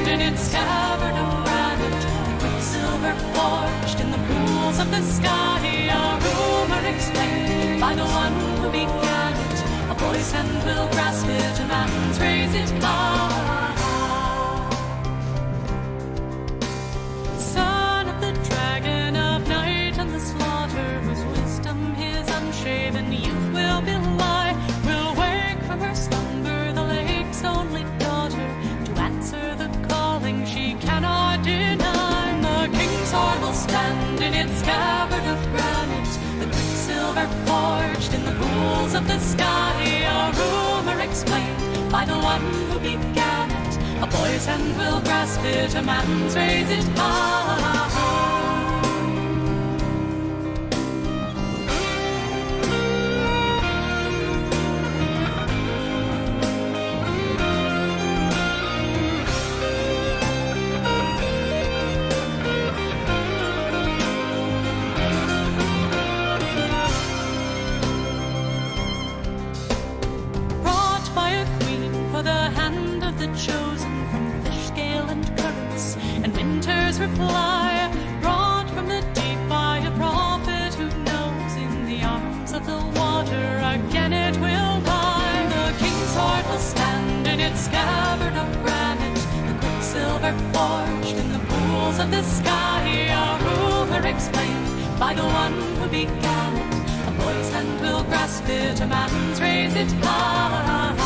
in its scabbard of granite, the quicksilver forged in the pools of the sky. A rumor explained by the one who began it. A boy's hand will grasp it, a man's raise it high. Son of the dragon of night and the slaughter, whose wisdom his unshaven youth will belie, will wake from her slumber the lake's only daughter, to answer the calling she cannot deny. The king's sword will stand in its scabbard of granite, the quicksilver forged in the pools of the sky. A rumor explained by the one who began it. A boy's hand will grasp it, a man's raise it high. Chosen from fish scale and currents, and winter's reply brought from the deep by a prophet who knows in the arms of the water again it will lie. The king's sword will stand in its scabbard of granite, the quicksilver forged in the pools of the sky. A rumor explained by the one who began it. A boy's hand will grasp it, a man's raise it high.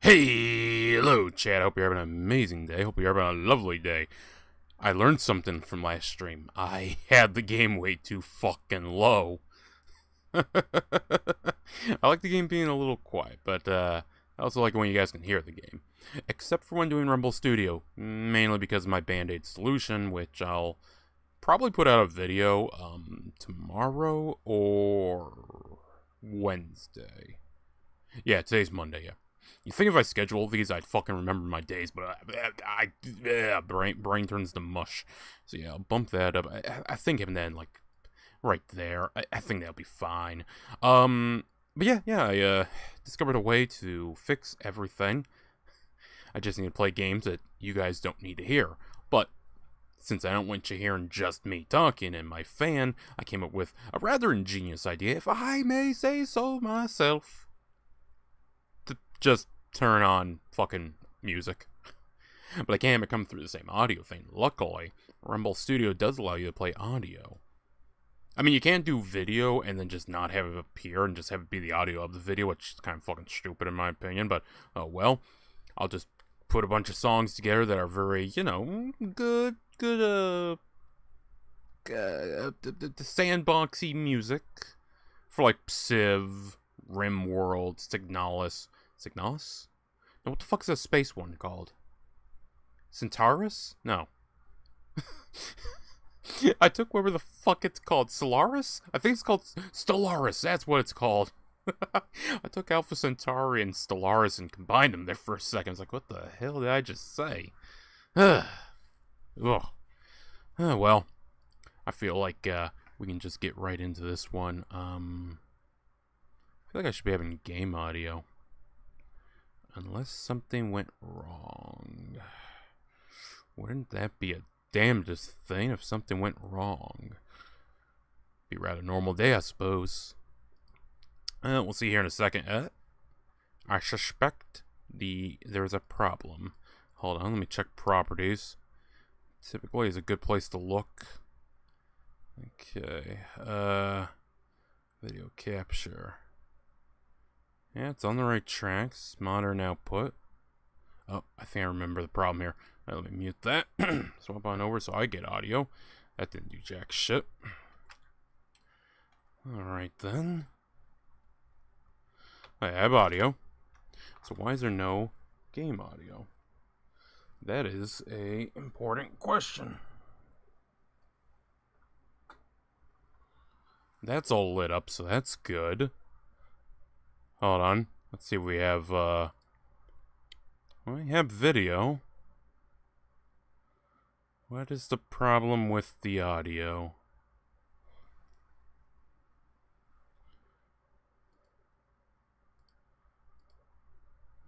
Hey, hello, chat. Hope you're having an amazing day. Hope you're having a lovely day. I learned something from last stream. I had the game way too fucking low. I like the game being a little quiet, but I also like it when you guys can hear the game. Except for when doing Rumble Studio, mainly because of my Band-Aid solution, which I'll probably put out a video tomorrow or Wednesday. Yeah, today's Monday, yeah. You think if I schedule these, I'd fucking remember my days, but brain turns to mush. So yeah, I'll bump that up. I think even then, like, right there, I think that'll be fine. But yeah, I discovered a way to fix everything. I just need to play games that you guys don't need to hear. But since I don't want you hearing just me talking and my fan, I came up with a rather ingenious idea, if I may say so myself, to just turn on fucking music. But I can't have it come through the same audio thing. Luckily, Rumble Studio does allow you to play audio. I mean, you can't do video and then just not have it appear and just have it be the audio of the video, which is kind of fucking stupid in my opinion, but, oh well. I'll just put a bunch of songs together that are very, good, the sandboxy music for, like, Civ, RimWorld, Signalis. Signalis? No, what the fuck is that space one called? Centaurus? No. I took whatever the fuck it's called. Solaris? I think it's called Stellaris. That's what it's called. I took Alpha Centauri and Stellaris and combined them there for a second. I was like, what the hell did I just say? Ugh. Well, I feel like we can just get right into this one. I feel like I should be having game audio. Unless something went wrong. Wouldn't that be a damnedest thing if something went wrong? Be rather normal day, I suppose. We'll see here in a second. I suspect there's a problem. Hold on, let me check properties. Typically is a good place to look. Okay, video capture. Yeah, it's on the right tracks. Modern output. Oh, I think I remember the problem here. Right, let me mute that. Swap on over so I get audio. That didn't do jack shit. Alright then. I have audio. So why is there no game audio? That is a important question. That's all lit up, so that's good. Hold on. Let's see if we have, we have video. What is the problem with the audio?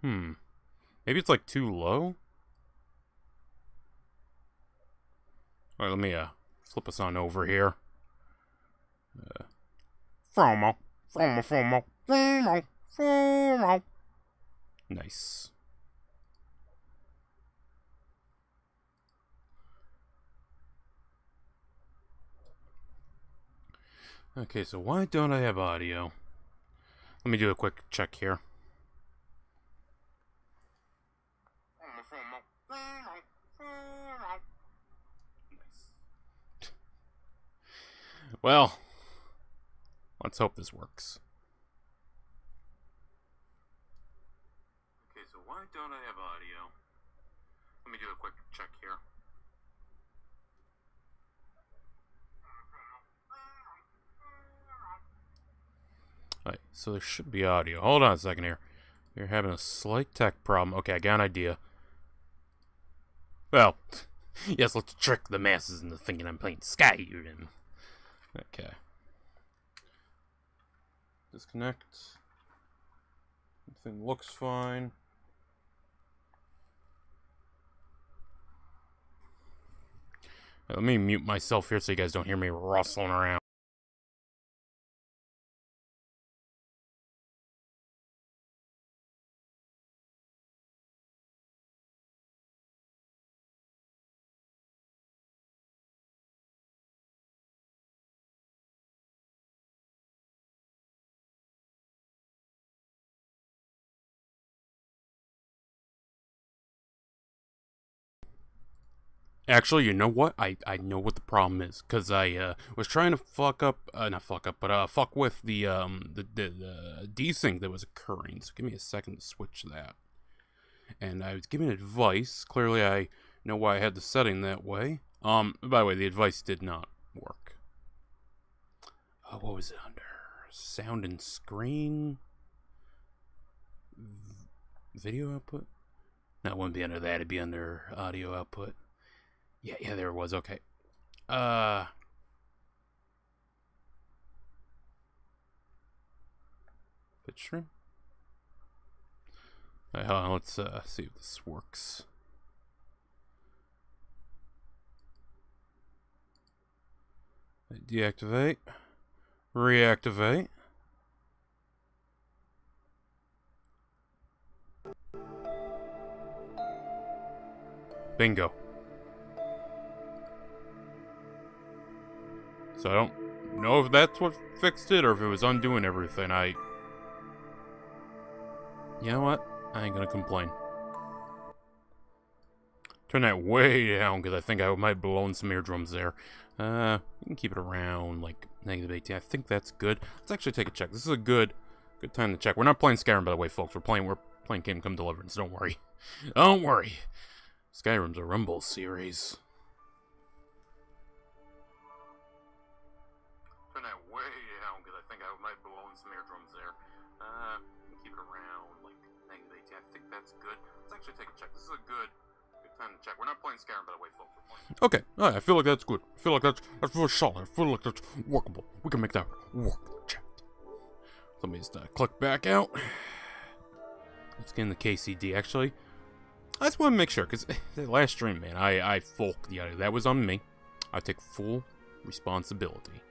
Maybe it's like too low? Alright, let me, flip us on over here. Fromo. Nice. Okay, so why don't I have audio? Let me do a quick check here. Well, let's hope this works. Okay, so why don't I have audio? Let me do a quick check here. Alright, so there should be audio. Hold on a second here. We're having a slight tech problem. Okay, I got an idea. Well, yes, let's trick the masses into thinking I'm playing Skyrim. Okay. Disconnect. Everything looks fine. Let me mute myself here so you guys don't hear me rustling around. Actually, you know what? I know what the problem is, cause I was trying to fuck with the desync that was occurring. So give me a second to switch that. And I was giving advice. Clearly, I know why I had the setting that way. By the way, the advice did not work. What was it under? Sound and screen? Video output? No, it wouldn't be under that. It'd be under audio output. Yeah, there it was. Okay. Bitstream? Alright, hold on. Let's see if this works. Deactivate. Reactivate. Bingo. So I don't know if that's what fixed it or if it was undoing everything. You know what? I ain't gonna complain. Turn that way down because I think I might have blown some eardrums there. You can keep it around like -18. I think that's good. Let's actually take a check. This is a good time to check. We're not playing Skyrim, by the way, folks. We're playing Kingdom Come Deliverance. Don't worry. Don't worry. Skyrim's a Rumble series. Turn that way down because I think I might have blown some eardrums there. You can keep it around like -18. I think that's good. Let's actually take a check. This is a good time to check. We're not playing Skyrim, by the way, folks. We're playing... Okay, alright, I feel like that's good. I feel like that's real solid. I feel like that's workable. We can make that work. Chat. Let me just click back out. Let's get in the KCD, actually. I just want to make sure, because the last stream, man, I fulked the audio. That was on me. I take full responsibility.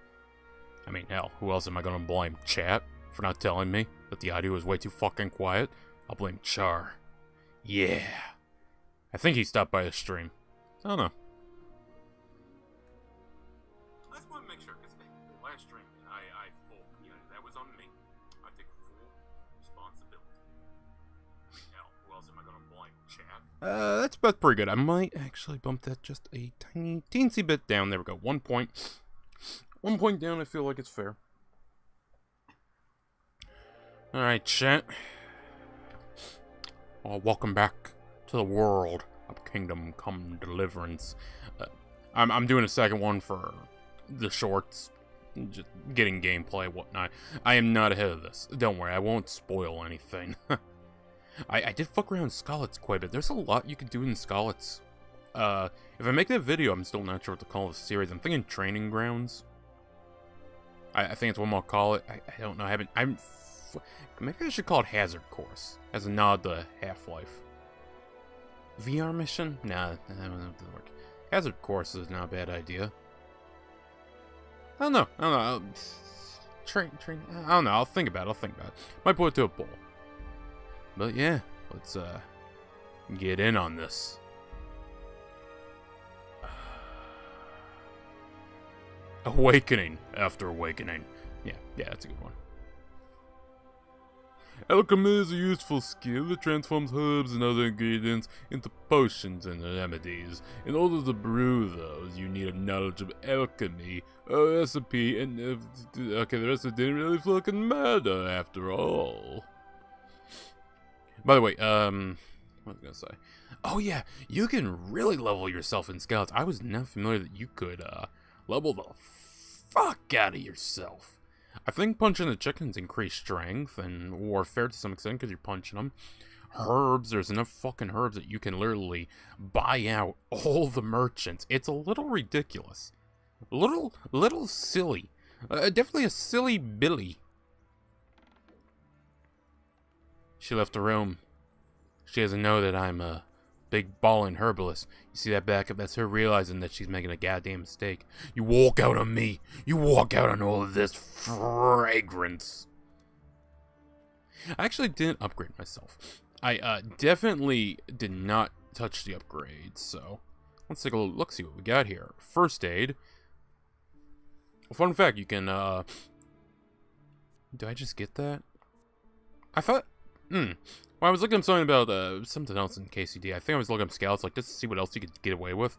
I mean, hell, who else am I going to blame? Chat for not telling me that the audio was way too fucking quiet? I'll blame Char. Yeah. I think he stopped by the stream. I don't know. I just want to make sure, because the last stream, I fulked the audio. That was on me. I take full responsibility. Hell, who else am I going to blame? Chat? That's pretty good. I might actually bump that just a tiny, teensy bit down. There we go. 1 point. 1 point down, I feel like it's fair. Alright, chat. Welcome back to the world of Kingdom Come Deliverance. I'm doing a second one for the shorts. Just getting gameplay, whatnot. I am not ahead of this. Don't worry, I won't spoil anything. I did fuck around in Scarlet's quite a bit. There's a lot you could do in Scarlet's. If I make that video, I'm still not sure what to call the series. I'm thinking Training Grounds. I think it's what I'll call it. I don't know. Maybe I should call it Hazard Course as a nod to Half-Life. VR mission? Nah, that doesn't work. Hazard Course is not a bad idea. I don't know. I don't know. I'll think about it. Might put it to a poll. But yeah, let's get in on this. Awakening after awakening. Yeah, that's a good one. Alchemy is a useful skill that transforms herbs and other ingredients into potions and remedies. In order to brew those, you need a knowledge of alchemy, a recipe, and okay, the rest of it didn't really fucking matter after all. By the way, what was I gonna say? Oh yeah, you can really level yourself in Scouts. I was not familiar that you could level the fuck out of yourself. I think punching the chickens increase strength and warfare to some extent because you're punching them. Herbs, there's enough fucking herbs that you can literally buy out all the merchants. It's a little ridiculous. Little silly. Definitely a silly Billy. She left the room. She doesn't know that I'm a big ballin' herbalist. You see that back up? That's her realizing that she's making a goddamn mistake. You walk out on me. You walk out on all of this fragrance. I actually didn't upgrade myself. I definitely did not touch the upgrades, so let's take a look, see what we got here. First aid. Fun fact, you can, do I just get that? I thought Well, I was looking up something about something else in KCD. I think I was looking up scouts, like, just to see what else you could get away with.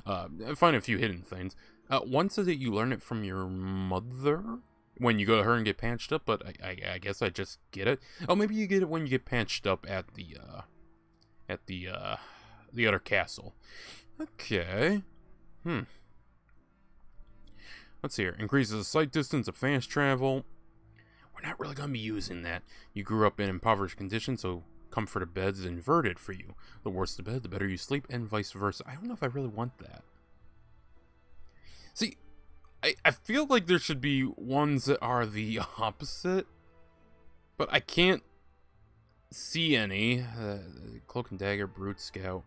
Find a few hidden things. One said that you learn it from your mother when you go to her and get patched up, but I guess I just get it. Oh, maybe you get it when you get patched up at the other castle. Okay. Let's see here. Increases the sight distance of fast travel. We're not really going to be using that. You grew up in impoverished conditions, so comfort of beds is inverted for you. The worse the bed, the better you sleep, and vice versa. I don't know if I really want that. See, I feel like there should be ones that are the opposite, but I can't see any. Cloak and Dagger, Brute Scout.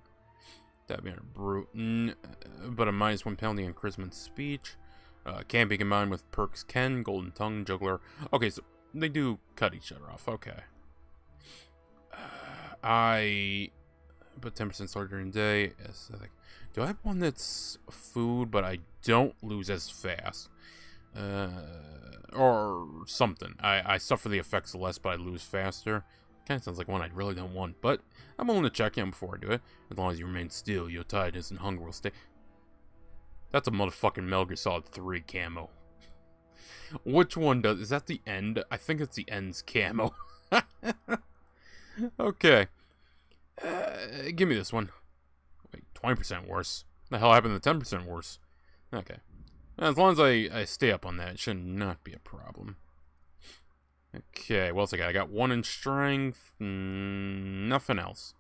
That'd be a Brute. But a -1 penalty on Charisma and Speech. Can't be combined with perks Ken, Golden Tongue, Juggler. Okay, so they do cut each other off. Okay. I put 10% slower during the day. Aesthetic. Do I have one that's food, but I don't lose as fast? Or something. I suffer the effects less, but I lose faster. Kind of sounds like one I really don't want, but I'm willing to check in before I do it. As long as you remain still, your tiredness and hunger will stay. That's a motherfucking Metal Gear Solid 3 camo. Which one does? Is that the end? I think it's the end's camo. Okay. Give me this one. Wait, 20% worse. The hell happened to 10% worse? Okay. As long as I stay up on that, it should not be a problem. Okay, what else I got? I got 1 in strength. Nothing else.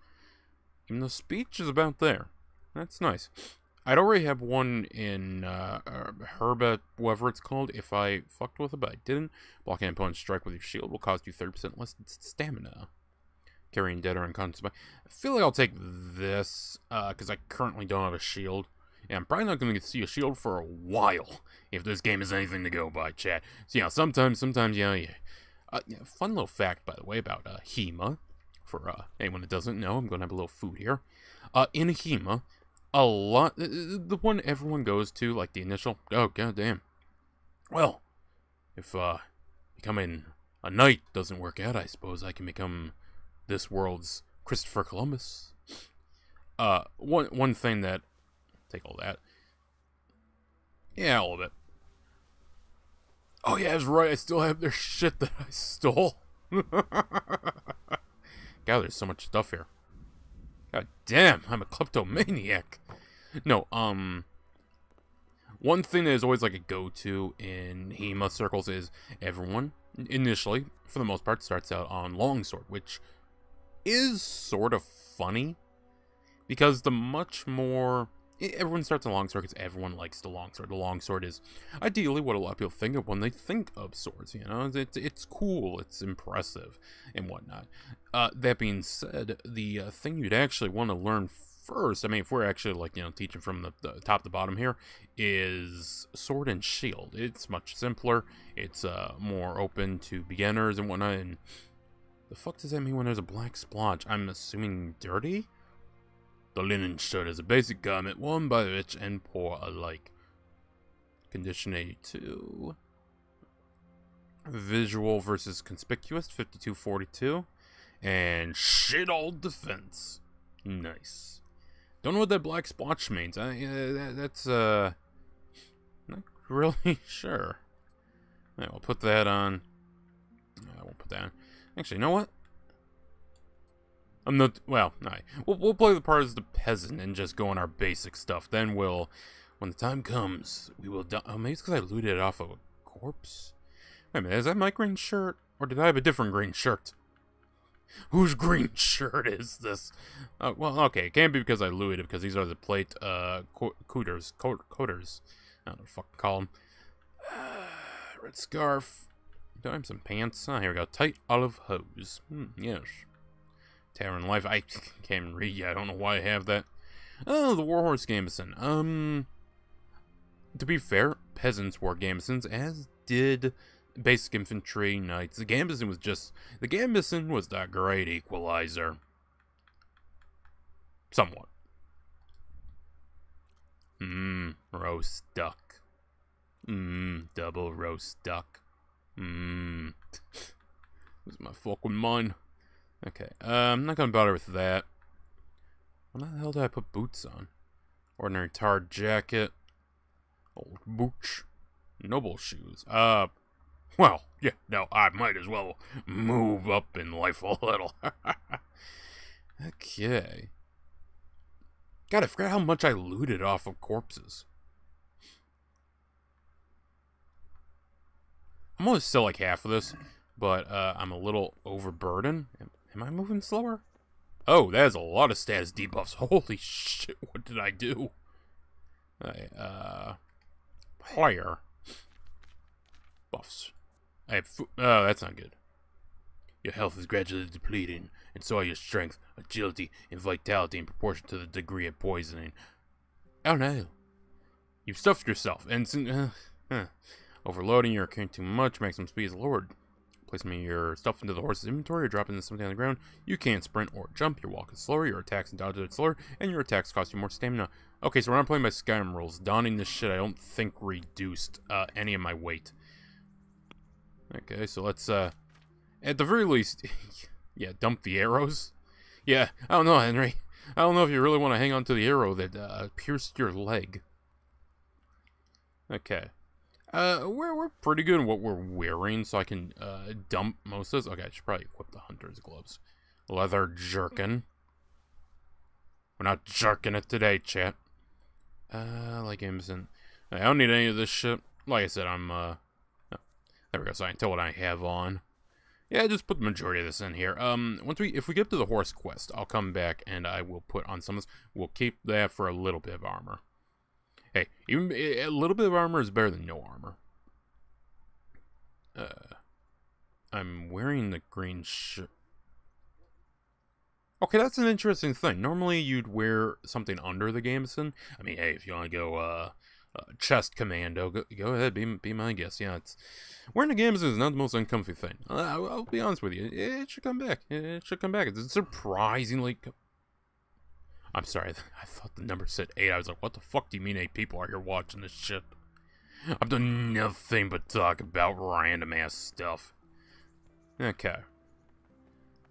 Even though speech is about there. That's nice. I'd already have 1 in Herba, whatever it's called, if I fucked with it, but I didn't. Blocking an opponent's strike with your shield will cost you 30% less stamina. Carrying dead or unconscious. I feel like I'll take this, because I currently don't have a shield. And I'm probably not going to see a shield for a while, if this game is anything to go by, chat. So, yeah, sometimes, yeah. Fun little fact, by the way, about HEMA. For anyone that doesn't know, I'm going to have a little food here. In HEMA, a lot, the one everyone goes to, like the initial, oh, goddamn. Well, if becoming a knight doesn't work out, I suppose I can become this world's Christopher Columbus. One thing that, take all that. Yeah, all of it. Oh yeah, that's right, I still have their shit that I stole. God, there's so much stuff here. God damn, I'm a kleptomaniac. No, one thing that is always like a go-to in HEMA circles is everyone, initially, for the most part, starts out on longsword, which is sort of funny, because the much more... Everyone starts on longsword because everyone likes the longsword. The longsword is ideally what a lot of people think of when they think of swords, you know? It's cool, it's impressive, and whatnot. That being said, the thing you'd actually want to learn first, I mean, if we're actually, like, you know, teaching from the top to bottom here, is sword and shield. It's much simpler, it's more open to beginners and whatnot, and the fuck does that mean when there's a black splotch? I'm assuming dirty? The linen shirt is a basic garment worn by rich and poor alike. Condition 82. Visual versus conspicuous, 52-42. And shit all defense. Nice. Don't know what that black splotch means. That's, not really sure. Alright, we'll put that on. I won't put that on. Actually, you know what? I'm not, well, alright. We'll play the part as the peasant and just go on our basic stuff. Then we'll, when the time comes, we will die. Oh, maybe it's because I looted it off of a corpse? Wait a minute, is that my green shirt? Or did I have a different green shirt? Whose green shirt is this? Well, okay, it can't be because I looted it, because these are the plate, coders. I don't know what the fuck to call them. Red scarf. Do I have some pants? Oh, here we go. Tight olive hose. Yes. Terran life. I can't read yet. I don't know why I have that. Oh, the Warhorse Gambeson. To be fair, peasants wore gambesons, as did basic infantry knights. The gambeson was that great equalizer. Somewhat. Roast duck. Double roast duck. This is my fucking mind. Okay, I'm not gonna bother with that. When the hell did I put boots on? Ordinary tarred jacket. Old booch. Noble shoes. Well, yeah, no, I might as well move up in life a little. Okay. God, I forgot how much I looted off of corpses. I'm only still like half of this, but I'm a little overburdened. Am I moving slower? Oh, that is a lot of status debuffs. Holy shit, what did I do? Player. Buffs. I have oh, that's not good. Your health is gradually depleting, and so are your strength, agility, and vitality in proportion to the degree of poisoning. Oh no. You've stuffed yourself, and overloading your carrying too much, maximum speed is lowered. Placing your stuff into the horse's inventory or dropping something on the ground, you can't sprint or jump, your walk is slower, your attacks and dodges are slower, and your attacks cost you more stamina. Okay, so we're not playing by Skyrim rules. Donning this shit I don't think reduced any of my weight. Okay, so let's, at the very least, yeah, dump the arrows. Yeah, I don't know, Henry. I don't know if you really want to hang on to the arrow that pierced your leg. Okay. We're pretty good in what we're wearing, so I can dump most of this. Okay, I should probably equip the hunter's gloves. Leather jerkin. We're not jerking it today, chat. Like Amazon. I don't need any of this shit. Like I said, I'm oh, there we go. So I can tell what I have on. Yeah, just put the majority of this in here. If we get to the horse quest, I'll come back and I will put on some of this. We'll keep that for a little bit of armor. Hey, even a little bit of armor is better than no armor. I'm wearing the green shirt. Okay, that's an interesting thing. Normally, you'd wear something under the gambeson. I mean, hey, if you want to go chest commando, go ahead, be my guest. Yeah, wearing a gambeson is not the most uncomfy thing. I'll be honest with you. It should come back. It should come back. It's surprisingly... I'm sorry, I thought the number said 8. I was like, what the fuck do you mean 8 people are here watching this shit? I've done nothing but talk about random ass stuff. Okay.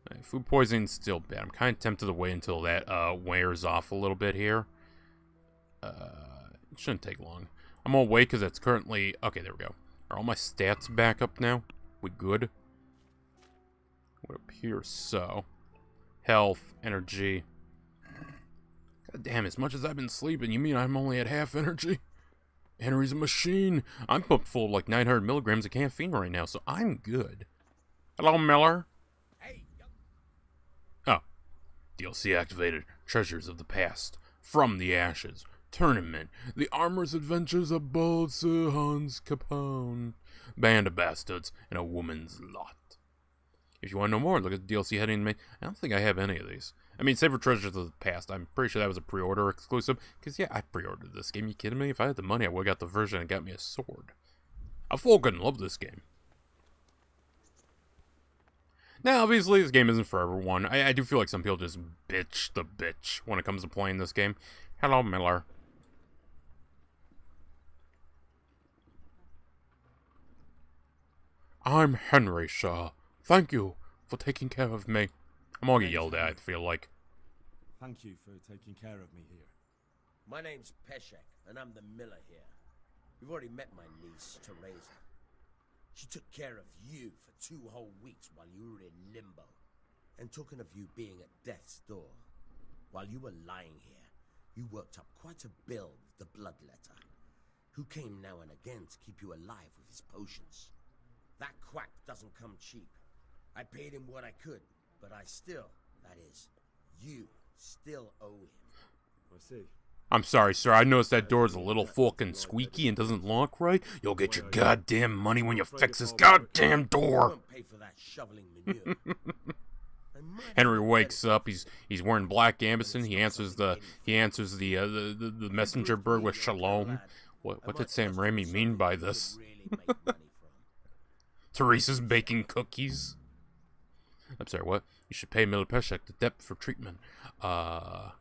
Right, food poisoning's still bad. I'm kind of tempted to wait until that wears off a little bit here. It shouldn't take long. I'm gonna wait because it's currently... Okay, there we go. Are all my stats back up now? We good? What appears so. Health, energy... God damn, as much as I've been sleeping, you mean I'm only at half energy? Henry's a machine. I'm pumped full of like 900 milligrams of caffeine right now, so I'm good. Hello, Miller. Hey. Oh. DLC activated. Treasures of the Past. From the Ashes. Tournament. The Armor's Adventures of Bold Sir Hans Capone. Band of Bastards and a Woman's Lot. If you want to know more, look at the DLC heading. I don't think I have any of these. I mean, save for Treasures of the Past. I'm pretty sure that was a pre-order exclusive. Because, yeah, I pre-ordered this game. You kidding me? If I had the money, I would have got the version and got me a sword. I fucking love this game. Now, obviously, this game isn't for everyone. I do feel like some people just bitch the bitch when it comes to playing this game. Hello, Miller. I'm Henry, sir. Thank you for taking care of me. I'm gonna get yelled at, I feel like. Thank you for taking care of me here. My name's Peshek, and I'm the miller here. You've already met my niece, Teresa. She took care of you for 2 whole weeks while you were in limbo. And talking of you being at death's door, while you were lying here, you worked up quite a bill with the bloodletter, who came now and again to keep you alive with his potions. That quack doesn't come cheap. I paid him what I could, but I still, that is, you still owe him. I see. I'm sorry, sir. I noticed that door's a little fucking squeaky and doesn't lock right. You'll get your goddamn money when you fix this goddamn door. Won't pay for that shoveling manure. Henry wakes up. He's wearing black gambeson. He answers the messenger bird with shalom. What did Sam Raimi mean by this? Teresa's baking cookies. I'm sorry, what? You should pay Miller Peshek the debt for treatment. I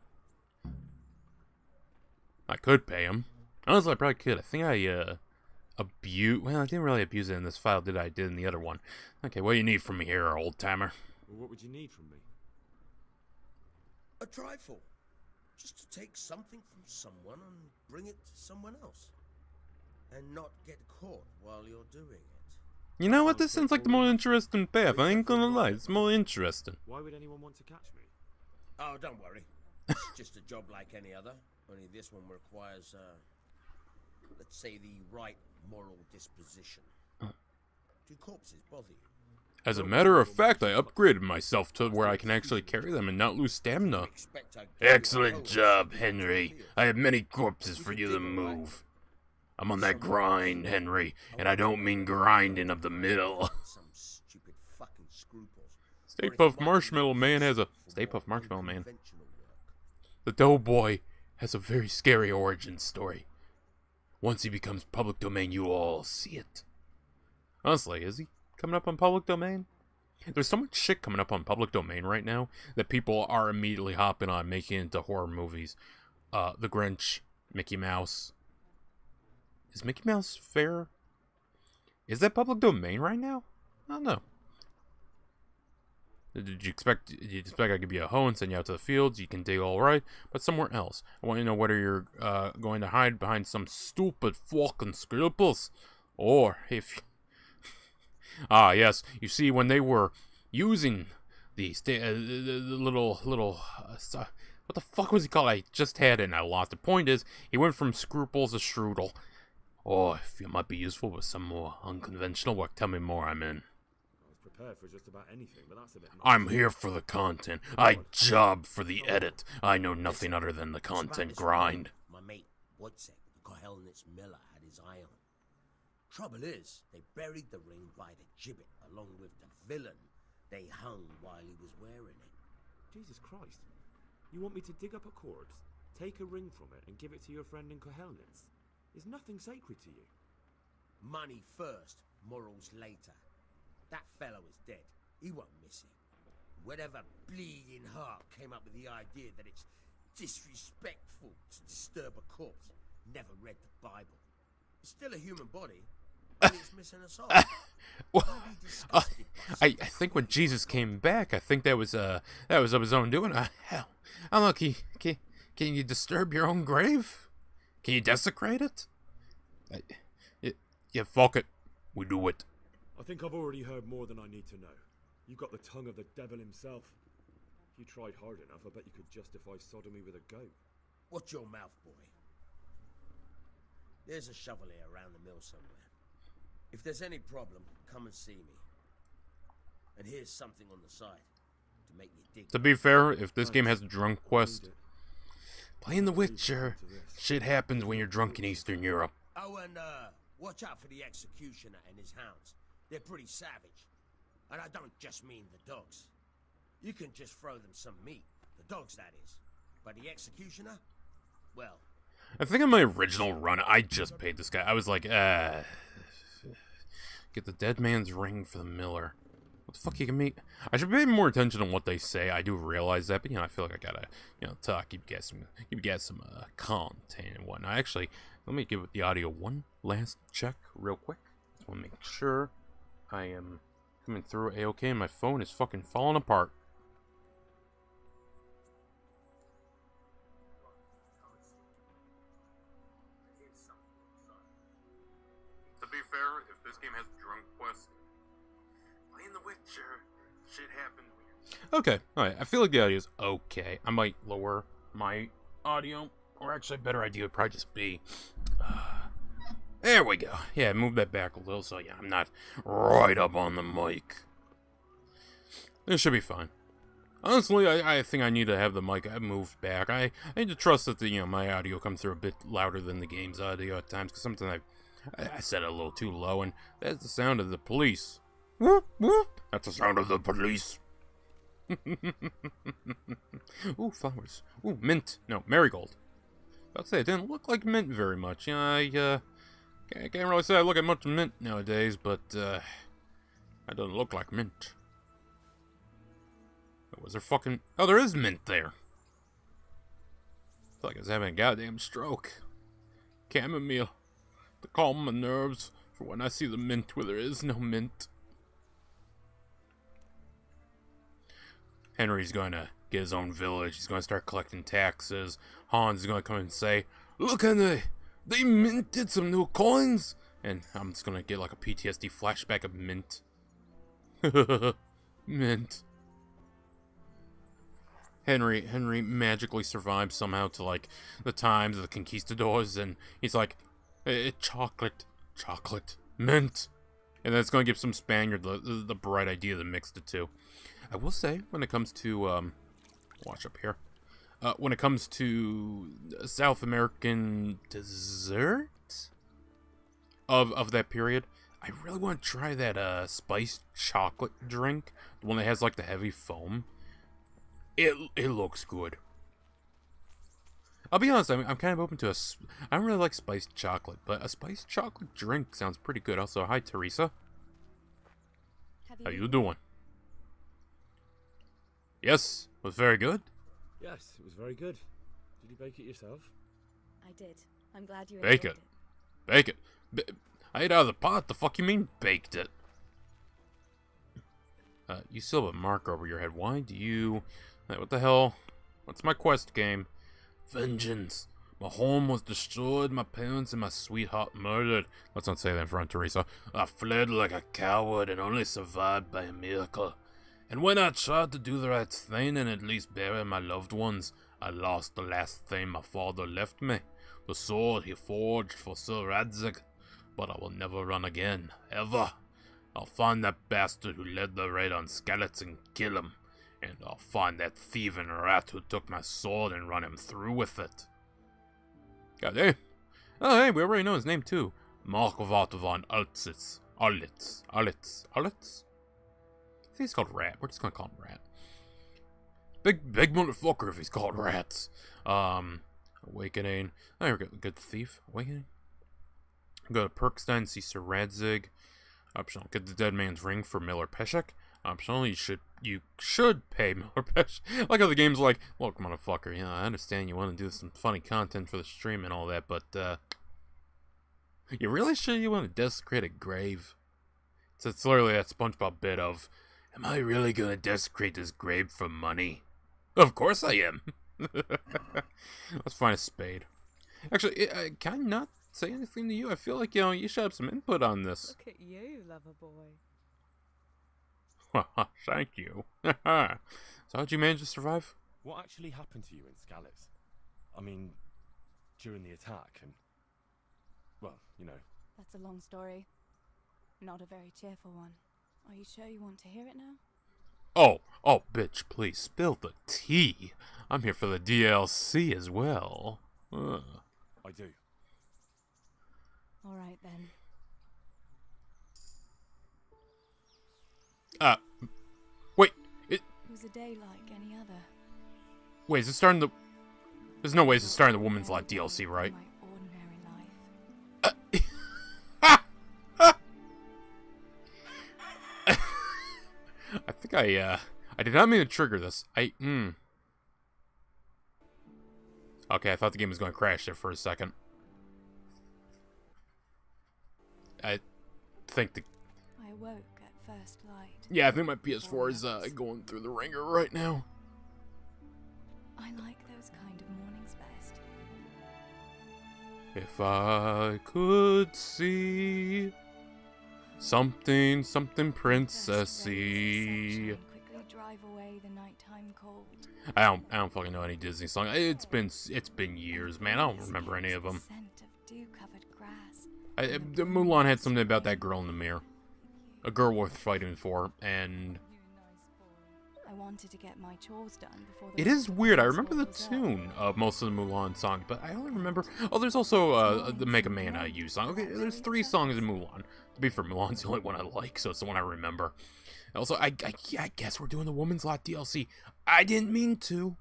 could pay him. Honestly, I probably could. I think I abused... Well, I didn't really abuse it in this file, did I? I did in the other one. Okay, what do you need from me here, old-timer? Well, what would you need from me? A trifle. Just to take something from someone and bring it to someone else. And not get caught while you're doing it. You know what? This sounds like the more interesting path. I ain't gonna lie, it's more interesting. Why would anyone want to catch me? Oh, don't worry. It's just a job like any other. Only this one requires, let's say, the right moral disposition. Do corpses bother you? As a matter of fact, I upgraded myself to where I can actually carry them and not lose stamina. Excellent job, Henry. I have many corpses for you to move. I'm on that grind, Henry, and I don't mean grinding of the middle. Some stupid fucking scruples. Stay Puft Marshmallow Man has a... Stay Puft Marshmallow Man. The Doughboy has a very scary origin story. Once he becomes public domain, you all see it. Honestly, is he coming up on public domain? There's so much shit coming up on public domain right now that people are immediately hopping on, making it into horror movies. The Grinch, Mickey Mouse. Is Mickey Mouse fair? Is that public domain right now? I don't know. Did you expect I could be a hoe and send you out to the fields? You can dig all right, but somewhere else. I want to know whether you're going to hide behind some stupid fucking scruples, or if... Ah, yes. You see, when they were using the little what the fuck was he called? I just had it and I lost. The point is, he went from scruples to strudel. Oh, if you might be useful with some more unconventional work, tell me more. I'm in. I was prepared for just about anything, but that's a bit... I'm here for the content. I job for the edit. I know nothing other than the content grind. My mate, Wojciech, the Kohelnitz Miller, had his eye on. Trouble is, they buried the ring by the gibbet, along with the villain they hung while he was wearing it. Jesus Christ. You want me to dig up a corpse, take a ring from it, and give it to your friend in Kohelnitz? Is nothing sacred to you? Money first, morals later. That fellow is dead. He won't miss it. Whatever bleeding heart came up with the idea that it's disrespectful to disturb a corpse never read the Bible. It's still a human body, and it's missing a soul. I think when Jesus came back, I think that was of his own doing. Hell, I'm lucky. Can you disturb your own grave? Can you desecrate it? Yeah, fuck it. We do it. I think I've already heard more than I need to know. You've got the tongue of the devil himself. If you tried hard enough, I bet you could justify sodomy with a goat. Watch your mouth, boy. There's a shovel here around the mill somewhere. If there's any problem, come and see me. And here's something on the side to make you dig. To be fair, if this game has a drunk quest, playing The Witcher, shit happens when you're drunk in Eastern Europe. Oh, and watch out for the executioner and his hounds. They're pretty savage. And I don't just mean the dogs. You can just throw them some meat. The dogs, that is. But the executioner? Well... I think on my original run, I just paid this guy. I was like, get the dead man's ring for the miller. What the fuck you can meet? I should pay more attention on what they say. I do realize that, but I feel like I gotta, talk, give you guys some content and whatnot. Actually, let me give the audio one last check real quick. Just want to make sure I am coming through A-okay, and my phone is fucking falling apart. To be fair, if this game has a drunk quest, playing The Witcher, shit happens weird. Okay, alright, I feel like the audio is okay. I might lower my audio, or actually a better idea would probably just be... there we go. Yeah, move that back a little so I'm not right up on the mic. This should be fine. Honestly, I think I need to have the mic moved back. I need to trust that my audio comes through a bit louder than the game's audio at times, because sometimes I set it a little too low, and that's the sound of the police. Whoop, whoop. That's the sound of the police. Ooh, flowers. Ooh, mint. No, marigold. I'd say it didn't look like mint very much. I can't really say I look at much mint nowadays, but that doesn't look like mint. Was there fucking... Oh, there is mint there. I feel like I was having a goddamn stroke. Chamomile. To calm my nerves for when I see the mint where there is no mint. Henry's going to get his own village. He's going to start collecting taxes. Hans is going to come and say, "Look, Henry, they minted some new coins." And I'm just going to get like a PTSD flashback of mint. Mint. Henry magically survived somehow to like the times of the conquistadors, and he's like, chocolate, mint. And then it's going to give some Spaniard the bright idea to mix the two. I will say, when it comes to, watch up here. When it comes to South American dessert of that period, I really want to try that spiced chocolate drink, the one that has like the heavy foam. It looks good. I'll be honest, I'm kind of open to I don't really like spiced chocolate, but a spiced chocolate drink sounds pretty good. Also, hi Teresa. How you doing? Yes, was very good. Yes, it was very good. Did you bake it yourself? I did. I'm glad you Bake enjoyed it. Bake it. I ate out of the pot. The fuck you mean baked it? You still have a mark over your head. Why do you... What the hell? What's my quest game? Vengeance. My home was destroyed, my parents and my sweetheart murdered. Let's not say that in front of Teresa. I fled like a coward and only survived by a miracle. And when I tried to do the right thing and at least bury my loved ones, I lost the last thing my father left me. The sword he forged for Sir Radzig. But I will never run again, ever. I'll find that bastard who led the raid on Skeleton and kill him. And I'll find that thieving rat who took my sword and run him through with it. God damn. Oh, hey, we already know his name, too. Markovat von Altzitz. Allitz. I think he's called Rat. We're just gonna call him Rat. Big motherfucker if he's called Rats. Awakening. Oh, here we go. Good thief. Awakening. Go to Perkstein, see Sir Radzig. Optional. Get the dead man's ring for Miller Peshek. Optional. You should pay Miller Peshek. Like how the game's like, look, motherfucker, you know, I understand you want to do some funny content for the stream and all that, but you really sure you want to desecrate a grave? So it's literally that SpongeBob bit of, am I really gonna desecrate this grave for money? Of course I am. Let's find a spade. Actually, can I not say anything to you? I feel like, you know, you should have some input on this. Look at you, lover boy. Thank you. So how'd you manage to survive? What actually happened to you in Skalitz? I mean, during the attack and... Well, you know. That's a long story. Not a very cheerful one. Are you sure you want to hear it now? Oh, bitch, please spill the tea. I'm here for the DLC as well. I do. Alright then. Wait, It was a day like any other. wait, is it starting the... There's no way this is starting the Woman's Lot DLC, right? My ordinary life. I think I did not mean to trigger this. Okay, I thought the game was going to crash there for a second. I think the... I awoke at first light. Yeah, I think my PS4 is going through the ringer right now. I like those kind of mornings best. If I could see something princessy. Quickly drive away the nighttime cold. I don't fucking know any Disney song. It's been years, man. I don't remember any of them. Scent of dew-covered grass. The Mulan had something about that girl in the mirror. A girl worth fighting for, and... I wanted to get my chores done before It is weird. I remember the tune of most of the Mulan songs, but I only remember... Oh, there's also the Mega Man U song. Okay, there's 3 songs in Mulan. To be fair, Mulan's the only one I like, so it's the one I remember. Also, I guess we're doing the Woman's Lot DLC. I didn't mean to.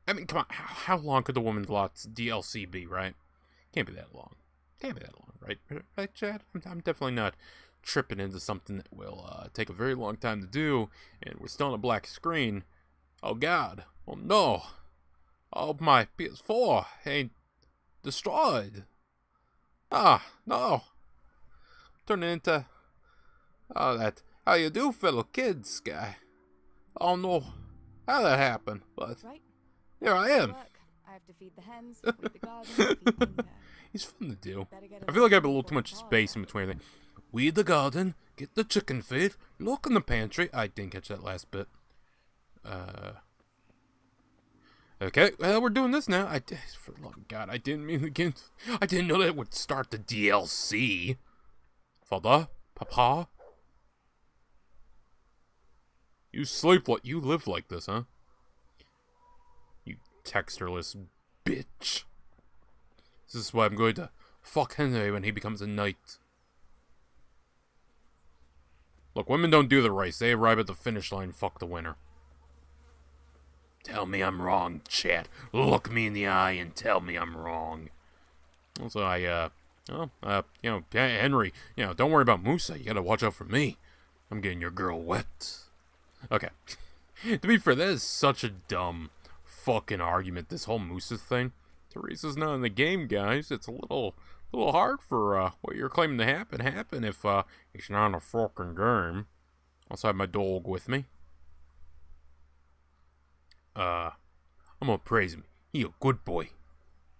I mean, come on. How long could the Woman's Lot DLC be, right? Can't be that long. Can't be that long, right? Right, Chad? I'm definitely not tripping into something that will take a very long time to do, and we're still on a black screen. Oh, God. Oh, no. Oh, my PS4 ain't destroyed. Ah, no. Turning into... Oh, that... How you do, fellow kids, guy? Oh no, how did that happen? But Right? here I am. Work. I have to feed the hens, feed the garden, feed Tinker. He's fun to do. Better get I feel like I have a ready little for too much the space in party. between everything. Weed the garden, get the chicken feed, look in the pantry. I didn't catch that last bit. Okay, well, we're doing this now. For the love of God, I didn't mean to get. I didn't know that would start the DLC. Father? Papa? You live like this, huh? You texterless bitch. This is why I'm going to fuck Henry when he becomes a knight. Look, women don't do the race. They arrive at the finish line, fuck the winner. Tell me I'm wrong, chat. Look me in the eye and tell me I'm wrong. Also, Henry, don't worry about Musa. You gotta watch out for me. I'm getting your girl wet. Okay. To be fair, that is such a dumb fucking argument, this whole Musa thing. Teresa's not in the game, guys. It's a little hard for what you're claiming to happen if it's not a fucking game. Also have my dog with me. I'm gonna praise him. He a good boy.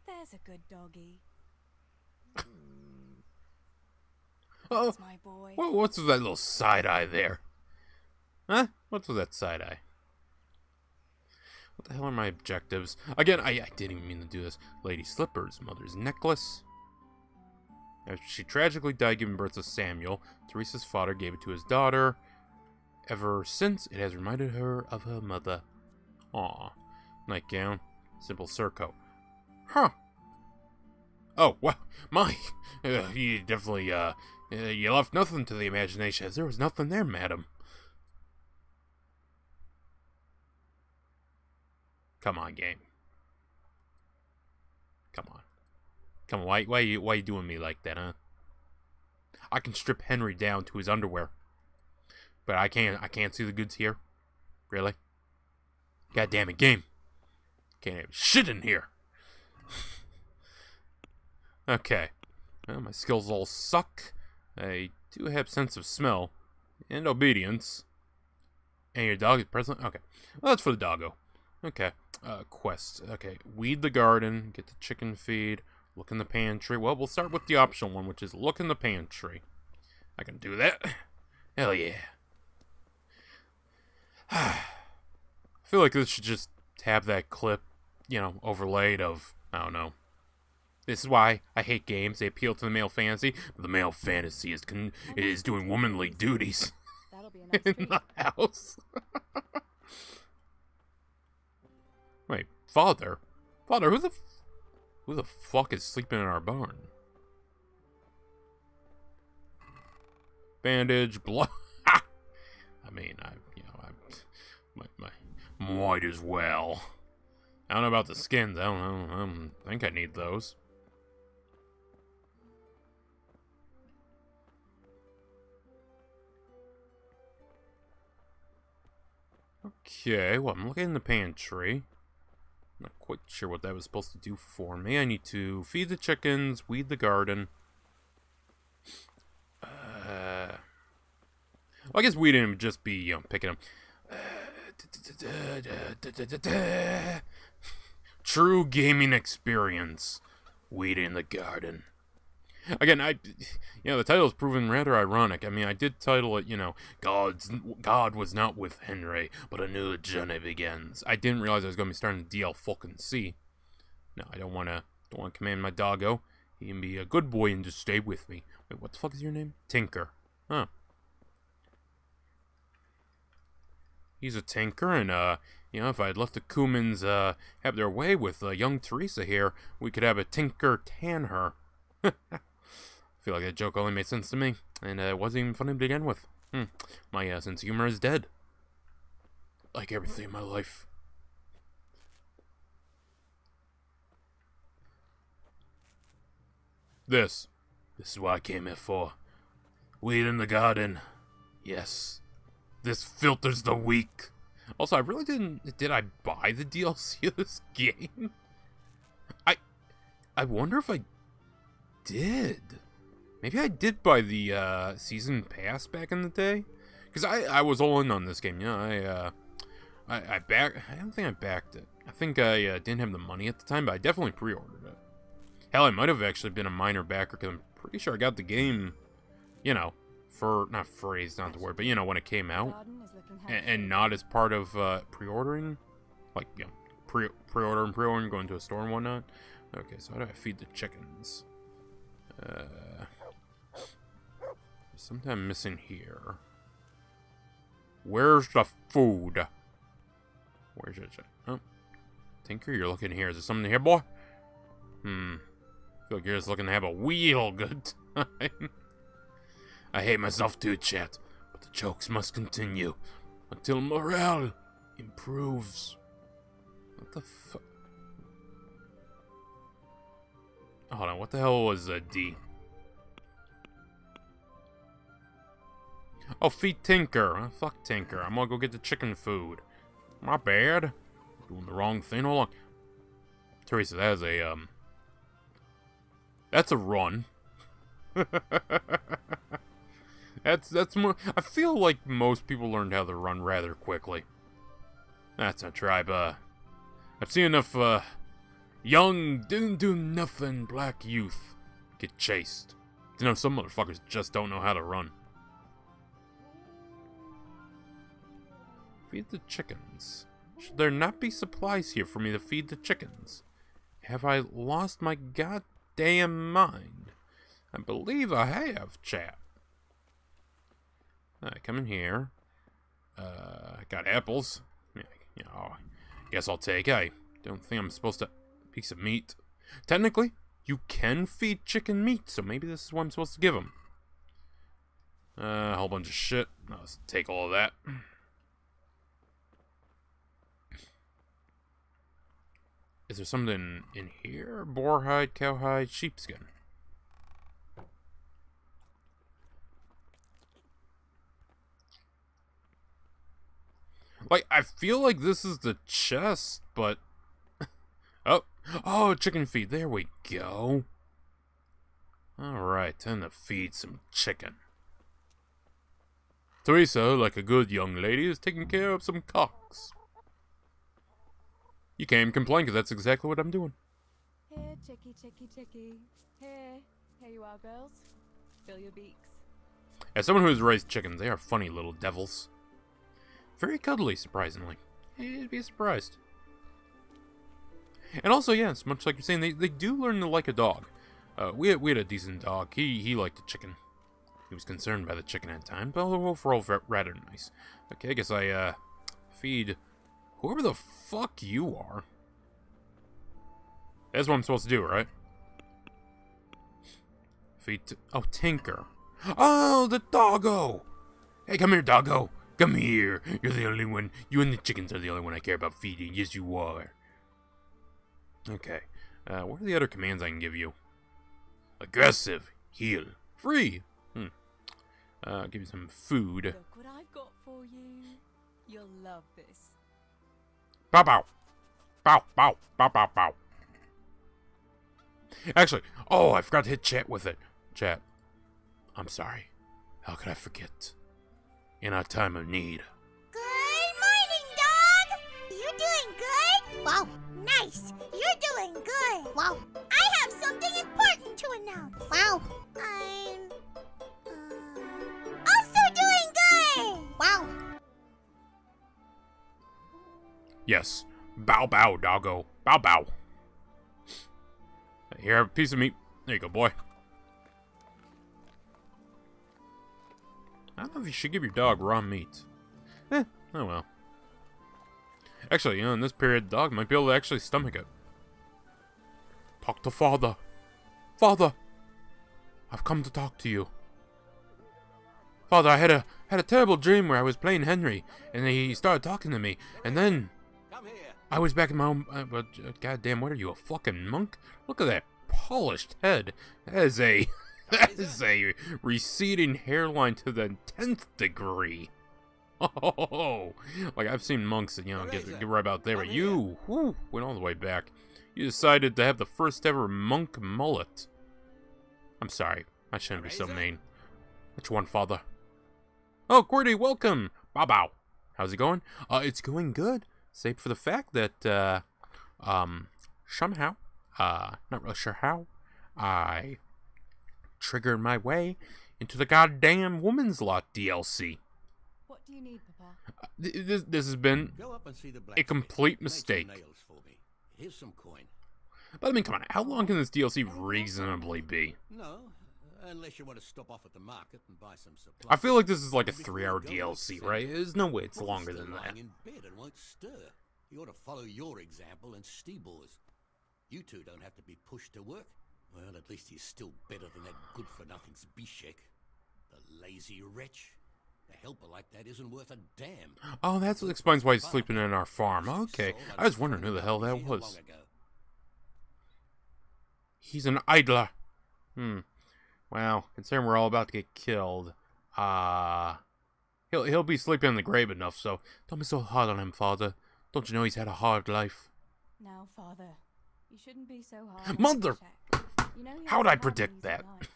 There's a good doggy. Oh, That's my boy. what's with that little side eye there? Huh? What's with that side eye? What the hell are my objectives? Again, I didn't even mean to do this. Lady Slippers, mother's necklace. After she tragically died giving birth to Samuel, Teresa's father gave it to his daughter. Ever since, it has reminded her of her mother. Aw. Nightgown. Simple Circo. Huh. Oh, well, you definitely, you left nothing to the imagination, as there was nothing there, madam. Come on, game. Come on. Come on, why you doing me like that, huh? I can strip Henry down to his underwear. But I can't see the goods here. Really? God damn it, game. Can't have shit in here. Okay. Well, my skills all suck. I do have sense of smell. And obedience. And your dog is present? Okay. Well, that's for the doggo. Okay. Quest. Okay. Weed the garden. Get the chicken feed. Look in the pantry. Well, we'll start with the optional one, which is look in the pantry. I can do that. Hell yeah. I feel like this should just have that clip, overlaid of, I don't know. This is why I hate games. They appeal to the male fantasy, but the male fantasy is doing womanly duties That'll be a nice in treat. the house. Wait, Father? Father, who the fuck is sleeping in our barn? Bandage, blood. I mean, I might as well. I don't know about the skins. I don't think I need those. Okay, well, I'm looking in the pantry. Not quite sure what that was supposed to do for me. I need to feed the chickens, weed the garden. Well, I guess weeding would just be, picking them. True gaming experience. Weeding the garden. Again, the title is proven rather ironic. I mean, I did title it, God was not with Henry, but a new journey begins. I didn't realize I was going to be starting the DL fucking C. No, I don't want to command my doggo. He can be a good boy and just stay with me. Wait, what the fuck is your name? Tinker. Huh. He's a tinker, and, if I had let the Kumans, have their way with, young Teresa here, we could have a tinker tan her. I feel like that joke only made sense to me, and it wasn't even funny to begin with. My sense of humor is dead. Like everything in my life. This is what I came here for. Weed in the garden. Yes. This filters the weak. Also, I really did I buy the DLC of this game? I wonder if I did. Maybe I did buy the season pass back in the day, because I was all in on this game. I I don't think I backed it. I think I didn't have the money at the time, but I definitely pre-ordered it. Hell, I might have actually been a minor backer, because I'm pretty sure I got the game, you know, for, not free, it's not the word, but, you know, when it came out, and not as part of pre-ordering, like, you know, pre-ordering, going to a store and whatnot. Okay, so how do I feed the chickens? Something I'm missing here. Where's the food? Where's it? Oh, Tinker, you're looking here. Is there something here, boy? I feel like you're just looking to have a real good time. I hate myself too, chat, but the jokes must continue until morale improves. What the fuck? Hold on, what the hell was D? Oh, feed Tinker. Oh, fuck Tinker. I'm gonna go get the chicken food. My bad. Doing the wrong thing. Hold on. Teresa, that is a, that's a run. That's more... I feel like most people learned how to run rather quickly. That's a tribe, I've seen enough, young, didn't do nothing black youth get chased. You know, some motherfuckers just don't know how to run. Feed the chickens. Should there not be supplies here for me to feed the chickens? Have I lost my goddamn mind? I believe I have, chat. Alright, come in here. Got apples. Yeah, I guess I'll take it. I don't think I'm supposed to... Piece of meat. Technically, you can feed chicken meat, so maybe this is what I'm supposed to give them. A whole bunch of shit. Let's take all of that. Is there something in here? Boar hide, cowhide, sheepskin. Like, I feel like this is the chest, but... Oh, chicken feed. There we go. Alright, time to feed some chicken. Teresa, like a good young lady, is taking care of some cocks. You can't even complain, because that's exactly what I'm doing. Here, chicky, chicky, chicky. Here you are, girls. Fill your beaks. As someone who has raised chickens, they are funny little devils. Very cuddly, surprisingly. You'd be surprised. And also, yes, much like you're saying, they do learn to like a dog. We had a decent dog. He liked the chicken. He was concerned by the chicken at times, but overall rather nice. Okay, I guess I feed whoever the fuck you are. That's what I'm supposed to do, right? Feed Tinker. Oh, the doggo! Hey, come here, doggo. Come here. You're the only one. You and the chickens are the only one I care about feeding. Yes, you are. Okay. What are the other commands I can give you? Aggressive. Heal. Free. I'll give you some food. Look what I've got for you. You'll love this. Bow bow. Bow bow. Bow bow bow. Actually, I forgot to hit chat with it. Chat. I'm sorry. How could I forget? In our time of need. Good morning, dog! You doing good? Wow, nice! You're doing good! Wow. I have something important to announce. Wow. I'm... also doing good! Wow. Yes. Bow bow, doggo. Bow bow. Here, have a piece of meat. There you go, boy. I don't know if you should give your dog raw meat. Oh well. Actually, in this period, the dog might be able to actually stomach it. Talk to Father. Father! I've come to talk to you. Father, I had a terrible dream where I was playing Henry, and he started talking to me, and then... Come here. I was back in my own... goddamn, what are you, a fucking monk? Look at that polished head. That is a... That is a receding hairline to the 10th degree. Oh, like I've seen monks that, get right about there, but you, went all the way back. You decided to have the first ever monk mullet. I'm sorry, I shouldn't be so mean. Which one, Father? Oh, Qwerty, welcome! Bow bow. How's it going? It's going good, save for the fact that, somehow, not really sure how, I triggered my way into the goddamn Woman's Lot DLC. What do you need, Papa? This has been Go up and see the a blacksmith. complete Make some mistake. nails for me. Here's some coin. But I mean, come on, how long can this DLC reasonably be? No, unless you want to stop off at the market and buy some supplies. I feel like this is like a Before 3-hour you go, DLC, Crusader, right? There's no way it's Paul's longer still than that. lying in bed and won't stir. You ought to follow your example and Stebor's. You two don't have to be pushed to work. Well, at least he's still better than that good-for-nothing Zbyszek. The lazy wretch. A helper like that isn't worth a damn. Oh, that's what explains why he's sleeping in our farm. Okay, I was wondering who the hell that was. He's an idler. Well, considering we're all about to get killed, he'll be sleeping in the grave enough, so don't be so hard on him, Father. Don't you know he's had a hard life? Now, Father, you shouldn't be so hard. Mother! You know you How'd have I to predict have that? these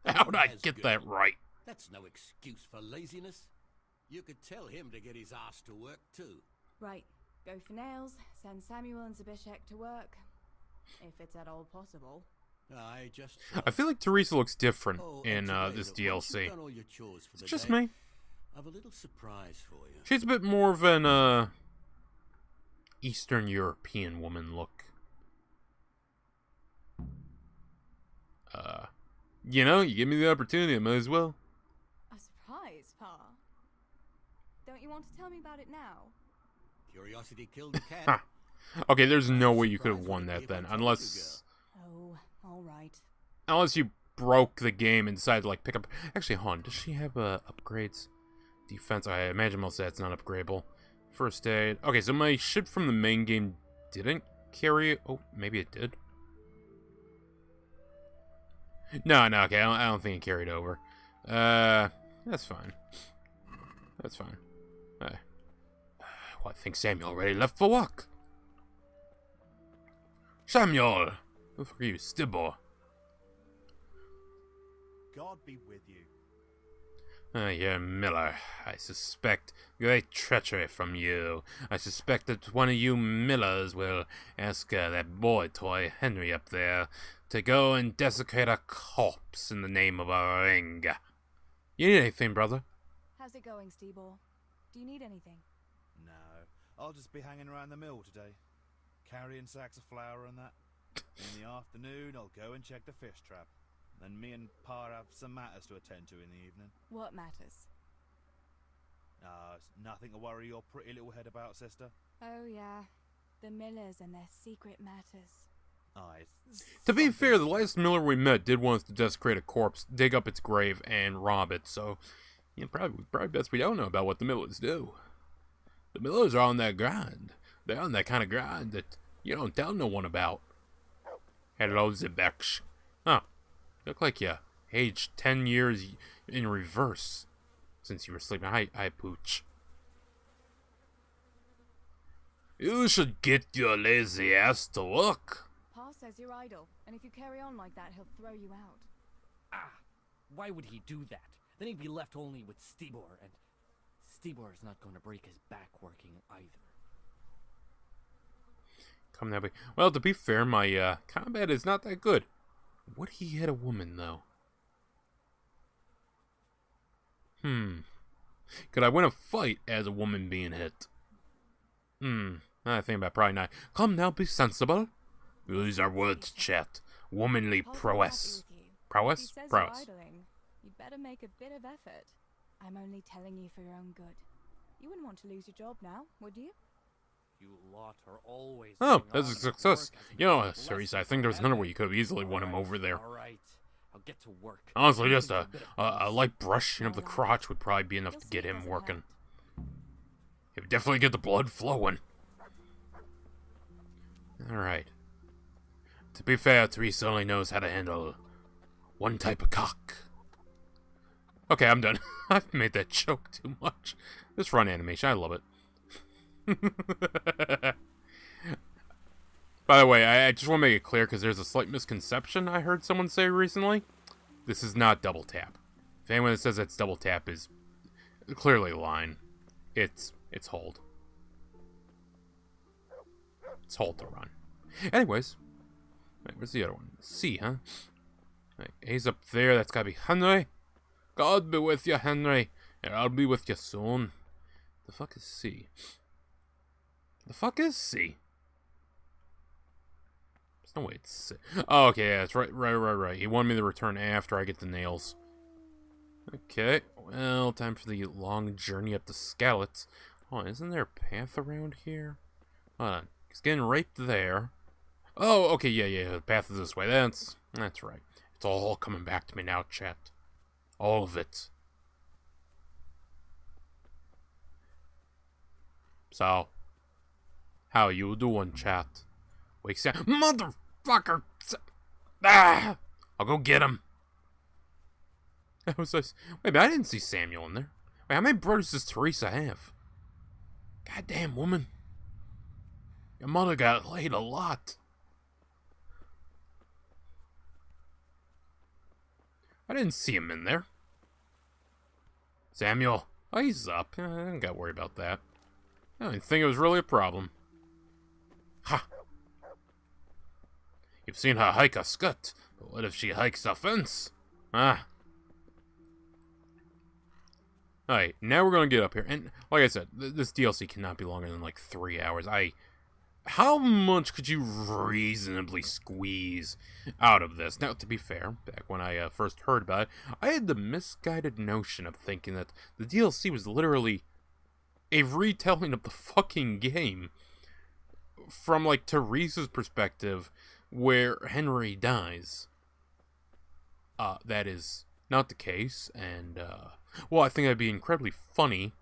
in life. How'd I That's get good. that right? That's no excuse for laziness. You could tell him to get his ass to work too. Right, go for nails, send Samuel and Zbyszek to work. If it's at all possible. I just. I feel like Teresa looks different Oh, in Andrya, this once you've DLC. done all your chores for It's the just day, me. I've a little surprise for you. She's a bit more of an, Eastern European woman look. You know, you give me the opportunity, I might as well. A surprise, Pa. Don't you want to tell me about it now? Curiosity killed the cat. Huh. Okay, there's no way you could have won that then, unless Oh, alright. you broke the game and decided to like pick up. Actually, hold on, does she have upgrades? Defense. I imagine most of that's not upgradable. First aid. Okay, so my ship from the main game didn't carry. Oh, maybe it did. No, okay, I don't think it carried over. That's fine. That's fine. Well, I think Samuel already left for work. Samuel! Who are you, Stibor? God be with you. You're Miller. I suspect great treachery from you. I suspect that one of you Millers will ask that boy toy, Henry up there, to go and desecrate a corpse in the name of a ring. You need anything, brother? How's it going, Stebor? Do you need anything? No, I'll just be hanging around the mill today, carrying sacks of flour and that. In the afternoon, I'll go and check the fish trap. Then me and Pa have some matters to attend to in the evening. What matters? It's nothing to worry your pretty little head about, sister. Oh, yeah. The Millers and their secret matters. It's To be something fair, the to- last Miller we met did want us to desecrate a corpse, dig up its grave, and rob it, so probably best we don't know about what the Millers do. The Millers are on that grind. They're on that kind of grind that you don't tell no one about. Hello, Zbyszek. Huh. You look like you aged 10 years in reverse since you were sleeping. Hi, Pooch. You should get your lazy ass to work. Pa says you're idle, and if you carry on like that, he'll throw you out. Ah, why would he do that? Then he'd be left only with Stebor, and Stebor is not going to break his back working either. Come that way. Well, to be fair, my combat is not that good. Would he hit a woman, though? Could I win a fight as a woman being hit? I think about probably not. Come now, be sensible. Use our words, chat. Womanly Pa's not prowess. happy with you. Prowess? He says Prowess. you're idling. You'd better make a bit of effort. I'm only telling you for your own good. You wouldn't want to lose your job now, would you? You lot are always. Oh, going that's a on about success. work as You know, less Cerise, I think there's another way you could have easily won him Alright, over there. Alright, I'll get to work. Honestly, You just can a do bit of peace. light brushing of the crotch would probably be enough You'll to see get it him doesn't working. hurt. It would definitely get the blood flowing. Alright. To be fair, Teresa only knows how to handle one type of cock. Okay, I'm done. I've made that joke too much. This run animation, I love it. By the way, I just want to make it clear because there's a slight misconception I heard someone say recently. This is not double tap. If anyone that says it's double tap is clearly lying. It's It's hold. It's hold to run. Anyways. Wait, where's the other one? C, huh? Wait, A's up there. That's gotta be Henry. God be with you, Henry. And I'll be with you soon. The fuck is C? The fuck is C? There's no way it's C. Oh, okay, yeah, it's right. He wanted me to return after I get the nails. Okay, well, time for the long journey up the Scallots. Oh, isn't there a path around here? Hold on. He's getting right there. Oh, okay, yeah, the path is this way. That's right. It's all coming back to me now, chat. All of it. So, how you doing, chat? Wake Sam, motherfucker! Ah! I'll go get him. That was nice. Wait, but I didn't see Samuel in there. Wait, how many brothers does Teresa have? Goddamn woman. Your mother got laid a lot. I didn't see him in there. Samuel. Oh, he's up. I don't gotta worry about that. I didn't think it was really a problem. Ha! You've seen her hike a scut, but what if she hikes a fence? Ah. Alright, now we're gonna get up here. And, like I said, this DLC cannot be longer than, like, 3 hours. How much could you reasonably squeeze out of this? Now, to be fair, back when I first heard about it, I had the misguided notion of thinking that the DLC was literally a retelling of the fucking game from, like, Teresa's perspective, where Henry dies. That is not the case, and, well, I think that'd be incredibly funny.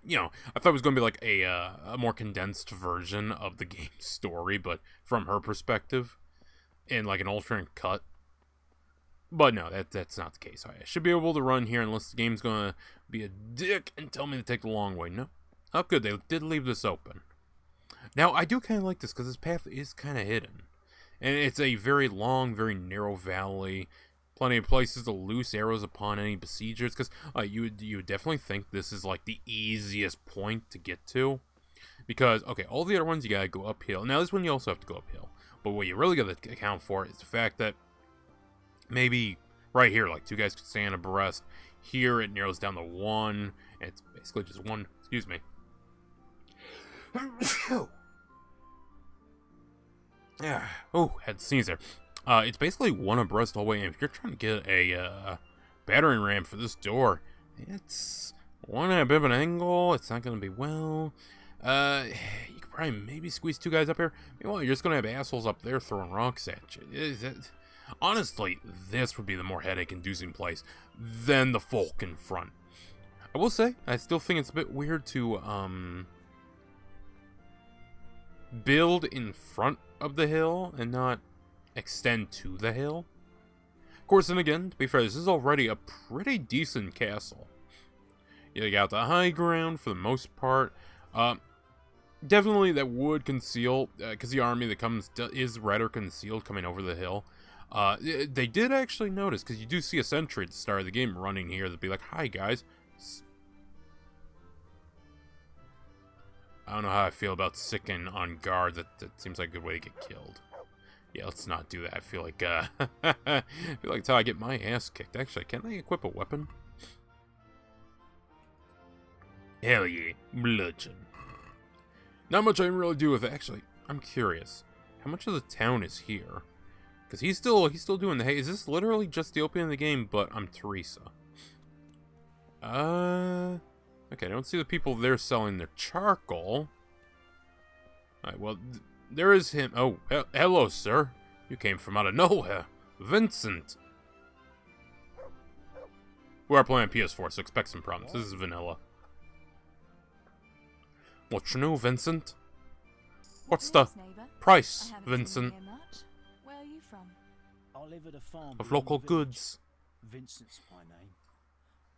You know, I thought it was going to be like a more condensed version of the game's story, but from her perspective, in like an alternate cut. But no, that's not the case. I should be able to run here unless the game's going to be a dick and tell me to take the long way. No. Oh, good, they did leave this open. Now, I do kind of like this because this path is kind of hidden. And it's a very long, very narrow valley. Plenty of places to loose arrows upon any besiegers, because you would definitely think this is like the easiest point to get to, because okay, all the other ones you gotta go uphill. Now this one you also have to go uphill, but what you really gotta account for is the fact that maybe right here, like 2 guys could stand abreast. Here it narrows down to 1. And it's basically just 1. Excuse me. Oh, had to sneeze there. It's basically 1 abreast all the way in. If you're trying to get a battering ram for this door, it's 1 at a bit of an angle. It's not going to be well. You could probably maybe squeeze 2 guys up here. Meanwhile, you're just going to have assholes up there throwing rocks at you. Honestly, this would be the more headache-inducing place than the folk in front. I will say, I still think it's a bit weird to build in front of the hill and not extend to the hill. Of course, and again, to be fair, this is already a pretty decent castle. You got the high ground for the most part. Definitely that would conceal, because the army that comes is rather concealed coming over the hill. They did actually notice, because you do see a sentry at the start of the game running here that'd be like, hi guys. I don't know how I feel about sitting on guard. That seems like a good way to get killed. Yeah, let's not do that. I feel like, I feel like it's how I get my ass kicked. Actually, can I equip a weapon? Hell yeah, bludgeon. Not much I can really do with it. Actually, I'm curious. How much of the town is here? Because he's still doing the hay. Is this literally just the opening of the game, but I'm Teresa? Okay, I don't see the people there selling their charcoal. Alright, well, there is him. Oh, hello, sir. You came from out of nowhere. Vincent. We are playing PS4, so expect some problems. This is vanilla. What's new, Vincent? What's the price, Vincent? Where are you from? I live at a farm Of local goods. Vincent's my name.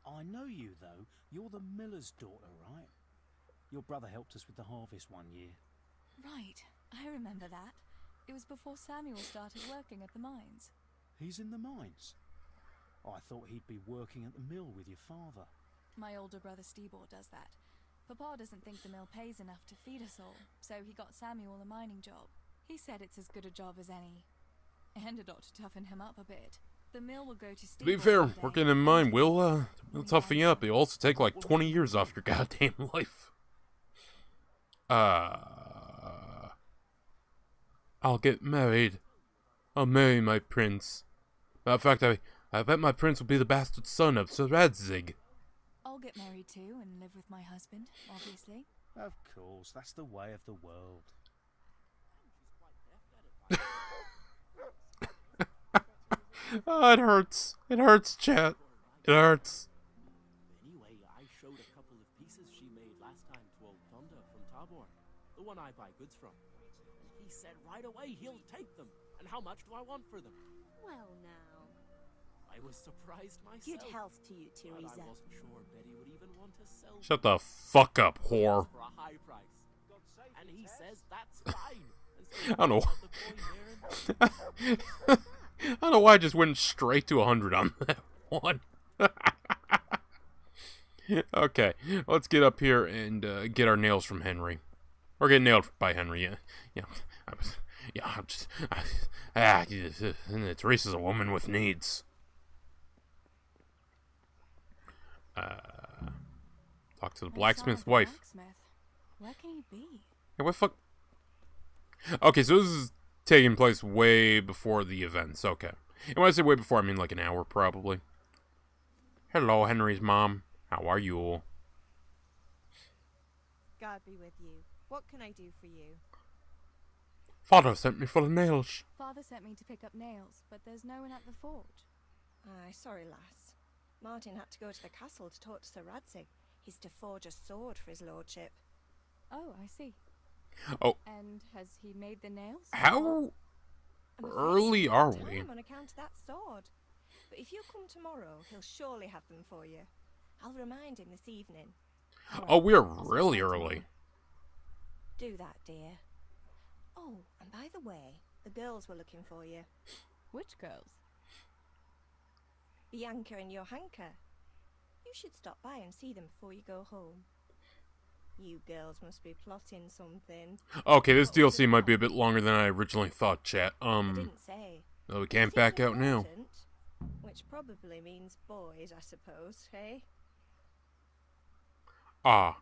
I know you, though. You're the miller's daughter, right? Your brother helped us with the harvest one year. Right, I remember that. It was before Samuel started working at the mines. He's in the mines? I thought he'd be working at the mill with your father. My older brother Stibor does that. Papa doesn't think the mill pays enough to feed us all, so he got Samuel a mining job. He said it's as good a job as any. And it ought to toughen him up a bit. The mill will go to To be fair, working in mine will toughen you up. It'll also take like 20 years off your goddamn life. I'll get married. I'll marry my prince. Matter of fact, I bet my prince will be the bastard son of Sir Radzig. I'll get married too and live with my husband, obviously. Of course, that's the way of the world. Oh, it hurts. It hurts, chat. It hurts. Anyway, I showed a couple of pieces she made last time to old Tonda from Tabor, the one I buy goods from. And he said right away he'll take them. And how much do I want for them? Well, now. I was surprised myself. Good health to you, But Teresa. I wasn't sure Betty would even want to sell Shut the fuck up, whore. for a high price. And he says that's fine. And so I don't know. the coin there and I don't know why I just went straight to 100 on that one. Okay, let's get up here and get our nails from Henry. Or get nailed by Henry, Teresa's a woman with needs. Talk to the blacksmith wife. Where can he be? Hey, what fuck? Okay, so this is taking place way before the events. Okay. And when I say way before, I mean like an hour, probably. Hello, Henry's mom. How are you? God be with you. What can I do for you? Father sent me for the nails. Father sent me to pick up nails, but there's no one at the forge. Aye, sorry, lass. Martin had to go to the castle to talk to Sir Radzig. He's to forge a sword for his lordship. Oh, I see. Oh. And has he made the nails? How early are we? On account of that sword. But if you come tomorrow, he'll surely have them for you. I'll remind him this evening. Oh, we're really early. Do that, dear. Oh, and by the way, the girls were looking for you. Which girls? Bianca and Johanka. You should stop by and see them before you go home. You girls must be plotting something. Okay, this DLC might be a bit longer than I originally thought, chat. I didn't say. Oh, we can't back out now. Which probably means boys, I suppose, hey? I've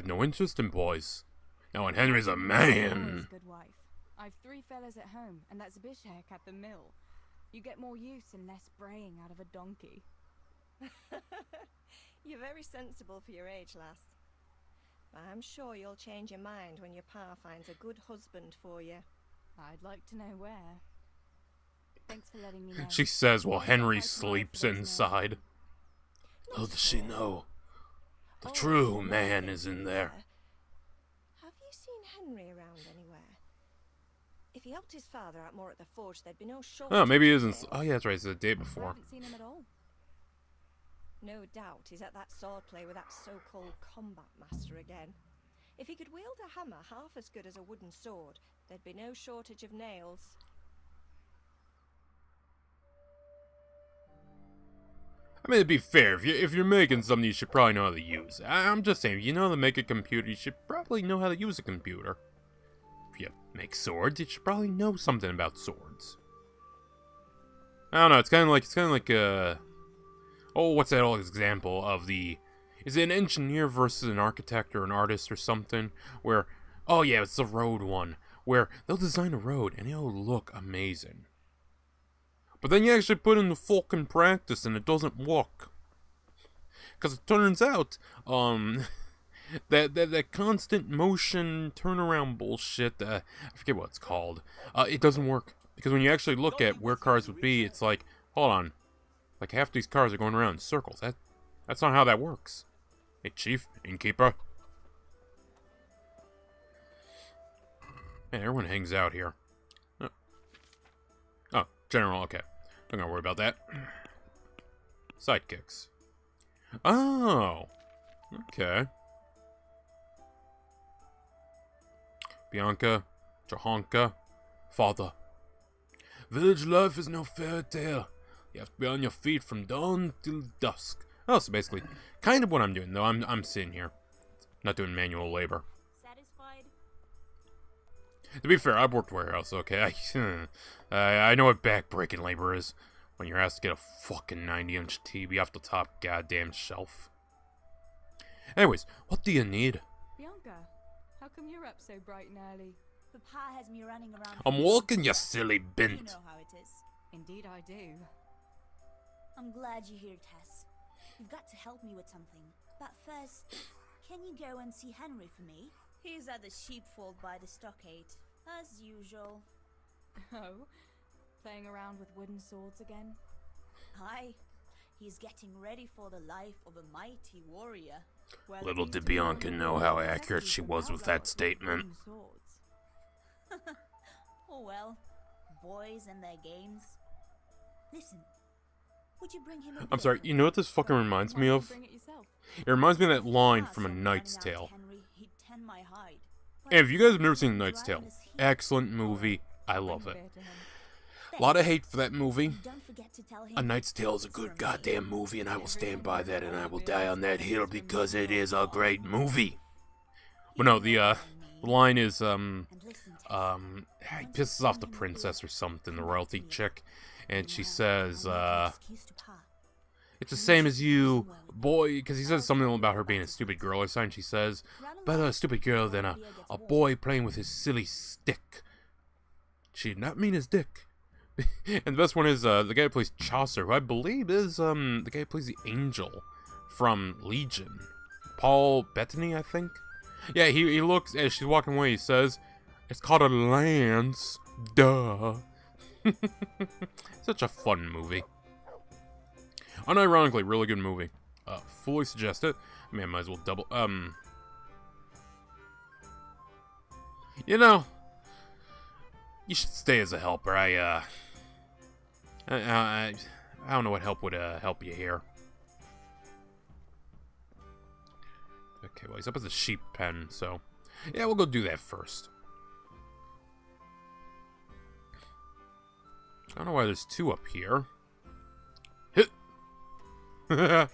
no interest in boys. Now, and Henry's a man. Good wife. I've 3 fellas at home, and that's Bishek at the mill. You get more use and less braying out of a donkey. You're very sensible for your age, lass. But I'm sure you'll change your mind when your pa finds a good husband for you. I'd like to know where. Thanks for letting me know. She says while Henry sleeps inside. Little does she know, the true man is in there. Have you seen Henry around anywhere? If he helped his father out more at the forge, there'd be no shortage. Oh, maybe he isn't. Oh, yeah, that's right. It's the day before. I haven't seen him at all. No doubt he's at that swordplay with that so-called combat master again. If he could wield a hammer half as good as a wooden sword, there'd be no shortage of nails. I mean, to be fair, if you're making something, you should probably know how to use it. I'm just saying, if you know how to make a computer, you should probably know how to use a computer. If you make swords, you should probably know something about swords. I don't know, it's kind of like, oh, what's that old example of the... Is it an engineer versus an architect or an artist or something? Where, oh yeah, it's the road one. Where they'll design a road and it'll look amazing. But then you actually put in the fucking practice and it doesn't work. Because it turns out, that constant motion turnaround bullshit, I forget what it's called, it doesn't work. Because when you actually look at where cars would be, it's like, hold on. Like half these cars are going around in circles. That's not how that works. Hey, Chief, Innkeeper. Man, everyone hangs out here. Oh, General, okay. Don't gotta worry about that. Sidekicks. Oh! Okay. Bianca, Johanka, Father. Village life is no fairy tale. You have to be on your feet from dawn till dusk. Oh, so basically, kind of what I'm doing, though. I'm sitting here, not doing manual labor. Satisfied? To be fair, I've worked warehouse, okay? I know what back-breaking labor is. When you're asked to get a fucking 90-inch TV off the top goddamn shelf. Anyways, what do you need? Bianca, how come you're up so bright and early? Papa has me running around. I'm walking, you silly You bint. know how it is. Indeed I do. I'm glad you're here, Tess. You've got to help me with something. But first, can you go and see Henry for me? He's at the sheepfold by the stockade, as usual. Oh? Playing around with wooden swords again? Aye. He's getting ready for the life of a mighty warrior. Well, Little it did means Bianca you're know more how than accurate lucky she to was with outlaw that statement. wooden swords. Oh well, boys and their games. Listen, would you bring him a I'm sorry, you know what this fucking reminds me of? Bring it yourself. It reminds me of that line from A Knight's Tale. And if you guys have never seen A Knight's Tale, excellent movie. I love it. A lot of hate for that movie. A Knight's Tale is a good goddamn movie, and I will stand by that, and I will die on that hill because it is a great movie. But no, the line is, he pisses off the princess or something, the royalty chick, and she says, it's the same as you, boy, because he says something about her being a stupid girl or something. She says, better a stupid girl than a boy playing with his silly stick. She did not mean his dick. And the best one is the guy who plays Chaucer, who I believe is the guy who plays the angel from Legion. Paul Bettany, I think. Yeah, he looks, as she's walking away, he says, it's called a lance, duh. Such a fun movie. Unironically, really good movie. Fully suggest it. I mean, I might as well double, you know, you should stay as a helper. I don't know what help would help you here. Okay, well, he's up as a sheep pen, so yeah, we'll go do that first. I don't know why there's two up here. Hit. I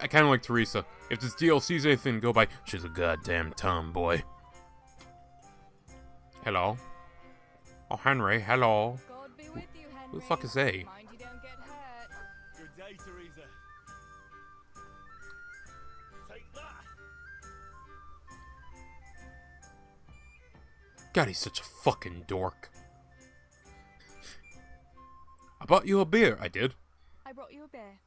kind of like Teresa. If this DLC's anything to go by, she's a goddamn tomboy. Hello. Oh, Henry, hello. God be with you, Henry. Who the fuck is they? Mind you don't get hurt. Good day, Teresa. Take that. God, he's such a fucking dork. I bought you a beer. I did. I brought you a beer.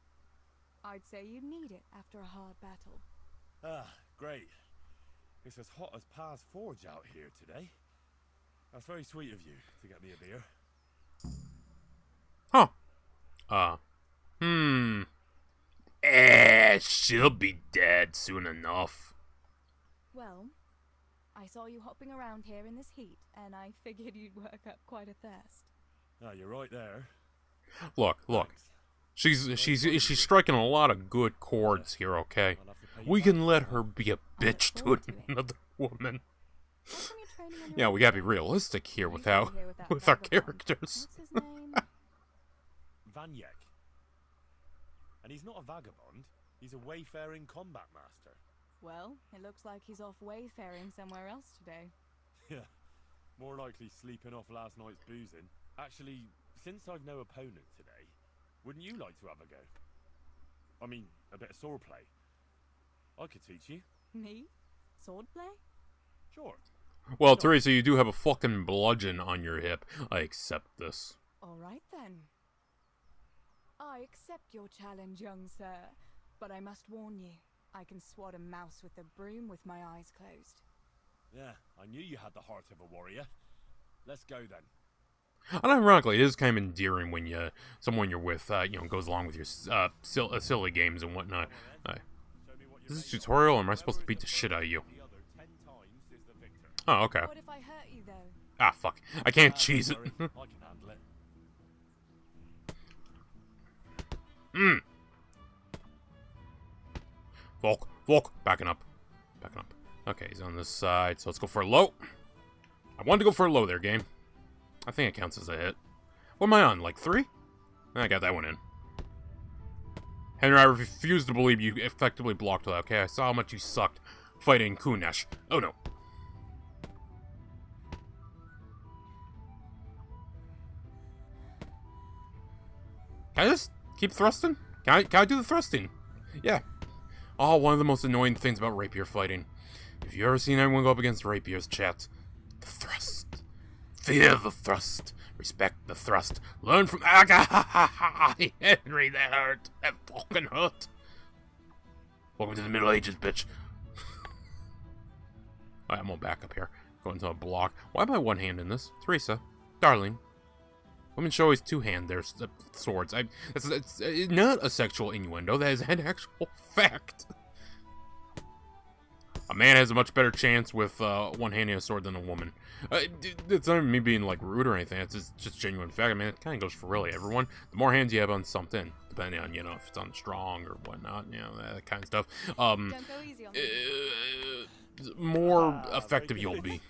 I'd say you'd need it after a hard battle. Ah, great. It's as hot as Pa's Forge out here today. That's very sweet of you to get me a beer. Huh. She'll be dead soon enough. Well, I saw you hopping around here in this heat, and I figured you'd work up quite a thirst. Ah, you're right there. Look. She's striking a lot of good chords here, okay? We can let her be a bitch to another woman. Yeah, we gotta be realistic here with our characters. What's his name? Vanyek. And he's not a vagabond. He's a wayfaring combat master. Well, it looks like he's off wayfaring somewhere else today. Yeah, more likely sleeping off last night's boozing. Actually, since I've no opponent today, wouldn't you like to have a go? I mean, a bit of swordplay. I could teach you. Me? Swordplay? Sure. Well, Teresa, you do have a fucking bludgeon on your hip. I accept this. Alright then. I accept your challenge, young sir. But I must warn you, I can swat a mouse with a broom with my eyes closed. Yeah, I knew you had the heart of a warrior. Let's go then. And ironically, it is kind of endearing when someone you're with, goes along with your silly games and whatnot. Is this a tutorial, or am I supposed to beat the shit out of you? Oh, okay. What if I hurt you, though? Ah, fuck. I can't cheese it. I can handle it. Volk. Backing up. Okay, he's on this side, so let's go for a low. I wanted to go for a low there, game. I think it counts as a hit. What am I on, like 3? I got that one in. Henry, I refuse to believe you effectively blocked that, okay? I saw how much you sucked fighting Kunesh. Oh no. Can I just keep thrusting? Can I do the thrusting? Yeah. Oh, one of the most annoying things about rapier fighting. If you've ever seen anyone go up against rapiers, chat, the thrust. Fear the thrust. Respect the thrust. Learn from Henry, that hurt. That fucking hurt. Welcome to the Middle Ages, bitch. Alright, I'm gonna back up here. Go into a block. Why am I one-handing this? Teresa. Darling. Women should always two-hand their swords. It's not a sexual innuendo. That is an actual fact. A man has a much better chance with one-handing a sword than a woman. It's not me being like rude or anything. It's just genuine fact. I mean, it kind of goes for really everyone. The more hands you have on something, depending on, you know, if it's on strong or whatnot, you know, that kind of stuff. Don't go easy on me. More effective you'll be.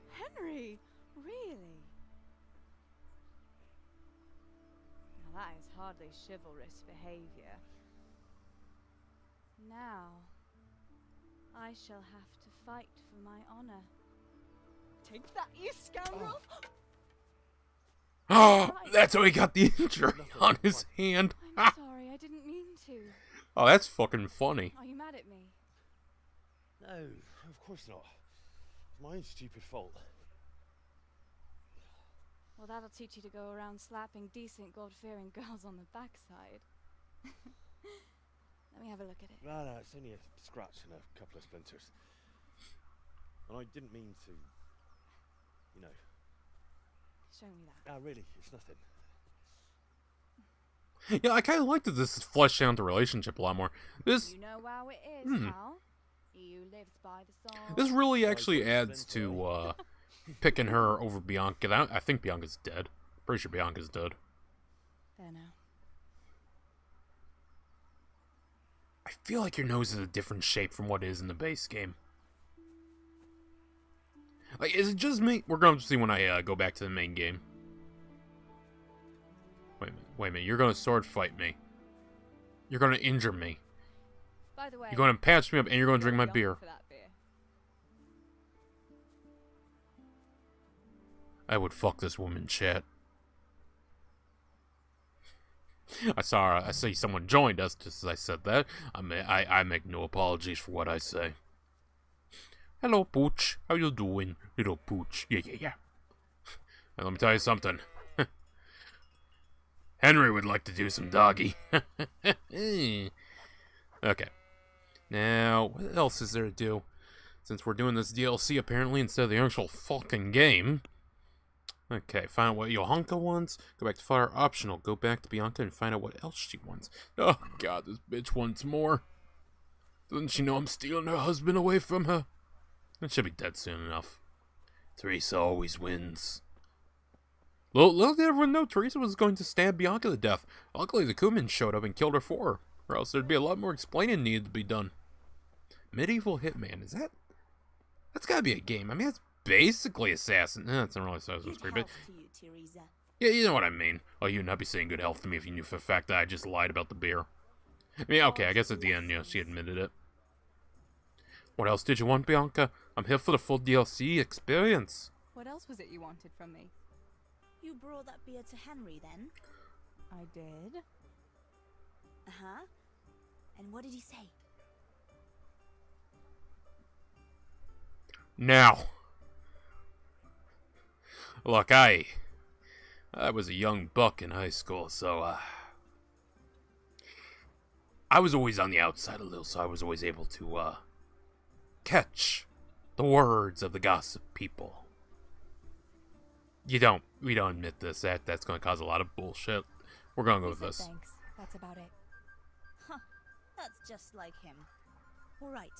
Henry, really? Now that is hardly chivalrous behavior. Now, I shall have to fight for my honor. Take that, you scoundrel! Oh, that's how he got the injury on his hand. I'm sorry, I didn't mean to. Oh, that's fucking funny. Are you mad at me? No, of course not. It's my own stupid fault. Well, that'll teach you to go around slapping decent, God-fearing girls on the backside. Let me have a look at it. No, it's only a scratch and a couple of splinters. And I didn't mean to, you know. Show me that. Really, it's nothing. Yeah, I kind of like that this is fleshed out the relationship a lot more. This, you know how it is, pal. You lives by the song. this really actually adds to picking her over Bianca. I think Bianca's dead. Pretty sure Bianca's dead. There now. I feel like your nose is a different shape from what it is in the base game. Like, is it just me? We're going to see when I go back to the main game. Wait a minute. You're going to sword fight me. You're going to injure me. By the way, You're going to patch me up, and you're going to drink my beer. For that beer. I would fuck this woman, chat. I see someone joined us just as I said that. I make no apologies for what I say. Hello, Pooch. How you doing, little Pooch? Yeah. And let me tell you something. Henry would like to do some doggy. Okay. Now, what else is there to do? Since we're doing this DLC, apparently, instead of the actual fucking game. Okay, find out what Johanka wants. Go back to fire optional. Go back to Bianca and find out what else she wants. Oh, God, this bitch wants more. Doesn't she know I'm stealing her husband away from her? It should be dead soon enough. Teresa always wins. Little did everyone know Teresa was going to stab Bianca to death. Luckily, the Kumins showed up and killed her for her. Or else there'd be a lot more explaining needed to be done. Medieval Hitman, is that... That's gotta be a game. I mean, that's basically Assassin. That's not really Assassin's Creed, but... Yeah, you know what I mean. Oh, you'd not be saying good health to me if you knew for a fact that I just lied about the beer. I mean, okay, I guess at the end, you know, she admitted it. What else did you want, Bianca? I'm here for the full DLC experience. What else was it you wanted from me? You brought that beer to Henry then? I did. Uh-huh. And what did he say? Now. Look, I was a young buck in high school, so, I was always on the outside a little, so I was always able to, catch the words of the gossip people. We don't admit this. That's gonna cause a lot of bullshit. We're gonna go with this. Thanks. That's about it. Huh. That's just like him. Alright.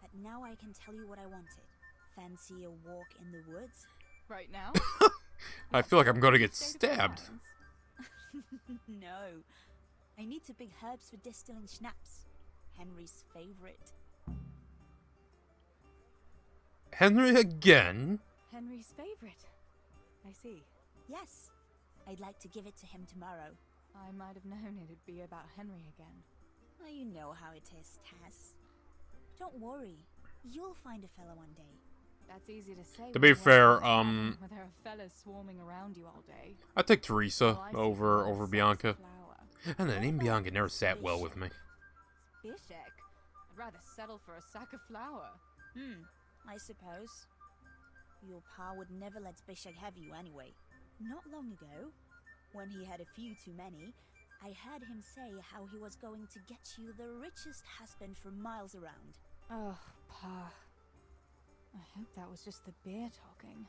But now I can tell you what I wanted. Fancy a walk in the woods? Right now? I feel like I'm gonna get stabbed. No. I need to pick herbs for distilling schnapps. Henry's favorite. Henry again? Henry's favorite. I see. Yes. I'd like to give it to him tomorrow. I might have known it'd be about Henry again. Well, you know how it is, Tess. Don't worry. You'll find a fella one day. That's easy to say. To be fair, where there are fellas swarming around you all day. I take Teresa over Bianca. And the name Bianca never sat well with me. Bishek? I'd rather settle for a sack of flour. I suppose. Your pa would never let Bishek have you anyway. Not long ago, when he had a few too many, I heard him say how he was going to get you the richest husband for miles around. Oh, Pa. I hope that was just the beer talking.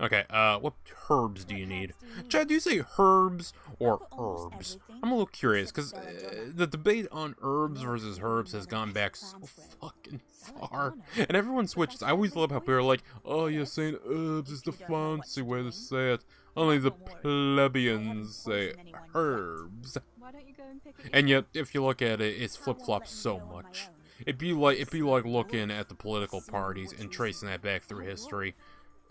Okay, what herbs do you need? Chad, do you say herbs or herbs? I'm a little curious, because the debate on herbs versus herbs has gone back so fucking far. And everyone switches. I always love how people are like, oh, you're saying herbs is the fancy way to say it. Only the plebeians say herbs. Why don't you go and pick it? And yet, if you look at it, it's flip-flopped so much. It'd be like looking at the political parties and tracing that back through history.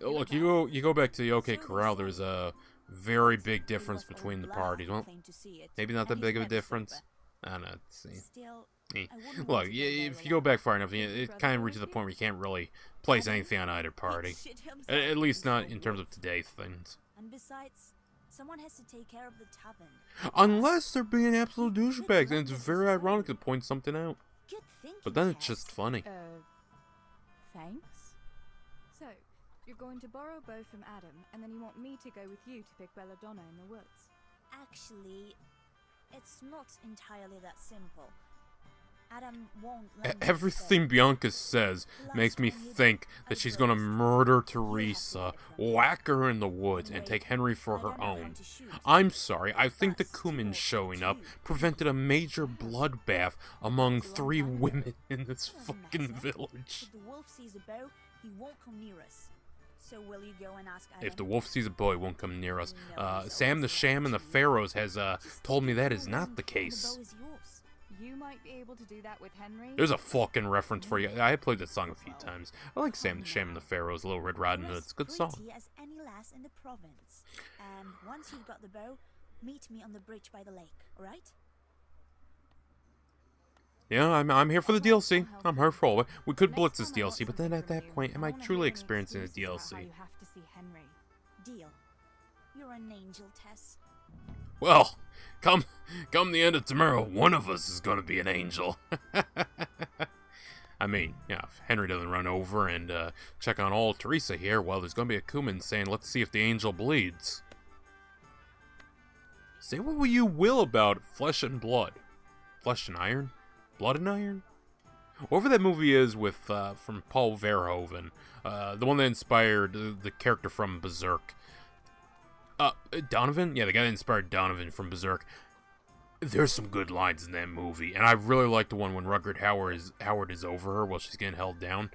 Look, you go back to the OK Corral. There's a very big difference between the parties. Well, maybe not that big of a difference. I don't know. Let's see. Look, if you go back far enough, it kind of reaches the point where you can't really place anything on either party. At least not in terms of today's things. And besides, someone has to take care of the tavern. Unless they're being absolute douchebags, and it's very ironic to point something out. But then it's just funny. Thanks. So, you're going to borrow a bow from Adam, and then you want me to go with you to pick belladonna in the woods? Actually, it's not entirely that simple. Adam won't let me Everything Bianca says makes me think that she's gonna murder Teresa, whack her in the woods, and take Henry for her own. I'm sorry, I think the Cumin showing up prevented a major bloodbath among 3 women in this fucking village. If the wolf sees a bow, he won't come near us. So will you go and ask Adam? If the wolf sees a bow, he won't come near us. Sam the Sham and the Pharaohs has told me that is not the case. You might be able to do that with Henry. There's a fucking reference for you. I played this song a few times. I like Sam the Sham and the Pharaohs, Little Red Riding Hood. It's a good song. As any lass in the province. And once you've got the bow, meet me on the bridge by the lake, alright? Yeah, I'm here for the DLC. I'm here for all of it. We could blitz this DLC, but then at that point, am I truly experiencing the DLC? You have to see Henry. Deal. You're an angel, Tess. Well, come the end of tomorrow, one of us is gonna be an angel. I mean, yeah, if Henry doesn't run over and check on old Teresa here, well, there's gonna be a Cumin saying, let's see if the angel bleeds. Say what you will about Flesh and Blood. Flesh and Iron? Blood and Iron? Whatever that movie is with, from Paul Verhoeven, the one that inspired the character from Berserk. Donovan? Yeah, the guy that inspired Donovan from Berserk. There's some good lines in that movie, and I really like the one when Rutger Howard is over her while she's getting held down.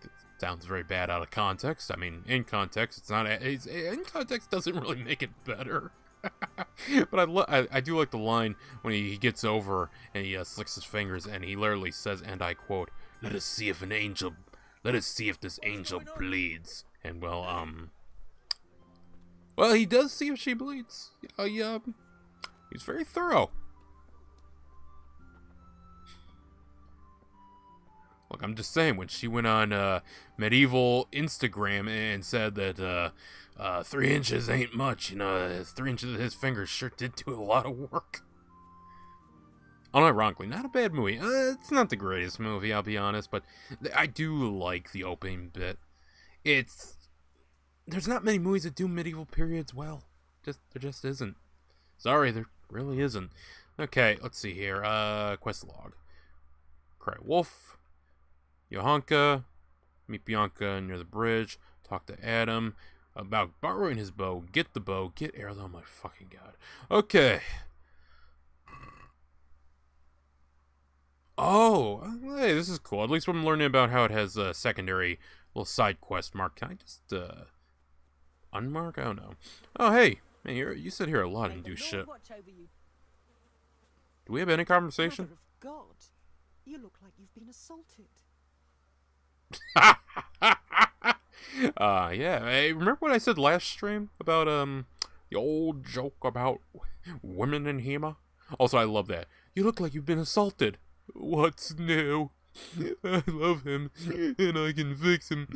It sounds very bad out of context. I mean, in context, it's not. In context, doesn't really make it better. But I do like the line when he gets over and he slicks his fingers and he literally says, and I quote, let us see if this angel bleeds. And well, he does see if she bleeds. He's very thorough. Look, I'm just saying, when she went on medieval Instagram and said that 3 inches ain't much, 3 inches of his fingers sure did do a lot of work. Unironically, not a bad movie. It's not the greatest movie, I'll be honest, but I do like the opening bit. There's not many movies that do medieval periods well. There just isn't. Sorry, there really isn't. Okay, let's see here. Quest log. Cry Wolf. Johanka. Meet Bianca near the bridge. Talk to Adam about borrowing his bow. Get the bow. Get arrows. Oh my fucking god. Okay. Oh, hey, this is cool. At least I'm learning about how it has a secondary little side quest mark. Can I just, unmark? I don't know. Oh, hey. Man, you sit here a lot and do shit. Do we have any conversation? Mother of God, you look like you've been assaulted. Yeah. Hey, remember what I said last stream about the old joke about women in HEMA? Also, I love that. You look like you've been assaulted. What's new? I love him, and I can fix him.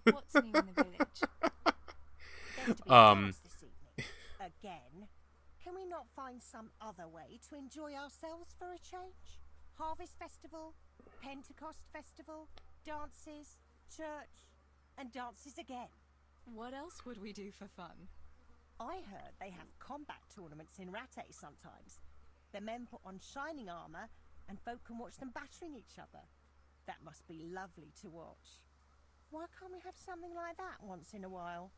What's new in the village? There's to be a dance this evening. Again? Can we not find some other way to enjoy ourselves for a change? Harvest Festival, Pentecost Festival, dances, church, and dances again. What else would we do for fun? I heard they have combat tournaments in Rattay sometimes. The men put on shining armor, and folk can watch them battering each other. That must be lovely to watch. Why can't we have something like that once in a while?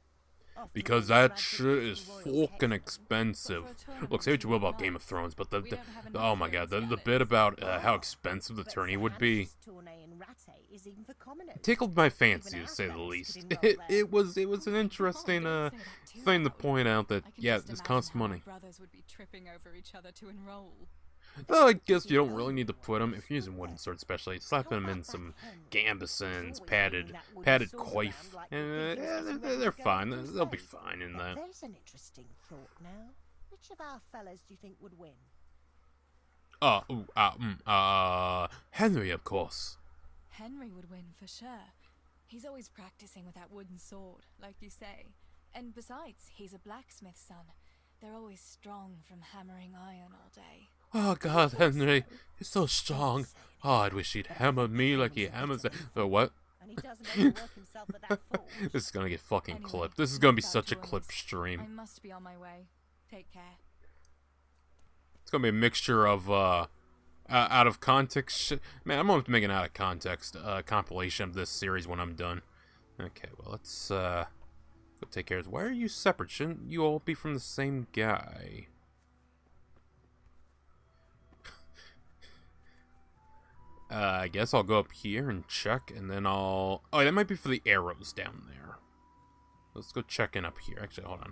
Because that shit is fucking expensive. Look, say what you will about Game of Thrones, but the oh my god, the bit about how expensive the tourney would be tickled my fancy, to say the least. It was an interesting thing to point out that yeah, this costs money. Brothers would be tripping over each other to enroll. Well, I guess you don't really need to put them, if you're using wooden swords especially, slap them in some gambesons, padded coif, and they're fine, they'll be fine in that. There's an interesting thought now. Which of our fellas do you think would win? Henry, of course. Henry would win for sure. He's always practicing with that wooden sword, like you say. And besides, he's a blacksmith's son. They're always strong from hammering iron all day. Oh god, Henry, he's so strong. Oh, I wish he'd hammer me like he hammers that. What? This is gonna get fucking clipped. This is gonna be such a clip stream. I must be on my way. Take care. It's gonna be a mixture of out of context shit. Man, I'm gonna have to make an out of context compilation of this series when I'm done. Okay, well let's go take care of this. Why are you separate? Shouldn't you all be from the same guy? I guess I'll go up here and check, and then I'll... Oh, that might be for the arrows down there. Let's go check in up here. Actually, hold on.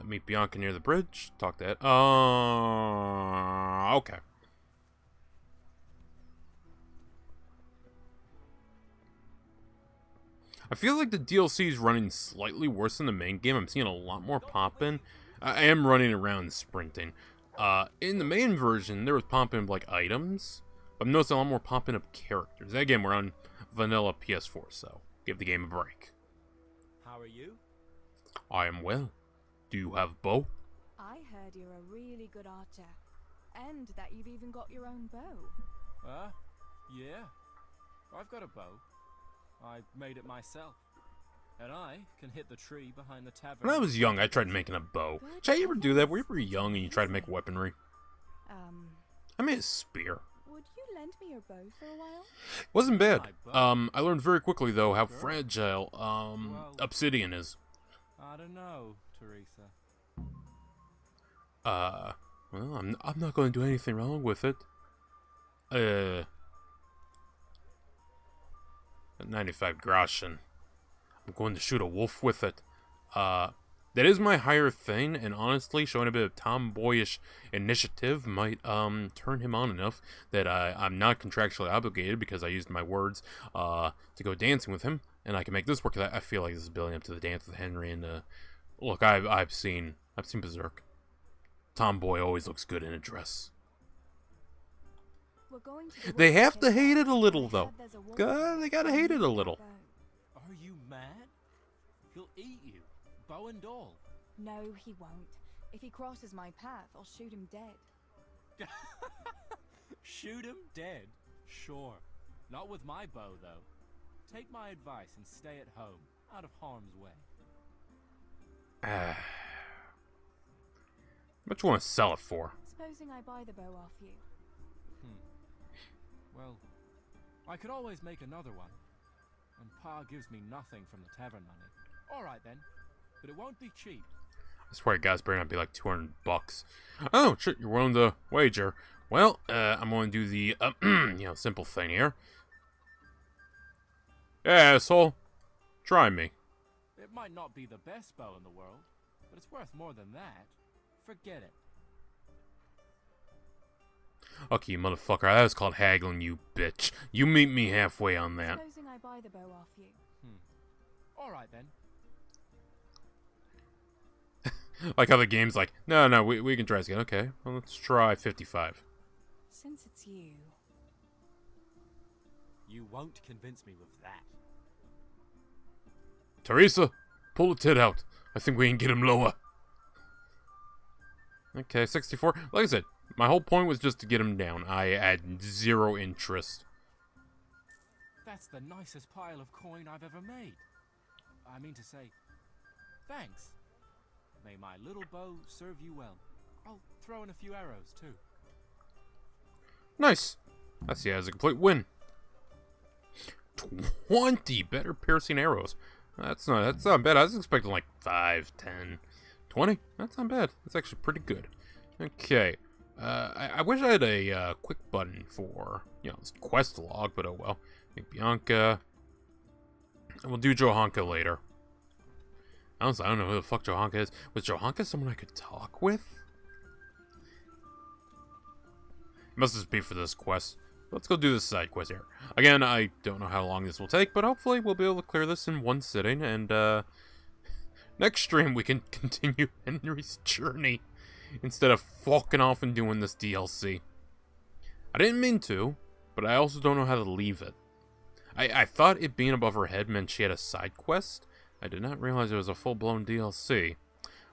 Meet Bianca near the bridge. Talk that. Okay. I feel like the DLC is running slightly worse than the main game. I'm seeing a lot more popping. I am running around sprinting. In the main version, there was popping up like items. I'm noticing a lot more popping up characters. Again, we're on vanilla PS4, so give the game a break. How are you? I am well. Do you have bow? I heard you're a really good archer, and that you've even got your own bow. Yeah. I've got a bow. I made it myself. And I can hit the tree behind the tavern. When I was young, I tried making a bow. Did I ever do that? Were you ever young and you tried to make weaponry? I made a spear. Would you lend me your bow for a while? It wasn't bad. I learned very quickly, though, how fragile, obsidian is. I don't know, Teresa. Well, I'm not going to do anything wrong with it. 95 groschen. I'm going to shoot a wolf with it. That is my higher thing, and honestly, showing a bit of tomboyish initiative might turn him on enough that I'm not contractually obligated because I used my words to go dancing with him, and I can make this work. I feel like this is building up to the dance with Henry, and look, I've seen Berserk. Tomboy always looks good in a dress. They have to hate it a little, though. They gotta hate it a little. Are you mad? He'll eat you, bow and all. No, he won't. If he crosses my path, I'll shoot him dead. Shoot him dead? Sure. Not with my bow, though. Take my advice and stay at home, out of harm's way. How much you want to sell it for? Supposing I buy the bow off you. Well, I could always make another one. And Pa gives me nothing from the tavern money. Alright then, but it won't be cheap. I swear, guys, better not be like $200. Oh, shit, you're willing to wager. Well, I'm going to do the, simple thing here. Yeah, asshole. Try me. It might not be the best bow in the world, but it's worth more than that. Forget it. Okay, you motherfucker. That was called haggling, you bitch. You meet me halfway on that. Supposing I buy the bow off you. Alright then. Like how the game's like, no, we can try this again. Okay, well, let's try 55. Since it's you. You won't convince me with that. Teresa, pull the tit out. I think we can get him lower. Okay, 64. Like I said, my whole point was just to get him down. I had zero interest. That's the nicest pile of coin I've ever made. I mean to say, thanks. May my little bow serve you well. I'll throw in a few arrows, too. Nice. I see it as a complete win. 20 better piercing arrows. That's not bad. I was expecting like 5, 10, 20. That's not bad. That's actually pretty good. Okay. I wish I had a quick button for, this quest log, but oh well. Make Bianca. And we'll do Johanka later. Honestly, I don't know who the fuck Johanka is. Was Johanka someone I could talk with? It must just be for this quest. Let's go do this side quest here. Again, I don't know how long this will take, but hopefully we'll be able to clear this in one sitting, and next stream we can continue Henry's journey instead of fucking off and doing this DLC. I didn't mean to, but I also don't know how to leave it. I thought it being above her head meant she had a side quest. I did not realize it was a full-blown DLC.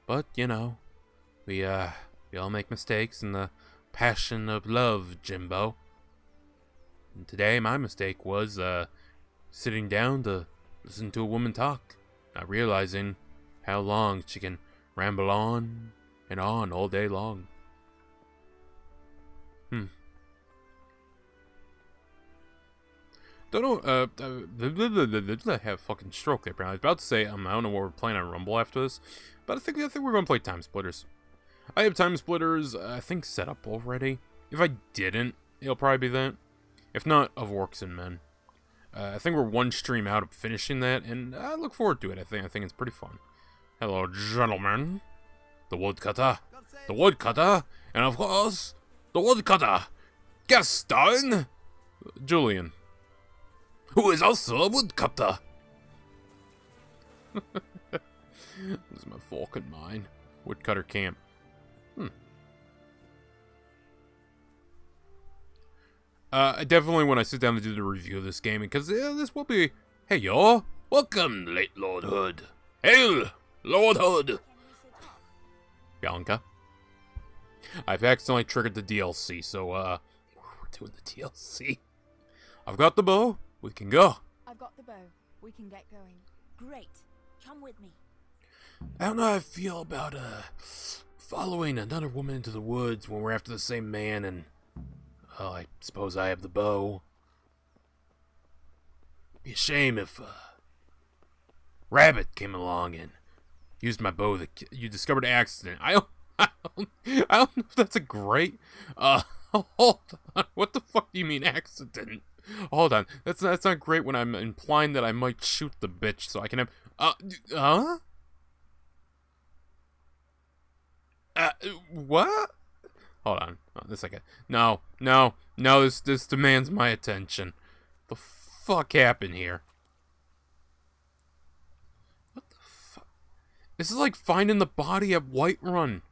But, we all make mistakes in the passion of love, Jimbo. And today, my mistake was, sitting down to listen to a woman talk, not realizing how long she can ramble on and on all day long. Don't know, I have a fucking stroke there, apparently. I was about to say, I don't know what we're playing on Rumble after this, but I think we're going to play Time Splitters. I have Time Splitters, I think, set up already. If I didn't, it'll probably be that. If not, of Orcs and Men. I think we're one stream out of finishing that, and I look forward to it. I think it's pretty fun. Hello, gentlemen. The woodcutter. The woodcutter. And of course, the woodcutter. Gaston. Julian. Who is also a woodcutter. This is my fork and mine. Woodcutter camp. Definitely when I sit down to do the review of this game, because this will be... Hey, y'all. Welcome, late Lord Hood. Hail, Lord Hood. Bianca. I've accidentally triggered the DLC, so, we're doing the DLC. I've got the bow. We can go. I've got the bow. We can get going. Great. Come with me. I don't know how I feel about, following another woman into the woods when we're after the same man, and, well, I suppose I have the bow. Be a shame if, Rabbit came along and used my bow that you discovered accident. I don't know if that's a great, hold on. What the fuck do you mean accident? Hold on. That's not great when I'm implying that I might shoot the bitch so I can have... What? Hold on. Oh, this second. No, this demands my attention. The fuck happened here? What the fuck? This is like finding the body at Whiterun.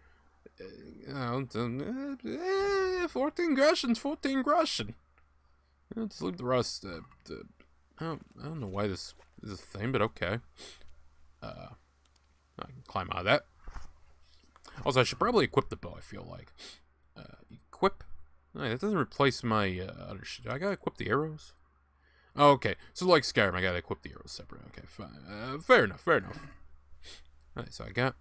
14 groschen. Let's leave the rest. I don't know why this is a thing, but okay. I can climb out of that. Also, I should probably equip the bow, I feel like. Equip? No, that doesn't replace my other shit. I gotta equip the arrows? Oh, okay. So, like Skyrim, I gotta equip the arrows separate. Okay, fine. Fair enough. Alright, so I got...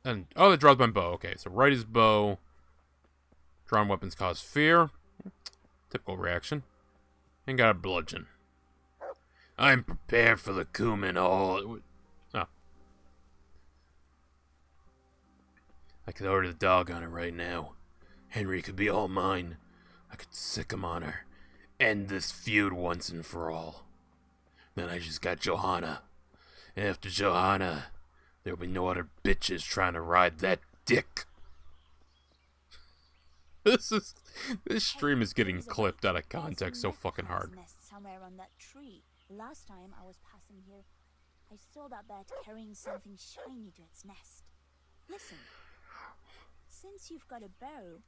And, oh, that draws my bow. Okay, so right is bow. Drawn weapons cause fear. Typical reaction. And got a bludgeon. I'm prepared for the cumin all... Oh. I could order the dog on her right now. Henry could be all mine. I could sick him on her. End this feud once and for all. Then I just got Johanna. And after Johanna, there'll be no other bitches trying to ride that dick. This stream is getting clipped out of context so fucking hard. Nest somewhere on that tree. Last time I was passing here, I saw that bird carrying something shiny to its nest. Listen, since you've got a bow,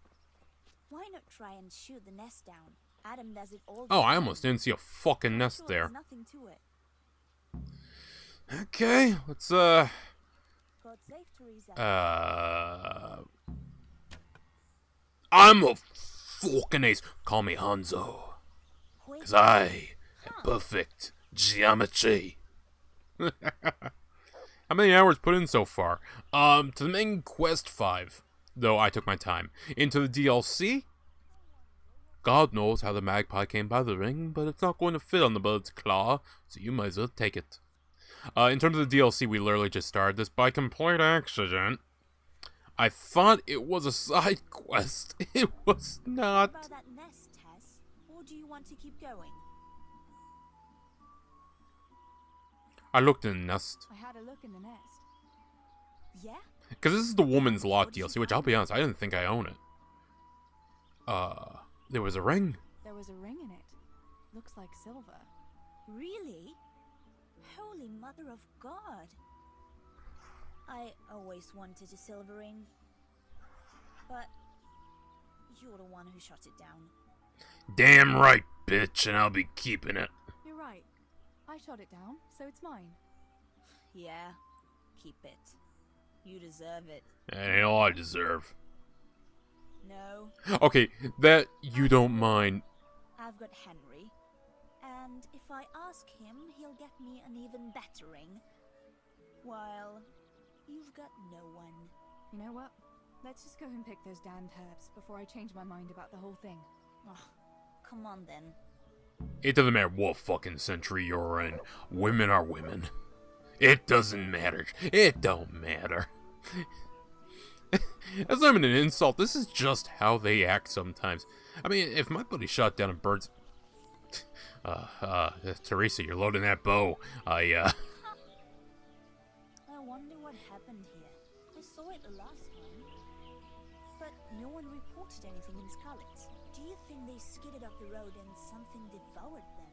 why not try and shoot the nest down? Adam does it all the Oh, time. I almost didn't see a fucking nest Sure, there. there's nothing to it. Okay, let's God save Teresa. I'm a fucking ace. Call me Hanzo. Cause I am perfect geometry. How many hours put in so far? To the main quest 5, though I took my time. Into the DLC? God knows how the magpie came by the ring, but it's not going to fit on the bird's claw, so you might as well take it. In terms of the DLC, we literally just started this by complete accident. I thought it was a side quest. It was not. About that nest, Tess, or do you want to keep going? I looked in the nest. I had a look in the nest. Yeah? Because this is the Woman's Lot DLC, which I'll be honest, I didn't think I own it. There was a ring. There was a ring in it. Looks like silver. Really? Holy Mother of God! I always wanted a silver ring, but you're the one who shot it down. Damn right, bitch, and I'll be keeping it. You're right. I shot it down, so it's mine. Yeah, keep it. You deserve it. That ain't all I deserve. No. Okay, that you don't mind. I've got Henry, and if I ask him, he'll get me an even better ring. While you've got no one. You know what? Let's just go and pick those damned herbs before I change my mind about the whole thing. Oh, come on then. It doesn't matter what fucking century you're in. Women are women. It doesn't matter. It don't matter. That's not even an insult. This is just how they act sometimes. I mean, if my buddy shot down a bird's... Teresa, you're loading that bow. I wonder what happened here. I saw it the last time, but no one reported anything in Scarlet. Do you think they skidded off the road and something devoured them?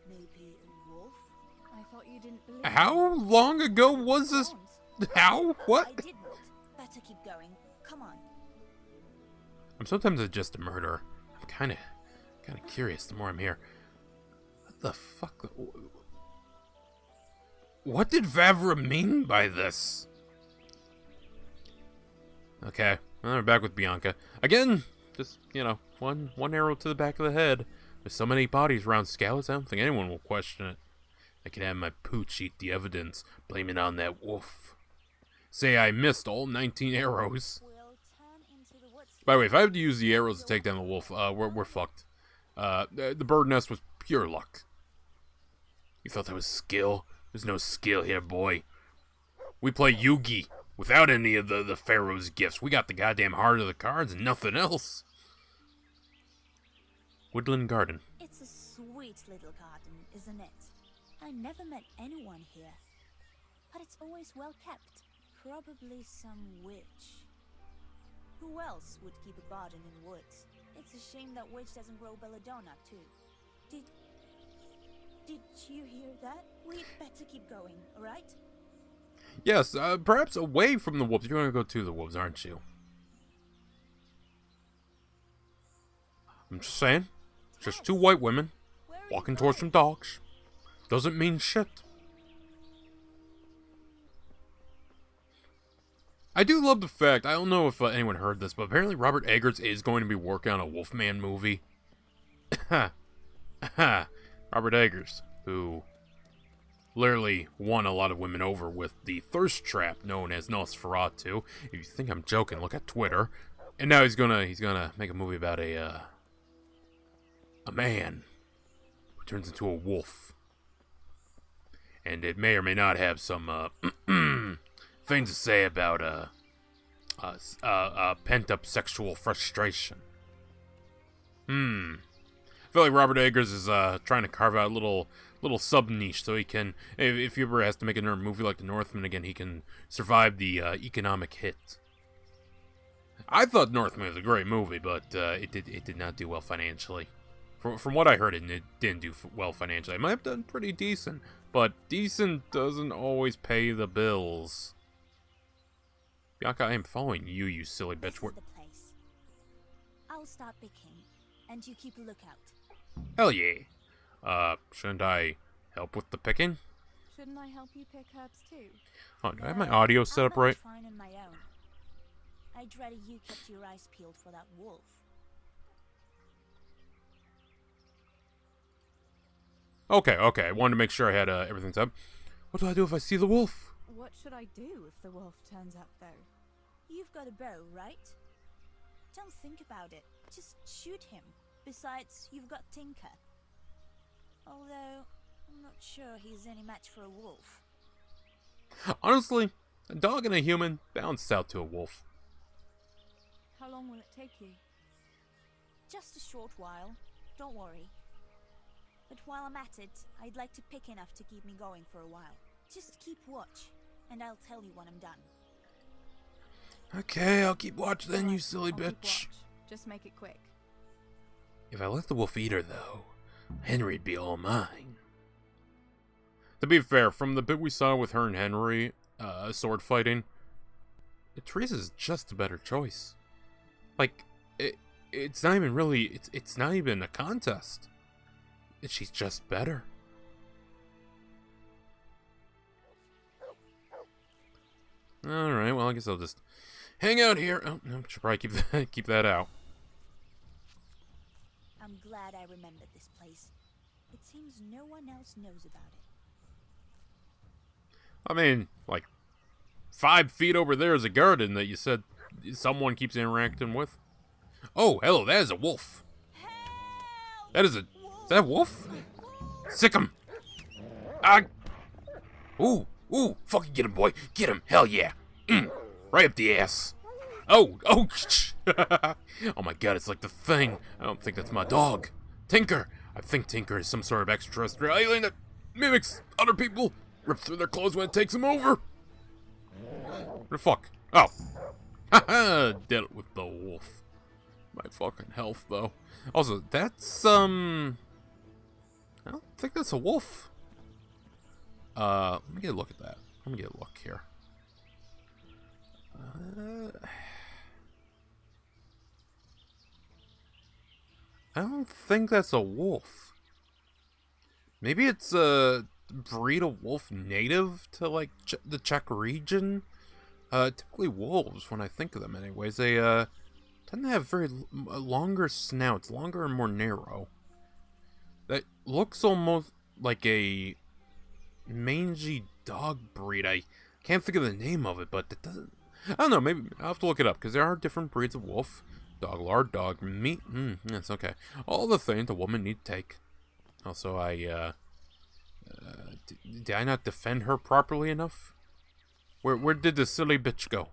Maybe a wolf? I thought you didn't believe How long ago was this? How? What? I did not. Better keep going. Come on. I'm sometimes just a murderer. I'm kind of curious the more I'm here. What the fuck? What did Vavra mean by this? Okay, well, we're back with Bianca. Again, just, you know, one arrow to the back of the head. There's so many bodies around Scalus, I don't think anyone will question it. I can have my pooch eat the evidence, blame it on that wolf. Say I missed all 19 arrows. By the way, if I have to use the arrows to take down the wolf, we're fucked. The bird nest was pure luck. You thought that was skill? There's no skill here, boy. We play Yugi without any of the Pharaoh's gifts. We got the goddamn heart of the cards and nothing else. Woodland Garden. It's a sweet little garden, isn't it? I never met anyone here, but it's always well kept. Probably some witch. Who else would keep a garden in woods? It's a shame that witch doesn't grow belladonna too. Did you hear that? We'd better keep going, alright? Yes, perhaps away from the wolves. You're going to go to the wolves, aren't you? I'm just saying. Just two white women walking towards some dogs. Doesn't mean shit. I do love the fact, I don't know if anyone heard this, but apparently Robert Eggers is going to be working on a Wolfman movie. Robert Eggers, who literally won a lot of women over with the thirst trap known as Nosferatu. If you think I'm joking, look at Twitter. And now he's gonna make a movie about a man who turns into a wolf. And it may or may not have some things to say about pent-up sexual frustration. I feel like Robert Eggers is trying to carve out a little sub-niche so he can, if he ever has to make another movie like The Northman again, he can survive the economic hit. I thought Northman was a great movie, but it did not do well financially. From what I heard, it didn't do well financially. It might have done pretty decent, but decent doesn't always pay the bills. Bianca, I am following you, you silly bitch. This is the place. I'll start picking, and you keep a lookout. Hell yeah. Shouldn't I help with the picking? Shouldn't I help you pick herbs too? Oh, do I have my audio set up right? Fine on my own. I'd rather you kept your eyes peeled for that wolf. Okay. I wanted to make sure I had everything set up. What do I do if I see the wolf? What should I do if the wolf turns up, though? You've got a bow, right? Don't think about it. Just shoot him. Besides, you've got Tinker. Although, I'm not sure he's any match for a wolf. Honestly, a dog and a human balanced out to a wolf. How long will it take you? Just a short while. Don't worry. But while I'm at it, I'd like to pick enough to keep me going for a while. Just keep watch, and I'll tell you when I'm done. Okay, I'll keep watch then, you silly I'll keep bitch. watch. Just make it quick. If I let the wolf eat her, though, Henry'd be all mine. To be fair, from the bit we saw with her and Henry, sword fighting, Teresa's just a better choice. Like, it's not even really, it's not even a contest. She's just better. Alright, well, I guess I'll just hang out here. Oh, no, should probably keep that out. I'm glad I remembered this place. It seems no one else knows about it. I mean, like, 5 feet over there is a garden that you said someone keeps interacting with. Oh, hello, that is a wolf. Is that a wolf? Sick him. Ooh, fucking get him, boy. Get him, hell yeah. Right up the ass. Oh, oh my god, it's like the Thing. I don't think that's my dog. Tinker. I think Tinker is some sort of extraterrestrial alien that mimics other people, rips through their clothes when it takes them over. What the fuck? Oh. Haha, dealt with the wolf. My fucking health, though. Also, that's, I don't think that's a wolf. Let me get a look at that. Let me get a look here. I don't think that's a wolf. Maybe it's a breed of wolf native to, like, the Czech region. Typically wolves, when I think of them anyways, they, tend to have very longer snouts, longer and more narrow. That looks almost like a mangy dog breed. I can't think of the name of it, but it doesn't... I don't know, maybe I'll have to look it up, because there are different breeds of wolf. Dog lard, dog meat, that's okay. All the things a woman need to take. Also, did I not defend her properly enough? Where did the silly bitch go?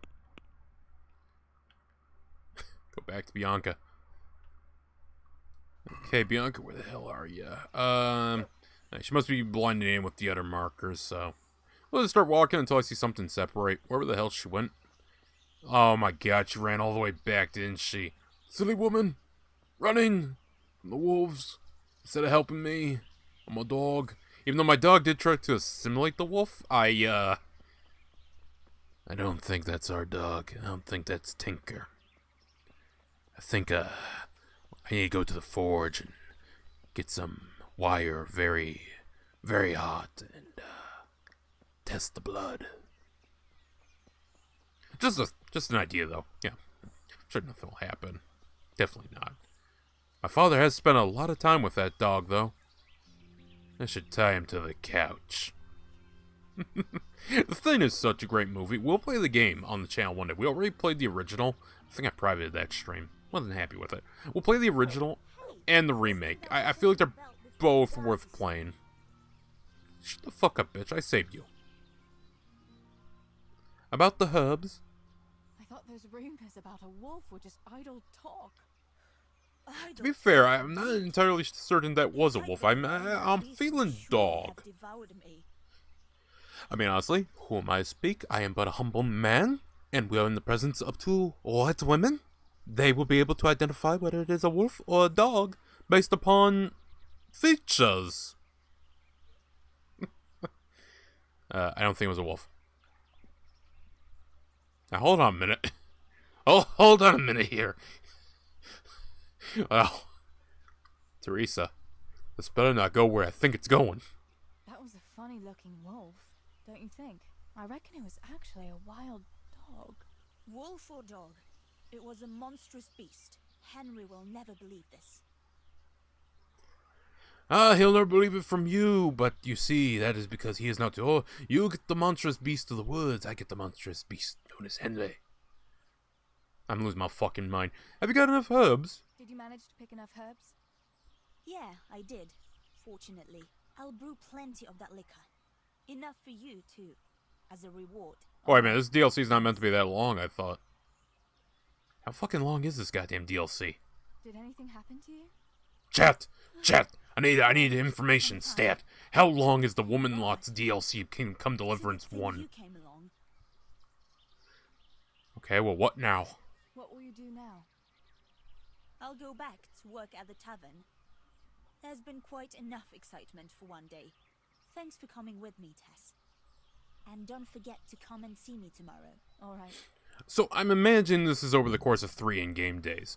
Go back to Bianca. Okay, Bianca, where the hell are you? She must be blending in with the other markers, so... We'll just start walking until I see something separate. Wherever the hell she went. Oh my god, she ran all the way back, didn't she? Silly woman! Running from the wolves instead of helping me. I'm a dog. Even though my dog did try to assimilate the wolf, I don't think that's our dog. I don't think that's Tinker. I think, I need to go to the forge and get some wire very, very hot and, test the blood. Just an idea, though. Yeah. Sure nothing will happen. Definitely not. My father has spent a lot of time with that dog, though. I should tie him to the couch. The Thing is such a great movie. We'll play the game on the channel one day. We already played the original. I think I privated that stream. Wasn't happy with it. We'll play the original and the remake. I feel like they're both worth playing. Shut the fuck up, bitch. I saved you. About the herbs. I thought those rumors about a wolf were just idle talk. To be fair, I'm not entirely certain that was a wolf. I'm feeling dog. I mean, honestly, who am I to speak? I am but a humble man. and we are in the presence of two white women, they will be able to identify whether it is a wolf or a dog based upon features. I don't think it was a wolf. Now, hold on a minute. Oh, hold on a minute here. Well, Teresa, this better not go where I think it's going. That was a funny-looking wolf, don't you think? I reckon it was actually a wild dog. Wolf or dog? It was a monstrous beast. Henry will never believe this. He'll never believe it from you, but you see, that is because he is not your. You get the monstrous beast of the woods, I get the monstrous beast known as Henry. I'm losing my fucking mind. Have you got enough herbs? Did you manage to pick enough herbs? Yeah, I did. Fortunately, I'll brew plenty of that liquor. Enough for you, too, as a reward. Oh, wait a minute, this DLC's not meant to be that long, I thought. How fucking long is this goddamn DLC? Did anything happen to you? Chat! I need information, stat. How long is the Woman Lot's DLC Kingdom Come Deliverance 1? You came along. Okay, well, what now? What will you do now? I'll go back to work at the tavern. There's been quite enough excitement for one day. Thanks for coming with me, Tess. And don't forget to come and see me tomorrow. Alright. So, I'm imagining this is over the course of 3 in-game days.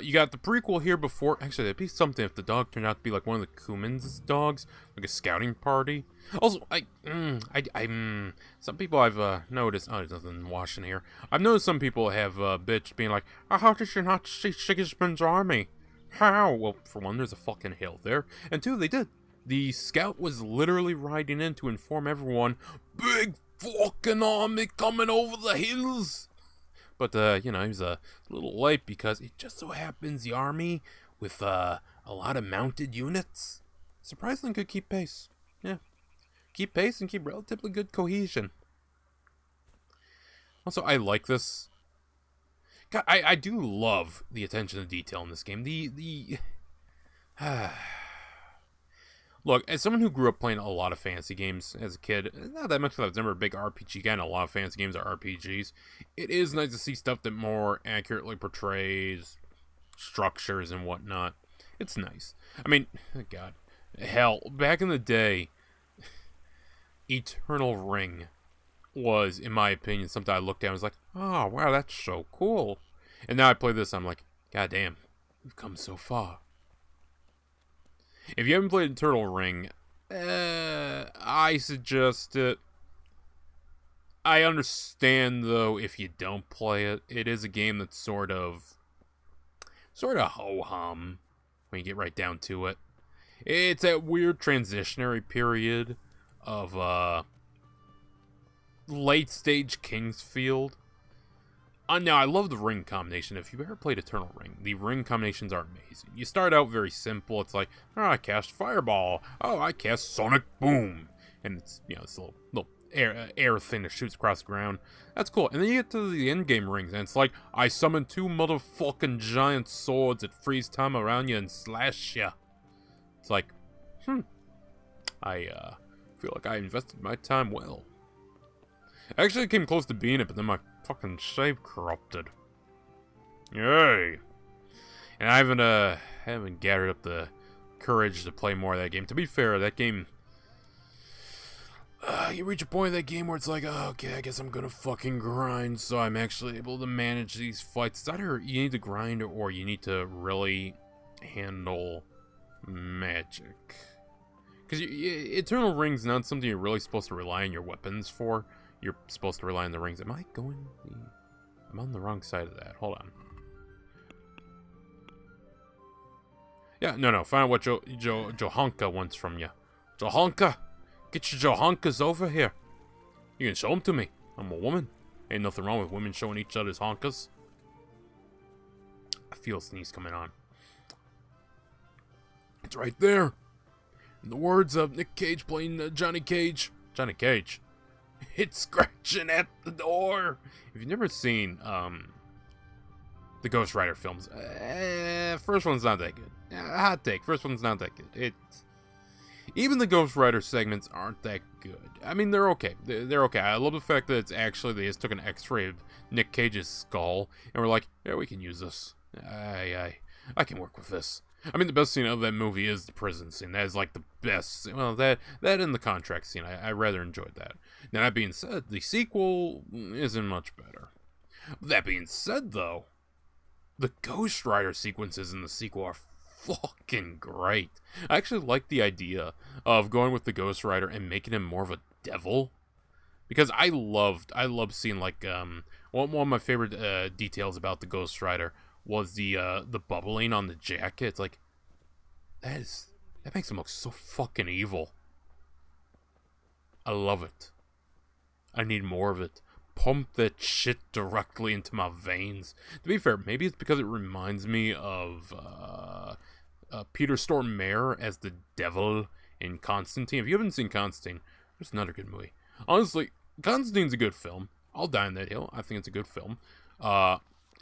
You got the prequel here before. Actually, that'd be something if the dog turned out to be like one of the Cuman's dogs, like a scouting party. Also, some people I've noticed. Oh, there's nothing washing here. I've noticed some people have bitch being like, "Oh, how did you not see Sigismund's army? How?" Well, for one, there's a fucking hill there, and two, they did. The scout was literally riding in to inform everyone, "Big fucking army coming over the hills." But, you know, he was a little late because it just so happens the army, with a lot of mounted units, surprisingly could keep pace. Yeah. Keep pace and keep relatively good cohesion. Also, I like this. God, I do love the attention to detail in this game. Look, as someone who grew up playing a lot of fantasy games as a kid, not that much because I was never a big RPG guy, and a lot of fantasy games are RPGs, it is nice to see stuff that more accurately portrays structures and whatnot. It's nice. I mean, God, hell, back in the day, Eternal Ring was, in my opinion, something I looked at and was like, oh, wow, that's so cool. And now I play this, I'm like, God damn, we've come so far. If you haven't played Eternal Ring, I suggest it. I understand, though, if you don't play it. It is a game that's sort of ho-hum when you get right down to it. It's that weird transitionary period of late-stage Kingsfield. Now, I love the ring combination. If you've ever played Eternal Ring, the ring combinations are amazing. You start out very simple. It's like, oh, I cast Fireball. Oh, I cast Sonic Boom. And it's, you know, this little air thing that shoots across the ground. That's cool. And then you get to the endgame rings, and it's like, I summon 2 motherfucking giant swords that freeze time around you and slash you. It's like, I feel like I invested my time well. I actually came close to being it, but then my fucking save corrupted. Yay! And I haven't gathered up the courage to play more of that game. To be fair, that game, you reach a point in that game where it's like, oh, okay, I guess I'm gonna fucking grind, so I'm actually able to manage these fights. It's either you need to grind or you need to really handle magic. Because Eternal Ring's not something you're really supposed to rely on your weapons for. You're supposed to rely on the rings. Am I going? I'm on the wrong side of that. Hold on. Yeah, no. Find out what Johanka wants from you. Johanka! Get your Johankas over here. You can show them to me. I'm a woman. Ain't nothing wrong with women showing each other's honkas. I feel a sneeze coming on. It's right there. In the words of Nick Cage playing Johnny Cage. Johnny Cage. It's scratching at the door. If you've never seen the Ghost Rider films, first one's not that good. Hot take. First one's not that good. Even the Ghost Rider segments aren't that good. I mean, they're okay. They're okay. I love the fact that it's actually, they just took an x-ray of Nick Cage's skull, and we're like, yeah, we can use this. I can work with this. I mean, the best scene of that movie is the prison scene. That is, like, the best. Well, that and the contract scene. I rather enjoyed that. Now, that being said, the sequel isn't much better. That being said, though, the Ghost Rider sequences in the sequel are fucking great. I actually like the idea of going with the Ghost Rider and making him more of a devil. Because I loved seeing, like, one of my favorite details about the Ghost Rider was the bubbling on the jacket. It's like, that makes him look so fucking evil. I love it. I need more of it. Pump that shit directly into my veins. To be fair, maybe it's because it reminds me of Peter Stormare as the devil in Constantine. If you haven't seen Constantine, there's another good movie. Honestly, Constantine's a good film. I'll die on that hill. I think it's a good film.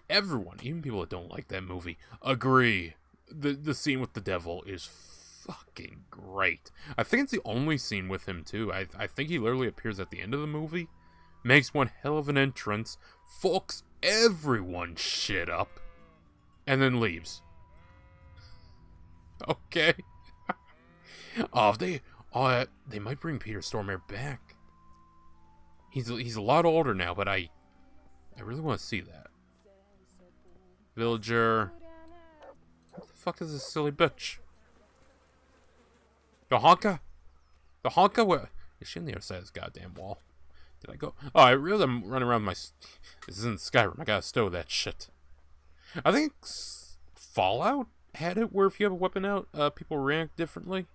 Everyone, even people that don't like that movie, agree. The scene with the devil is fucking great. I think it's the only scene with him, too. I think he literally appears at the end of the movie, makes one hell of an entrance, fucks everyone shit up, and then leaves. Okay. They might bring Peter Stormare back. He's a lot older now, but I really want to see that. Villager. What the fuck is this silly bitch? The Honka? The Honka? Where is she on the other side of this goddamn wall? Did I go? Oh, I realized I'm running around my... This isn't Skyrim. I gotta stow that shit. I think Fallout had it where if you have a weapon out, people react differently.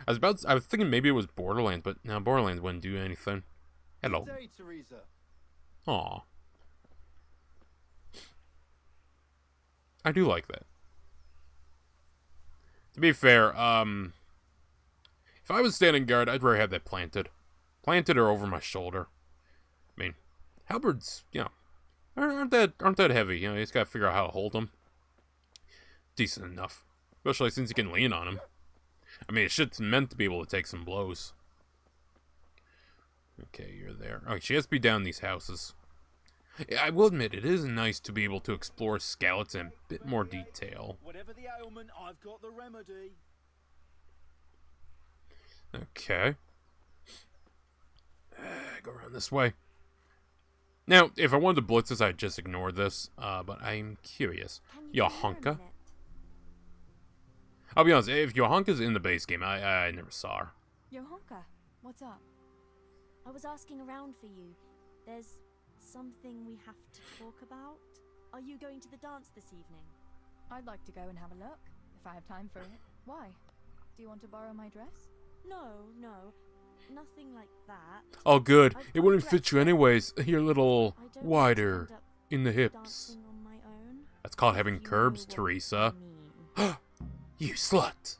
I was thinking maybe it was Borderlands, but no, Borderlands wouldn't do anything. Hello. Good day, Teresa. Aw. I do like that. To be fair, if I was standing guard, I'd rather have that planted. Planted or over my shoulder. I mean, halberds, you know, aren't that heavy. You know, you just gotta figure out how to hold them. Decent enough. Especially since you can lean on them. I mean, shit's meant to be able to take some blows. Okay, you're there. Okay, she has to be down these houses. I will admit, it is nice to be able to explore Skeleton in a bit more detail. Whatever the ailment, I've got the remedy. Okay. Go around this way. Now, if I wanted to blitz this, I'd just ignore this. But I'm curious. Yohanka? I'll be honest, if Yohanka's in the base game, I never saw her. Yohanka, what's up? I was asking around for you. There's something we have to talk about. Are you going to the dance this evening? I'd like to go and have a look, if I have time for it. Why? Do you want to borrow my dress? No, nothing like that. Oh, good. It wouldn't fit you anyways. You're a little wider in the hips. That's called having curves, Teresa. You slut!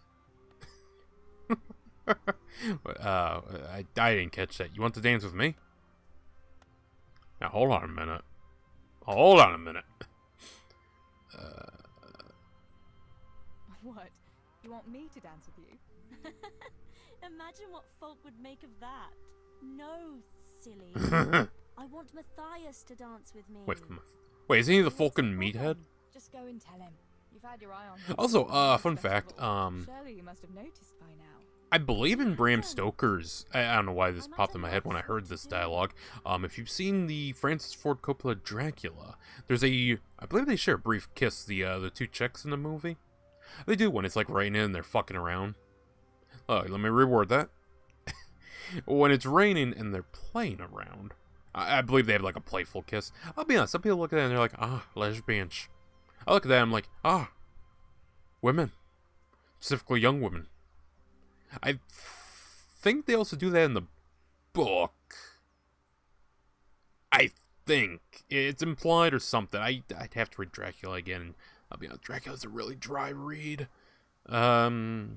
I didn't catch that. You want to dance with me? Now, hold on a minute. Hold on a minute. What? You want me to dance with you? Imagine what folk would make of that. No, silly. I want Matthias to dance with me. Wait, isn't he the Falcon meathead? Just go and tell him. You've had your eye on him. Also, fun fact, Surely you must have noticed by now. I believe in Bram Stoker's, I don't know why this popped in my head when I heard this dialogue. If you've seen the Francis Ford Coppola Dracula, there's I believe they share a brief kiss, the two chicks in the movie. They do when it's like raining and they're fucking around. Oh, let me reword that. When it's raining and they're playing around, I believe they have like a playful kiss. I'll be honest, some people look at that and they're like, lesbians. I look at that and I'm like, women. Specifically young women. I think they also do that in the book. I think. It's implied or something. I'd have to read Dracula again. And I'll be honest, Dracula's a really dry read. So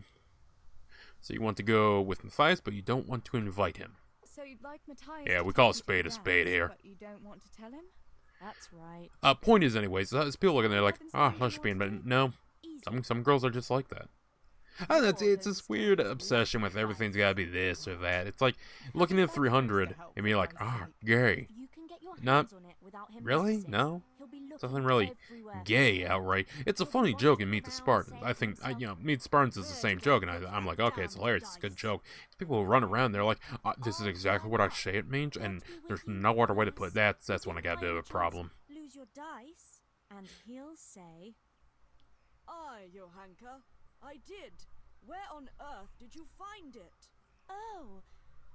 you want to go with Matthias, but you don't want to invite him. So you'd like Matthias? Yeah, we call a spade here. But you don't want to tell him? That's right. Point is, anyways, people look at it and they're like, lesbian, but no. Some girls are just like that. I don't know, it's this weird obsession with everything's gotta be this or that. It's like looking at 300 and being like, ah, gay. Not really? No? Nothing really gay outright. It's a funny joke in Meet the Spartans. I think, Meet the Spartans is the same joke, and I'm like, okay, it's hilarious, it's a good joke. People who run around, they're like, this is exactly what I say it means, and there's no other way to put that. That's when I got a bit of a problem. Lose your dice, and he'll say, Aye, Johanka, I did. Where on earth did you find it? "Oh,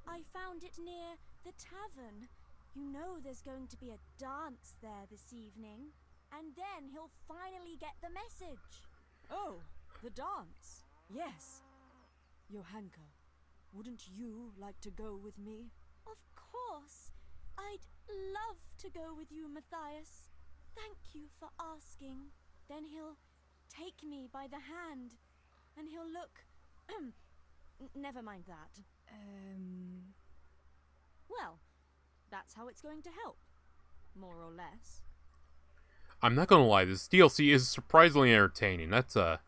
I found it near the tavern. You know there's going to be a dance there this evening, and then he'll finally get the message." Oh, the dance. Yes. Johanka, wouldn't you like to go with me? Of course. I'd love to go with you, Matthias. Thank you for asking. Then he'll take me by the hand, and he'll look... Never mind that. Well, that's how it's going to help. More or less. I'm not gonna lie, this DLC is surprisingly entertaining. That's a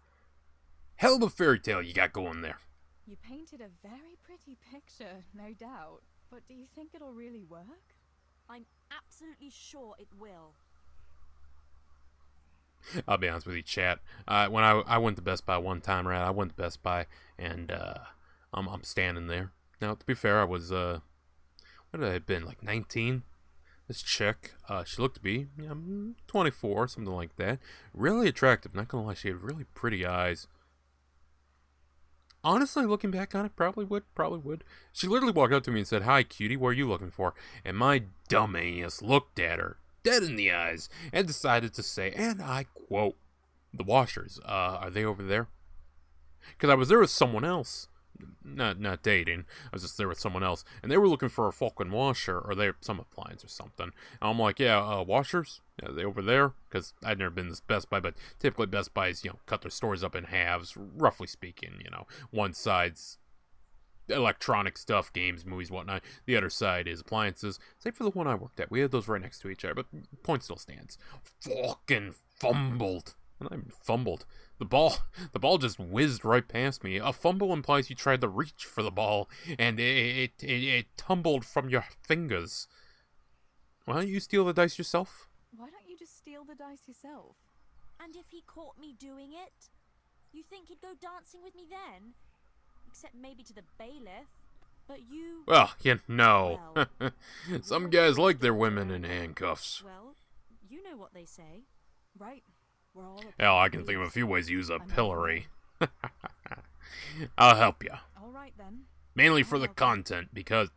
hell of a fairy tale you got going there. You painted a very pretty picture, no doubt. But do you think it'll really work? I'm absolutely sure it will. I'll be honest with you, chat. When I went to Best Buy one time, right? I went to Best Buy, and I'm standing there. Now, to be fair, I was what did I have been, like 19? This chick, she looked to be 24, something like that. Really attractive. Not gonna lie, she had really pretty eyes. Honestly, looking back on it, probably would. She literally walked up to me and said, "Hi, cutie, what are you looking for?" And my dumb ass looked at her dead in the eyes and decided to say, and I quote, "The washers, are they over there?" Because I was there with someone else. Not dating. I was just there with someone else, and they were looking for a fucking washer, or some appliance or something. And I'm like, yeah, washers? Yeah, are they over there? Because I'd never been to this Best Buy, but typically Best Buys, cut their stores up in halves, roughly speaking. One side's electronic stuff, games, movies, whatnot. The other side is appliances. Same for the one I worked at. We had those right next to each other, but point still stands. Fucking fumbled. Not even fumbled. The ball just whizzed right past me. A fumble implies you tried to reach for the ball, and it tumbled from your fingers. Why don't you steal the dice yourself? Why don't you just steal the dice yourself? And if he caught me doing it, you think he'd go dancing with me then? Except maybe to the bailiff. But you... Well, some guys like their women in handcuffs. Well, you know what they say. Right. Hell, I can think of a few ways to use a pillory. I'll help you. All right, then. Mainly for the content, because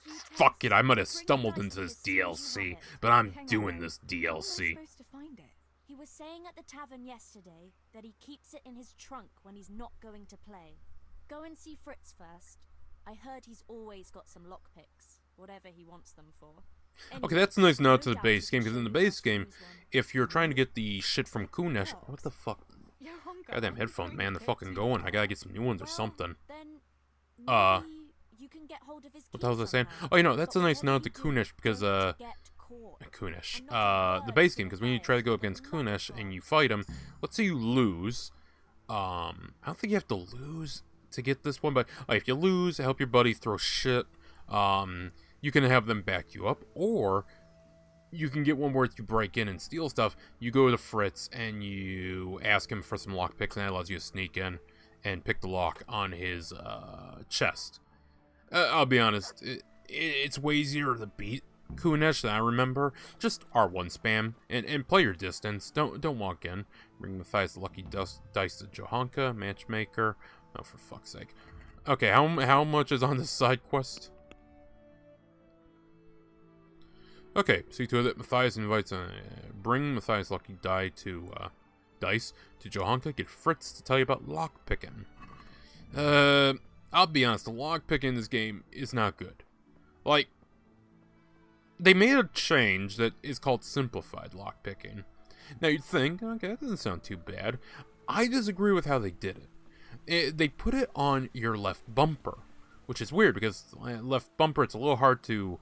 fuck it, I might have stumbled into this DLC, but I'm doing this DLC. He was saying at the tavern yesterday that he keeps it in his trunk when he's not going to play. Go and see Fritz first. I heard he's always got some lockpicks, whatever he wants them for. Okay, that's a nice nod to the base game, because in the base game, if you're trying to get the shit from Kunesh... What the fuck? Goddamn headphones, man, they're fucking going. I gotta get some new ones or something. What the hell was I saying? Oh, that's a nice nod to Kunesh, because, Kunesh. The base game, because when you try to go against Kunesh and you fight him, let's say you lose. I don't think you have to lose to get this one, but if you lose, help your buddy throw shit. You can have them back you up, or you can get one where you break in and steal stuff. You go to Fritz and you ask him for some lockpicks, and that allows you to sneak in and pick the lock on his chest. I'll be honest, it's way easier to beat Kunesh than I remember. Just R1 spam and play your distance. Don't walk in. Bring Matthias the lucky dice to Johanka, matchmaker. Oh, for fuck's sake. Okay, how much is on this side quest? Okay, see to it that Matthias invites bring Matthias' lucky dice to Johanka. Get Fritz to tell you about lockpicking. I'll be honest, the lockpicking in this game is not good. Like, they made a change that is called simplified lockpicking. Now you'd think, okay, that doesn't sound too bad. I disagree with how they did it. They put it on your left bumper, which is weird because left bumper, it's a little hard to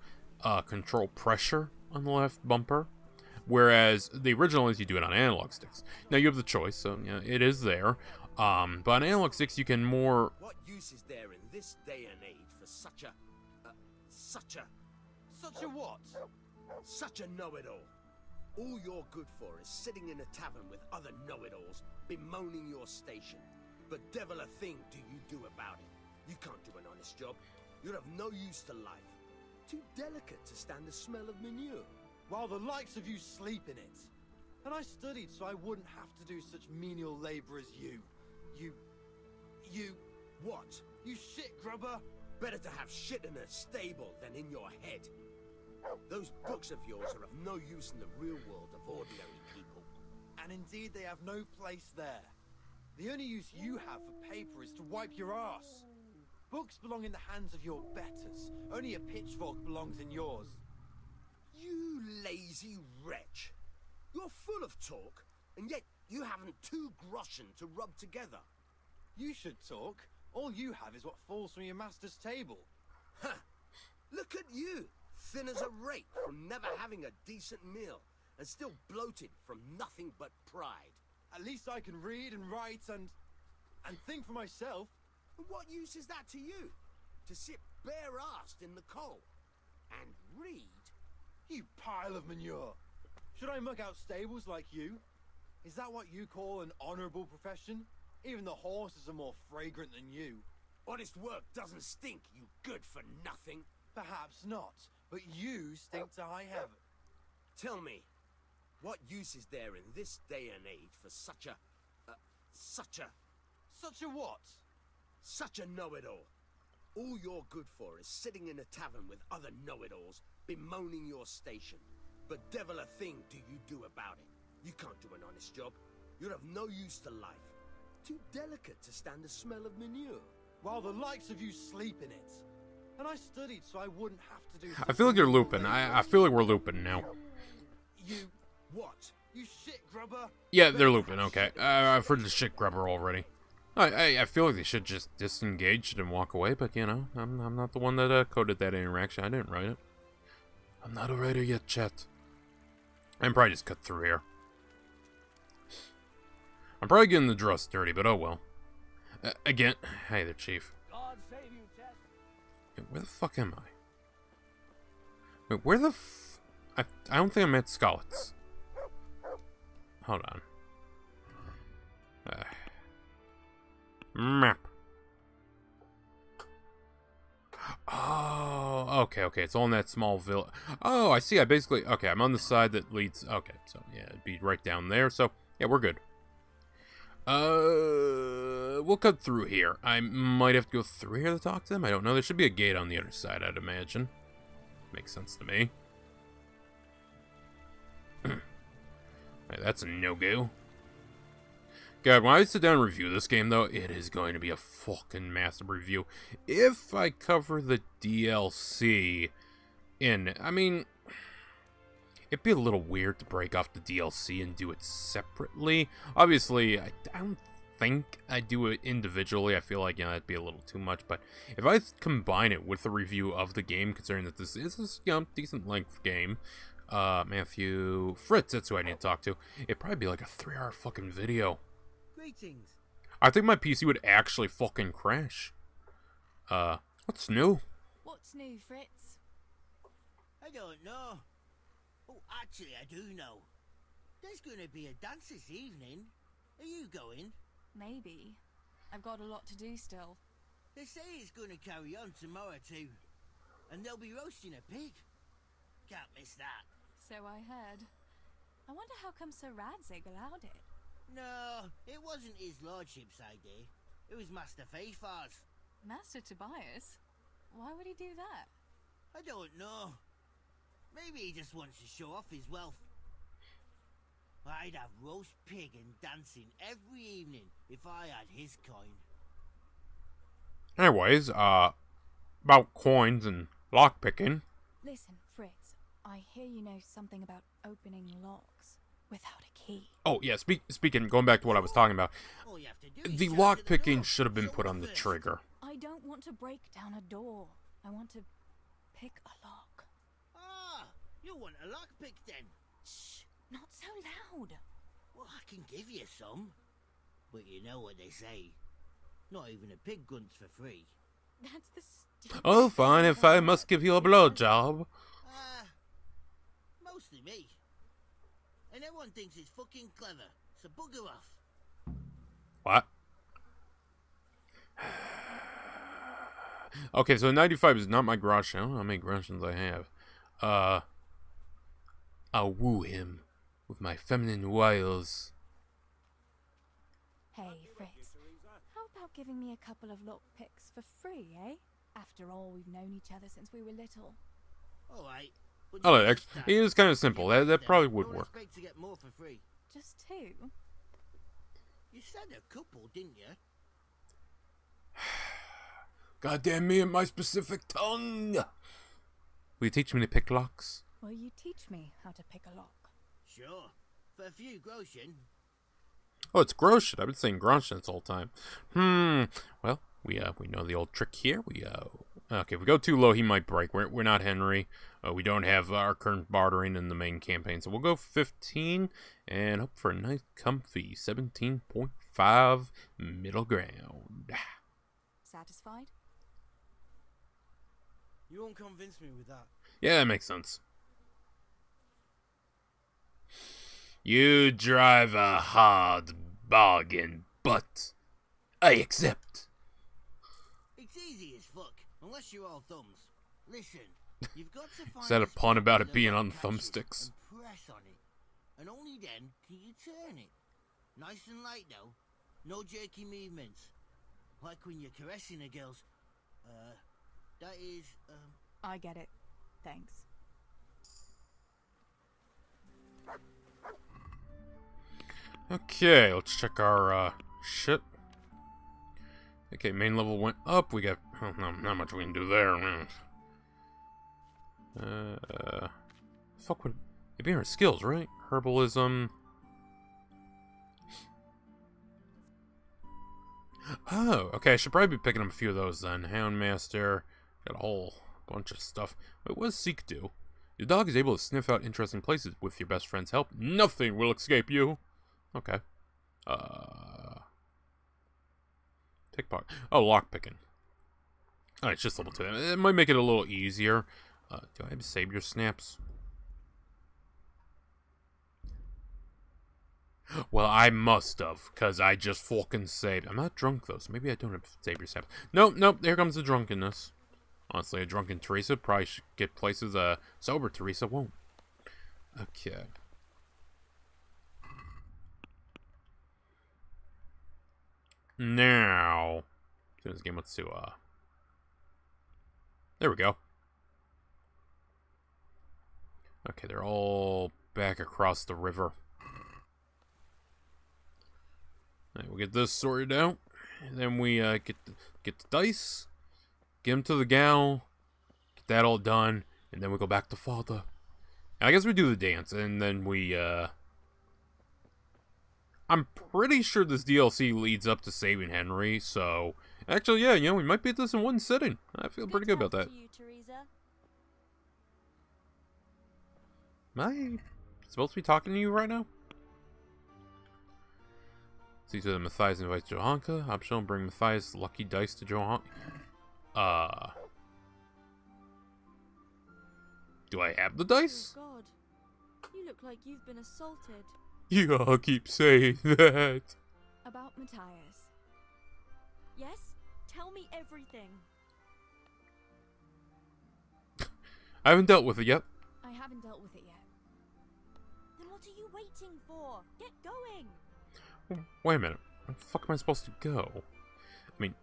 control pressure on the left bumper, whereas the original is you do it on analog sticks. Now you have the choice, so it is there. But on Analog 6, you can more... What use is there in this day and age for such a what? Such a know-it-all. All you're good for is sitting in a tavern with other know-it-alls, bemoaning your station. But devil a thing do you do about it. You can't do an honest job. You're of no use to life. Too delicate to stand the smell of manure. While the likes of you sleep in it. And I studied so I wouldn't have to do such menial labor as you. You... What? You shit grubber! Better to have shit in a stable than in your head. Those books of yours are of no use in the real world of ordinary people. And indeed they have no place there. The only use you have for paper is to wipe your ass. Books belong in the hands of your betters. Only a pitchfork belongs in yours. You lazy wretch. You're full of talk, and yet you haven't 2 groschen to rub together. You should talk. All you have is what falls from your master's table. Ha! Look at you, thin as a rake from never having a decent meal, and still bloated from nothing but pride. At least I can read and write and think for myself. What use is that to you? To sit bare-assed in the coal and read? You pile of manure. Should I muck out stables like you? Is that what you call an honorable profession? Even the horses are more fragrant than you. Honest work doesn't stink, you good-for-nothing. Perhaps not, but you stink to high heaven. Tell me, what use is there in this day and age for such a what? Such a know-it-all. All you're good for is sitting in a tavern with other know-it-alls, bemoaning your station. But devil a thing do you do about it. You can't do an honest job. You're of no use to life. Too delicate to stand the smell of manure. While the likes of you sleep in it. And I studied so I wouldn't have to do... I feel like you're looping. I feel like we're looping now. You... What? You shit grubber? Yeah, they're looping, okay. I've heard the shit grubber already. I feel like they should just disengage and walk away, but you know, I'm not the one that coded that interaction. I didn't write it. I'm not a writer yet, chat. I'm probably just cut through here. I'm probably getting the dress dirty, but oh well. Again, hey there, Chief. God save you, Tess. Wait, where the fuck am I? Wait, where the I don't think I'm at Scollets. Hold on. Map. Oh, okay. It's all in that small village. Oh, I see. Okay, I'm on the side that leads... Okay, so yeah, it'd be right down there. So, yeah, we're good. We'll cut through here. I might have to go through here to talk to them. I don't know. There should be a gate on the other side, I'd imagine. Makes sense to me. Right, that's a no-go. God, when I sit down and review this game, though, it is going to be a fucking massive review. If I cover the DLC in... I mean... It'd be a little weird to break off the DLC and do it separately. Obviously, I don't think I do it individually. I feel like, you know, that'd be a little too much. But if I combine it with a review of the game, considering that this is a, you know, decent length game, Matthew Fritz, that's who I need to talk to. It'd probably be like a 3-hour fucking video. Greetings. I think my PC would actually fucking crash. What's new? What's new, Fritz? I don't know. Oh, actually, I do know. There's going to be a dance this evening. Are you going? Maybe. I've got a lot to do still. They say it's going to carry on tomorrow too. And they'll be roasting a pig. Can't miss that. So I heard. I wonder how come Sir Radzig allowed it. No, it wasn't his lordship's idea. It was Master Faithfar's. Master Tobias? Why would he do that? I don't know. Maybe he just wants to show off his wealth. I'd have roast pig and dancing every evening if I had his coin. Anyways, about coins and lockpicking. Listen, Fritz, I hear you know something about opening locks without a key. Oh, yeah, speaking, going back to what I was talking about, the lockpicking should have been put on the trigger. I don't want to break down a door. I want to pick a lock. Ah, you want a lockpick then? Shh, not so loud. Well, I can give you some. But you know what they say. Not even a pig grunts for free. That's the stupidest Oh, fine, thing if I've I ever must heard. give you a blowjob. Mostly me. And everyone thinks it's fucking clever, so bugger off. What? Okay, so 95 is not my garage sale. I don't know how many garage sales I have. I'll woo him with my feminine wiles. Hey, Fritz. How about giving me a couple of lockpicks for free, eh? After all, we've known each other since we were little. Alright. Oh, it is kind of simple. That probably would work. Expect to get more for free. Just two? You said a couple, didn't you? Goddamn me and my specific tongue! Will you teach me to pick locks? Will you teach me how to pick a lock? Sure. For a few groschen. Oh, it's Groshen. I've been saying Groshen this whole time. Well, we know the old trick here. Okay, if we go too low, he might break. We're not Henry. We don't have our current bartering in the main campaign, so we'll go 15 and hope for a nice, comfy 17.5 middle ground. Satisfied? You won't convince me with that. Yeah, that makes sense. You drive a hard bargain, but I accept. It's easy as fuck, unless you're all thumbs. Listen, you've got to find Is that a this pun about button it being that on catches thumbsticks? and press on it. And only then can you turn it. Nice and light though. No jerky movements. Like when you're caressing a girl's... that is, I get it. Thanks. Okay, let's check our shit. Okay, main level went up. We got no, not much we can do there, man. Fuck would it'd be our skills, right? Herbalism. Oh, okay. I should probably be picking up a few of those then. Houndmaster. Got a whole bunch of stuff. Wait, what does Seek do? Your dog is able to sniff out interesting places with your best friend's help. Nothing will escape you. Okay. Pickpocket. Oh, lockpicking. Alright, it's just level 2. It might make it a little easier. Do I have Savior Snaps? Well, I must have, because I just fucking saved. I'm not drunk, though, so maybe I don't have Savior Snaps. Nope, here comes the drunkenness. Honestly, a drunken Teresa probably should get places a sober Teresa won't. Okay. Now, in this game, let's do, there we go. Okay, they're all back across the river. Alright, we'll get this sorted out. And then we, get the dice. Get him to the gal. Get that all done. And then we go back to Father. And I guess we do the dance. And then we, I'm pretty sure this DLC leads up to saving Henry, so... Actually, yeah, we might beat this in one sitting. I feel pretty good about that. Am I supposed to be talking to you right now? See to the Matthias invites Johanka. Optional, bring Matthias lucky dice to Johanka. Do I have the dice? Oh God, you look like you've been assaulted. You all keep saying that. About Matthias. Yes? Tell me everything. I haven't dealt with it yet. I haven't dealt with it yet. Then what are you waiting for? Get going! Wait a minute. Where the fuck am I supposed to go? I mean...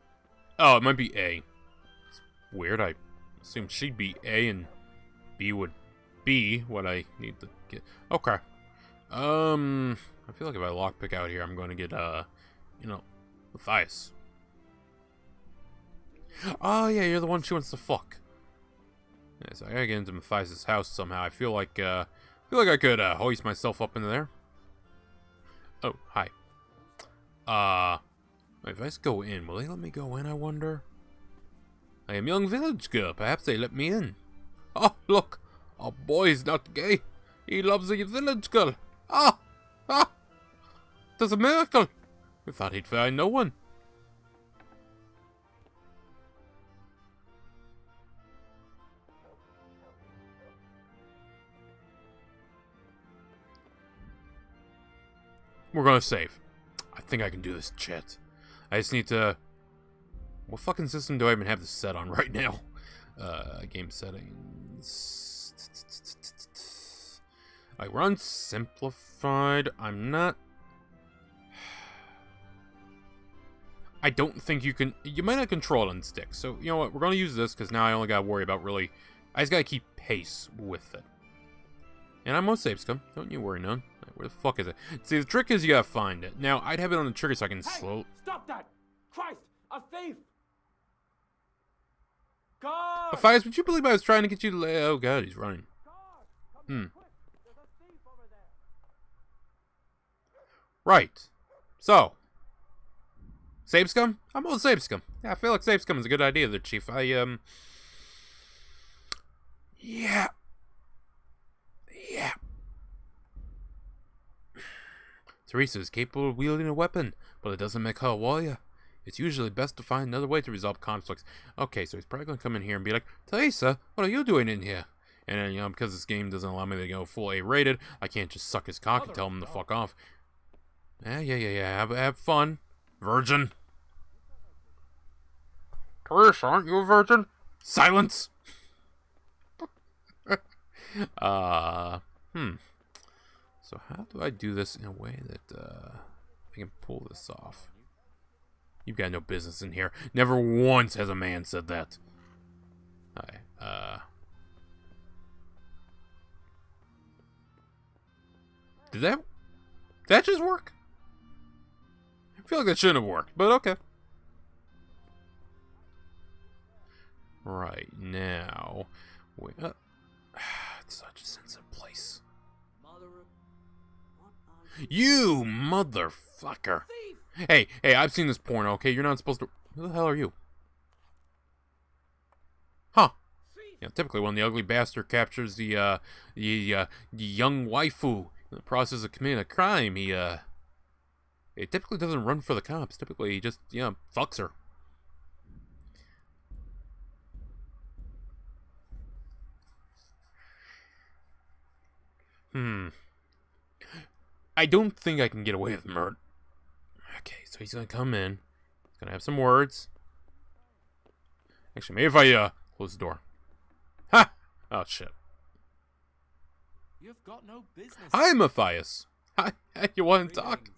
Oh, it might be A. It's weird. I assumed she'd be A and B would be what I need to get. Okay. I feel like if I lockpick out here, I'm going to get, Matthias. Oh, yeah, you're the one she wants to fuck. Yeah, so I gotta get into Matthias' house somehow. I feel like I could, hoist myself up into there. Oh, hi. If I just go in, will they let me go in, I wonder? I am young village girl. Perhaps they let me in. Oh, look. Our boy is not gay. He loves a village girl. Ah! That's a miracle! I thought he'd find no one. We're gonna save. I think I can do this, chat. I just need to... What fucking system do I even have this set on right now? Game settings... I run simplified. I'm not... I don't think you can... You might not control it on stick. So, you know what? We're gonna use this, because now I only gotta worry about really... I just gotta keep pace with it. And I'm on save scum. Don't you worry none. Where the fuck is it? See, the trick is you gotta find it. Now, I'd have it on the trigger so I can slow... Stop that! Christ! A thief! God! Matthias, would you believe I was trying to get you to... Oh god, he's running. Right. So. Save scum? I'm on save scum. Yeah, I feel like save scum is a good idea there, Chief. Yeah. Teresa is capable of wielding a weapon, but it doesn't make her a warrior. It's usually best to find another way to resolve conflicts. Okay, so he's probably going to come in here and be like, Teresa, what are you doing in here? And then, you know, because this game doesn't allow me to go full A-rated, I can't just suck his cock and tell him to fuck off. Yeah. Have fun. Virgin. Teresa, aren't you a virgin? Silence! So how do I do this in a way that, I can pull this off? You've got no business in here. Never once has a man said that. Alright, Did that just work? I feel like that shouldn't have worked, but okay. Right, now... Wait, it's such a sensitive place. You motherfucker! Hey, I've seen this porn, okay? You're not supposed to... Who the hell are you? Huh. Yeah, typically when the ugly bastard captures the young waifu in the process of committing a crime, he typically doesn't run for the cops. Typically, he just, fucks her. I don't think I can get away with murder. Okay, so he's gonna come in. He's gonna have some words. Actually, maybe if I close the door. Ha! Oh shit. You've got no business. Hi, Matthias. Hi, you want to talk?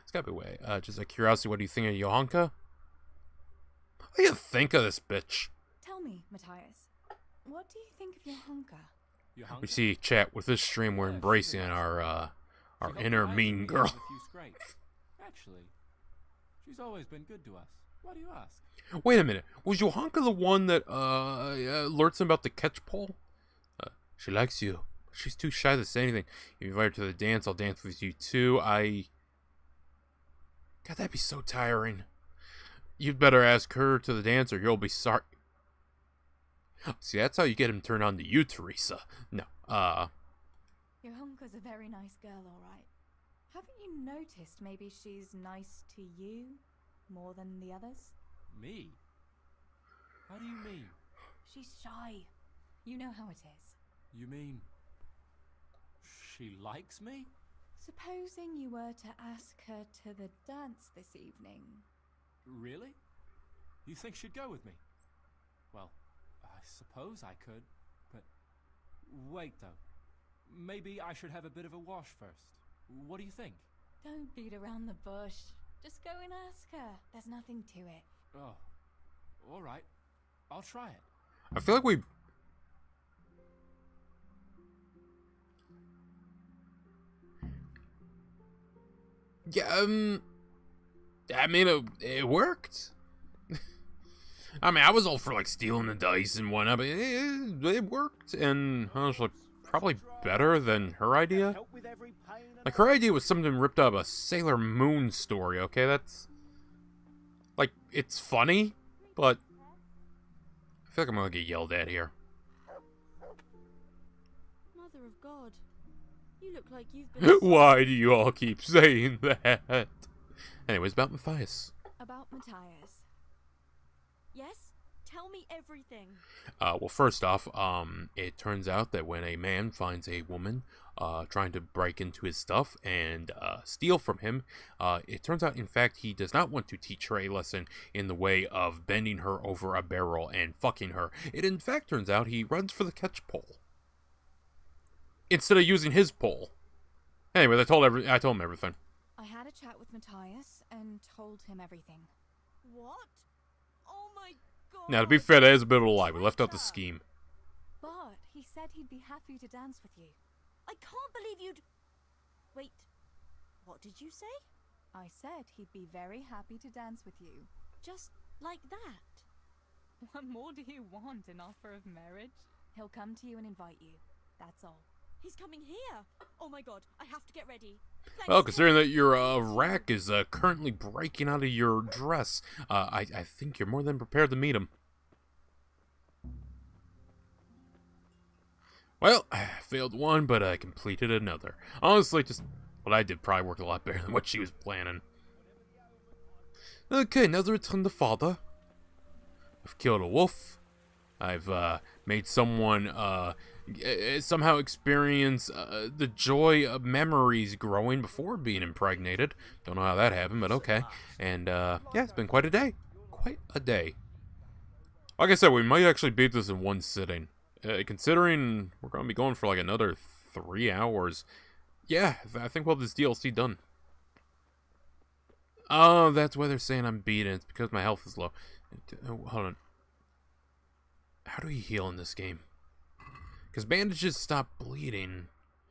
It's gotta be a way. Just a curiosity. What do you think of Johanka? What do you think of this bitch? Tell me, Matthias, what do you think of Johanka? We see, chat, with this stream, we're embracing our inner mean girl. Actually, she's always been good to us. Why do you ask? Wait a minute. Was Johanka the one that alerts him about the catch pole? She likes you. She's too shy to say anything. If you invite her to the dance, I'll dance with you too. God, that'd be so tiring. You'd better ask her to the dance or you'll be sorry. See, that's how you get him turned on to you, Teresa. No, Johanka's a very nice girl, alright. Haven't you noticed maybe she's nice to you more than the others? Me? How do you mean? She's shy. You know how it is. You mean she likes me? Supposing you were to ask her to the dance this evening. Really? You think she'd go with me? Well, I suppose I could, but wait though. Maybe I should have a bit of a wash first. What do you think? Don't beat around the bush. Just go and ask her. There's nothing to it. Oh, alright. I'll try it. I feel like we... Yeah, I mean, it worked. I mean, I was all for, like, stealing the dice and whatnot, but it worked, and honestly, probably better than her idea. Like, her idea was something ripped out of a Sailor Moon story, okay? That's... Like, it's funny, but... I feel like I'm gonna get yelled at here. Mother of God, You look like you've been. Why do you all keep saying that? Anyways, about Matthias. About Matthias. Yes? Tell me everything. Well, first off, it turns out that when a man finds a woman trying to break into his stuff and steal from him, it turns out, in fact, he does not want to teach her a lesson in the way of bending her over a barrel and fucking her. It, in fact, turns out he runs for the catch pole instead of using his pole. Anyway, I told him everything. I had a chat with Matthias and told him everything. What? Oh my god. Now, to be fair, that is a bit of a lie. We left out the scheme. But he said he'd be happy to dance with you. I can't believe you'd... Wait, what did you say? I said he'd be very happy to dance with you. Just like that? What more do you want, an offer of marriage? He'll come to you and invite you. That's all. He's coming here. Oh my god, I have to get ready. Thanks, Well, considering that your rack is currently breaking out of your dress, I think you're more than prepared to meet him. Well, I failed one, but I completed another. Honestly, just what I did probably worked a lot better than what she was planning. Okay, now to return to father. I've killed a wolf. I've made someone somehow experience the joy of memories growing before being impregnated. Don't know how that happened, but okay. And yeah, it's been quite a day. Quite a day. Like I said, we might actually beat this in one sitting. Considering we're going to be going for like another 3 hours. Yeah, I think we'll have this DLC done. Oh, that's why they're saying I'm beaten. It's because my health is low. Hold on. How do you heal in this game? Because bandages stop bleeding.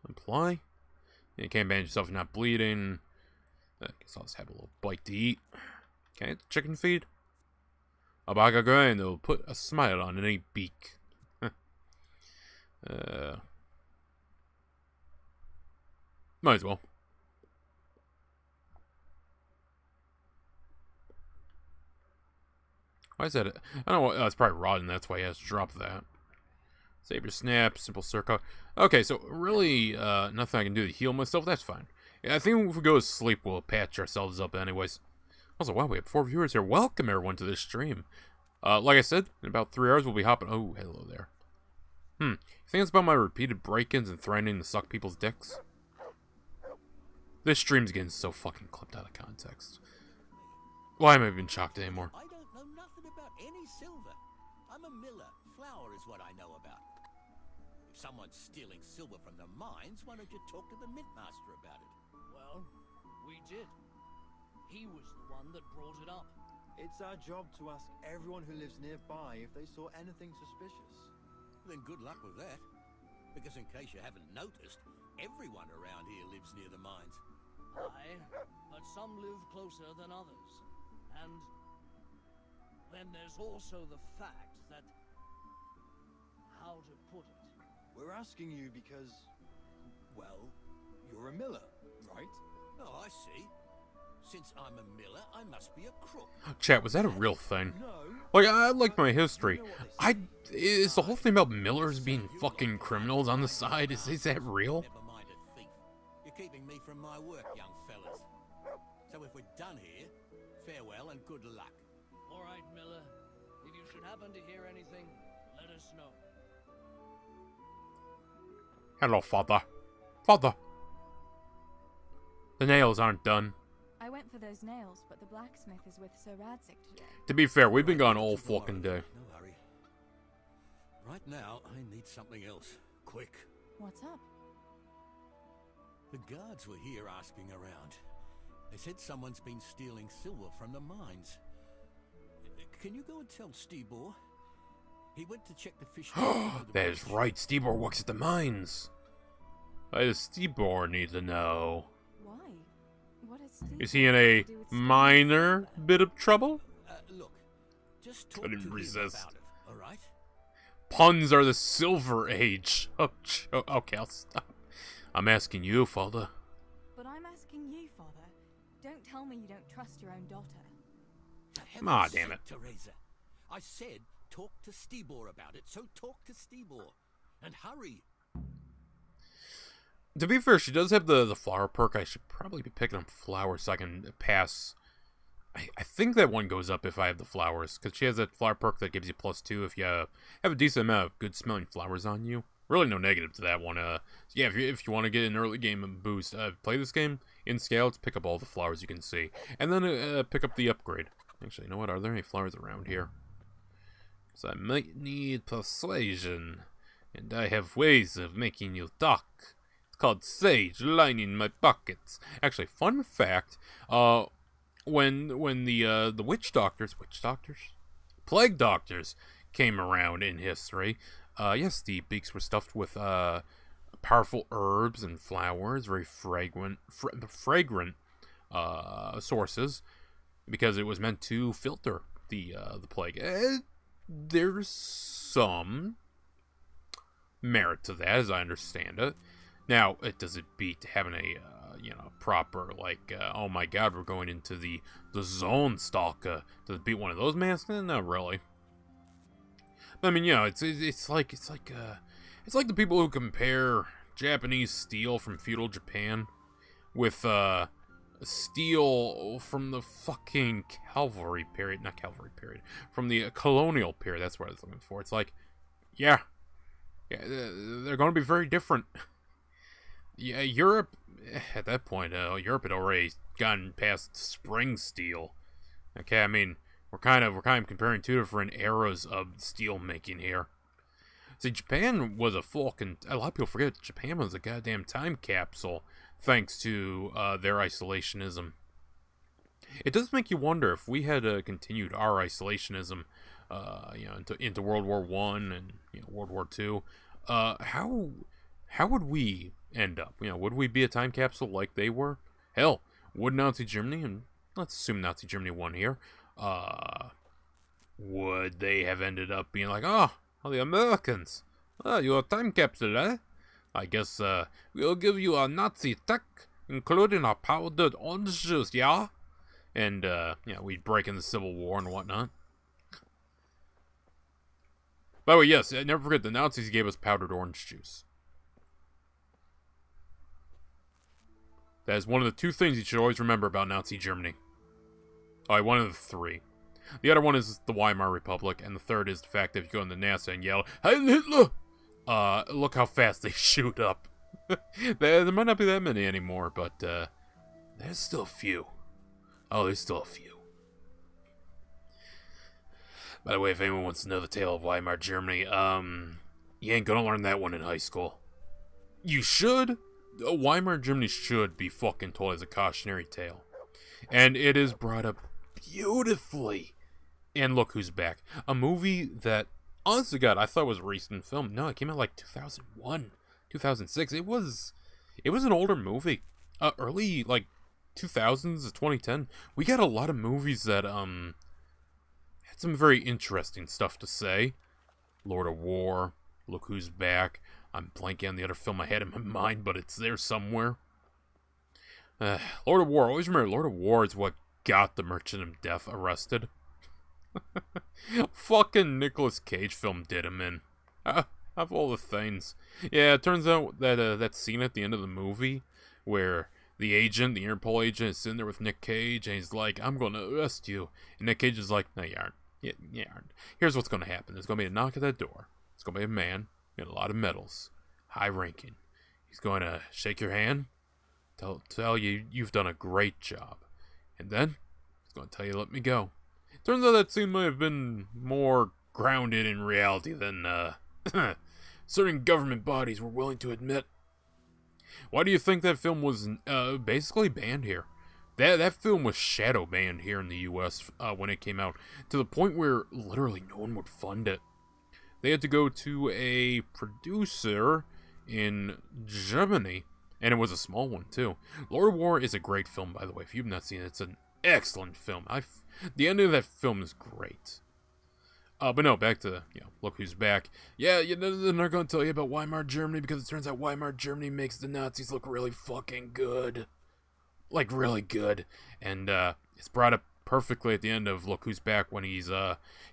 Apply? You can't bandage yourself if you're not bleeding. I guess I'll just have a little bite to eat. Okay, chicken feed. Abaga and it'll put a smile on any beak. Might as well. Why is that? I don't know. Oh, it's probably rotten. That's why he has to drop that. Saber snap, simple circle. Okay, so really, nothing I can do to heal myself. That's fine. Yeah, I think if we go to sleep, we'll patch ourselves up anyways. Also, wow, we have 4 viewers here. Welcome everyone to this stream. Like I said, in about 3 hours we'll be hopping. Oh, hello there. You think it's about my repeated break-ins and threatening to suck people's dicks? This stream's getting so fucking clipped out of context. Why am I even shocked anymore? I don't know nothing about any silver. I'm a miller. Flour is what I know about. If someone's stealing silver from the mines, why don't you talk to the mint master about it? Well, we did. He was the one that brought it up. It's our job to ask everyone who lives nearby if they saw anything suspicious. Then good luck with that. Because in case you haven't noticed, everyone around here lives near the mines. Aye, but some live closer than others. And then there's also the fact that... how to put it? We're asking you because, well, you're a miller, right? Oh, I see. Since I'm a miller, I must be a crook. Chat, was that a real thing? Like, I like my history. Is the whole thing about millers being fucking criminals on the side, is that real? Never mind a thief. You're keeping me from my work, young fellas. So if we're done here, farewell and good luck. All right, Miller. If you should happen to hear anything, let us know. Hello, father. Father. The nails aren't done. I went for those nails, but the blacksmith is with Sir Radzik today. To be fair, we've been gone all fucking day. No hurry. Right now, I need something else. Quick. What's up? The guards were here asking around. They said someone's been stealing silver from the mines. Can you go and tell Stibor? He went to check the fish. That is right, Stibor works at the mines. Why does Stibor need to know? Why? What is Stibor Is he in a minor bit of trouble? Look, just talk Couldn't to resist. him about it, all right? Puns are the silver age. Oh, okay, I'll stop. I'm asking you, father. But I'm asking you, father. Don't tell me you don't trust your own daughter. Ah, damn it. Teresa. I said talk to Stibor about it, so talk to Stibor. And hurry. To be fair, she does have the flower perk. I should probably be picking up flowers so I can pass. I think that one goes up if I have the flowers, because she has that flower perk that gives you +2 if you have a decent amount of good smelling flowers on you. Really no negative to that one. So yeah, if you want to get an early game boost, play this game in scouts, pick up all the flowers you can see, and then pick up the upgrade. Actually, you know what? Are there any flowers around here? So I might need persuasion, and I have ways of making you talk. It's called sage lining my pockets. Actually, fun fact, when the plague doctors came around in history, yes, the beaks were stuffed with powerful herbs and flowers, very fragrant sources, because it was meant to filter the plague. There's some merit to that, as I understand it. Now, does it beat having a proper, like, oh my god, we're going into the zone stalker? Does it beat one of those masks? Not really. I mean, it's like the people who compare Japanese steel from feudal Japan with steel from the fucking cavalry period, not cavalry period, from the colonial period. That's what I was looking for. It's like, yeah, they're going to be very different. Yeah, Europe, at that point, Europe had already gotten past spring steel. Okay, I mean, we're kind of comparing two different eras of steel making here. See, Japan was a a lot of people forget Japan was a goddamn time capsule, thanks to their isolationism. It does make you wonder if we had continued our isolationism, into World War I and World War II, how would we end up? Would we be a time capsule like they were? Hell, would Nazi Germany, and let's assume Nazi Germany won here, would they have ended up being like, oh, the Americans, you're a time capsule, eh? I guess we'll give you a Nazi tech, including a powdered orange juice, yeah? And, we'd break in the Civil War and whatnot. By the way, yes, never forget, the Nazis gave us powdered orange juice. That is one of the two things you should always remember about Nazi Germany. Alright, one of the three. The other one is the Weimar Republic, and the third is the fact that if you go into NASA and yell, Heil Hitler! Look how fast they shoot up. There might not be that many anymore, but, there's still a few. Oh, there's still a few. By the way, if anyone wants to know the tale of Weimar Germany, you ain't gonna learn that one in high school. You should. Weimar Germany should be fucking told as a cautionary tale. And it is brought up beautifully. And Look Who's Back. A movie that, honest to God, I thought was a recent film. No, it came out like 2001, 2006. It was an older movie. Early, like, 2000s to 2010. We got a lot of movies that, had some very interesting stuff to say. Lord of War, Look Who's Back. I'm blanking on the other film I had in my mind, but it's there somewhere. Lord of War. Always remember, Lord of War is what got the Merchant of Death arrested. Fucking Nicolas Cage film did him in. Of all the things. Yeah, it turns out that that scene at the end of the movie where the Interpol agent, is sitting there with Nick Cage, and he's like, I'm going to arrest you. And Nick Cage is like, no, you aren't. You aren't. Here's what's going to happen. There's going to be a knock at that door. It's going to be a man with a lot of medals, high ranking. He's going to shake your hand, tell you you've done a great job. And then he's going to tell you, let me go. Turns out that scene might have been more grounded in reality than certain government bodies were willing to admit. Why do you think that film was basically banned here? That film was shadow banned here in the U.S. When it came out, to the point where literally no one would fund it. They had to go to a producer in Germany, and it was a small one too. Lord of War is a great film, by the way. If you've not seen it, it's an excellent film. The ending of that film is great. But no, back to, Look Who's Back. Yeah, they're not going to tell you about Weimar Germany because it turns out Weimar Germany makes the Nazis look really fucking good. Like, really good. And it's brought up perfectly at the end of Look Who's Back when he's,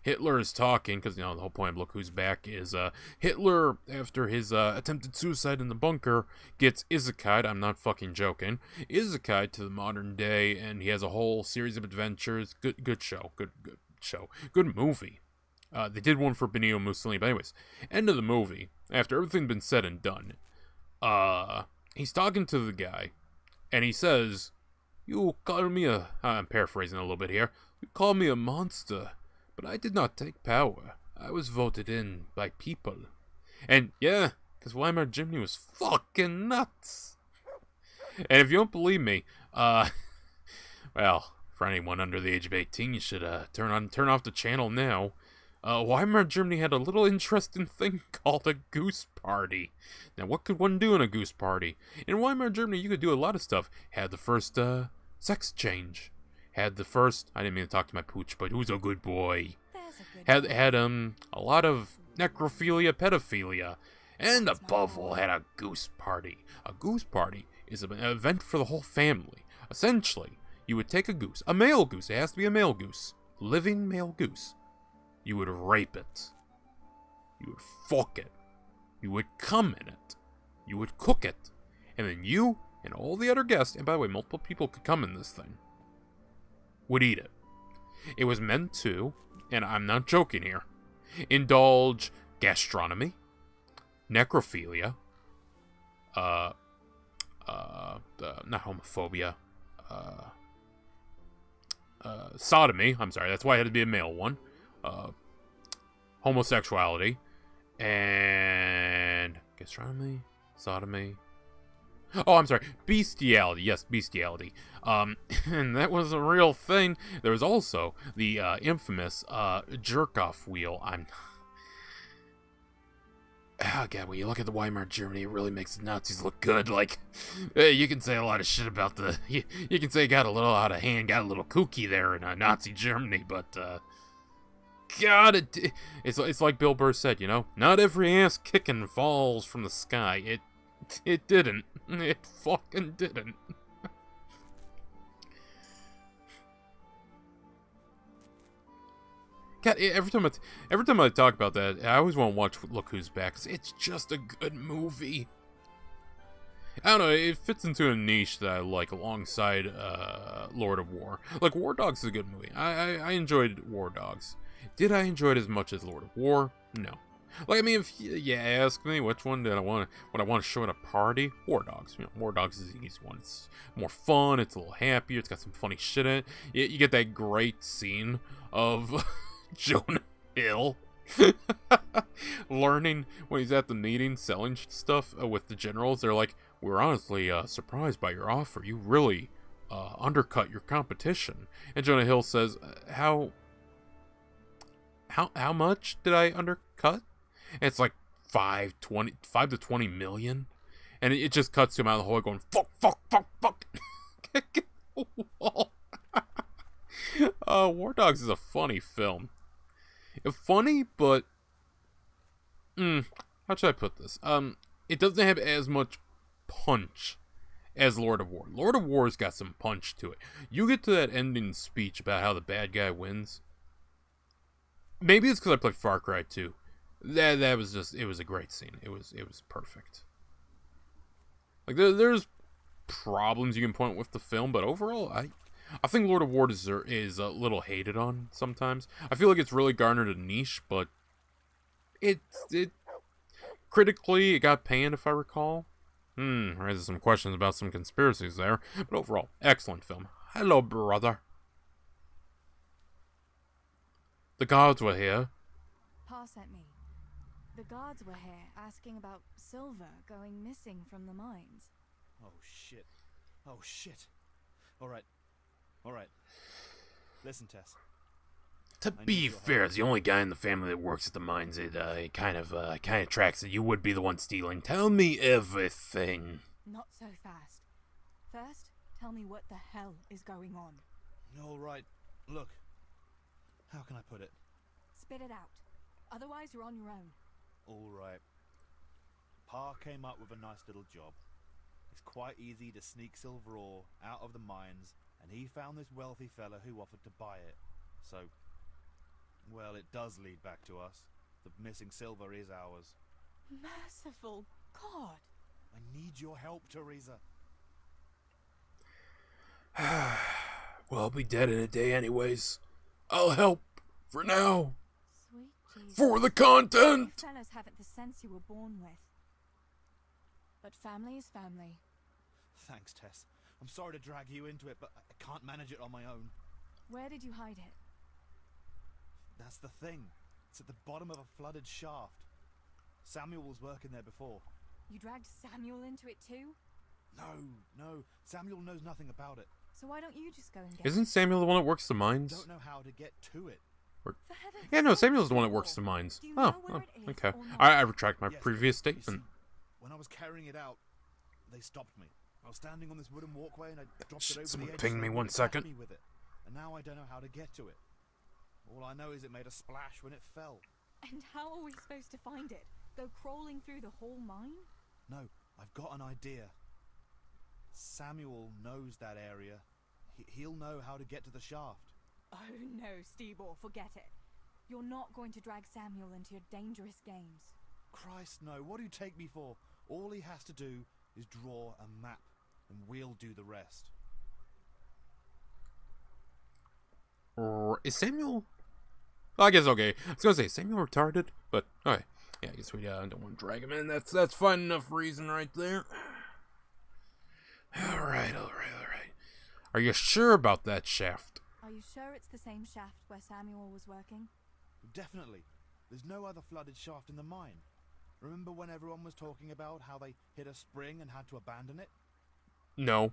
Hitler is talking, because, you know, the whole point of Look Who's Back is, Hitler, after his, attempted suicide in the bunker, gets isekai'd, I'm not fucking joking, isekai'd to the modern day, and he has a whole series of adventures. Good show. Good show. Good movie. They did one for Benito Mussolini, but anyways, end of the movie, after everything been said and done, he's talking to the guy, and he says, "You call me I'm paraphrasing a little bit here. You call me a monster, but I did not take power. I was voted in by people." And yeah, because Weimar Germany was fucking nuts. And if you don't believe me, well, for anyone under the age of 18, you should turn off the channel now. Weimar Germany had a little interesting thing called a goose party. Now, what could one do in a goose party? In Weimar Germany, you could do a lot of stuff. Had the first, sex change. Had the first, I didn't mean to talk to my pooch, but who's a good boy? Had a lot of necrophilia, pedophilia. And above all, had a goose party. A goose party is an event for the whole family. Essentially, you would take a goose, a male goose, it has to be a male goose, living male goose. You would rape it. You would fuck it. You would come in it. You would cook it. And then you and all the other guests, and by the way, multiple people could come in this thing, would eat it. It was meant to, and I'm not joking here, indulge gastronomy, necrophilia, not homophobia, sodomy, I'm sorry, that's why it had to be a male one, homosexuality, and gastronomy, sodomy, oh, I'm sorry, bestiality, yes, bestiality, and that was a real thing. There was also the infamous jerk-off wheel. Oh god, when you look at the Weimar Germany, it really makes the Nazis look good. Like, you can say a lot of shit about the, you can say it got a little out of hand, got a little kooky there in Nazi Germany, but god, it's like Bill Burr said, you know, not every ass kicking falls from the sky. It didn't. It fucking didn't. God, every time I talk about that, I always want to watch Look Who's Back, 'cause it's just a good movie. I don't know, it fits into a niche that I like alongside Lord of War. Like, War Dogs is a good movie. I enjoyed War Dogs. Did I enjoy it as much as Lord of War? No. Like, I mean, if you ask me which one would I want to show at a party, War Dogs. You know, War Dogs is the easy one. It's more fun, it's a little happier, it's got some funny shit in it. You get that great scene of Jonah Hill learning when he's at the meeting, selling stuff with the generals. They're like, "We're honestly surprised by your offer. You really undercut your competition." And Jonah Hill says, How much did I undercut? And it's like 5 to 20 million. And it just cuts to him out of the hole going, fuck. War Dogs is a funny film. Funny, but how should I put this? It doesn't have as much punch as Lord of War. Lord of War's got some punch to it. You get to that ending speech about how the bad guy wins. Maybe it's because I played Far Cry 2. That was just, it was a great scene. It was perfect. Like, there's problems you can point with the film, but overall, I think Lord of War is a little hated on sometimes. I feel like it's really garnered a niche, but it critically, it got panned, if I recall. Raises some questions about some conspiracies there, but overall, excellent film. Hello, brother. The guards were here. Pa sent me. The guards were here asking about silver going missing from the mines. Oh shit. Alright. Listen, Tess. To be fair, as the only guy in the family that works at the mines, it kind of tracks that you would be the one stealing. Tell me everything. Not so fast. First, tell me what the hell is going on. Alright, look. How can I put it? Spit it out. Otherwise, you're on your own. Alright. Pa came up with a nice little job. It's quite easy to sneak silver ore out of the mines and he found this wealthy fella who offered to buy it. So, well, it does lead back to us. The missing silver is ours. Merciful God! I need your help, Teresa. Well, I'll be dead in a day anyways. I'll help for now. Sweet Jesus. For the content! You fellas haven't the sense you were born with. But family is family. Thanks, Tess. I'm sorry to drag you into it, but I can't manage it on my own. Where did you hide it? That's the thing. It's at the bottom of a flooded shaft. Samuel was working there before. You dragged Samuel into it too? No. Samuel knows nothing about it. So why don't you just go and get Isn't Samuel the one that works the mines? Don't know how to get to it. Or... Yeah, no, Samuel's the one that works the mines. Oh, okay. I retract my previous statement. When I was carrying it out, they stopped me. I was standing on this wooden walkway and I dropped it over Someone the edge. ping me 1 second. Me with it. And now I don't know how to get to it. All I know is it made a splash when it fell. And how are we supposed to find it? Go crawling through the whole mine? No, I've got an idea. Samuel knows that area. He'll know how to get to the shaft. Oh no, Steebor, forget it. You're not going to drag Samuel into your dangerous games. Christ, no. What do you take me for? All he has to do is draw a map, and we'll do the rest. Is Samuel... I guess, okay. I was gonna say, Samuel retarded? But, okay. Yeah, I guess we don't want to drag him in. That's fine enough reason right there. Alright. Are you sure about that shaft? Are you sure it's the same shaft where Samuel was working? Definitely. There's no other flooded shaft in the mine. Remember when everyone was talking about how they hit a spring and had to abandon it? No.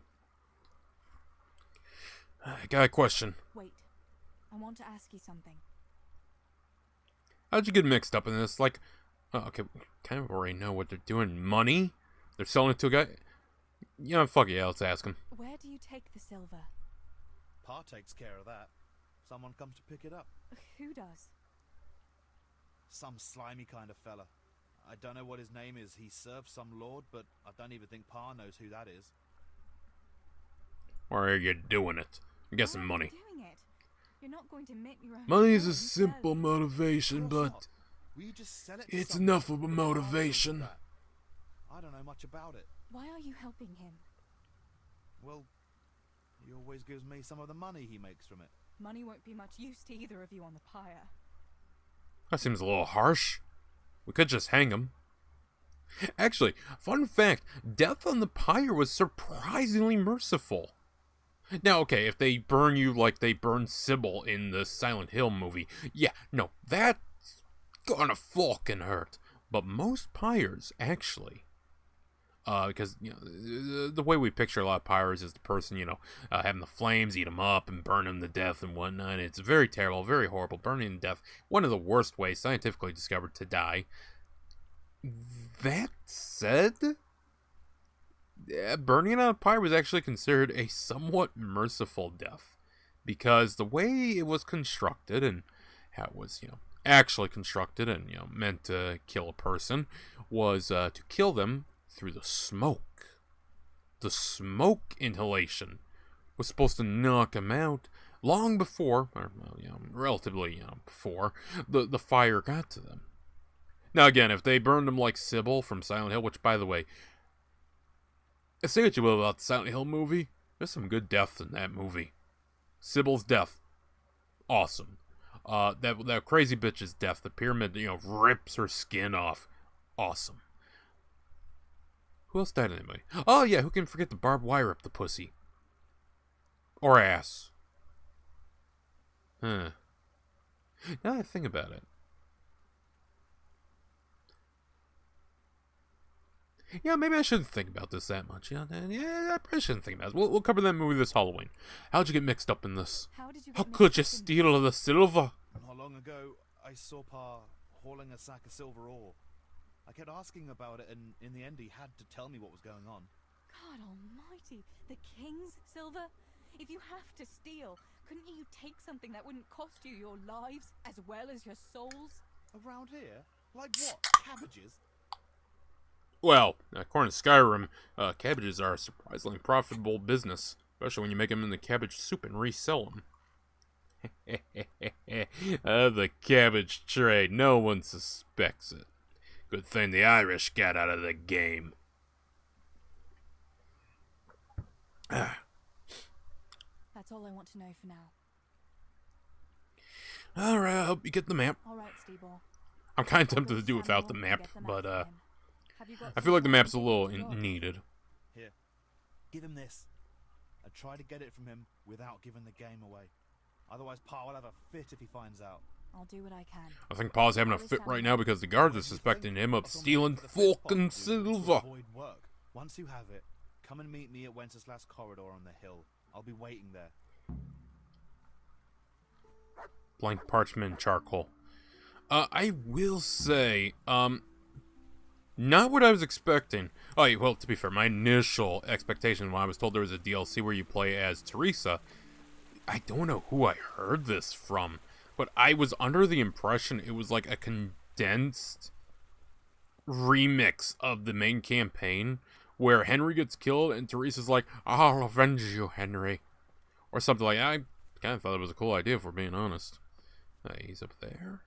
I got a question. Wait. I want to ask you something. How'd you get mixed up in this? Like, okay, we kind of already know what they're doing. Money? They're selling it to a guy? You know, fuck yeah, let's ask him. Where do you take the silver? Pa takes care of that. Someone comes to pick it up. Who does? Some slimy kind of fella. I don't know what his name is. He serves some lord, but I don't even think Pa knows who that is. Why are you doing it? I'm guessing money. Doing it? You're not going to make your own. Money is a simple motivation, but we just sell it it's enough of a motivation. I don't know much about it. Why are you helping him? Well, he always gives me some of the money he makes from it. Money won't be much use to either of you on the pyre. That seems a little harsh. We could just hang him. Actually, fun fact, death on the pyre was surprisingly merciful. Now, okay, if they burn you like they burned Sybil in the Silent Hill movie, yeah, no, that's gonna fucking hurt. But most pyres, actually, because, you know, the way we picture a lot of pyres is the person, you know, having the flames eat them up and burn them to death and whatnot. It's very terrible, very horrible. Burning to death, one of the worst ways scientifically discovered to die. That said, burning on a pyre was actually considered a somewhat merciful death, because the way it was constructed and how it was, you know, actually constructed and, you know, meant to kill a person was to kill them through the smoke. The smoke inhalation was supposed to knock them out long before, or, you know, relatively, you know, before the fire got to them. Now, again, if they burned them like Sybil from Silent Hill, which, by the way, say what you will about the Silent Hill movie, there's some good deaths in that movie. Sybil's death, awesome. That crazy bitch's death, the pyramid, you know, rips her skin off, awesome. Who else died anyway? Oh yeah, who can forget the barbed wire up the pussy? Or ass. Huh. Now that I think about it. Yeah, maybe I shouldn't think about this that much. Yeah, I probably shouldn't think about it. We'll cover that movie this Halloween. How'd you get mixed up in this? How could you steal the silver? Not long ago, I saw Pa hauling a sack of silver ore. I kept asking about it, and in the end, he had to tell me what was going on. God almighty, the king's silver? If you have to steal, couldn't you take something that wouldn't cost you your lives as well as your souls? Around here? Like what? Cabbages? Well, according to Skyrim, cabbages are a surprisingly profitable business. Especially when you make them into cabbage soup and resell them. The cabbage trade. No one suspects it. Good thing the Irish got out of the game. That's all I want to know for now. Alright, I hope you get the map. Alright, Steeball. I'm kind of tempted to do without the map, but I feel like the map's a little needed. Here, give him this. I try to get it from him without giving the game away. Otherwise, Pa will have a fit if he finds out. I'll do what I can. I think Pa's having a fit right now because the guards are suspecting him of stealing fucking silver. Once you have it, come and meet me at Wenceslas Corridor on the hill. I'll be waiting there. Blank parchment and charcoal. I will say, not what I was expecting. Oh, well, to be fair, my initial expectation when I was told there was a DLC where you play as Teresa, I don't know who I heard this from, but I was under the impression it was like a condensed remix of the main campaign where Henry gets killed and Teresa's like, I'll avenge you, Henry. Or something like that. I kind of thought it was a cool idea, if we're being honest. He's up there.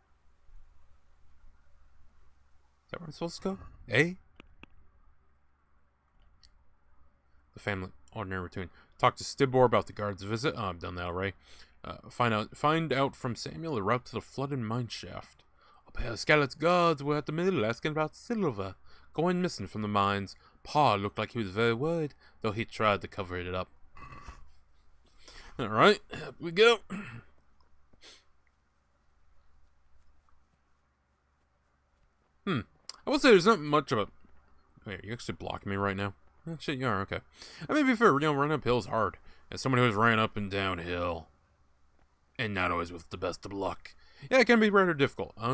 Is that where I'm supposed to go? Eh? The family ordinary routine. Talk to Stibor about the guard's visit. Oh, I've done that already. Find out from Samuel the route to the flooded mine shaft. A pair of Scarlet's guards were at the mill asking about silver going missing from the mines. Pa looked like he was very worried, though he tried to cover it up. Alright, up we go. I will say there's not much of a... Wait, are you actually blocking me right now? Oh, shit, you are, okay. I mean, to be fair, running uphill is hard. As someone who has ran up and downhill, and not always with the best of luck. Yeah, it can be rather difficult. I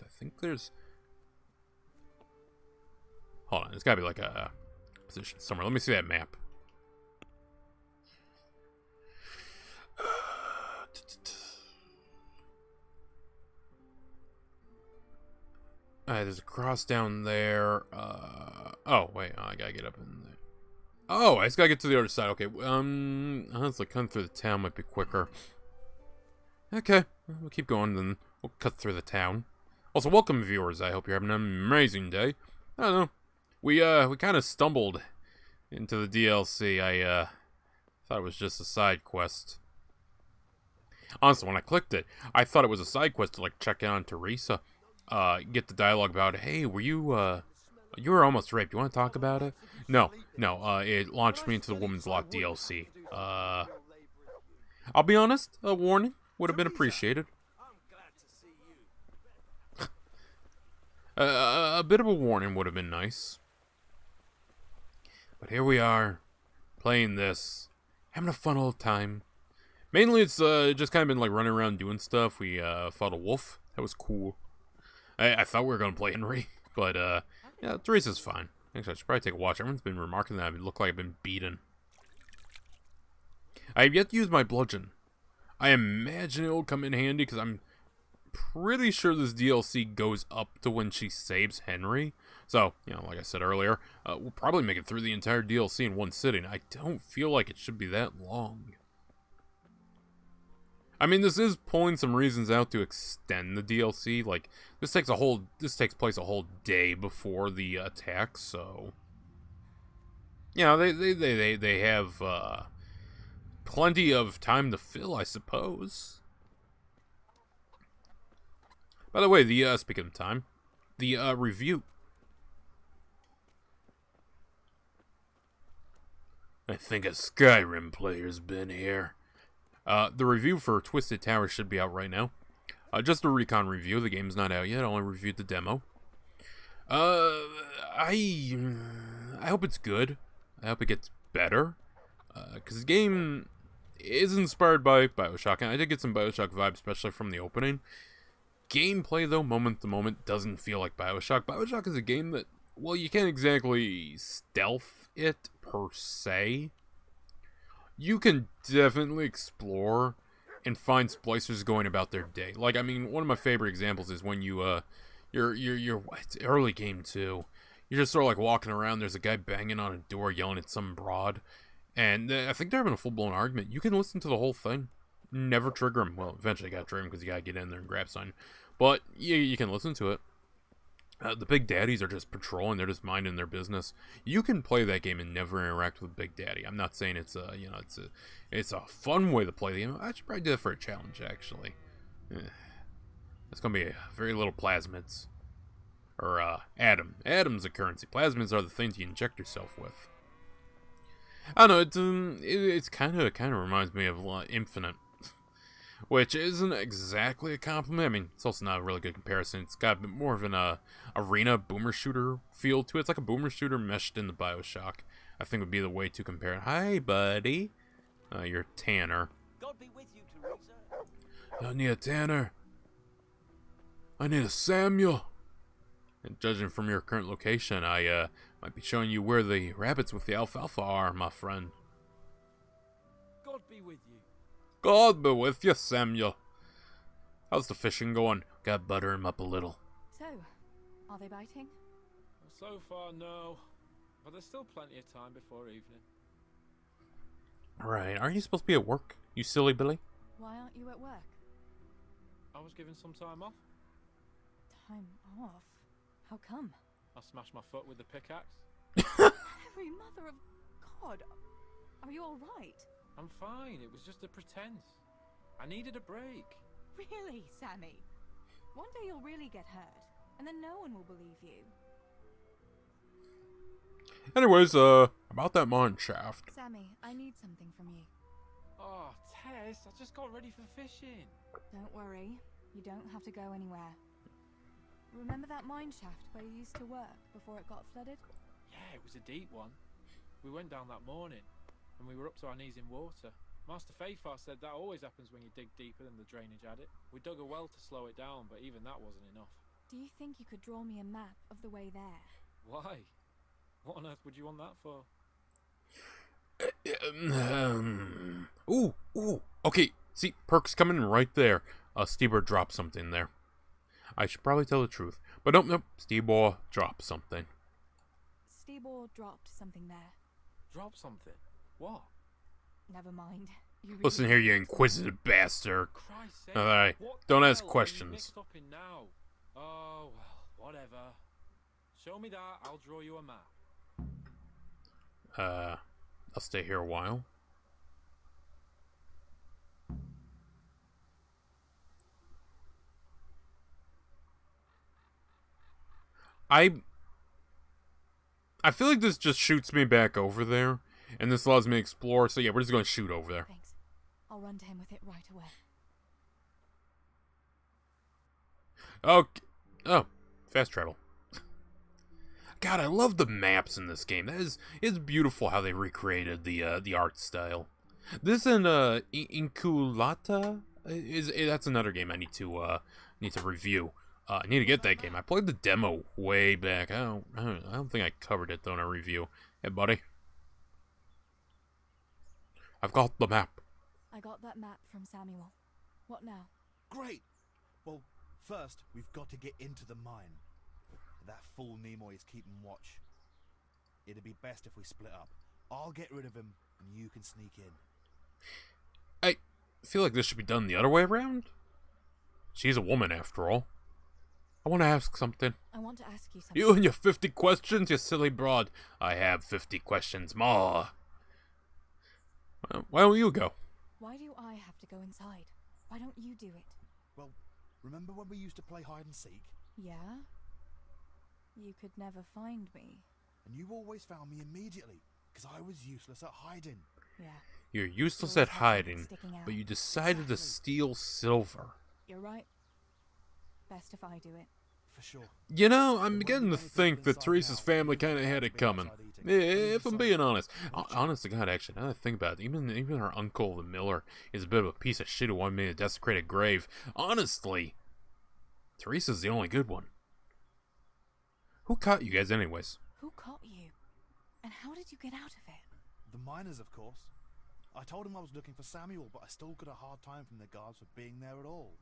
think there's... Hold on, there's gotta be like a position somewhere. Let me see that map. Alright, there's a cross down there. Oh, wait, I gotta get up in there. Oh, I just gotta get to the other side. Okay, honestly, cutting through the town might be quicker. Okay, we'll keep going, then we'll cut through the town. Also, welcome, viewers. I hope you're having an amazing day. I don't know. We kind of stumbled into the DLC. I thought it was just a side quest. Honestly, when I clicked it, I thought it was a side quest to, like, check in on Teresa. Get the dialogue about, hey, you were almost raped. You want to talk about it? No, it launched me into the Woman's Lot DLC. I'll be honest, a warning would have been appreciated. A bit of a warning would have been nice. But here we are, playing this, having a fun old time. Mainly it's just kind of been like running around doing stuff. We fought a wolf. That was cool. I thought we were going to play Henry, but yeah, Teresa's fine. Actually, I should probably take a watch. Everyone's been remarking that I look like I've been beaten. I have yet to use my bludgeon. I imagine it will come in handy because I'm pretty sure this DLC goes up to when she saves Henry. So, you know, like I said earlier, we'll probably make it through the entire DLC in one sitting. I don't feel like it should be that long. I mean, this is pulling some reasons out to extend the DLC. Like, this takes place a whole day before the attack, so... You know, they have, plenty of time to fill, I suppose. By the way, speaking of time, the, review. I think a Skyrim player's been here. The review for Twisted Tower should be out right now. Just a recon review. The game's not out yet. I only reviewed the demo. I hope it's good. I hope it gets better. Because the game is inspired by Bioshock, and I did get some Bioshock vibes, especially from the opening. Gameplay, though, moment to moment, doesn't feel like Bioshock. Bioshock is a game that, well, you can't exactly stealth it, per se. You can definitely explore and find splicers going about their day. Like, I mean, one of my favorite examples is when you're it's early game too. You're just sort of like walking around, there's a guy banging on a door yelling at some broad, And I think they're having a full-blown argument. You can listen to the whole thing. Never trigger him. Well, eventually you gotta trigger him because you gotta get in there and grab something. But you can listen to it. The Big Daddies are just patrolling. They're just minding their business. You can play that game and never interact with Big Daddy. I'm not saying it's a, it's a fun way to play the game. I should probably do that for a challenge, actually. It's gonna be very little plasmids. Or, Atom. Atom's a currency. Plasmids are the things you inject yourself with. I don't know, it's kind of reminds me of Infinite. Which isn't exactly a compliment. I mean, it's also not a really good comparison. It's got a bit more of an arena boomer shooter feel to it. It's like a boomer shooter meshed into Bioshock. I think would be the way to compare it. Hi, buddy. You're Tanner. God be with you, Teresa. I need a Tanner. I need a Samuel. And judging from your current location, I might be showing you where the rabbits with the alfalfa are, my friend. God be with you. God be with you, Samuel. How's the fishing going? Gotta butter him up a little. So, are they biting? So far, no. But there's still plenty of time before evening. Right, aren't you supposed to be at work, you silly Billy? Why aren't you at work? I was given some time off. Time off? How come? I smashed my foot with the pickaxe. Mary, mother of God, are you all right? I'm fine. It was just a pretense. I needed a break. Really, Sammy? One day you'll really get hurt, and then no one will believe you. Anyways, about that mine shaft. Sammy, I need something from you. Oh, Tess, I just got ready for fishing. Don't worry, you don't have to go anywhere. Remember that mine shaft where you used to work before it got flooded? Yeah, it was a deep one. We went down that morning, and we were up to our knees in water. Master Fayfar said that always happens when you dig deeper than the drainage at it. We dug a well to slow it down, but even that wasn't enough. Do you think you could draw me a map of the way there? Why? What on earth would you want that for? Ooh. Okay, see, perks coming in right there. Steebor dropped something there. I should probably tell the truth. But nope. Steebor dropped something. Steebor dropped something there. Drop something? What? Never mind. You really Listen here, you inquisitive bastard. Alright, don't ask questions. Mixed up in now? Oh, well, whatever. Show me that, I'll draw you a map. I'll stay here a while. I feel like this just shoots me back over there, and this allows me to explore, so yeah, we're just going to shoot over there. Thanks. I'll run to him with it right away. Okay. Oh, fast travel. God, I love the maps in this game. It's beautiful how they recreated the art style. This and Inculata that's another game I need to review. I need to get that game. I played the demo way back. I don't think I covered it though in a review. Hey, buddy. I've got the map. I got that map from Samuel. What now? Great! Well, first, we've got to get into the mine. That fool Nimoy is keeping watch. It'd be best if we split up. I'll get rid of him, and you can sneak in. I feel like this should be done the other way around. She's a woman, after all. I want to ask something. I want to ask you something. You and your 50 questions, you silly broad. I have 50 questions more. Well, why don't you go? Why do I have to go inside? Why don't you do it? Well, remember when we used to play hide and seek? Yeah? You could never find me. And you always found me immediately, because I was useless at hiding. Yeah. You're useless at hiding, but you decided to steal silver. You're right. Best if I do it. For sure. You know, I'm beginning to think that Teresa's family kind of had it coming. If I'm being honest. Honest to God, actually, now that I think about it, even her uncle, the miller, is a bit of a piece of shit who wanted me to desecrate a grave. Honestly, Teresa's the only good one. Who caught you guys anyways? Who caught you? And how did you get out of it? The miners, of course. I told him I was looking for Samuel, but I still got a hard time from the guards for being there at all.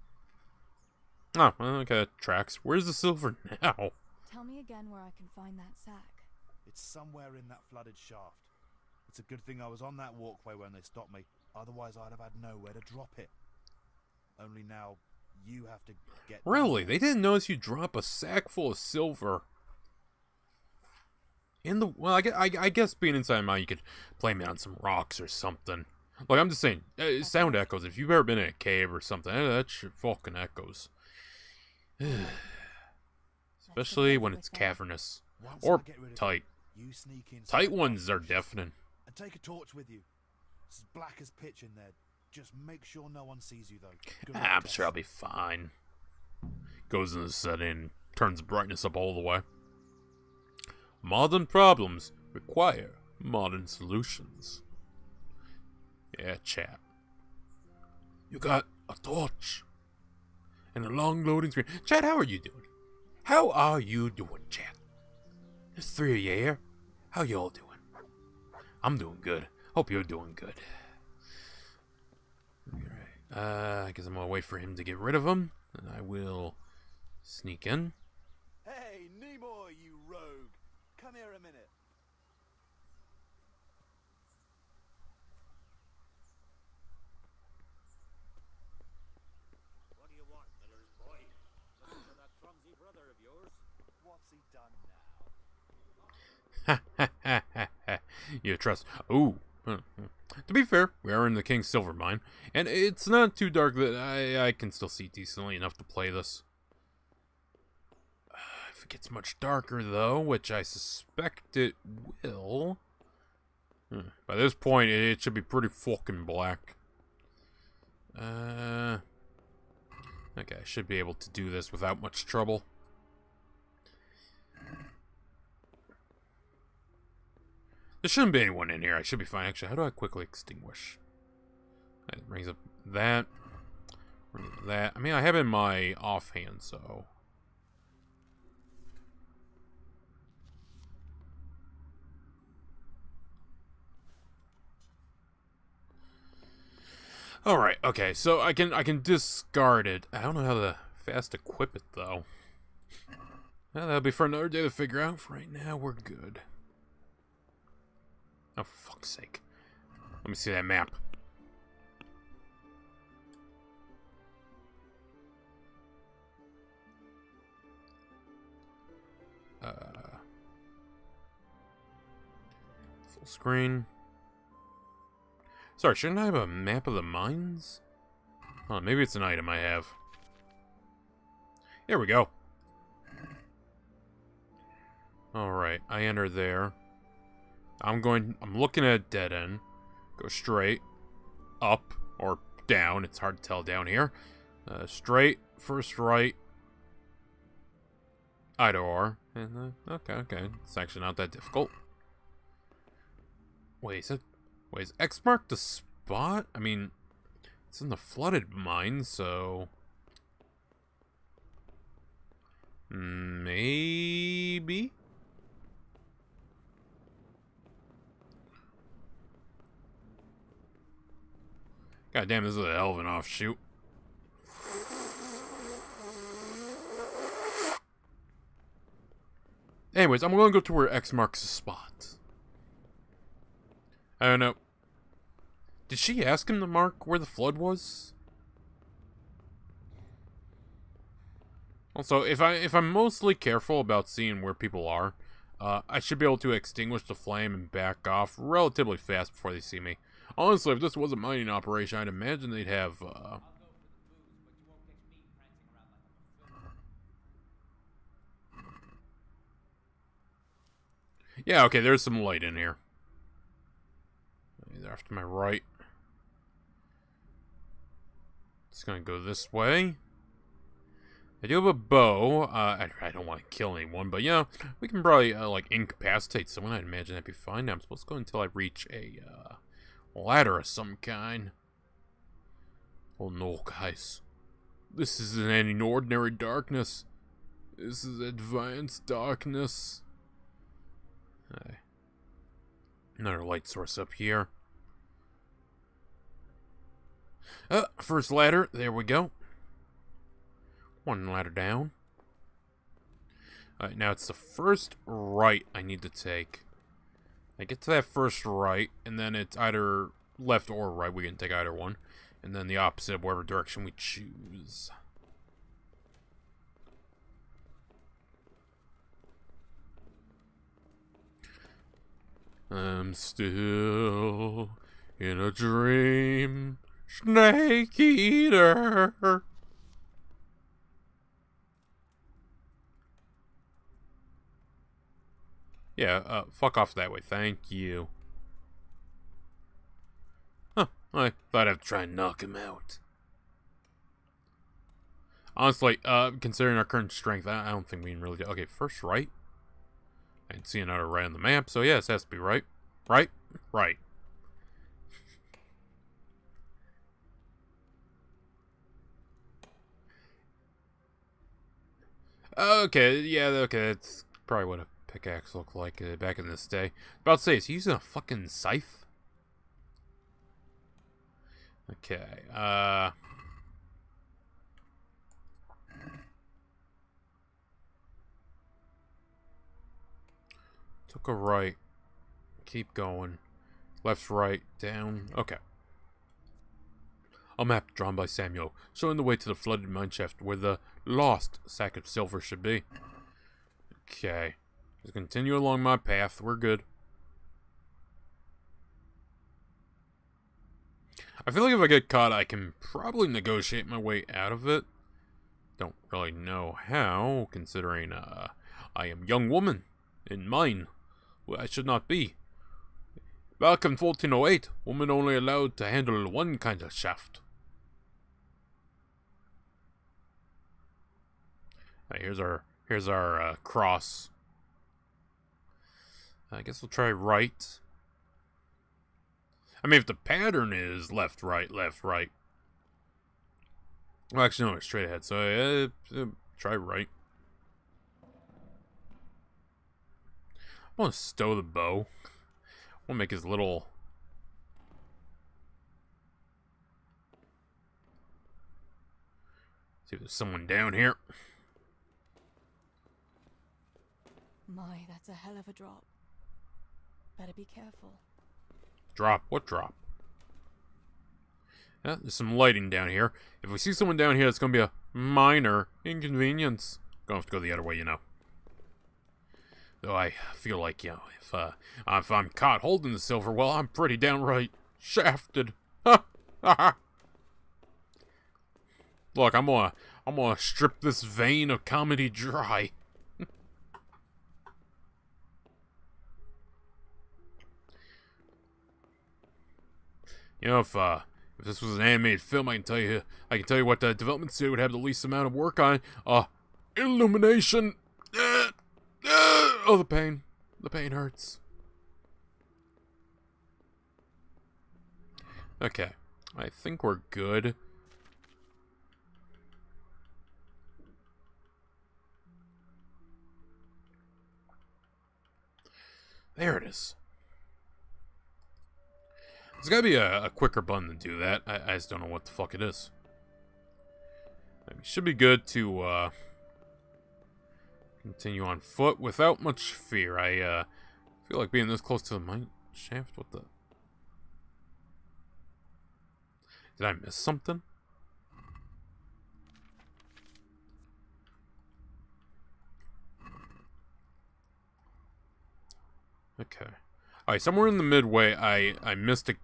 Oh, okay, tracks. Where's the silver now? Tell me again where I can find that sack. It's somewhere in that flooded shaft. It's a good thing I was on that walkway when they stopped me. Otherwise, I'd have had nowhere to drop it. Only now, you have to get... Really? They didn't notice you drop a sack full of silver in the... Well, I guess being inside a mine, you could blame it on some rocks or something. Like, I'm just saying, sound echoes. If you've ever been in a cave or something, that shit fucking echoes. Especially when it's cavernous. Or tight. You sneak in. Tight ones are deafening. And take a torch with you. It's as black as pitch in there. Just make sure no one sees you, though. Good luck, I'm Tess. sure I'll be fine. Goes in the setting, turns the brightness up all the way. Modern problems require modern solutions. Yeah, chat. You got a torch and a long loading screen. Chat, how are you doing? How are you doing, chat? There's 3 of you here. How y'all doing? I'm doing good. Hope you're doing good. Alright, I guess I'm gonna wait for him to get rid of him, and I will sneak in. Hey, Nimoy, you rogue! Come here a minute. What do you want, Miller's boy? Looking for that clumsy brother of yours? What's he done now? You trust. Ooh. To be fair, we are in the King's Silver Mine, and it's not too dark that I can still see decently enough to play this. If it gets much darker, though, which I suspect it will, by this point, it should be pretty fucking black. Okay, I should be able to do this without much trouble. There shouldn't be anyone in here. I should be fine. Actually, how do I quickly extinguish? It brings up that. That. I mean, I have it in my offhand, so... Alright, okay, so I can discard it. I don't know how to fast equip it, though. Well, that'll be for another day to figure out. For right now, we're good. Oh, for fuck's sake. Let me see that map. Full screen. Sorry, shouldn't I have a map of the mines? Oh, maybe it's an item I have. Here we go. Alright, I enter there. I'm looking at a dead end. Go straight. Up. Or down. It's hard to tell down here. Straight. First right. Either or. And, okay. It's actually not that difficult. Wait, is X marked the spot? I mean, it's in the flooded mine, so... Maybe? God damn, this is a hell of an offshoot. Anyways, I'm gonna go to where X marks the spot. I don't know. Did she ask him to mark where the flood was? Also, if I'm mostly careful about seeing where people are, I should be able to extinguish the flame and back off relatively fast before they see me. Honestly, if this was a mining operation, I'd imagine they'd have, Yeah, okay, there's some light in here. Either after my right. It's gonna go this way. I do have a bow. I don't want to kill anyone, but, you know, we can probably, like, incapacitate someone. I'd imagine that'd be fine. Now I'm supposed to go until I reach a, ladder of some kind. Oh no, guys. This isn't any ordinary darkness. This is advanced darkness. Another light source up here. First ladder. There we go. One ladder down. Alright, now it's the first right I need to take. I get to that first right, and then it's either left or right. We can take either one. And then the opposite of whatever direction we choose. I'm still in a dream, Snake Eater. Yeah, fuck off that way, thank you. Huh, I thought I'd try and knock him out. Honestly, considering our current strength, I don't think we can really do. Okay, first right. I didn't see another right on the map, so yes, it has to be right. Right? Right. Okay, yeah, okay, that's probably what a pickaxe looked like back in this day. About to say, is he using a fucking scythe? Okay, took a right. Keep going. Left, right, down. Okay. A map drawn by Samuel, showing the way to the flooded mineshaft where the lost sack of silver should be. Okay. Just continue along my path. We're good. I feel like if I get caught, I can probably negotiate my way out of it. Don't really know how, considering I am young woman in mine. Well, I should not be. Back in 1408, women only allowed to handle one kind of shaft. Right, here's our cross. I guess we'll try right. I mean, if the pattern is left, right, left, right. Well, actually, no, it's straight ahead. So try right. I want to stow the bow. I want to make his little. See if there's someone down here. My, that's a hell of a drop. Better be careful. Drop? What drop? Yeah, there's some lighting down here. If we see someone down here, it's going to be a minor inconvenience. Gonna have to go the other way, you know. Though I feel like, you know, if I'm caught holding the silver, well, I'm pretty downright shafted. Look, I'm gonna strip this vein of comedy dry. You know, if this was an animated film, I can tell you what the development studio would have the least amount of work on. Illumination. Oh, the pain. The pain hurts. Okay, I think we're good. There it is. There's gotta be a quicker button to do that. I just don't know what the fuck it is. It should be good to continue on foot without much fear. I feel like being this close to the mine shaft. What the? Did I miss something? Okay. Alright, somewhere in the midway, I missed a.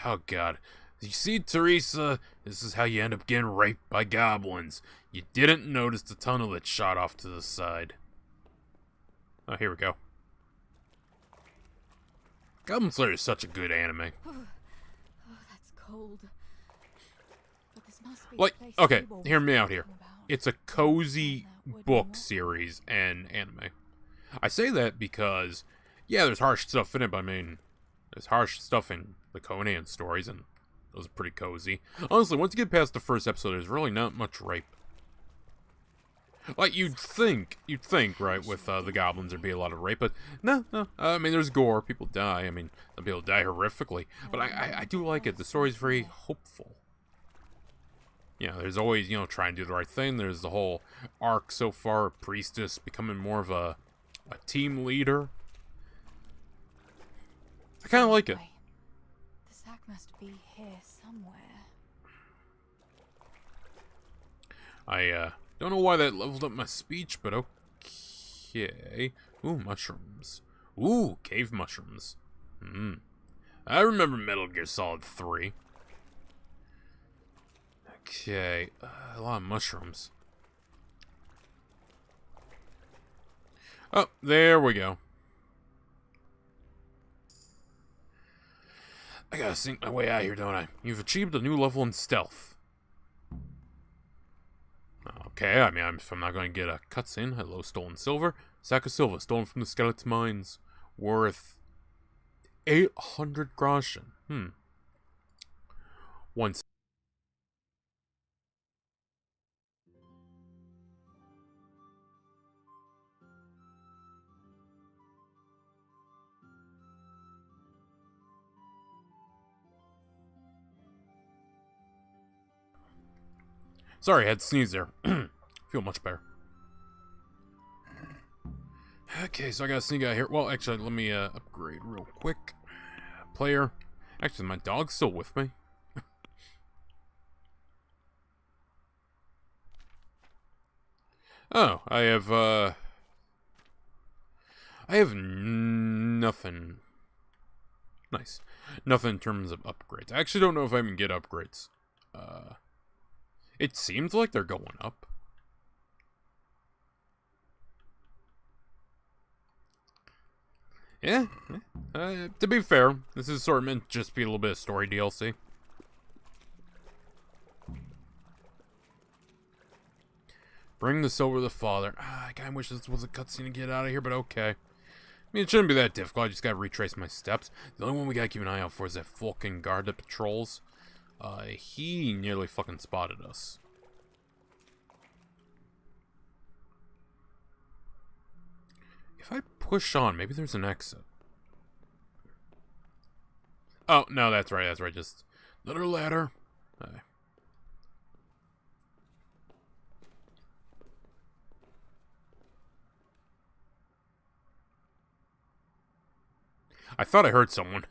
Oh, God. You see, Teresa, this is how you end up getting raped by goblins. You didn't notice the tunnel that shot off to the side. Oh, here we go. Goblin Slayer is such a good anime. Oh, that's cold. But this must be Like, the place okay, Stable was hear me out here. talking about. It's a cozy book series and anime. I say that because, yeah, there's harsh stuff in it, but I mean, there's harsh stuff in the Conan stories, and those are pretty cozy. Honestly, once you get past the first episode, there's really not much rape. Like, you'd think, right, with the goblins there'd be a lot of rape, but no. I mean, there's gore, people die, I mean, some people die horrifically, but I do like it. The story's very hopeful. You know, there's always, you know, trying to do the right thing. There's the whole arc so far of Priestess becoming more of a team leader. I kind of like it. The sack must be here somewhere. I don't know why that leveled up my speech, but okay. Ooh, mushrooms. Ooh, cave mushrooms. I remember Metal Gear Solid 3. Okay, a lot of mushrooms. Oh, there we go. I gotta sneak my way out of here, don't I? You've achieved a new level in stealth. Okay, I mean, if I'm not going to get a cutscene, hello, stolen silver. Sack of silver stolen from the skeleton mines. Worth 800 groschen. Once. Sorry, I had to sneeze there. Feel much better. Okay, so I gotta sneak out here. Well, actually, let me upgrade real quick. Player. Actually, my dog's still with me. Oh, I have nothing. Nice. Nothing in terms of upgrades. I actually don't know if I can get upgrades. It seems like they're going up. Yeah. To be fair, this is sort of meant to just be a little bit of story DLC. Bring the silver to the father. I kind of wish this was a cutscene to get out of here, but okay. I mean, it shouldn't be that difficult. I just gotta retrace my steps. The only one we gotta keep an eye out for is that fucking guard that patrols. He nearly fucking spotted us. If I push on, maybe there's an exit. Oh, no, that's right, just another ladder. I thought I heard someone.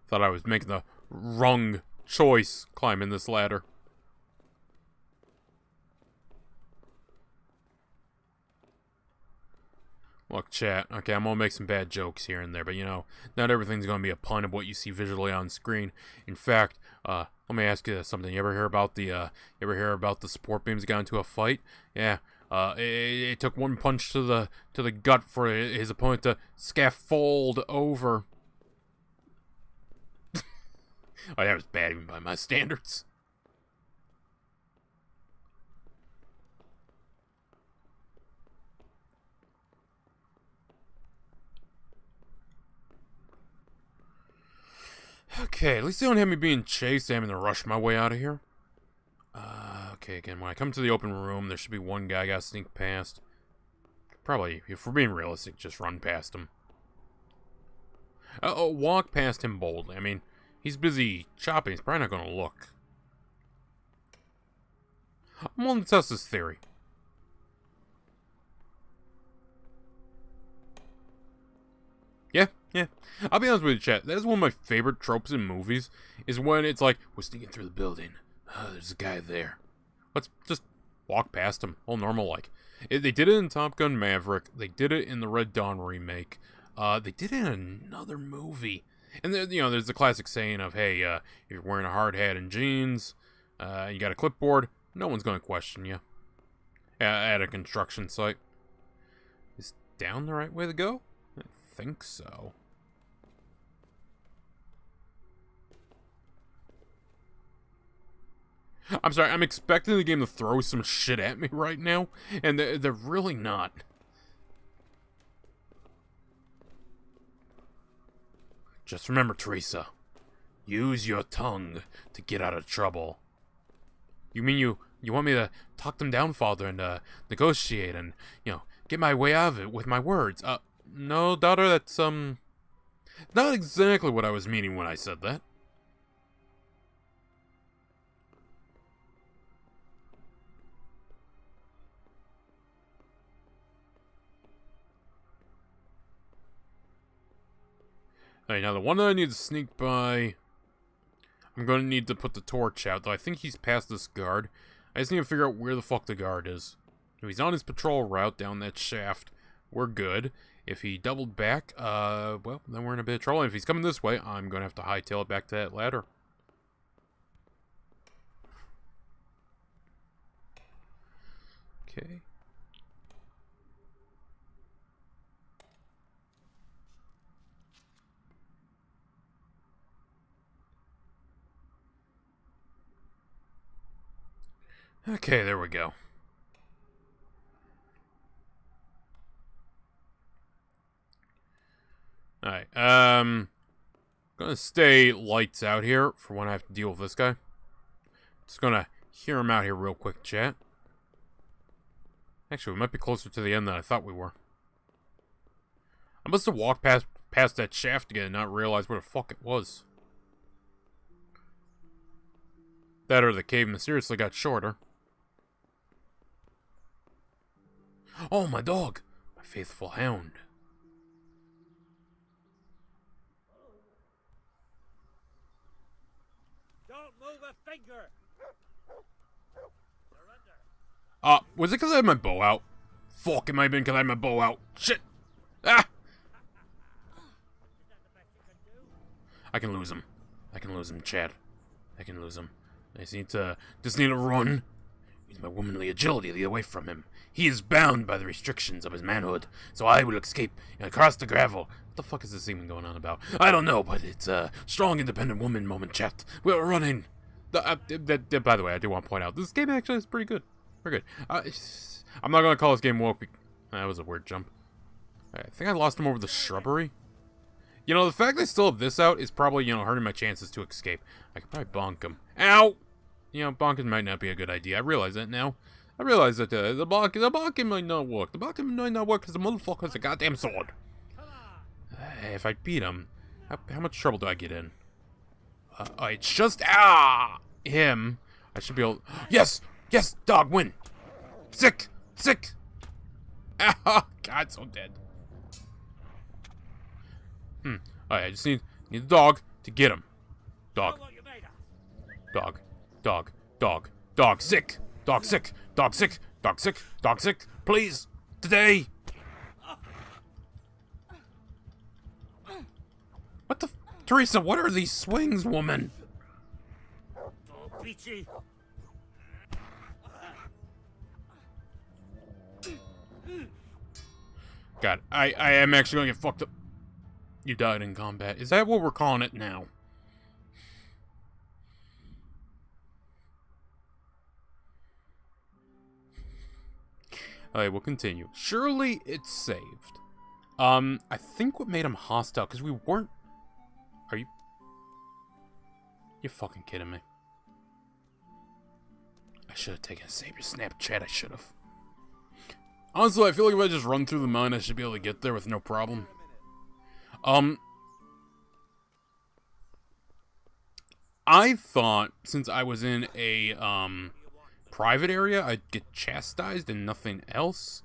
Thought I was making the wrong choice climbing this ladder. Look, chat, okay, I'm gonna make some bad jokes here and there, but you know, not everything's gonna be a pun of what you see visually on screen. In fact, let me ask you something. You ever hear about the support beams that got into a fight? Yeah. It took one punch to the gut for his opponent to scaffold over. Oh, that was bad even by my standards. Okay, at least they don't have me being chased having to rush my way out of here. Okay, again, when I come to the open room, there should be one guy I gotta sneak past. Probably, if we're being realistic, just run past him. Walk past him boldly. I mean, he's busy chopping. He's probably not gonna look. I'm willing to test this theory. Yeah. I'll be honest with you, chat. That is one of my favorite tropes in movies, is when it's like, we're sneaking through the building. There's a guy there. Let's just walk past him. All normal like. They did it in Top Gun Maverick. They did it in the Red Dawn remake. They did it in another movie. And there, you know, there's the classic saying of, hey, if you're wearing a hard hat and jeans, you got a clipboard, no one's going to question you. At a construction site. Is down the right way to go? I think so. I'm sorry, I'm expecting the game to throw some shit at me right now, and they're really not. Just remember, Teresa, use your tongue to get out of trouble. You mean you want me to talk them down, Father, and negotiate and, you know, get my way out of it with my words? No, daughter, that's, not exactly what I was meaning when I said that. Alright, now the one that I need to sneak by... I'm going to need to put the torch out, though I think he's past this guard. I just need to figure out where the fuck the guard is. If he's on his patrol route down that shaft, we're good. If he doubled back, well, then we're in a bit of trouble. And if he's coming this way, I'm going to have to hightail it back to that ladder. Okay. Okay, there we go. Alright, gonna stay lights out here for when I have to deal with this guy. Just gonna hear him out here real quick, chat. Actually, we might be closer to the end than I thought we were. I must have walked past that shaft again and not realized where the fuck it was. That or the cave mysteriously got shorter. Oh, my dog! My faithful hound. Don't move a finger! Was it because I had my bow out? Fuck, it might have been because I had my bow out. Shit! Ah! I can lose him. I can lose him, Chad. I can lose him. I just need to run. Use my womanly agility to get away from him. He is bound by the restrictions of his manhood, so I will escape and across the gravel. What the fuck is this even going on about? I don't know, but it's a strong, independent woman moment, chat. We're running. By the way, I do want to point out, this game actually is pretty good. We're good. I'm not going to call this game woke. That was a weird jump. I think I lost him over the shrubbery. You know, the fact I still have this out is probably, you know, hurting my chances to escape. I could probably bonk him. Ow! You know, bonking might not be a good idea. I realize that now. I realize that the bonking might not work. The bonking might not work because the motherfucker has a goddamn sword. If I beat him, how much trouble do I get in? It's just, him. I should be able... Yes! Yes! Dog, win! Sick! Sick! Ah, God, so dead. Alright, I just need the dog to get him. Dog. Dog. Dog. Dog. Dog sick! Dog sick! Dog sick! Dog sick! Dog sick! Please! Today! What the... Teresa, what are these swings, woman? Peachy. God, I am actually gonna get fucked up. You died in combat. Is that what we're calling it now? Alright, we'll continue. Surely it's saved. I think what made him hostile, because we weren't... Are you... You're fucking kidding me. I should have taken a Saber Snapchat, I should have. Honestly, I feel like if I just run through the mine, I should be able to get there with no problem. I thought, since I was in a, private area, I'd get chastised and nothing else.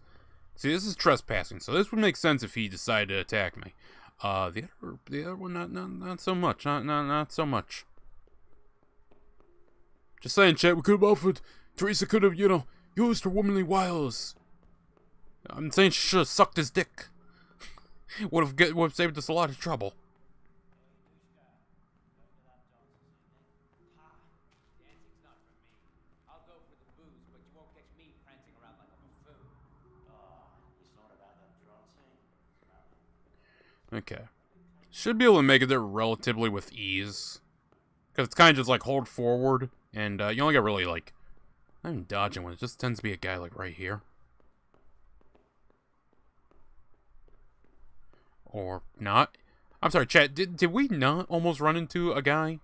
See, this is trespassing, so this would make sense if he decided to attack me. The other one, not so much. Not so much. Just saying, chat, we could have offered. Teresa could have, you know, used her womanly wiles. I'm saying she should have sucked his dick. would have saved us a lot of trouble. Okay. Should be able to make it there relatively with ease. Because it's kind of just like hold forward. And you only get really like... not even dodging one. It just tends to be a guy like right here. Or not. I'm sorry, chat. Did we not almost run into a guy?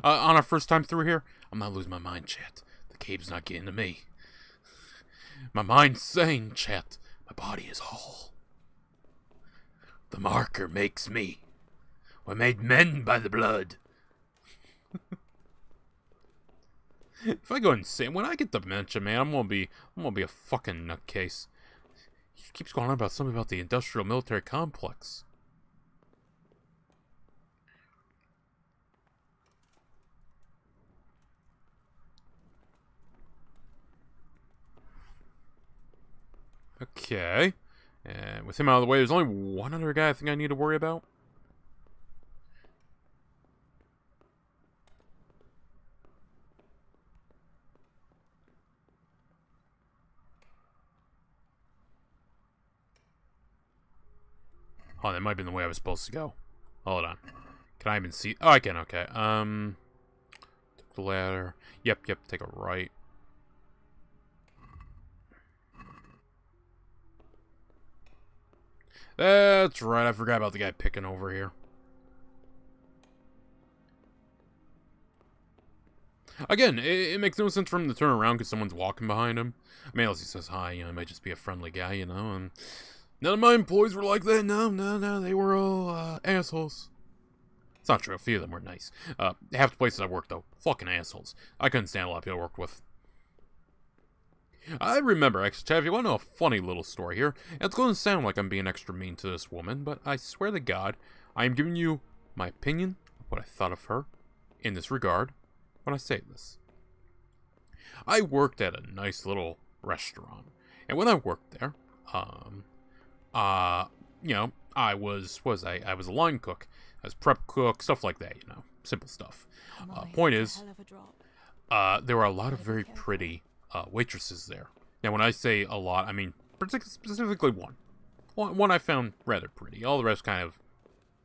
On our first time through here? I'm not losing my mind, chat. The cave's not getting to me. My mind's sane, chat. My body is whole. The marker makes me. We're made men by the blood. If I go insane, when I get dementia, man, I'm gonna be a fucking nutcase. He keeps going on about something about the industrial military complex. Okay. And with him out of the way, there's only one other guy I think I need to worry about. Oh, that might have been the way I was supposed to go. Hold on. Can I even see? Oh, I can, okay. Took the ladder. Yep, take a right. That's right, I forgot about the guy picking over here. Again, it makes no sense for him to turn around because someone's walking behind him. I mean, unless he says hi, you know, he might just be a friendly guy, you know, and none of my employees were like that. No, they were all, assholes. It's not true, a few of them were nice. Half the places I worked, though, fucking assholes. I couldn't stand a lot of people I worked with. I remember, actually, Chad, if you want to know a funny little story here, it's going to sound like I'm being extra mean to this woman, but I swear to God, I am giving you my opinion of what I thought of her in this regard when I say this. I worked at a nice little restaurant, and when I worked there, you know, I was a line cook, I was prep cook, stuff like that, you know, simple stuff. Point is, there were a lot of very pretty waitresses there. Now, when I say a lot, I mean specifically one. One I found rather pretty. All the rest kind of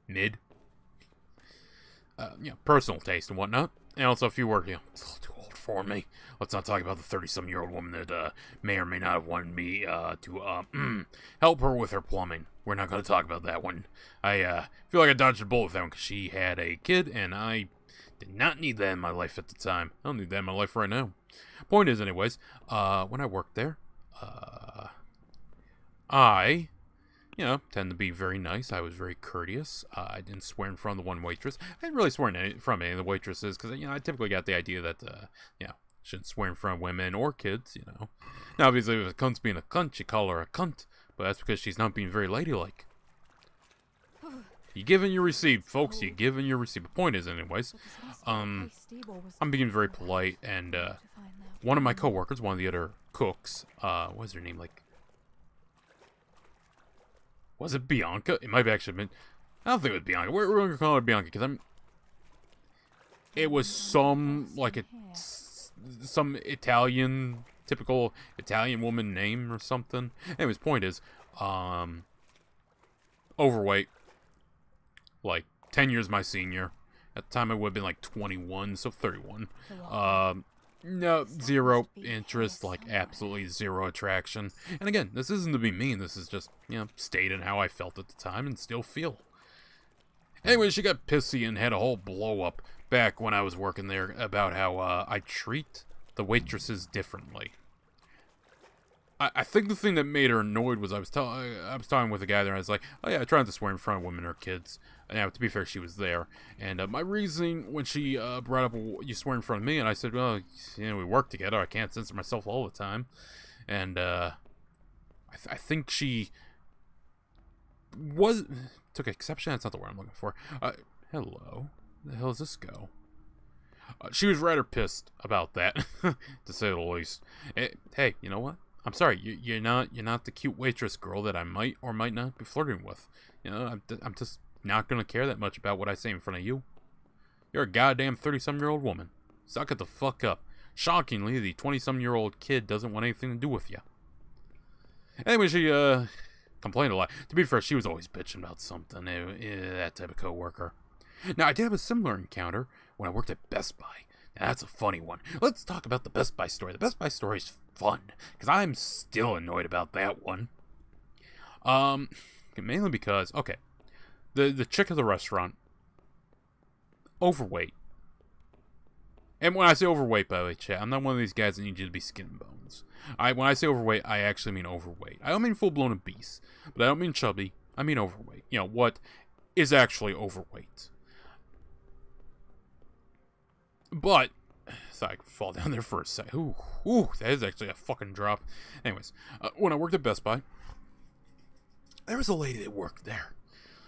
mid. You know, personal taste and whatnot. And also a few were, you know, a little too old for me. Let's not talk about the 30-some-year-old woman that may or may not have wanted me to help her with her plumbing. We're not going to talk about that one. I feel like I dodged a bullet with that one because she had a kid, and I did not need that in my life at the time. I don't need that in my life right now. Point is, anyways, when I worked there, I, you know, tend to be very nice. I was very courteous. I didn't swear in front of the one waitress. I didn't really swear in front of any of the waitresses because, you know, I typically got the idea that, you know, shouldn't swear in front of women or kids, you know. Now, obviously, if a cunt's being a cunt, you call her a cunt, but that's because she's not being very ladylike. You give and you receive, folks. You give and you receive. The point is, anyways, I'm being very polite, and one of my coworkers, one of the other cooks, what was her name? Like, was it Bianca? It might have actually been. I don't think it was Bianca. We're going to call her Bianca because it was some some Italian, typical Italian woman name or something. Anyways, point is, overweight. Like 10 years my senior. At the time I would have been like 21, so 31. No, zero interest, like absolutely zero attraction. And again, this isn't to be mean, this is just, you know, stating how I felt at the time and still feel. Anyway, she got pissy and had a whole blow up back when I was working there about how I treat the waitresses differently. I think the thing that made her annoyed was I was talking with a guy there, and I was like, oh yeah, I try not to swear in front of women or kids. Now, to be fair, she was there. And my reasoning when she brought up, you swear in front of me, and I said, well, you know, we work together. I can't censor myself all the time. And I think she took exception. That's not the word I'm looking for. Hello. Where the hell does this go? She was rather pissed about that, to say the least. Hey, you know what? I'm sorry, you're not the cute waitress girl that I might or might not be flirting with. You know, I'm just not gonna care that much about what I say in front of you. You're a goddamn 30-some-year-old woman. Suck it the fuck up. Shockingly, the 20-some-year-old kid doesn't want anything to do with you. Anyway, she complained a lot. To be fair, she was always bitching about something. That type of coworker. Now, I did have a similar encounter when I worked at Best Buy. Now, that's a funny one. Let's talk about the Best Buy story. The Best Buy story is fun, because I'm still annoyed about that one. Mainly because, okay, the chick at the restaurant, overweight. And when I say overweight, by the way, chat, I'm not one of these guys that need you to be skin and bones. When I say overweight, I actually mean overweight. I don't mean full-blown obese, but I don't mean chubby. I mean overweight. You know, what is actually overweight. But, sorry, I could fall down there for a sec. Ooh, that is actually a fucking drop. Anyways, when I worked at Best Buy, there was a lady that worked there.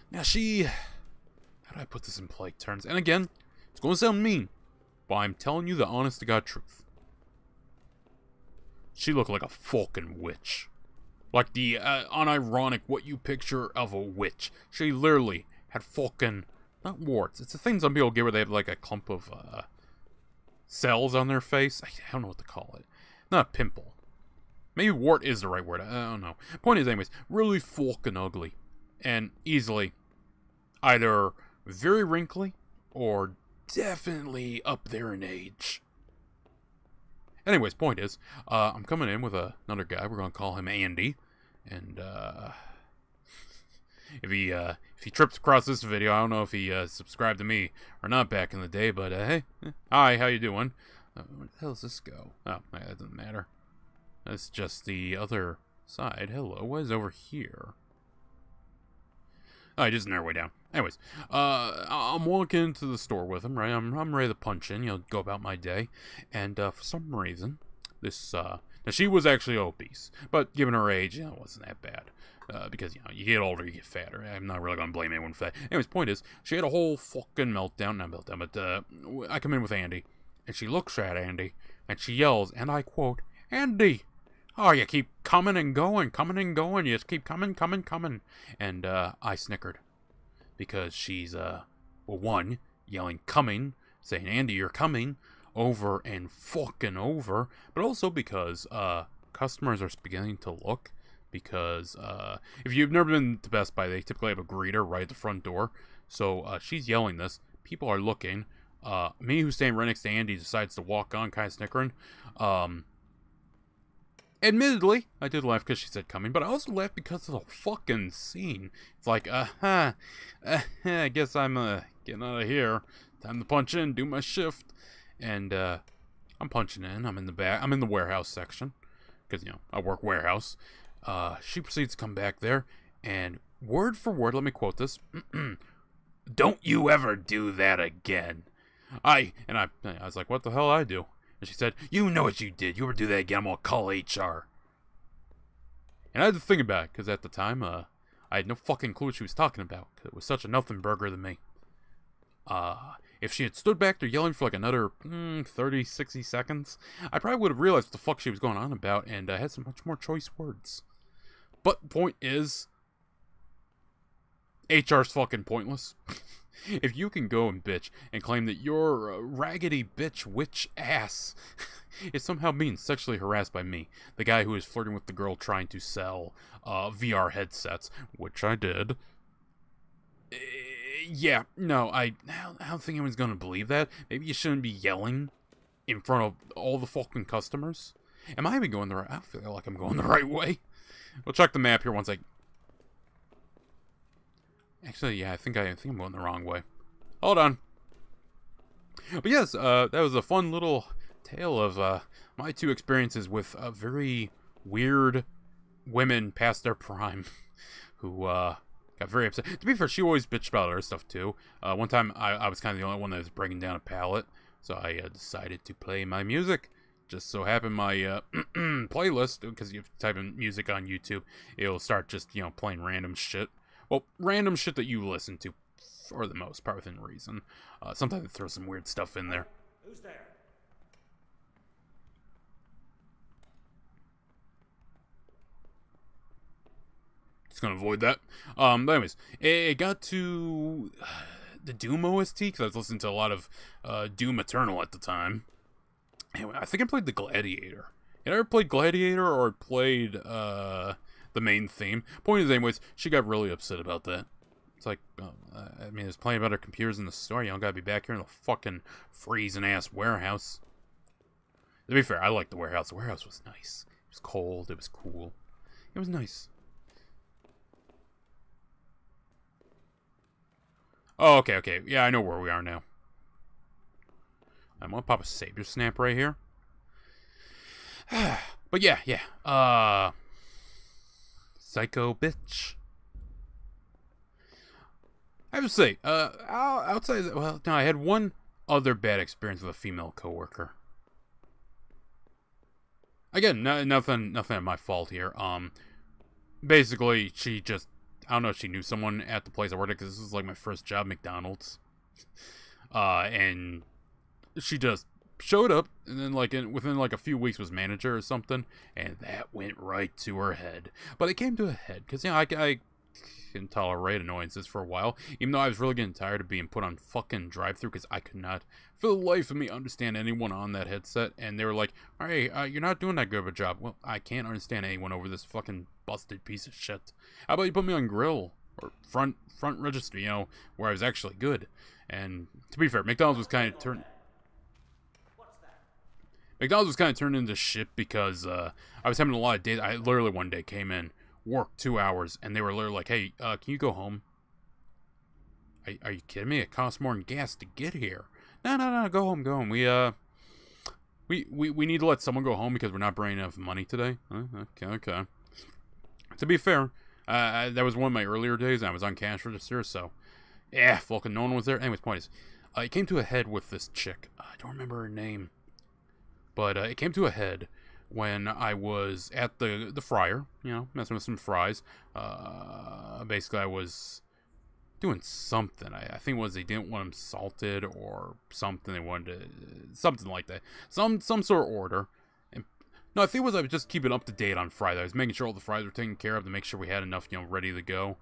Now she, how do I put this in polite terms? And again, it's going to sound mean, but I'm telling you the honest to God truth. She looked like a fucking witch. Like the unironic what you picture of a witch. She literally had fucking, not warts. It's the thing some people get where they have like a clump of cells on their face. I don't know what to call it. Not a pimple. Maybe wart is the right word. I don't know. Point is, anyways, really fucking ugly. And easily either very wrinkly or definitely up there in age. Anyways, point is, I'm coming in with another guy. We're going to call him Andy. And if he trips across this video, I don't know if he subscribed to me or not back in the day. But hey, hi, how you doing? Where the hell does this go? Oh, that doesn't matter. That's just the other side. Hello, what is over here? Oh, just another way down. Anyways, I'm walking into the store with him, right? I'm ready to punch in, go about my day. And for some reason, this, now she was actually obese. But given her age, it wasn't that bad. Because, you get older, you get fatter. I'm not really going to blame anyone for that. Anyways, point is, she had a whole fucking meltdown. Not meltdown, but I come in with Andy. And she looks at Andy, and she yells, and I quote, "Andy! Oh, you keep coming and going. You just keep coming. And I snickered. Because she's, well, one, yelling coming, saying, Andy, you're coming, over and fucking over. But also because customers are beginning to look. Because if you've never been to Best Buy, they typically have a greeter right at the front door. So she's yelling this. People are looking. Me, who's standing right next to Andy, decides to walk on, kind of snickering. Admittedly, I did laugh because she said coming, but I also laughed because of the fucking scene. It's like, I guess I'm, getting out of here. Time to punch in, do my shift. And, I'm punching in. I'm in the back. I'm in the warehouse section. Because, I work warehouse. She proceeds to come back there. And word for word, let me quote this. Don't you ever do that again. I was like, what the hell I do? And she said, you know what you did. You ever do that again, I'm going to call HR. And I had to think about it, because at the time, I had no fucking clue what she was talking about. Cause it was such a nothing burger to me. If she had stood back there yelling for like another 30, 60 seconds, I probably would have realized what the fuck she was going on about, and had some much more choice words. But point is, HR's fucking pointless. If you can go and bitch and claim that your raggedy bitch witch ass is somehow being sexually harassed by me, the guy who is flirting with the girl trying to sell VR headsets, which I did. Yeah, no, I don't think anyone's gonna believe that. Maybe you shouldn't be yelling in front of all the fucking customers. Am I even going the right? I feel like I'm going the right way. We'll check the map here once I. Actually, yeah, I think I'm going the wrong way. Hold on. But yes, that was a fun little tale of my two experiences with very weird women past their prime who got very upset. To be fair, she always bitched about other stuff too. One time, I was kind of the only one that was breaking down a pallet, so I decided to play my music. Just so happened my playlist, because you type in music on YouTube, it'll start just, playing random shit. Well, random shit that you listen to, for the most part, within reason. Sometimes it throws some weird stuff in there. Who's there? Just gonna avoid that. But anyways, it got to the Doom OST, because I was listening to a lot of Doom Eternal at the time. Anyway, I think I played the Gladiator. Had I ever played Gladiator or played the main theme? Point is, anyways, she got really upset about that. It's like, there's plenty of other computers in the store. You don't gotta be back here in the fucking freezing ass warehouse. To be fair, I liked the warehouse. The warehouse was nice. It was cold. It was cool. It was nice. Oh, okay. Yeah, I know where we are now. I'm gonna pop a Saber Snap right here. But yeah. Psycho bitch. I have to say, outside of, well, no, I had one other bad experience with a female coworker. Again, nothing at my fault here. Basically, she just, I don't know if she knew someone at the place I worked at, because this was like my first job, McDonald's. And she just showed up, and then within a few weeks was manager or something, and that went right to her head. But it came to a head because I can tolerate annoyances for a while, even though I was really getting tired of being put on fucking drive-through because I could not, for the life of me, understand anyone on that headset. And they were like, "Hey, you're not doing that good of a job." Well, I can't understand anyone over this fucking busted piece of shit. How about you put me on grill or front register, where I was actually good? And to be fair, McDonald's was kind of turned into shit because I was having a lot of days. I literally one day came in, worked 2 hours, and they were literally like, "Hey, can you go home?" Are you kidding me? It costs more than gas to get here. No, go home. We need to let someone go home because we're not bringing enough money today. Okay. To be fair, that was one of my earlier days, and I was on cash register, so yeah, fucking no one was there. Anyways, point is, it came to a head with this chick. I don't remember her name, but it came to a head when I was at the fryer, messing with some fries. Basically, I was doing something. I think it was they didn't want them salted or something. They wanted something like that. Some sort of order. And no, I think it was I was just keeping up to date on fries. I was making sure all the fries were taken care of to make sure we had enough, ready to go.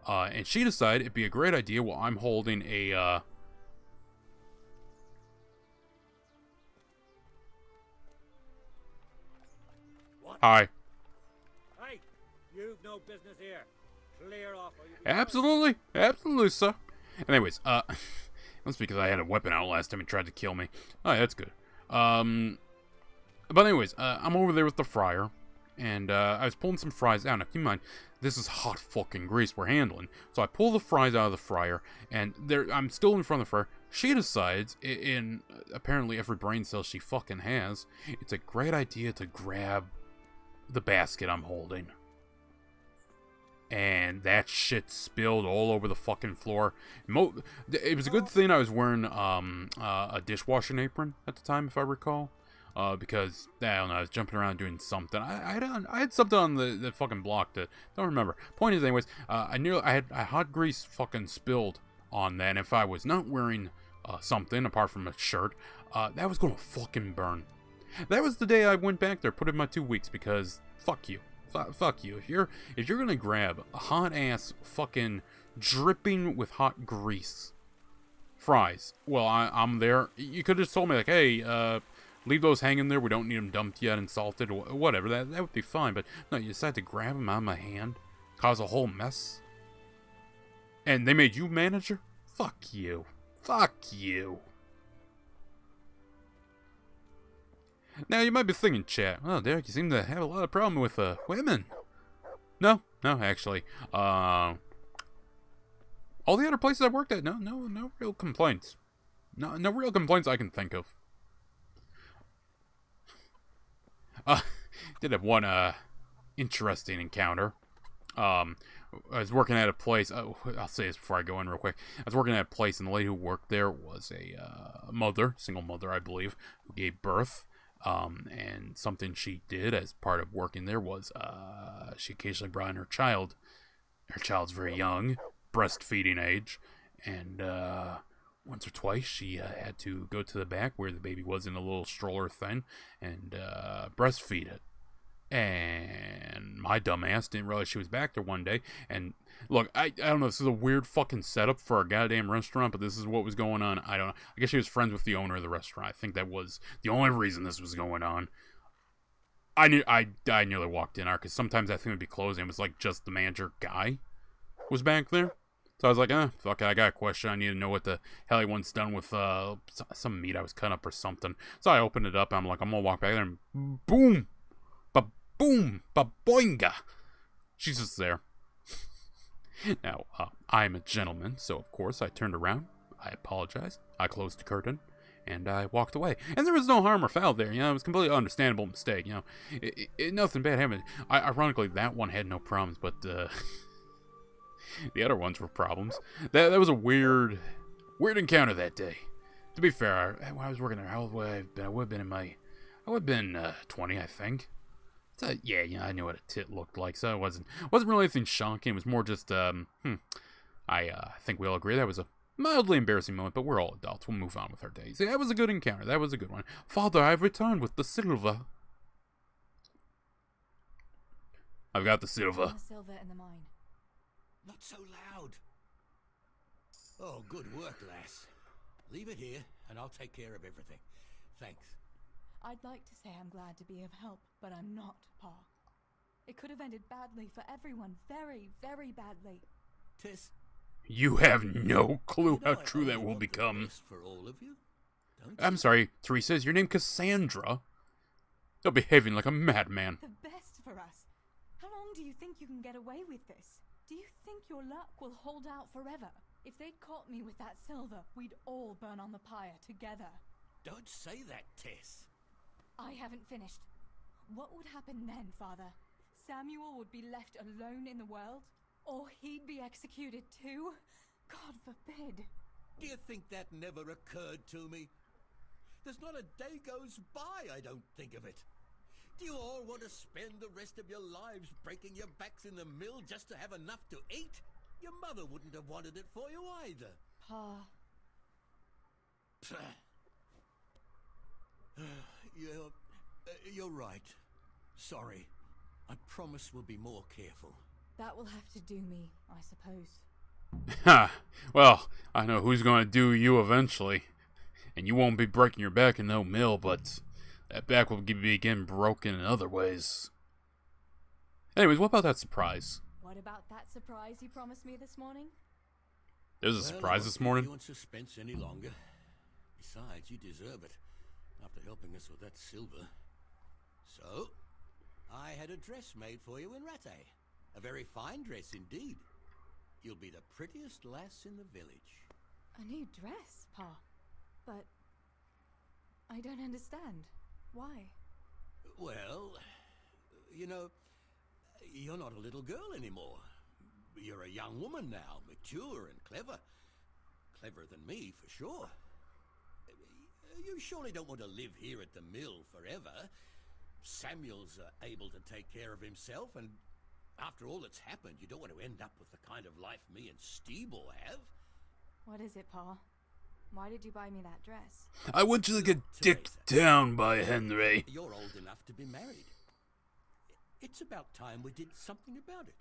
And she decided it'd be a great idea while I'm holding a Hi. Hey, you've no business here. Clear off. Absolutely, sir. Anyways, that's because I had a weapon out last time and tried to kill me. Oh, that's good. But anyways, I'm over there with the fryer, and I was pulling some fries out. Now, keep in mind, this is hot fucking grease we're handling. So I pull the fries out of the fryer, and I'm still in front of the fryer. She decides, in apparently every brain cell she fucking has, it's a great idea to grab the basket I'm holding. And that shit spilled all over the fucking floor. It was a good thing I was wearing a dishwashing apron at the time, if I recall. Because, I don't know, I was jumping around doing something. I had something on the fucking block that, don't remember. Point is, anyways, I had hot grease fucking spilled on that. And if I was not wearing something, apart from a shirt, that was gonna fucking burn. That was the day I went back there, put in my 2 weeks, because fuck you. Fuck you. If you're gonna grab a hot ass fucking dripping with hot grease fries, well, I'm there. You could have just told me like, hey, leave those hanging there. We don't need them dumped yet and salted or whatever. That would be fine. But no, you decided to grab them out of my hand, cause a whole mess, and they made you manager. Fuck you. Fuck you. Now, you might be thinking, chat, oh, Derek, you seem to have a lot of problem with women. No, actually. All the other places I worked at, no real complaints. No real complaints I can think of. Did have one interesting encounter. I was working at a place. I'll say this before I go in real quick. I was working at a place, and the lady who worked there was a single mother, I believe, who gave birth. And something she did as part of working there was she occasionally brought in her child. Her child's very young, breastfeeding age, and once or twice she had to go to the back where the baby was in a little stroller thing and breastfeed it. And my dumbass didn't realize she was back there one day. And look, I don't know, this is a weird fucking setup for a goddamn restaurant, but this is what was going on. I don't know. I guess she was friends with the owner of the restaurant. I think that was the only reason this was going on. I nearly walked in there, because sometimes that thing would be closed and it was like just the manager guy was back there. So I was like, fuck it, I got a question. I need to know what the hell he wants done with some meat I was cutting up or something. So I opened it up, and I'm like, I'm gonna walk back there, and boom! Ba-boom! Ba-boinga! She's just there. Now, I'm a gentleman, so of course I turned around, I apologized, I closed the curtain, and I walked away. And there was no harm or foul there, it was a completely understandable mistake, nothing bad happened. Ironically, that one had no problems, but the other ones were problems. That was a weird encounter that day. To be fair, when I was working there, how old would I have been? I would have been 20, I think. So, yeah, I knew what a tit looked like, so it wasn't really anything shocking. It was more just, I think we all agree that was a Mildly embarrassing moment, but we're all adults. We'll move on with our days. That was a good encounter. That was a good one. Father, I've returned with the silver. I've got the silver. The silver in the mine. Not so loud. Oh, good work, lass. Leave it here, and I'll take care of everything. Thanks. I'd like to say I'm glad to be of help, but I'm not, Pa. It could have ended badly for everyone. Very, very badly. Tess, you have no clue how true that will become. For all of you, I'm sorry, Teresa, is your name Cassandra? You're behaving like a madman. The best for us. How long do you think you can get away with this? Do you think your luck will hold out forever? If they'd caught me with that silver, we'd all burn on the pyre together. Don't say that, Tess. I haven't finished. What would happen then, Father? Samuel would be left alone in the world? Or he'd be executed too? God forbid. Do you think that never occurred to me? There's not a day goes by I don't think of it. Do you all want to spend the rest of your lives breaking your backs in the mill just to have enough to eat? Your mother wouldn't have wanted it for you either. Pa. You're right. Sorry. I promise we'll be more careful. That will have to do me, I suppose. Ha! Well, I know who's gonna do you eventually. And you won't be breaking your back in no mill, but that back will be again broken in other ways. Anyways, what about that surprise? What about that surprise you promised me this morning? There's a surprise this morning? You in suspense any longer. Besides, you deserve it, after helping us with that silver. So, I had a dress made for you in Rattay. A very fine dress indeed. You'll be the prettiest lass in the village. A new dress, Pa. But I don't understand. Why? Well, you know, you're not a little girl anymore. You're a young woman now, mature and clever. Cleverer than me, for sure. You surely don't want to live here at the mill forever. Samuel's able to take care of himself, and after all that's happened, you don't want to end up with the kind of life me and Steeble have. What is it, Pa? Why did you buy me that dress? I want you to get dicked down by Henry. You're old enough to be married. It's about time we did something about it.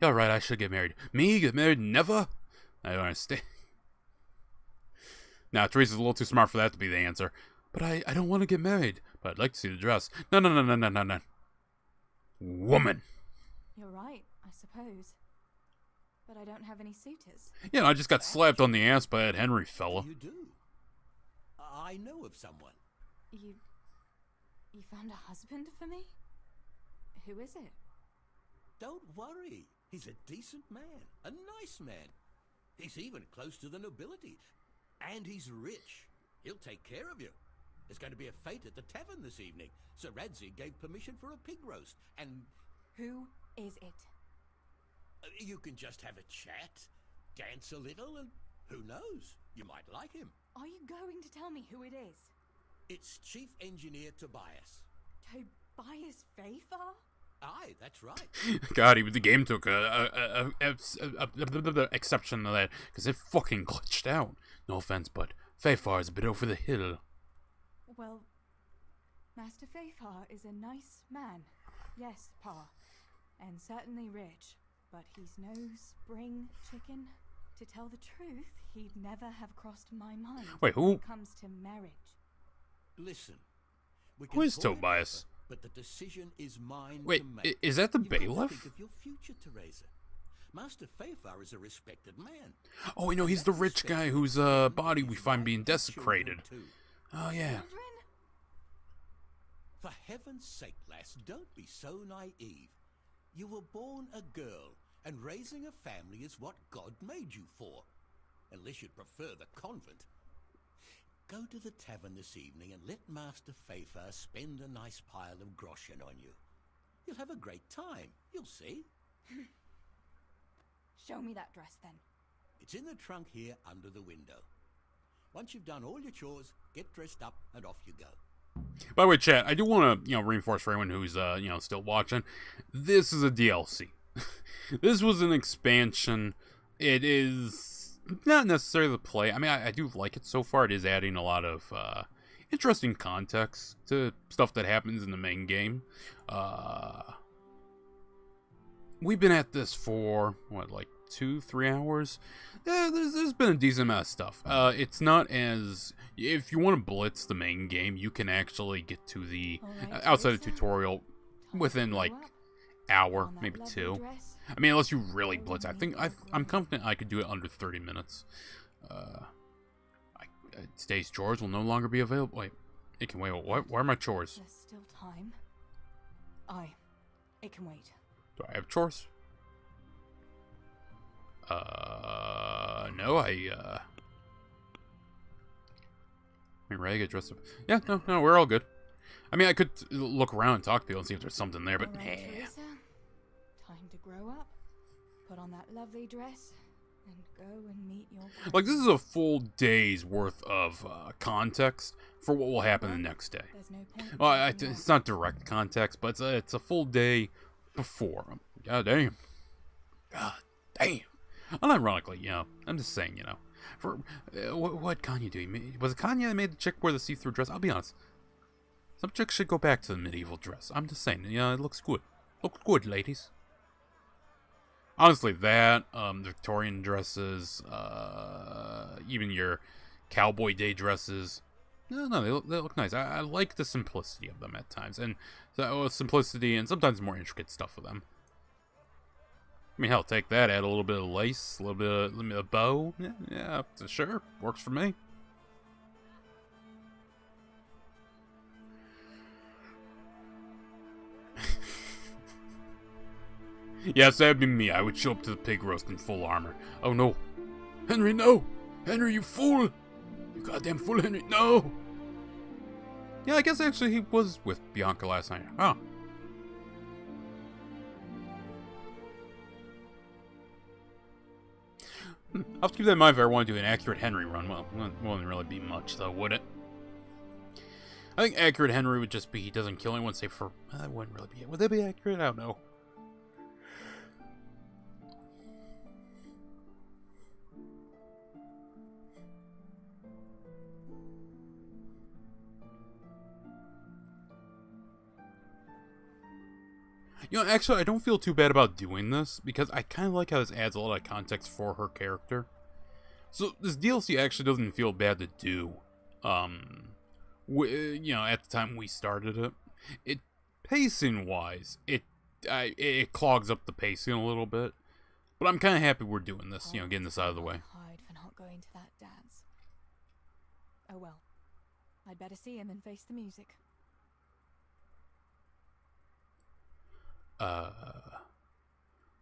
You're right, I should get married. Me? Get married? Never? I don't understand. Now, Teresa's a little too smart for that to be the answer. But I don't want to get married. But I'd like to see the dress. No. Woman. You're right, I suppose. But I don't have any suitors. You know, I just got slapped on the ass by that Henry fella. You do. I know of someone. You found a husband for me? Who is it? Don't worry. He's a decent man. A nice man. He's even close to the nobility. And he's rich. He'll take care of you. There's going to be a fete at the tavern this evening. Sir Radzi gave permission for a pig roast, and... Who is it? You can just have a chat, dance a little, and who knows? You might like him. Are you going to tell me who it is? It's Chief Engineer Tobias. Tobias Fayfar? Aye, that's right. God, even the game took a exception to that, because it fucking glitched out. No offense, but Fayfar is a bit over the hill. Well, Master Fayfar is a nice man. Yes, Pa. And certainly rich. But he's no spring chicken. To tell the truth, he'd never have crossed my mind. Wait, who? When it comes to marriage. Listen. Who is Tobias? But the decision is mine Wait, to make. is that the You've got to bailiff? think of your future, Teresa. Master Fayfar is a respected man. Oh, I know, he's the rich guy whose body we find being desecrated. Oh, yeah. For heaven's sake, lass, don't be so naive. You were born a girl, and raising a family is what God made you for. Unless you'd prefer the convent. Go to the tavern this evening and let Master Fayfar spend a nice pile of groschen on you. You'll have a great time, you'll see. Show me that dress, then. It's in the trunk here under the window. Once you've done all your chores, get dressed up and off you go. By the way, chat, I do want to, reinforce for anyone who's, still watching. This is a DLC. This was an expansion it is not necessarily the play. I mean, I do like it so far. It is adding a lot of interesting context to stuff that happens in the main game. We've been at this for, what, like 2-3 hours? Yeah, there's been a decent amount of stuff. It's not as... If you want to blitz the main game, you can actually get to the... outside of the tutorial within, like, hour, maybe 2. I mean, unless you really blitz. I'm confident I could do it under 30 minutes. Today's chores will no longer be available. Wait, it can wait. What? Where are my chores? There's still time. It can wait. Do I have chores? No, I mean, ready to get dressed up. Yeah, no, we're all good. I mean, I could look around and talk to people and see if there's something there, but All right, Teresa, time to grow up. Put on that lovely dress and go and meet your... Like, this is a full day's worth of context for what will happen the next day. There's no point. Well, it's not direct context, but it's a full day before. God damn. God damn. Unironically, you know, I'm just saying, you know. For what Kanye do? Was it Kanye that made the chick wear the see-through dress? I'll be honest. Some chicks should go back to the medieval dress. I'm just saying, you know, it looks good. Looks good, ladies. Honestly, that, Victorian dresses, even your cowboy day dresses. No, they look nice. I like the simplicity of them at times. And simplicity and sometimes more intricate stuff with them. I mean, hell, take that, add a little bit of lace, a little bit of bow. Yeah, sure. Works for me. Yes, that'd be me. I would show up to the pig roast in full armor. Oh, no. Henry, no! Henry, you fool! You goddamn fool, Henry, no! Yeah, I guess actually he was with Bianca last night. Oh. I'll have to keep that in mind if I want to do an accurate Henry run. Well, it wouldn't really be much, though, would it? I think accurate Henry would just be he doesn't kill anyone, save for... That wouldn't really be it. Would that be accurate? I don't know. You know, actually, I don't feel too bad about doing this, because I kind of like how this adds a lot of context for her character. So, this DLC actually doesn't feel bad to do. You know, at the time we started it. Pacing-wise, it clogs up the pacing a little bit. But I'm kind of happy we're doing this, you know, getting this out of the way. Hide for not going to that dance. Oh well. I'd better see him and face the music.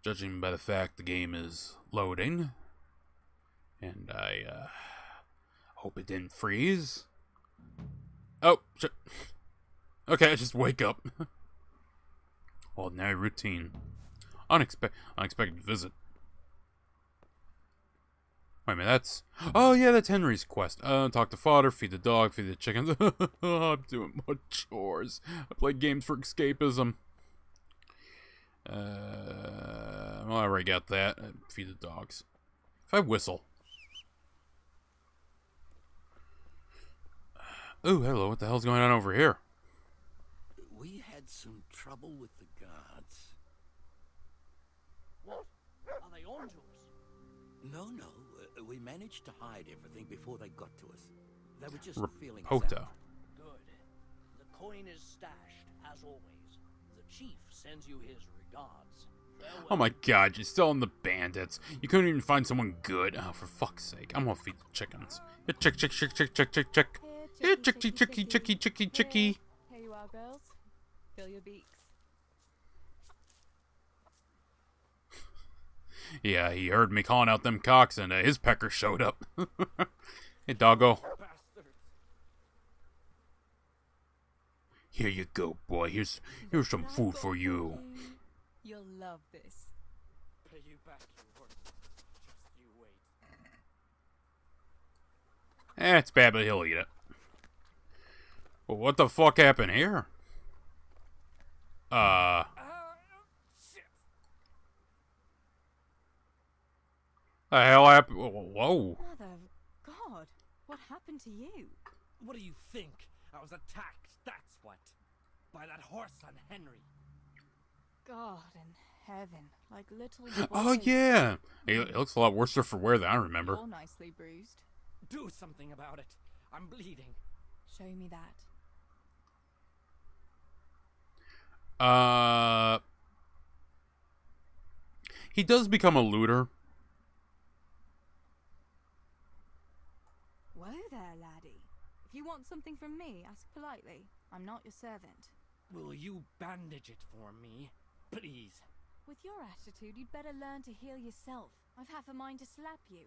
Judging by the fact the game is loading, and I, hope it didn't freeze. Oh, shit. Okay, I just wake up. Ordinary routine. Unexpected visit. Wait a minute, that's... Oh, yeah, that's Henry's quest. Talk to fodder, feed the dog, feed the chickens. I'm doing more chores. I play games for escapism. Well, I already got that. Feed the dogs. If I whistle. Oh, hello. What the hell's going on over here? We had some trouble with the guards. What? Are they on to us? No. We managed to hide everything before they got to us. They were just feeling Rapota. sad. Good. The coin is stashed, as always. The chief sends you his regards. Farewell. Oh my god, you're still in the bandits. You couldn't even find someone good. Oh, for fuck's sake. I'm gonna feed the chickens. Here, chick. Here, chicky. Here you are, girls. Fill your beaks. Yeah, he heard me calling out them cocks, and his pecker showed up. Hey, doggo. Here you go, boy. Here's some food for you. You'll love this. Pay you back, you horse. Just you wait. It's bad, but he'll eat it. Well, what the fuck happened here? Shit. The hell happened? Whoa. Mother of God, what happened to you? What do you think? I was attacked, that's what. By that horse on Henry. God in heaven, like little Oh, boys. yeah. It looks a lot worse for wear than I remember. You're nicely bruised. Do something about it. I'm bleeding. Show me that. He does become a looter. Whoa there, laddie. If you want something from me, ask politely. I'm not your servant. Will you bandage it for me? Please. With your attitude, you'd better learn to heal yourself. I've half a mind to slap you.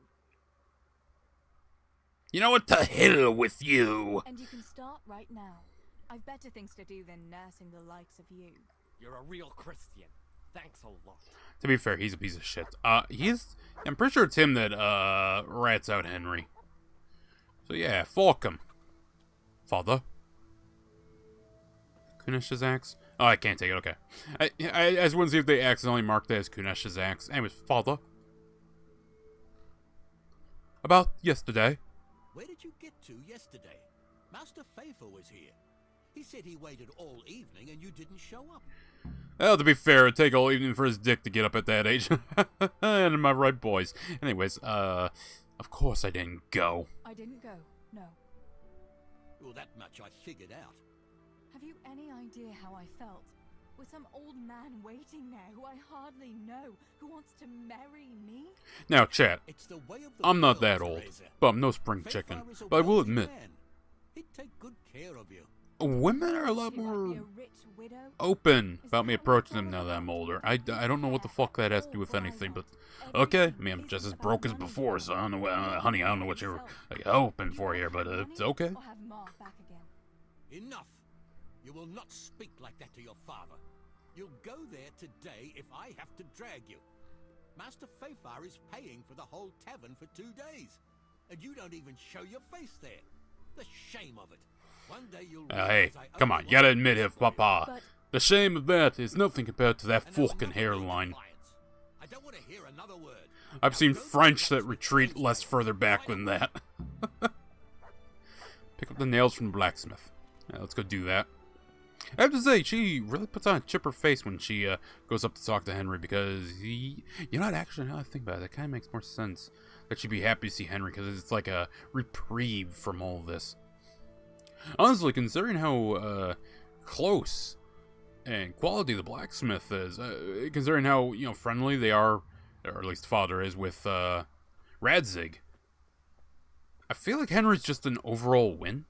You know what? To hell with you. And you can start right now. I've better things to do than nursing the likes of you. You're a real Christian. Thanks a lot. To be fair, he's a piece of shit. I'm pretty sure it's him that, rats out Henry. So yeah, fuck him. Father. Kunesh's axe? Oh, I can't take it, okay. I just want to see if they accidentally marked it as Kunesh's axe. Anyways, father. About yesterday. Where did you get to yesterday? Master Faithful was here. He said he waited all evening and you didn't show up. Well, to be fair, it'd take all evening for his dick to get up at that age. And am I right, boys? Anyways, of course I didn't go. I didn't go, no. Well, that much I figured out. Have you any idea how I felt? With some old man waiting there who I hardly know, who wants to marry me? Now, chat, It's the way of the I'm not world, that old, Teresa. but I'm no spring Faithfar chicken. is a But I will wealthy admit, man. He'd take good care of you. women are a lot more open about me approaching them now that I'm older. I don't know what the fuck that has to do with anything, but okay. I mean, I'm just as broke as before, so I don't know, honey, I don't know what you're hoping for here, but it's okay. Or have Ma back again. Enough! You will not speak like that to your father. You'll go there today if I have to drag you. Master Faithfar is paying for the whole tavern for 2 days, and you don't even show your face there. The shame of it. One day you'll Hey, come on, you gotta admit it, Papa. The shame of that is nothing compared to that fucking hairline. I don't want to hear another word. I've seen French that retreat less further back than that. Pick up the nails from the blacksmith. Yeah, let's go do that. I have to say, she really puts on a chipper face when she goes up to talk to Henry, because you know what, actually, now I think about it, that kind of makes more sense that she'd be happy to see Henry, because it's like a reprieve from all this. Honestly, considering how close and quality the blacksmith is, considering how, you know, friendly they are, or at least father is, with Radzig, I feel like Henry's just an overall win.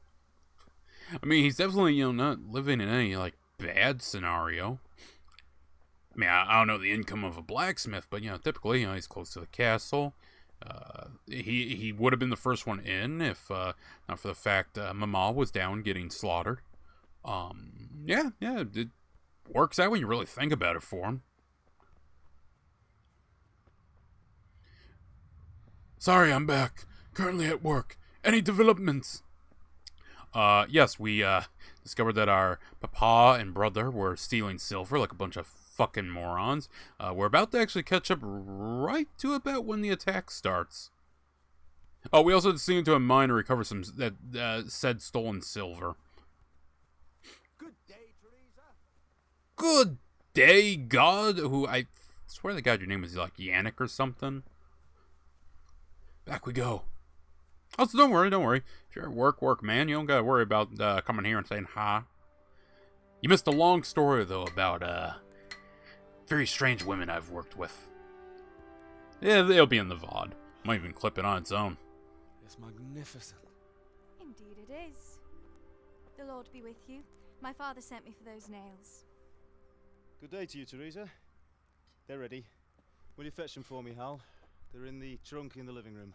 I mean, he's definitely, you know, not living in any, like, bad scenario. I mean, I don't know the income of a blacksmith, but, you know, typically, you know, he's close to the castle. He would have been the first one in if not for the fact Mama was down getting slaughtered. Yeah, it works out when you really think about it for him. Sorry, I'm back. Currently at work. Any developments? Yes, we discovered that our papa and brother were stealing silver like a bunch of fucking morons. We're about to actually catch up right to about when the attack starts. Oh, we also sneaked into a mine to recover some said stolen silver. Good day, Teresa. Good day, God. Who I swear to God your name was like Yannick or something. Back we go. Also, don't worry. If you're at work, man, you don't gotta worry about coming here and saying hi. You missed a long story, though, about very strange women I've worked with. Yeah, they'll be in the VOD. Might even clip it on its own. It's magnificent. Indeed it is. The Lord be with you. My father sent me for those nails. Good day to you, Teresa. They're ready. Will you fetch them for me, Hal? They're in the trunk in the living room.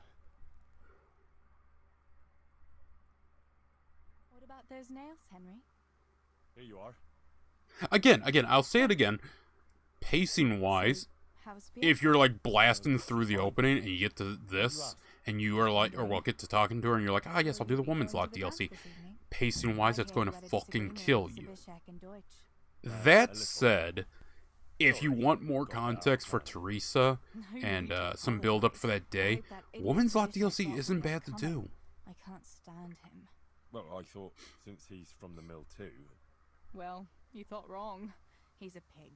What about those nails, Henry? Here you are. Again, I'll say it again. Pacing-wise, if you're, like, blasting through the opening and you get to this, and you are like, or well, get to talking to her, and you're like, yes, I'll do the Woman's Lot DLC. Pacing-wise, that's going to fucking kill you. That said, if you want more context for Teresa and some build-up for that day, Woman's Lot DLC isn't bad to do. I can't stand him. Well, I thought since he's from the mill too. Well, you thought wrong. He's a pig.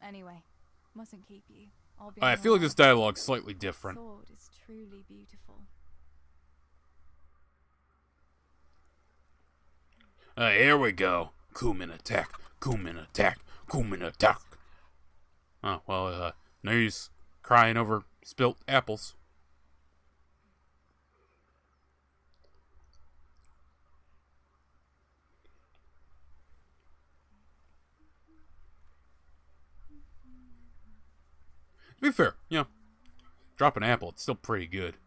Anyway, mustn't keep you. I'll be I on feel like the this dialogue's slightly different. sword is truly beautiful. Here we go. Kumin attack. Kumin attack. Kumin attack. Oh, well, now he's crying over spilt apples. To be fair, drop an apple, it's still pretty good.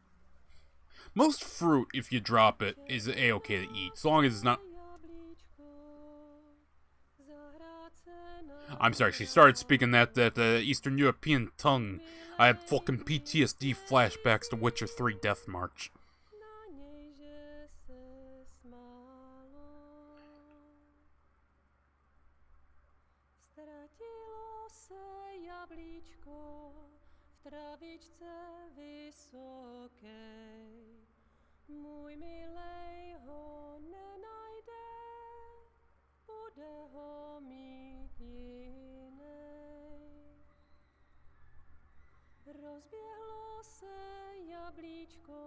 Most fruit, if you drop it, is a-okay to eat, as long as it's not... I'm sorry, she started speaking that Eastern European tongue. I had fucking PTSD flashbacks to Witcher 3 Death March. Mój milej ho nenajde, bude ho mít jinej. Rozběhlo se jablíčko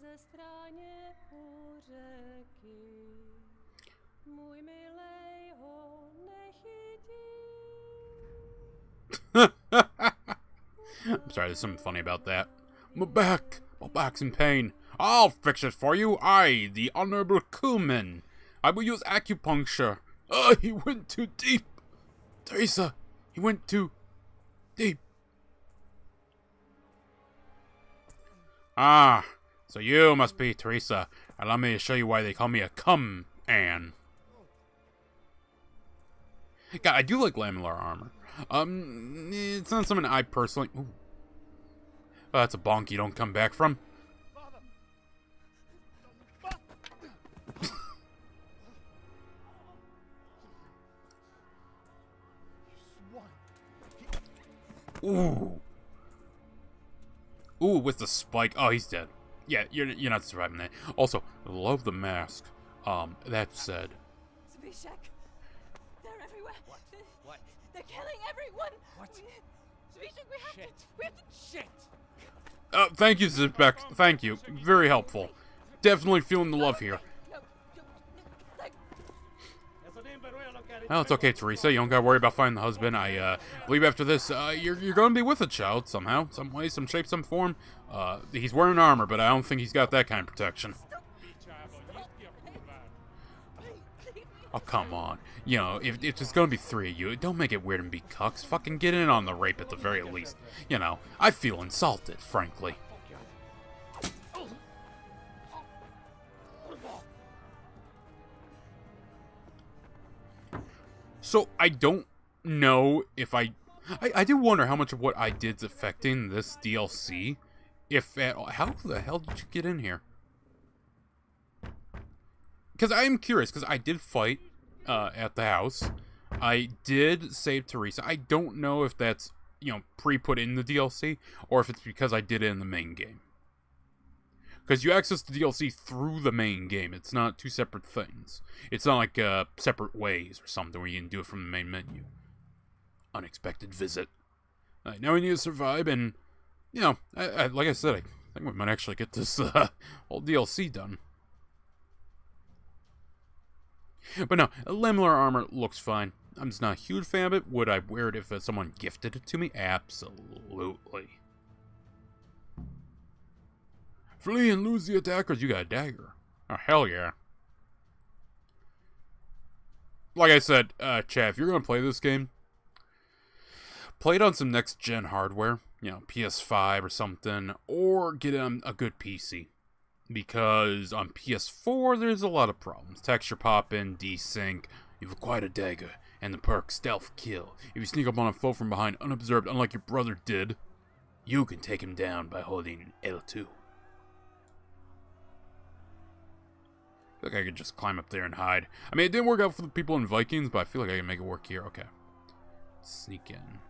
ze stráně u řeky. Můj milej ho nechytí. I'm sorry, there's something funny about that. My back's in pain. I'll fix it for you. I, the Honorable Kumin. I will use acupuncture. He went too deep. Teresa, he went too deep. Ah, so you must be Teresa. Allow me to show you why they call me a cum-an. God, I do like lamellar armor. It's not something I personally... Ooh. Oh, that's a bonk you don't come back from. Ooh. Ooh, with the spike. Oh, he's dead. Yeah, you're not surviving that. Also, love the mask. That said... Zbyszek, they're everywhere. What? They're killing everyone. What? Zbyszek, we have to... Shit. Thank you, Zipek. Thank you. Very helpful. Definitely feeling the love here. Well, it's okay, Teresa. You don't gotta worry about finding the husband. I believe after this, you're gonna be with a child somehow, some way, some shape, some form. He's wearing armor, but I don't think he's got that kind of protection. Oh, come on. You know, if there's gonna be three of you, don't make it weird and be cucks. Fucking get in on the rape at the very least. You know, I feel insulted, frankly. So, I don't know if I do wonder how much of what I did's affecting this DLC. How the hell did you get in here? Because I am curious, because I did fight at the house. I did save Teresa. I don't know if that's, pre-put in the DLC, or if it's because I did it in the main game. Because you access the DLC through the main game. It's not two separate things. It's not like separate ways or something where you can do it from the main menu. Unexpected visit. Now we need to survive, and, like I said, I think we might actually get this whole DLC done. But no, lamellar armor looks fine. I'm just not a huge fan of it. Would I wear it if someone gifted it to me? Absolutely. Flee and lose the attackers. You got a dagger. Oh, hell yeah. Like I said, chat, if you're going to play this game, play it on some next-gen hardware. PS5 or something. Or get on a good PC. Because on PS4, there's a lot of problems. Texture pop-in, desync. You've acquired a dagger. And the perk, Stealth Kill. If you sneak up on a foe from behind unobserved, unlike your brother did, you can take him down by holding L2. I feel like I could just climb up there and hide. I mean, it didn't work out for the people in Vikings, but I feel like I can make it work here. Okay. Sneak in.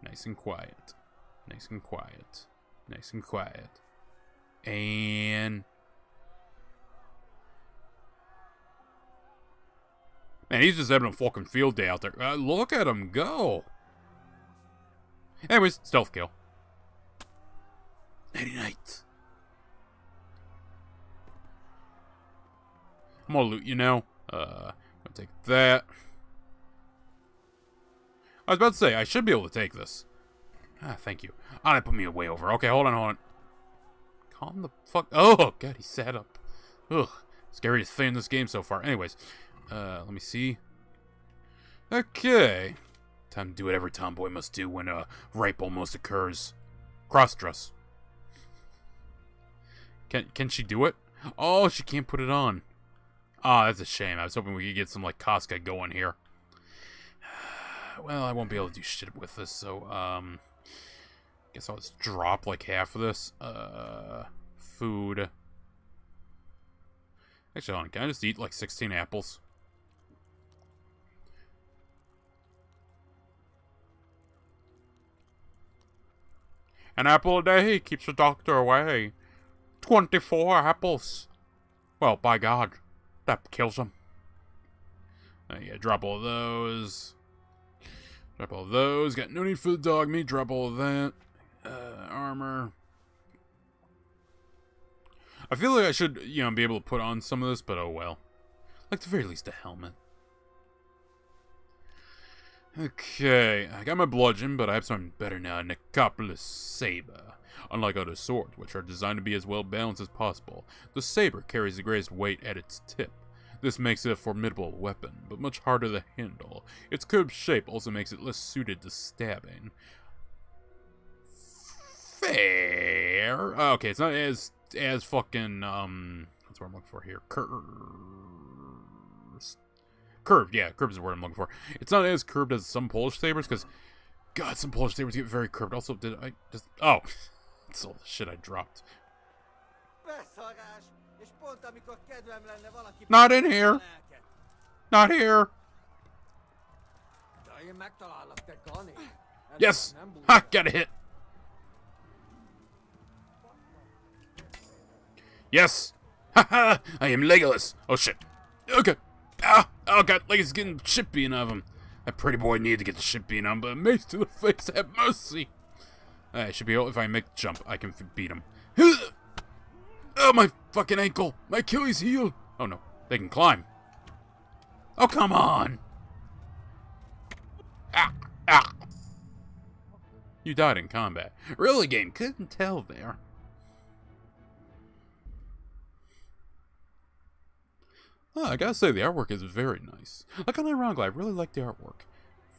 Nice and quiet. Nice and quiet. Nice and quiet. And... Man, he's just having a fucking field day out there. Look at him go. Anyways, stealth kill. Nighty night. I'm gonna loot you now. I'll take that. I was about to say, I should be able to take this. Ah, thank you. Ah, that put me way over. Okay, hold on. Calm the fuck... Oh, God, he sat up. Ugh. Scariest thing in this game so far. Anyways, let me see. Okay. Time to do what every tomboy must do when a rape almost occurs. Cross-dress. Can she do it? Oh, she can't put it on. Ah, that's a shame. I was hoping we could get some, like, Casca going here. Well, I won't be able to do shit with this, so, guess I'll just drop, like, half of this. Food. Actually, hold on. Can I just eat, like, 16 apples? An apple a day keeps the doctor away. 24 apples. Well, by God, that kills him. Yeah, drop all those. Drop all those. Got no need for the dog meat. Drop all of that. Armor. I feel like I should, be able to put on some of this, but oh well. Like, at the very least, a helmet. Okay, I got my bludgeon, but I have something better now. Necropolis Saber. Unlike other swords, which are designed to be as well balanced as possible, the saber carries the greatest weight at its tip. This makes it a formidable weapon, but much harder to handle. Its curved shape also makes it less suited to stabbing. Fair. Okay, it's not as fucking, what's what I'm looking for here? Curved, yeah, curved is the word I'm looking for. It's not as curved as some Polish sabers, because, God, some Polish sabers get very curved. Also, did I just, oh, that's all the shit I dropped. Not in here. Not here. Yes. Ha, got a hit. Yes. Ha ha. I am Legolas. Oh shit. Okay. Ah. Oh god, Legolas getting shit beaten of him. That pretty boy needed to get the shit beaten on, but a mace to the face, have mercy. I should be able, if I make the jump, I can beat him. Oh, my fucking ankle. My Achilles heel. Oh, no. They can climb. Oh, come on. Ah. Ah. You died in combat. Really, game? Couldn't tell there. Oh, I gotta say, the artwork is very nice. Like on Ironclad, I really like the artwork.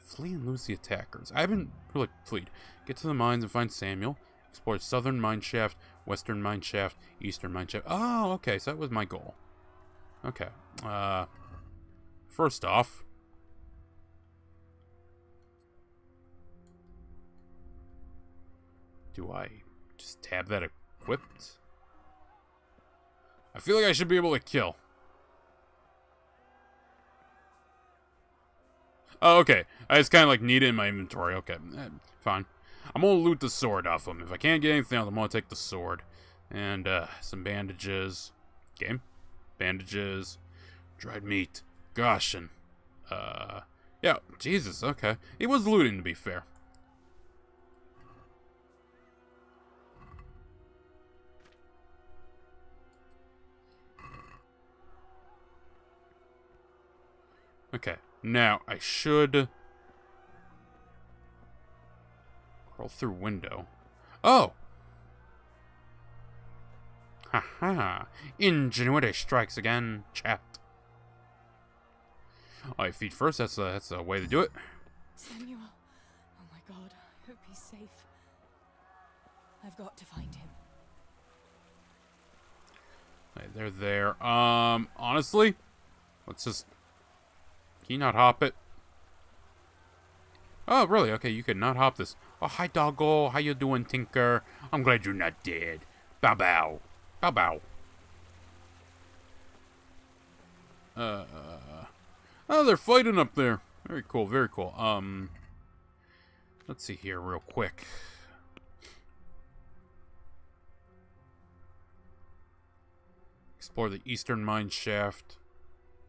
Flee and lose the attackers. I haven't really fleed. Get to the mines and find Samuel. Explore southern mine shaft, western mine shaft, eastern mine shaft. Oh, okay, so that was my goal. Okay. First off, do I just tab that equipped? I feel like I should be able to kill. Oh, okay. I just kind of like need it in my inventory. Okay, fine. I'm gonna loot the sword off him. If I can't get anything else, I'm gonna take the sword. And, some bandages. Game? Bandages. Dried meat. Gosh, and, yeah, Jesus, okay. He was looting, to be fair. Okay, now I should crawl through window. Oh! Haha! Ingenuity strikes again, chat. Alright, feet first, that's a way to do it. Samuel! Oh my god, I hope he's safe. I've got to find him. Right, they're there. Honestly, let's just... Can you not hop it? Oh, really? Okay, you could not hop this. Oh, hi, doggo. How you doing, Tinker? I'm glad you're not dead. Bow bow. Bow bow. Oh, they're fighting up there. Very cool, very cool. Let's see here real quick. Explore the eastern mine shaft.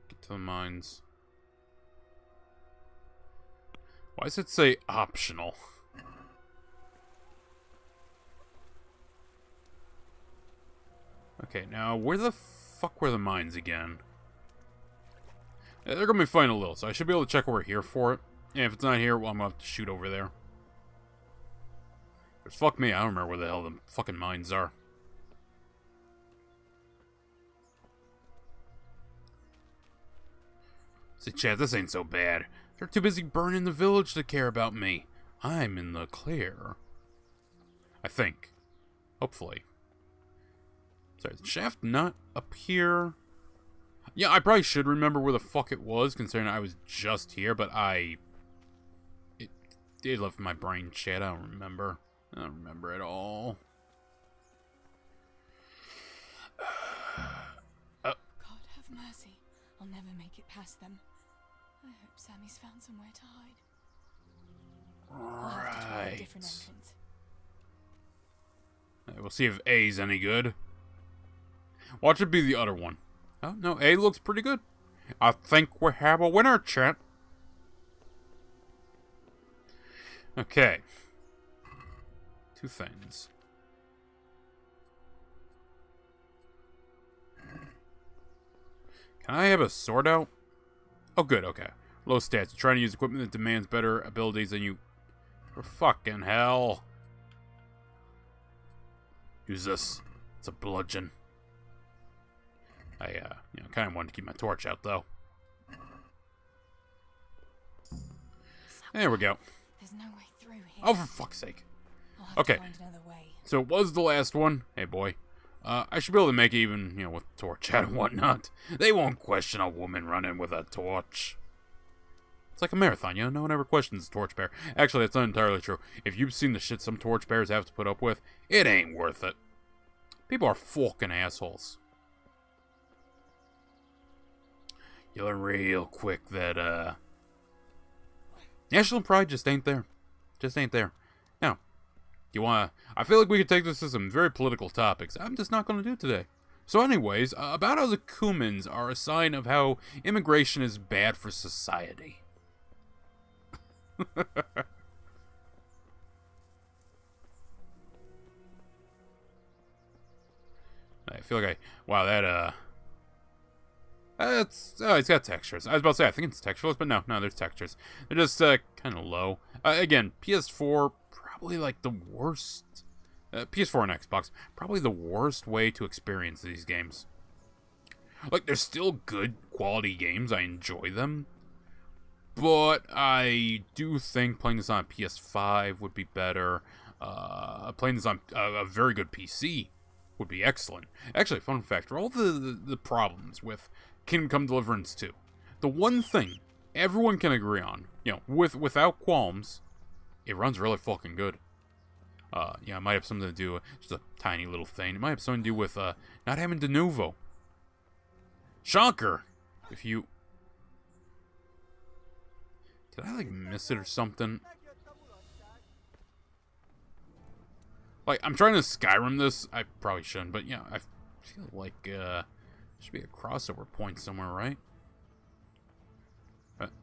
Get to the mines. Why does it say optional? Okay, now where the fuck were the mines again? Yeah, they're gonna be fine a little, so I should be able to check over here for it. And if it's not here, well, I'm gonna have to shoot over there. Because fuck me, I don't remember where the hell the fucking mines are. See, chat, this ain't so bad. They're too busy burning the village to care about me. I'm in the clear. I think. Hopefully. Sorry, is the shaft not up here? Yeah, I probably should remember where the fuck it was, considering I was just here, but it left my brain, chat. I don't remember. I don't remember at all. God have mercy. I'll never make it past them. I hope Sammy's found somewhere to hide. I'll have to try a different entrance. Right, we'll see if A's any good. Watch it be the other one. Oh, no, A looks pretty good. I think we have a winner, chat. Okay. Two things. Can I have a sword out? Oh, good, okay. Low stats. You're trying to use equipment that demands better abilities than you... For fucking hell. Use this. It's a bludgeon. I, kind of wanted to keep my torch out, though. There we go. There's no way through here. Oh, for fuck's sake. I'll have Okay. to find another way. So it was the last one. Hey, boy. I should be able to make it even, with torch out and whatnot. They won't question a woman running with a torch. It's like a marathon, no one ever questions a torchbearer. Actually, that's not entirely true. If you've seen the shit some torchbearers have to put up with, it ain't worth it. People are fucking assholes. You learn real quick that, national pride just ain't there. Just ain't there. Now, I feel like we could take this to some very political topics. I'm just not going to do it today. So anyways, about how the Kumans are a sign of how immigration is bad for society. I feel like wow, that, it's got textures. I was about to say, I think it's textureless, but no, there's textures. They're just, kind of low. Again, PS4, probably, like, the worst... PS4 and Xbox, probably the worst way to experience these games. Like, they're still good quality games. I enjoy them. But I do think playing this on a PS5 would be better. Playing this on a very good PC would be excellent. Actually, fun fact, for all the problems with Kingdom Come Deliverance 2, the one thing everyone can agree on, without qualms, it runs really fucking good. It might have something to do with just a tiny little thing. It might have something to do with not having de novo. Shocker! If you... Did I, miss it or something? Like, I'm trying to Skyrim this. I probably shouldn't, but yeah, I feel like, there should be a crossover point somewhere, right?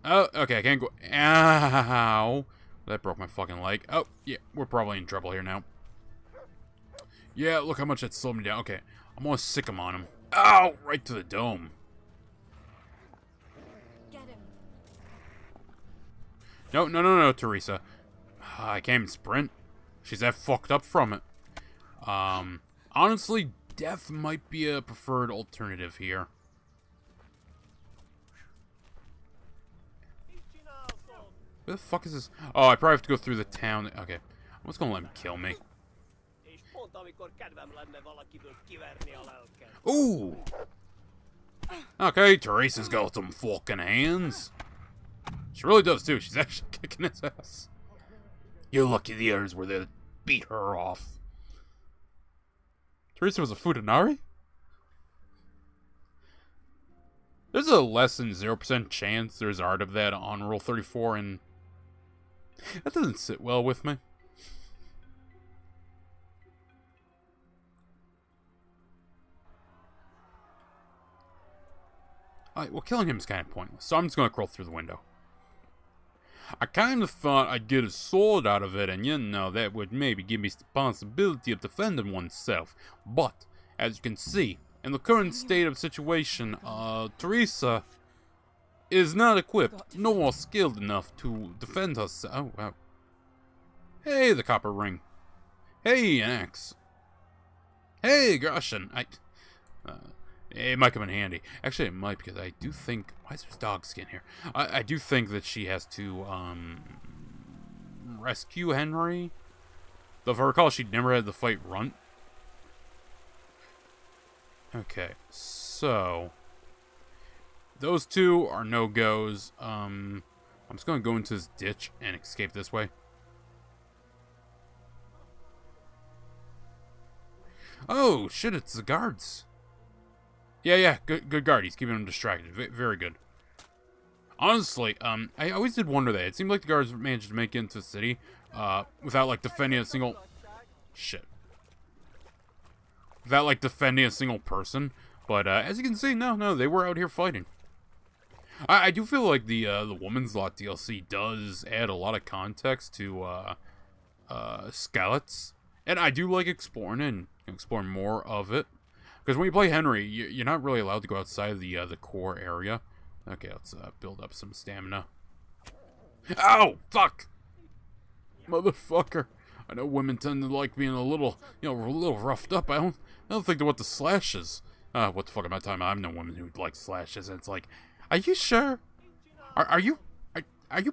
Oh, okay, I can't go... Ow! That broke my fucking leg. Oh, yeah, we're probably in trouble here now. Yeah, look how much that slowed me down. Okay, I'm gonna sick him on him. Ow! Right to the dome. Get him. No, Teresa. I can't even sprint. She's that fucked up from it. Honestly, death might be a preferred alternative here. Where the fuck is this? Oh, I probably have to go through the town. Okay. I'm just gonna let him kill me. Ooh! Okay, Teresa's got some fucking hands. She really does, too. She's actually kicking his ass. You're lucky the others were there to beat her off. Teresa was a Futanari? There's a less than 0% chance there's art of that on Rule 34 in That doesn't sit well with me. Alright, well, killing him is kind of pointless, so I'm just going to crawl through the window. I kind of thought I'd get a sword out of it, and you know, that would maybe give me the possibility of defending oneself. But, as you can see, in the current state of situation, Teresa is not equipped, nor skilled enough to defend herself. Oh, wow. Hey, the copper ring. Hey, an axe. Hey, Grushin. It might come in handy. Actually, it might, because I do think... Why is there dog skin here? I do think that she has to, rescue Henry. Though, if I recall, she never had to fight Runt. Okay, so... Those two are no-goes. I'm just going to go into this ditch and escape this way. Oh, shit, it's the guards. Yeah, good guard. He's keeping him distracted. Very good. Honestly, I always did wonder that. It seemed like the guards managed to make it into the city, without, like, defending a single... Shit. Without, like, defending a single person. But, as you can see, no, they were out here fighting. I do feel like the Woman's Lot DLC does add a lot of context to, Skelets. And I do like exploring and exploring more of it. Because when you play Henry, you're not really allowed to go outside of the core area. Okay, let's build up some stamina. Ow! Fuck! Motherfucker. I know women tend to like being a little roughed up. I don't think they're what the slashes. What the fuck am I talking about? I'm no woman who likes slashes. And it's like, are you sure? Are you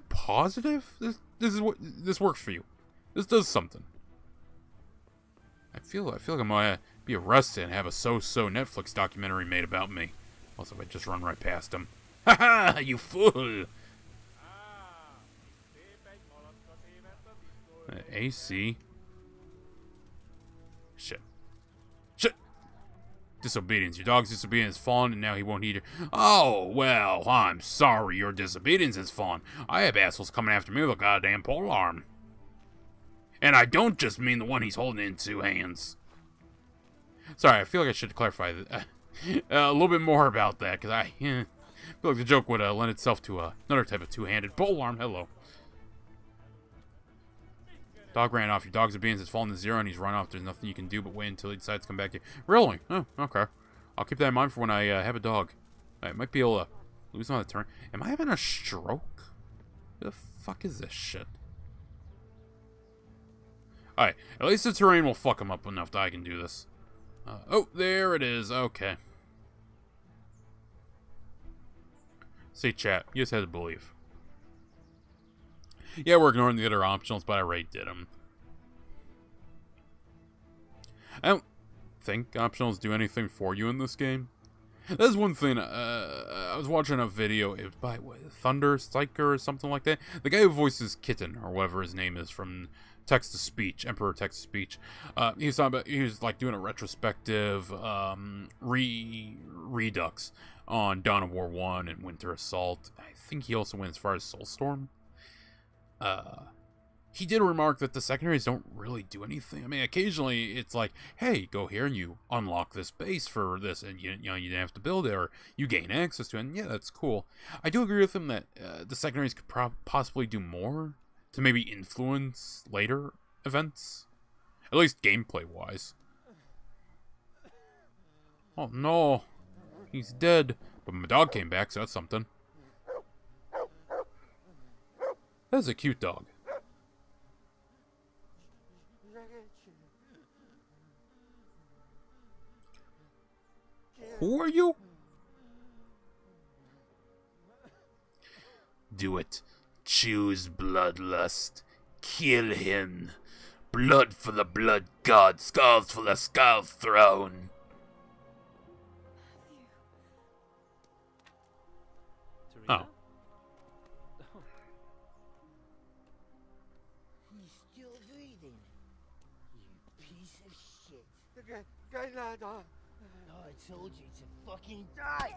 positive? This works for you. This does something. I feel like I'm gonna be arrested and have a so-so Netflix documentary made about me. Also, if I just run right past him. Haha, you fool! AC. Shit. Disobedience. Your dog's disobedience has fallen, and now he won't eat her. Oh, well, I'm sorry your disobedience has fallen. I have assholes coming after me with a goddamn polearm. And I don't just mean the one he's holding in two hands. Sorry, I feel like I should clarify a little bit more about that, because I feel like the joke would lend itself to another type of two-handed polearm. Hello. Dog ran off. Your dog's obedience has fallen to 0, and he's run off. There's nothing you can do but wait until he decides to come back to you. Really? Oh, okay. I'll keep that in mind for when I have a dog. I might be able to lose on the turn. Am I having a stroke? What the fuck is this shit? Alright, at least the terrain will fuck him up enough that I can do this. Oh, there it is. Okay. See, chat. You just had to believe. Yeah, we're ignoring the other optionals, but I already did them. I don't think optionals do anything for you in this game. That's one thing. I was watching a video. It was by Thunder Psyker or something like that. The guy who voices Kitten, or whatever his name is, from Text-to-Speech, Emperor Text-to-Speech. He was talking about, he was like doing a retrospective redux on Dawn of War 1 and Winter Assault. I think he also went as far as Soulstorm. He did remark that the secondaries don't really do anything. I mean, occasionally it's like, hey, go here and you unlock this base for this, and you know, you didn't have to build it, or you gain access to it, and yeah, that's cool. I do agree with him that the secondaries could possibly do more to maybe influence later events, at least gameplay-wise. Oh no, he's dead. But my dog came back, so that's something. That's a cute dog. Who are you? Do it. Choose bloodlust. Kill him. Blood for the blood god. Skulls for the skull throne. Oh. He's still breathing. You piece of shit. I told you to fucking die.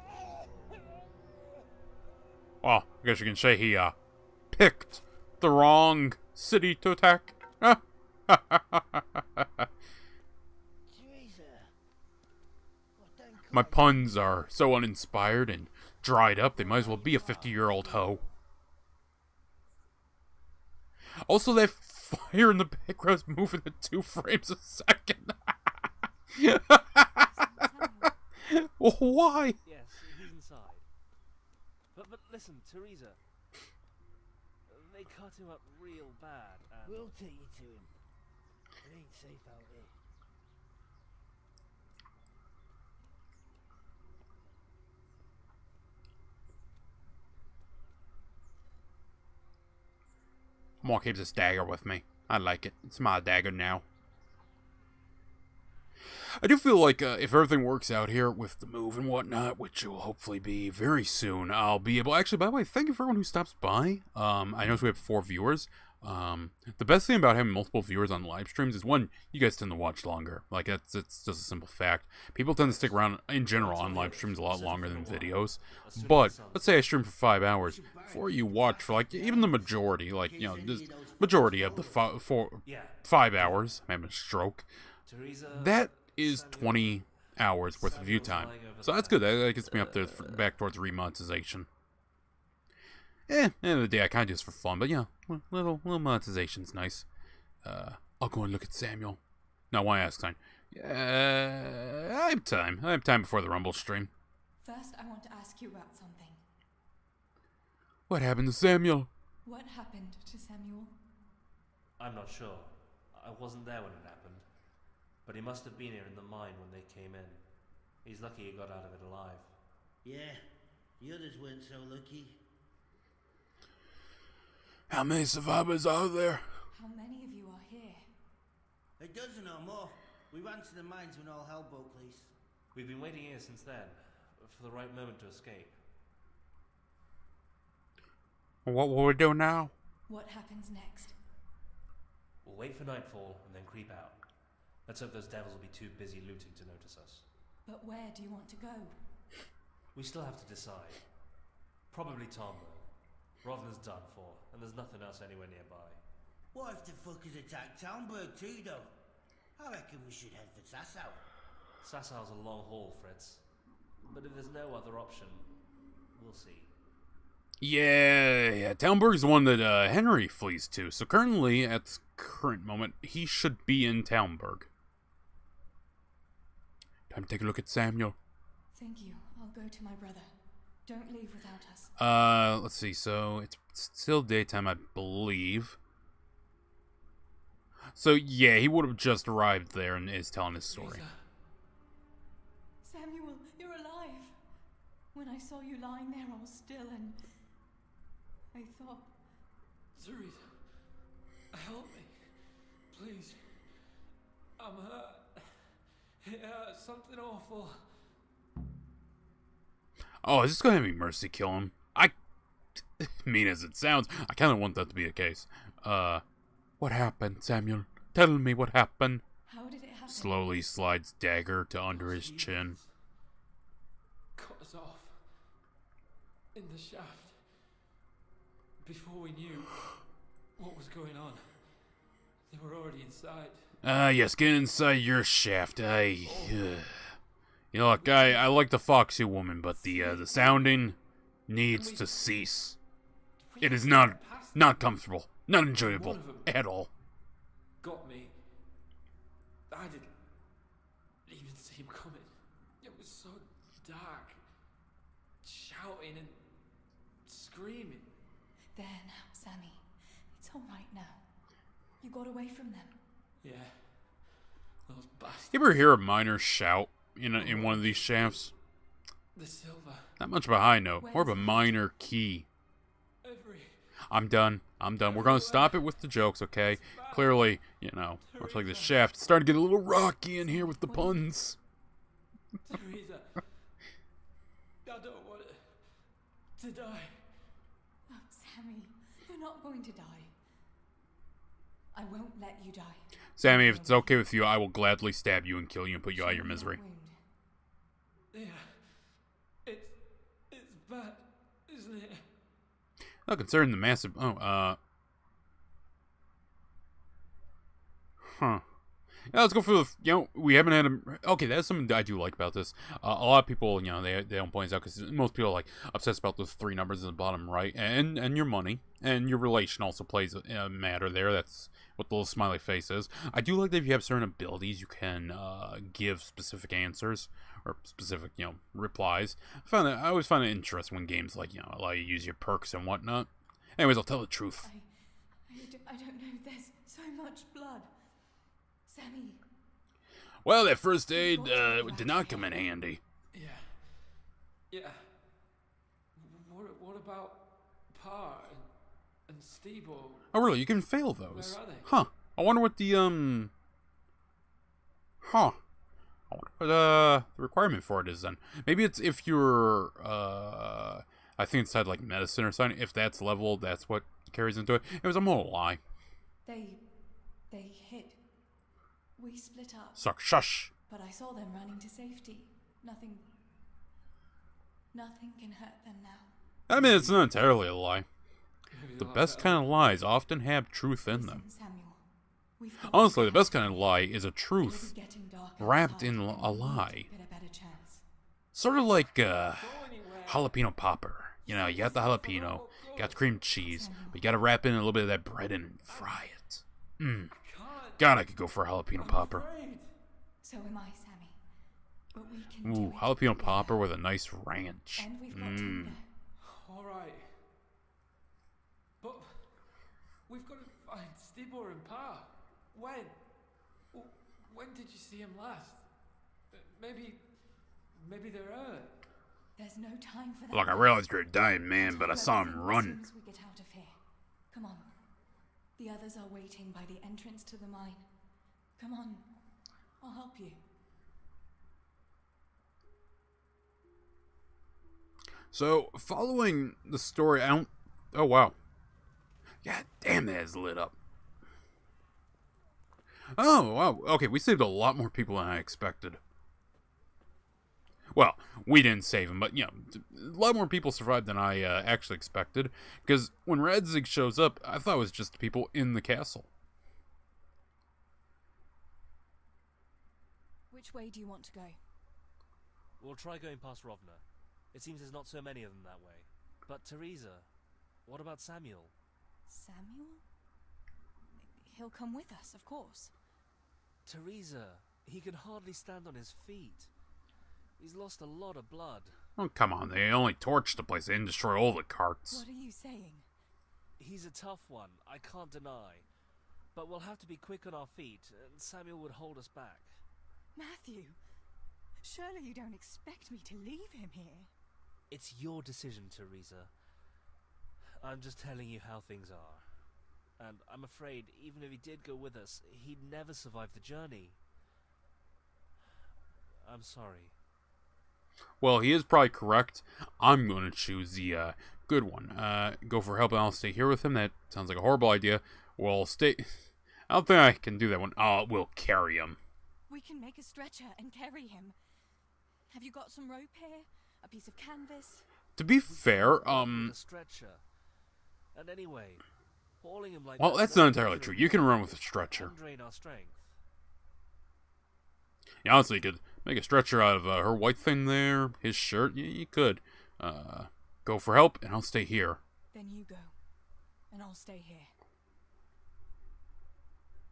Well, I guess you can say he picked the wrong city to attack. My puns are so uninspired and dried up, they might as well be a 50-year-old hoe. Also, that fire in the background is moving at 2 frames a second. Why? Yes, he's inside. But listen, Teresa. They cut him up real bad, and... We'll take you to him. It ain't safe out here. I'm gonna keep this dagger with me. I like it. It's my dagger now. I do feel like if everything works out here with the move and whatnot, which will hopefully be very soon, I'll be able... Actually, by the way, thank you for everyone who stops by. I know we have 4 viewers. The best thing about having multiple viewers on live streams is, one, you guys tend to watch longer. Like, it's just a simple fact. People tend to stick around, in general, on live streams a lot longer than videos. But, let's say I stream for 5 hours. Before you watch for, like, even the majority, like, you know, the majority of the 5 hours, I'm having a stroke, that is 20 hours worth of view time. So that's good. That gets me up there back towards remonetization. End of the day, I kind of do this for fun, but yeah, little monetization's nice. I'll go and look at Samuel. No, why ask sign? I have time. I have time before the Rumble stream. First, I want to ask you about something. What happened to Samuel? What happened to Samuel? I'm not sure. I wasn't there when it happened. But he must have been here in the mine when they came in. He's lucky he got out of it alive. Yeah, the others weren't so lucky. How many survivors are there? How many of you are here? A dozen or more. We ran to the mines when all hell broke loose. We've been waiting here since then, for the right moment to escape. What will we do now? What happens next? We'll wait for nightfall and then creep out. Let's hope those devils will be too busy looting to notice us. But where do you want to go? We still have to decide. Probably Tombo. Rovna's done for, and there's nothing else anywhere nearby. What if the fuckers attack Townburg too, though? I reckon we should head for Sasau. Sassau's a long haul, Fritz. But if there's no other option, we'll see. Yeah. Townburg's the one that Henry flees to. So currently, at the current moment, he should be in Townburg. Time to take a look at Samuel. Thank you. I'll go to my brother. Don't leave without us. Let's see. So it's still daytime, I believe. So yeah, he would have just arrived there and is telling his story. Samuel, you're alive. When I saw you lying there all still, and I thought... Teresa, help me, please. I'm hurt. It hurts. Something awful. Oh, is this going to have me mercy kill him? I mean, as it sounds, I kind of want that to be the case. What happened, Samuel? Tell me what happened. How did it happen? Slowly slides dagger to under his chin. Cut us off. In the shaft. Before we knew what was going on. They were already inside. Yes, get inside your shaft. You know, look, I like the foxy woman, but the sounding needs to cease. It is not comfortable, not enjoyable at all. Got me. I didn't even see him coming. It was so dark. Shouting and screaming. There now, Sammy. It's all right now. You got away from them. Yeah. Those bastards. You ever hear a miner shout in one of these shafts? The silver. Not much of a high note, more of a minor key. I'm done. We're gonna stop it with the jokes, okay? Clearly, you know, much like the shaft, it's starting to get a little rocky in here with the puns. Teresa, I don't want to die. Oh, Sammy, you're not going to die. I won't let you die. Sammy, if it's okay with you, I will gladly stab you and kill you and put you out of your misery. Yeah, it's bad, isn't it? Now, considering the massive... Huh. Yeah, let's go for the, we haven't had him. Okay, that's something that I do like about this. A lot of people, they don't point this out because most people are like obsessed about those 3 numbers in the bottom right, and your money and your relation also plays a matter there. That's what the little smiley face is. I do like that if you have certain abilities, you can give specific answers or specific, replies. I always find it interesting when games like allow you to use your perks and whatnot. Anyways, I'll tell the truth. I don't know. There's so much blood. Sammy. Well, that first aid did not come in handy. Yeah. What about Pa and Stebo? Oh, really? You can fail those? Where are they? Huh. I wonder what the, Huh. I wonder what, the requirement for it is then. Maybe it's if you're, I think it's said, like, medicine or something. If that's leveled, that's what carries into it. It was a more lie. They hit. We split up. Suck, shush. But I saw them running to safety. Nothing can hurt them now. I mean, it's not entirely a lie. The best kind of lies often have truth in them. Honestly, the best kind of lie is a truth wrapped in a lie. Sort of like jalapeno popper. You got the jalapeno, got the cream cheese, but you gotta wrap in a little bit of that bread in and fry it. God, I could go for a jalapeno popper. So am I, Sammy. But we can Ooh, jalapeno popper with a nice ranch. All right. But we've got to find Stebo and Pa. When did you see him last? Maybe they're early. There's no time for that. Look, I realized you're a dying man, but I saw him run. As soon as we get out of here. Come on. The others are waiting by the entrance to the mine. Come on. I'll help you. So, following the story, oh, wow. God damn, that is lit up. Oh, wow. Okay, we saved a lot more people than I expected. Well, we didn't save them, but, a lot more people survived than I actually expected. Because when Radzig shows up, I thought it was just the people in the castle. Which way do you want to go? We'll try going past Rovna. It seems there's not so many of them that way. But Teresa, what about Samuel? Samuel? He'll come with us, of course. Teresa, he can hardly stand on his feet. He's lost a lot of blood. Oh, come on, they only torched the place. They didn't destroy all the carts. What are you saying? He's a tough one, I can't deny. But we'll have to be quick on our feet, and Samuel would hold us back. Matthew, surely you don't expect me to leave him here? It's your decision, Teresa. I'm just telling you how things are. And I'm afraid, even if he did go with us, he'd never survive the journey. I'm sorry. Well, he is probably correct. I'm going to choose the good one. Go for help and I'll stay here with him. That sounds like a horrible idea. Well, stay... I don't think I can do that one. We'll carry him. We can make a stretcher and carry him. Have you got some rope here? A piece of canvas? To be fair, A stretcher. And anyway, hauling him like well, that's not entirely true. You can run with a stretcher. Drain our strength. Yeah, honestly, you could make a stretcher out of her white thing there, his shirt. You could. Go for help, and I'll stay here. Then you go, and I'll stay here.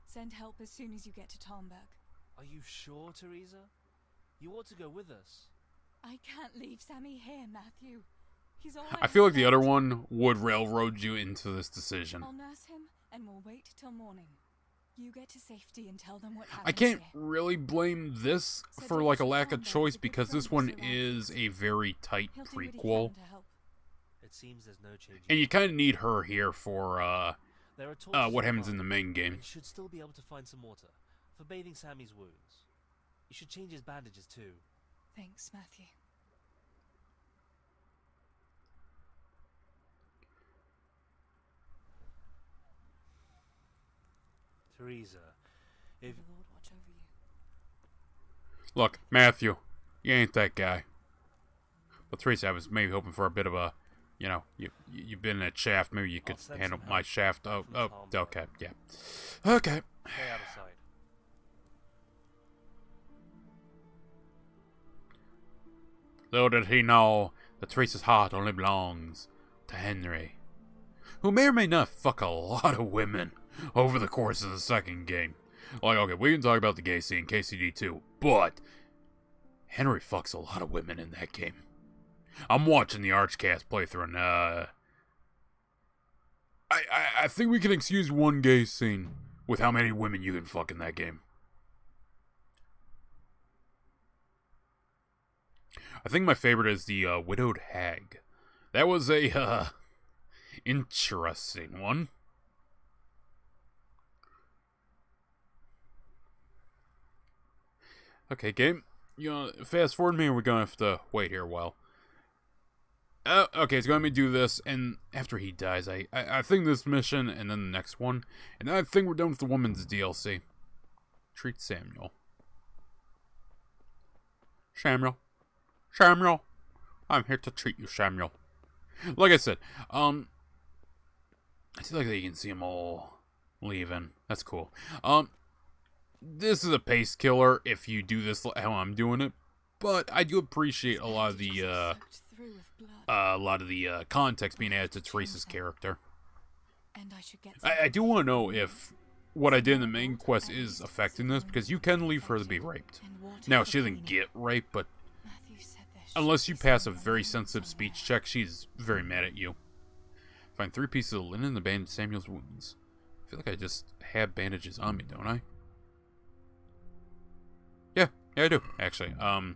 Send help as soon as you get to Tarnberg. Are you sure, Teresa? You ought to go with us. I can't leave Sammy here, Matthew. He's all I feel like the other one would railroad you into this decision. I'll nurse him, and we'll wait till morning. You get to safety and tell them what happened. I can't here. really blame this for like a lack of choice because this one is a very tight prequel. It seems there's no change. And you kind of need her here for There are what happens in the main game. You should still be able to find some water for bathing Sammy's wounds. You should change his bandages too. Thanks, Matthew. Teresa, if... The Lord watch over you. Look, Matthew, you ain't that guy. But Teresa, I was maybe hoping for a bit of a, you've been in that shaft. Maybe you could handle my shaft. Oh, okay, yeah. Okay. Stay out of sight. Little did he know that Teresa's heart only belongs to Henry, who may or may not fuck a lot of women over the course of the second game. Like, okay, we can talk about the gay scene, KCD2, but Henry fucks a lot of women in that game. I'm watching the Archcast playthrough, and I think we can excuse one gay scene with how many women you can fuck in that game. I think my favorite is the Widowed Hag. That was a interesting one. Okay, game. You know, fast forward me, or we're gonna have to wait here a while. Okay, it's gonna let me do this, and after he dies, I think this mission, and then the next one, and then I think we're done with the woman's DLC. Treat Samuel. Samuel. Samuel. I'm here to treat you, Samuel. Like I said, I feel like that you can see them all leaving. That's cool. This is a pace killer if you do this how I'm doing it, but I do appreciate a lot of the context being added to Teresa's character. I do want to know if what I did in the main quest is affecting this, because you can leave her to be raped. Now, she doesn't get raped, but unless you pass a very sensitive speech check, she's very mad at you. Find 3 pieces of linen to bandage Samuel's wounds. I feel like I just have bandages on me, don't I? Yeah, I do, actually. I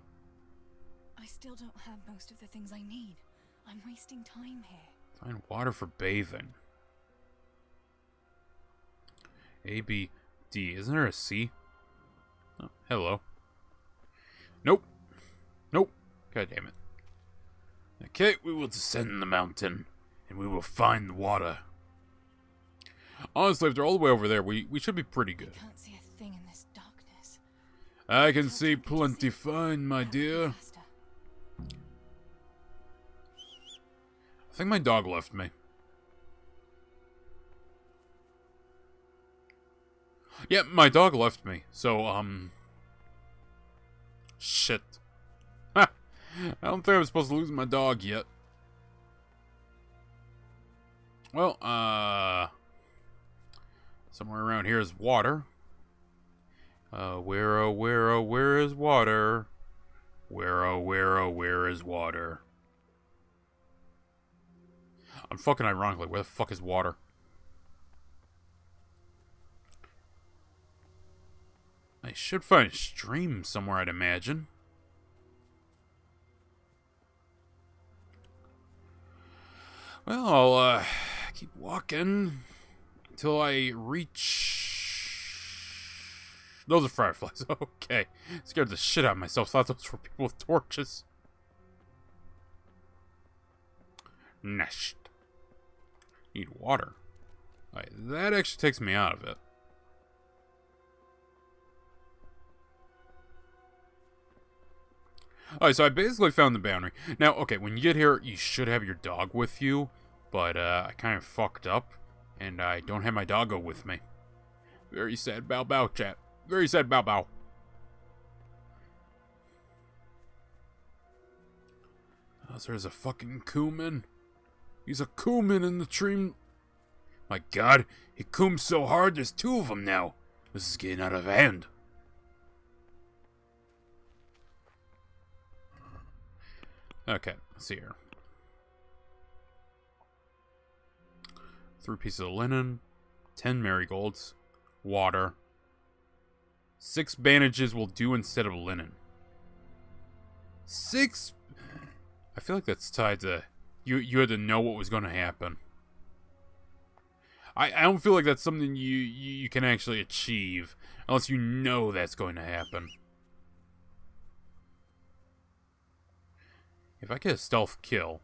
still don't have most of the things I need. I'm wasting time here. Find water for bathing. A, B, D. Isn't there a C? Oh, hello. Nope. Nope. God damn it. Okay, we will descend the mountain, and we will find the water. Honestly, if they're all the way over there, we should be pretty good. I can't see a thing in this darkness. I can see plenty fine, my dear. I think my dog left me. Yeah, my dog left me. So, shit. Ha! I don't think I'm supposed to lose my dog yet. Well, somewhere around here is water. Where, oh, where is water? Where, oh, where is water? I'm fucking ironically, where the fuck is water? I should find a stream somewhere, I'd imagine. Well, I'll keep walking until I reach... Those are fireflies. Okay. Scared the shit out of myself. Thought those were people with torches. Nest. Need water. Alright, that actually takes me out of it. Alright, so I basically found the boundary. Now, okay, when you get here, you should have your dog with you. But, I kind of fucked up. And I don't have my doggo with me. Very sad bow bow, chat. Very sad bow bow. Oh, so there's a fucking Cooman. He's a Cooman in the tree. My god, he cooms so hard, there's 2 of them now. This is getting out of hand. Okay, let's see here. 3 pieces of linen, 10 marigolds, water. 6 bandages will do instead of linen. 6? I feel like that's tied to... You had to know what was going to happen. I don't feel like that's something you can actually achieve unless you know that's going to happen. If I get a stealth kill...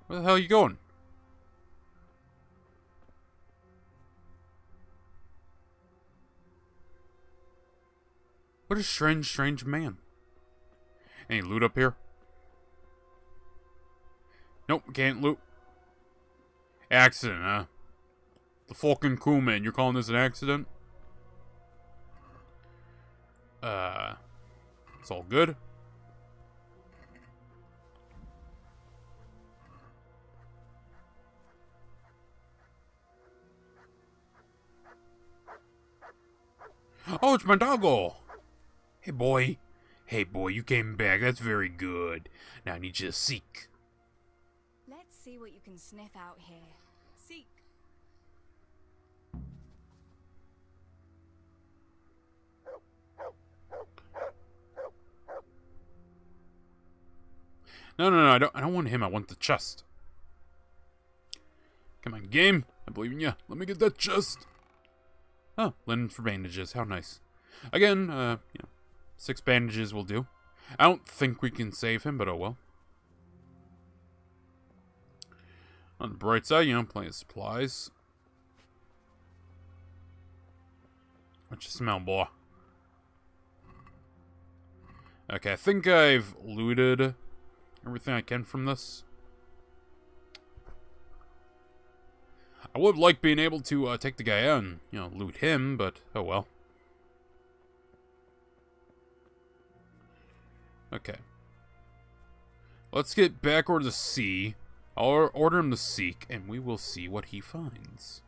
Where the hell are you going? What a strange, strange man. Any loot up here? Nope, can't loot. Accident, huh? The fucking cool man, you're calling this an accident? It's all good. Oh, it's my doggo! Hey, boy. Hey, boy, you came back. That's very good. Now I need you to seek. Let's see what you can sniff out here. Seek. No, I don't want him. I want the chest. Come on, game. I believe in you. Let me get that chest. Oh, linen for bandages. How nice. Again, 6 bandages will do. I don't think we can save him, but oh well. On the bright side, plenty of supplies. What you smell, boy? Okay, I think I've looted everything I can from this. I would like being able to take the guy out and, loot him, but oh well. Okay. Let's get back over to C. I'll order him to seek, and we will see what he finds.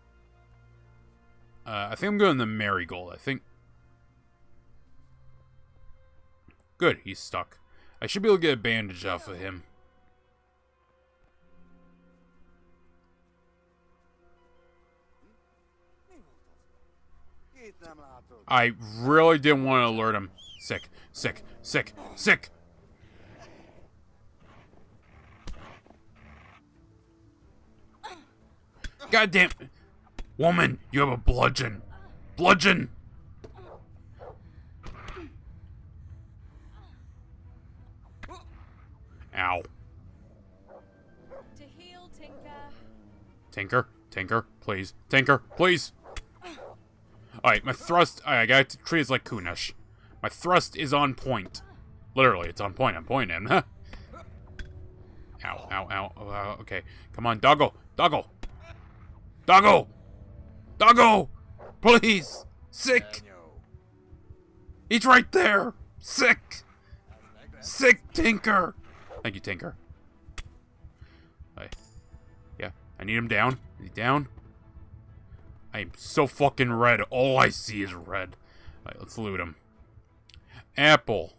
I think I'm going to Marigold, I think. Good, he's stuck. I should be able to get a bandage off of him. I really didn't want to alert him. Sick, sick, sick, sick! Goddamn! Woman, you have a bludgeon! Bludgeon! Ow. To heal, Tinker. Tinker, Tinker, please. Tinker, please! Alright, my thrust... I got to treat it like Kunesh. My thrust is on point. Literally, it's on point. I'm pointing. Ow, ow, ow. Okay, come on, doggo! Doggo! Doggo! Doggo! Please! Sick! He's right there! Sick! Sick, Tinker! Thank you, Tinker. Alright. Yeah, I need him down. Is he down? I am so fucking red. All I see is red. Alright, let's loot him. Apple.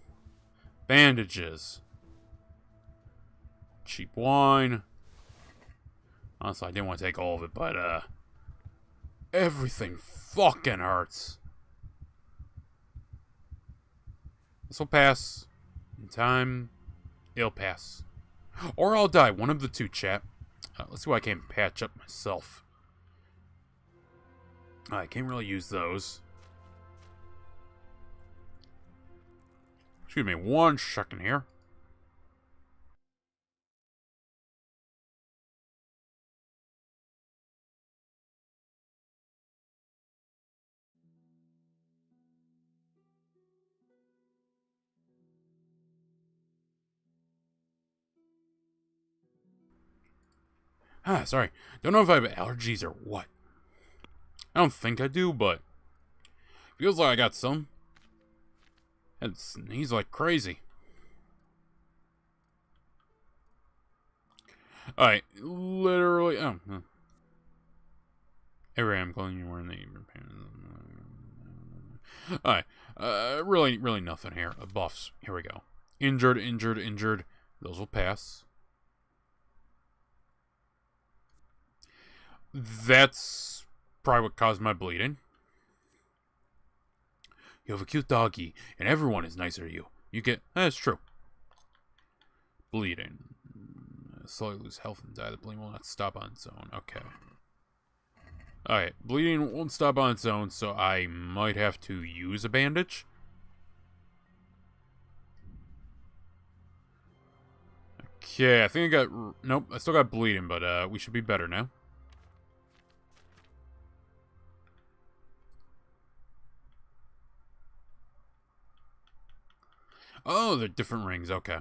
Bandages. Cheap wine. Honestly, I didn't want to take all of it, but, everything fucking hurts. This will pass. In time, it'll pass. Or I'll die. One of the two, chat. Let's see what I can patch up myself. I can't really use those. Excuse me, 1 second here. Sorry. Don't know if I have allergies or what. I don't think I do, but feels like I got some. And sneeze like crazy. Alright, literally. Oh, no. Every I'm calling you wearing the Alright, really nothing here. Buffs. Here we go. Injured, injured, injured. Those will pass. That's probably what caused my bleeding. You have a cute doggy, and everyone is nicer to you. You get... That's true. Bleeding. Slowly lose health and die. The bleeding will not stop on its own. Okay. Alright. Bleeding won't stop on its own, so I might have to use a bandage. Okay, I think I got... Nope, I still got bleeding, but we should be better now. Oh, they're different rings. Okay.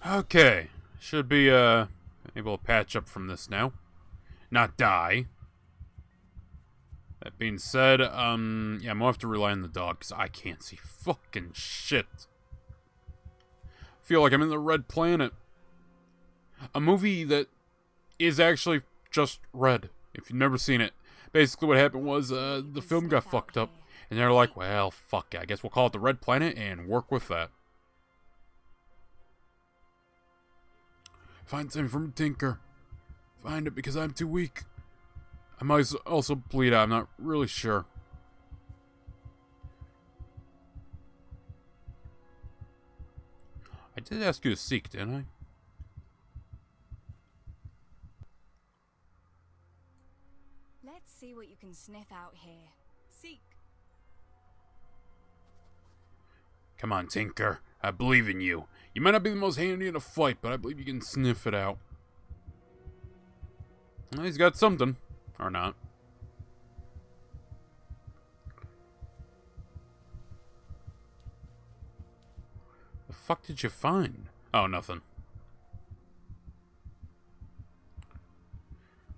Okay. Should be, able to patch up from this now. Not die. That being said, yeah, I'm gonna have to rely on the dog, because I can't see fucking shit. I feel like I'm in the Red Planet. A movie that is actually just Red, if you've never seen it. Basically what happened was, the film got fucked up, and they're like, well, fuck it, I guess we'll call it the Red Planet, and work with that. Find something from Tinker. Find it because I'm too weak. I might also bleed out, I'm not really sure. I did ask you to seek, didn't I? Let's see what you can sniff out here. Seek. Come on, Tinker. I believe in you. You might not be the most handy in a fight, but I believe you can sniff it out. Well, he's got something. Or not. The fuck did you find? Oh, nothing.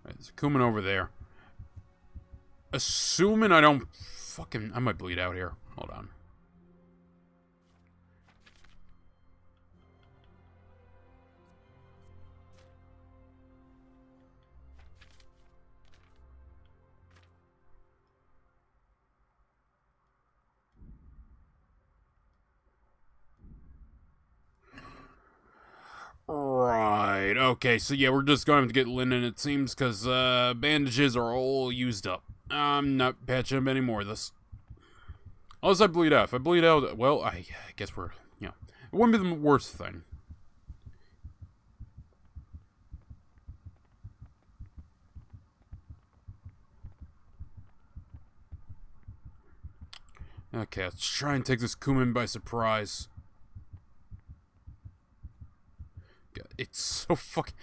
Right, there's a Kuman over there. Assuming I don't fucking... I might bleed out here. Hold on. Right, okay, so yeah, we're just going to have to get linen, it seems, because bandages are all used up. I'm not patching up any more of this. Unless I bleed out. If I bleed out, well, I guess we're, you know, it wouldn't be the worst thing. Okay, let's try and take this Kuman by surprise. God, it's so fucking...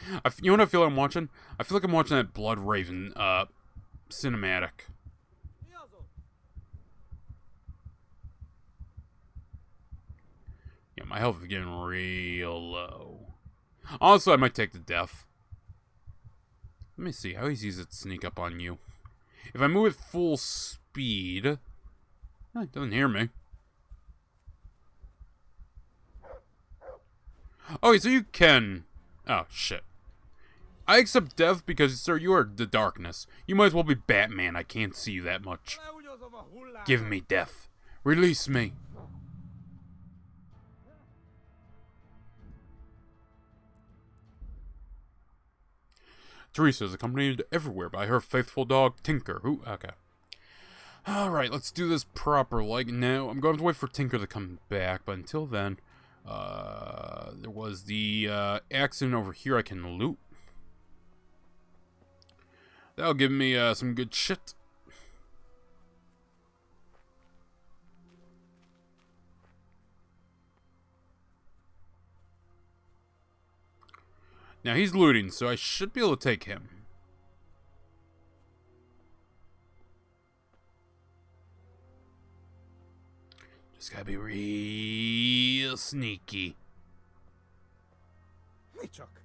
you know what I feel like I'm watching? I feel like I'm watching that Blood Raven, cinematic. Yeah, my health is getting real low. Also, I might take the death. Let me see, how easy is it to sneak up on you? If I move at full speed... it doesn't hear me. Oh, so you can... Oh, shit. I accept death because, sir, you are the darkness. You might as well be Batman. I can't see you that much. Give me death. Release me. Teresa is accompanied everywhere by her faithful dog, Tinker, who... Okay. Alright, let's do this proper. Like, now, I'm going to wait for Tinker to come back, but until then... there was the accident over here I can loot. That'll give me some good shit. Now he's looting, so I should be able to take him. Just gotta be real sneaky. Hey, Chuck.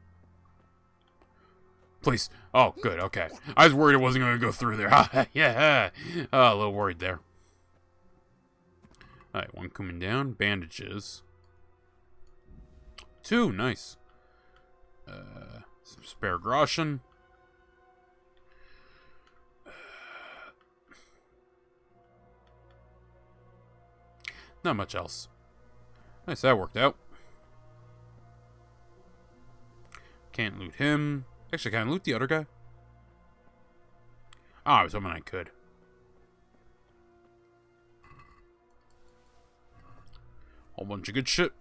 Please. Oh, good. Okay. I was worried it wasn't going to go through there. Yeah. Oh, a little worried there. Alright, one coming down. Bandages. 2. Nice. Some spare groschen. Not much else. Nice, that worked out. Can't loot him. Actually, can I loot the other guy? Oh, I was hoping I could. Whole bunch of good shit.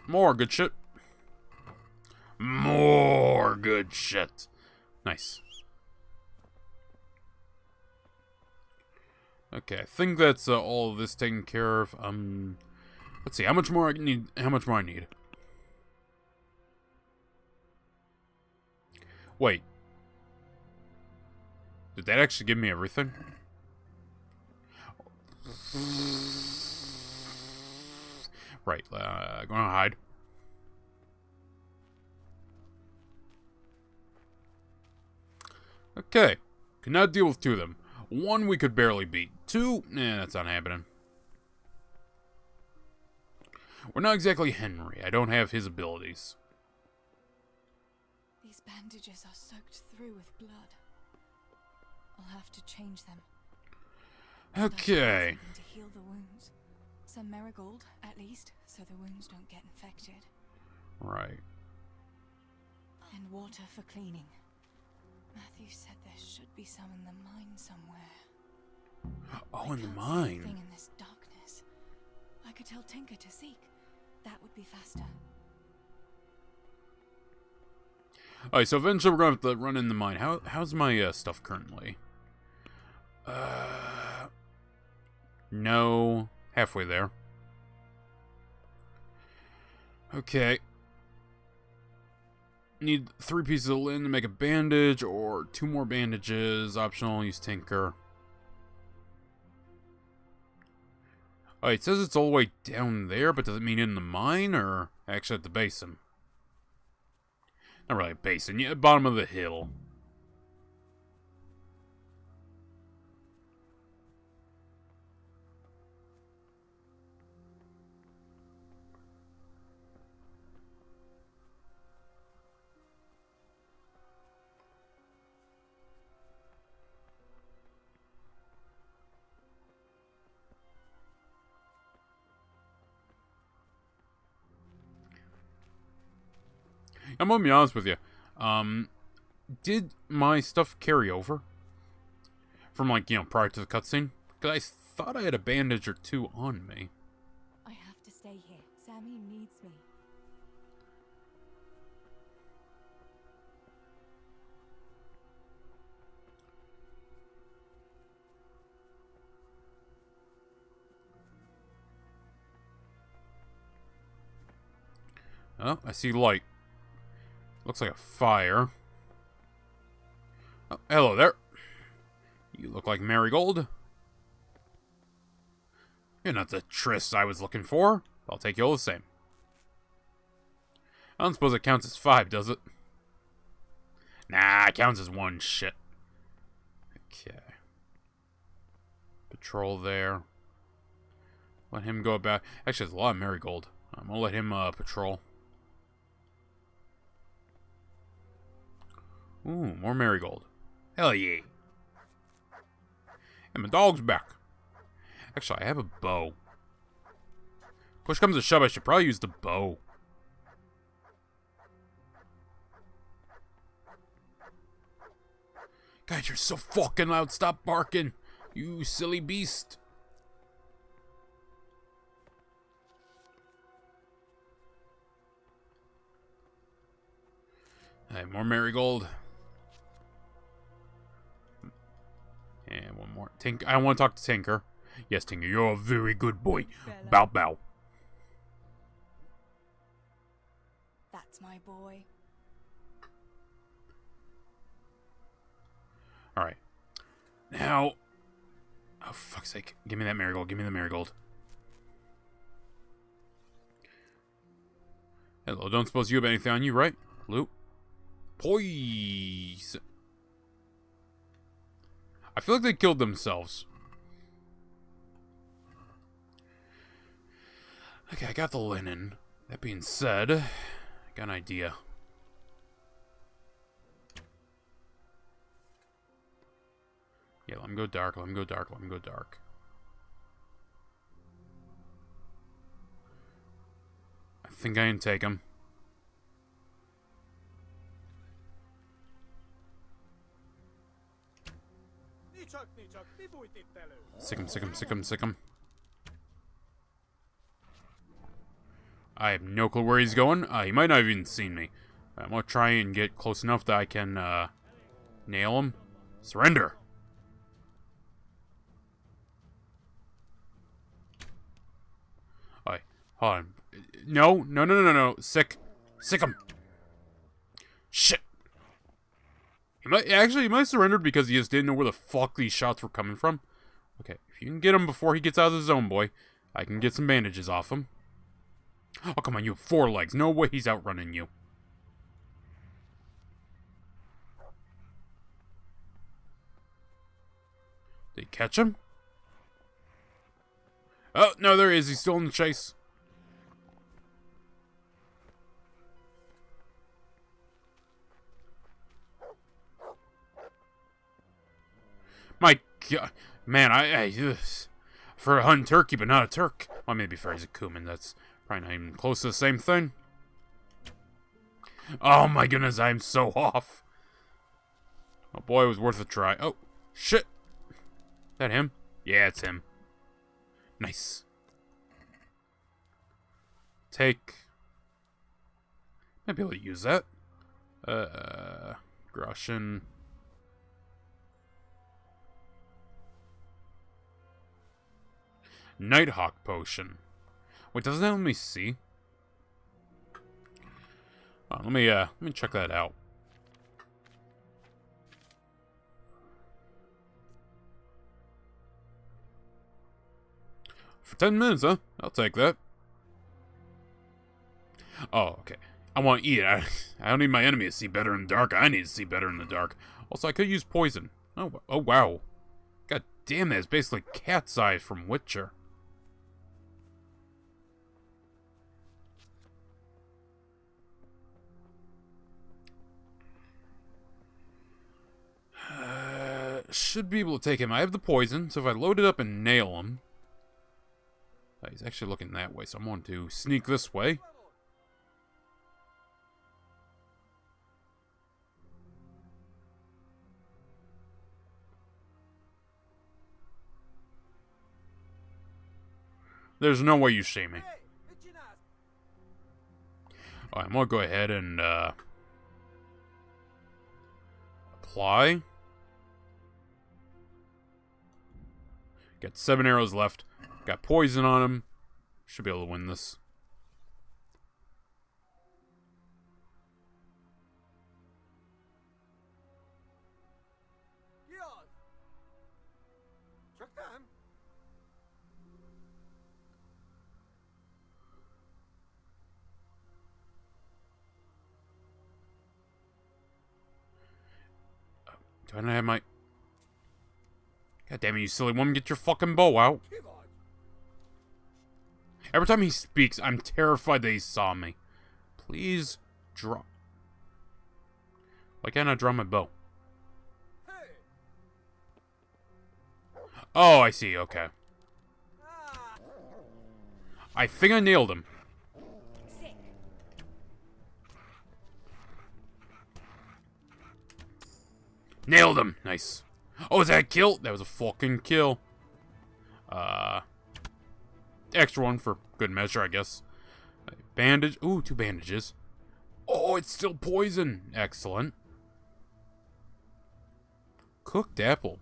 More good shit. More good shit. Nice. Okay, I think that's all of this taken care of. Let's see, how much more I need? How much more I need? Wait. Did that actually give me everything? Right, gonna hide. Okay. Could not deal with two of them. One we could barely beat. Two, nah, that's not happening. We're not exactly Henry. I don't have his abilities. These bandages are soaked through with blood. I'll have to change them. Okay. To heal the wounds. Some marigold, at least, so the wounds don't get infected. Right. And water for cleaning. Matthew said there should be some in the mine somewhere. Oh, in the mine. Thing in this darkness. I could tell Tinker to seek. That would be faster. Alright, so eventually we're gonna have to run in the mine. How's my stuff currently? No. Halfway there. Okay. Need 3 pieces of linen to make a bandage, or 2 more bandages. Optional, use Tinker. Oh, it says it's all the way down there, but does it mean in the mine, or actually at the basin? Not really a basin, yeah, bottom of the hill. I'm gonna be honest with you. Did my stuff carry over? From, like, you know, prior to the cutscene? Because I thought I had a bandage or 2 on me. I have to stay here. Sammy needs me. Oh, I see light. Looks like a fire. Oh, hello there. You look like Marigold. You're not the Triss I was looking for. I'll take you all the same. I don't suppose it counts as 5, does it? Nah, it counts as 1 shit. Okay. Patrol there. Let him go about. Actually, there's a lot of Marigold. I'm gonna let him patrol. Ooh, more Marigold. Hell yeah. And my dog's back. Actually, I have a bow. Push comes to shove, I should probably use the bow. God, you're so fucking loud. Stop barking, you silly beast. Hey, more Marigold. And 1 more. Tinker. I want to talk to Tinker. Yes, Tinker, you're a very good boy. Bow, bow. That's my boy. Alright. Now. Oh, fuck's sake. Give me that Marigold. Give me the Marigold. Hello, don't suppose you have anything on you, right? Loot. Poison. I feel like they killed themselves. Okay, I got the linen. That being said, I got an idea. Yeah, let him go dark, let him go dark, let him go dark. I think I can take him. Sick him, sick him, sick him, sick him. I have no clue where he's going. He might not have even seen me. I'm gonna try and get close enough that I can nail him. Surrender. Alright, hold on. No, no, no, no, no, no. Sick him. Shit. He might have surrendered because he just didn't know where the fuck these shots were coming from. Okay, if you can get him before he gets out of the zone, boy, I can get some bandages off him. Oh, come on, you have 4 legs. No way he's outrunning you. Did he catch him? Oh, no, there he is. He's still in the chase. My God. Man, for a hun turkey, but not a Turk. Well, maybe for he's a Kuman. That's probably not even close to the same thing. Oh my goodness, I'm so off. Oh boy, it was worth a try. Oh, shit. Is that him? Yeah, it's him. Nice. Take. Might be able to use that. Groshin. Nighthawk potion. Wait, doesn't that let me see? Oh, let me check that out. For 10 minutes, huh? I'll take that. Oh, okay. I want to eat it. I don't need my enemy to see better in the dark. I need to see better in the dark. Also, I could use poison. Oh wow. God damn, that is basically cat's eye from Witcher. Should be able to take him. I have the poison, so if I load it up and nail him... he's actually looking that way, so I'm going to sneak this way. There's no way you see me. Alright, I'm going to go ahead and apply. Got 7 arrows left. Got poison on him. Should be able to win this. Do I not have my... God damn it, you silly woman, get your fucking bow out. Every time he speaks, I'm terrified that he saw me. Please draw. Why can't I draw my bow? Oh, I see, okay. I think I nailed him. Nailed him! Nice. Oh, is that a kill? That was a fucking kill. Extra one for good measure, I guess. Bandage. Ooh, 2 bandages. Oh, it's still poison. Excellent. Cooked apple.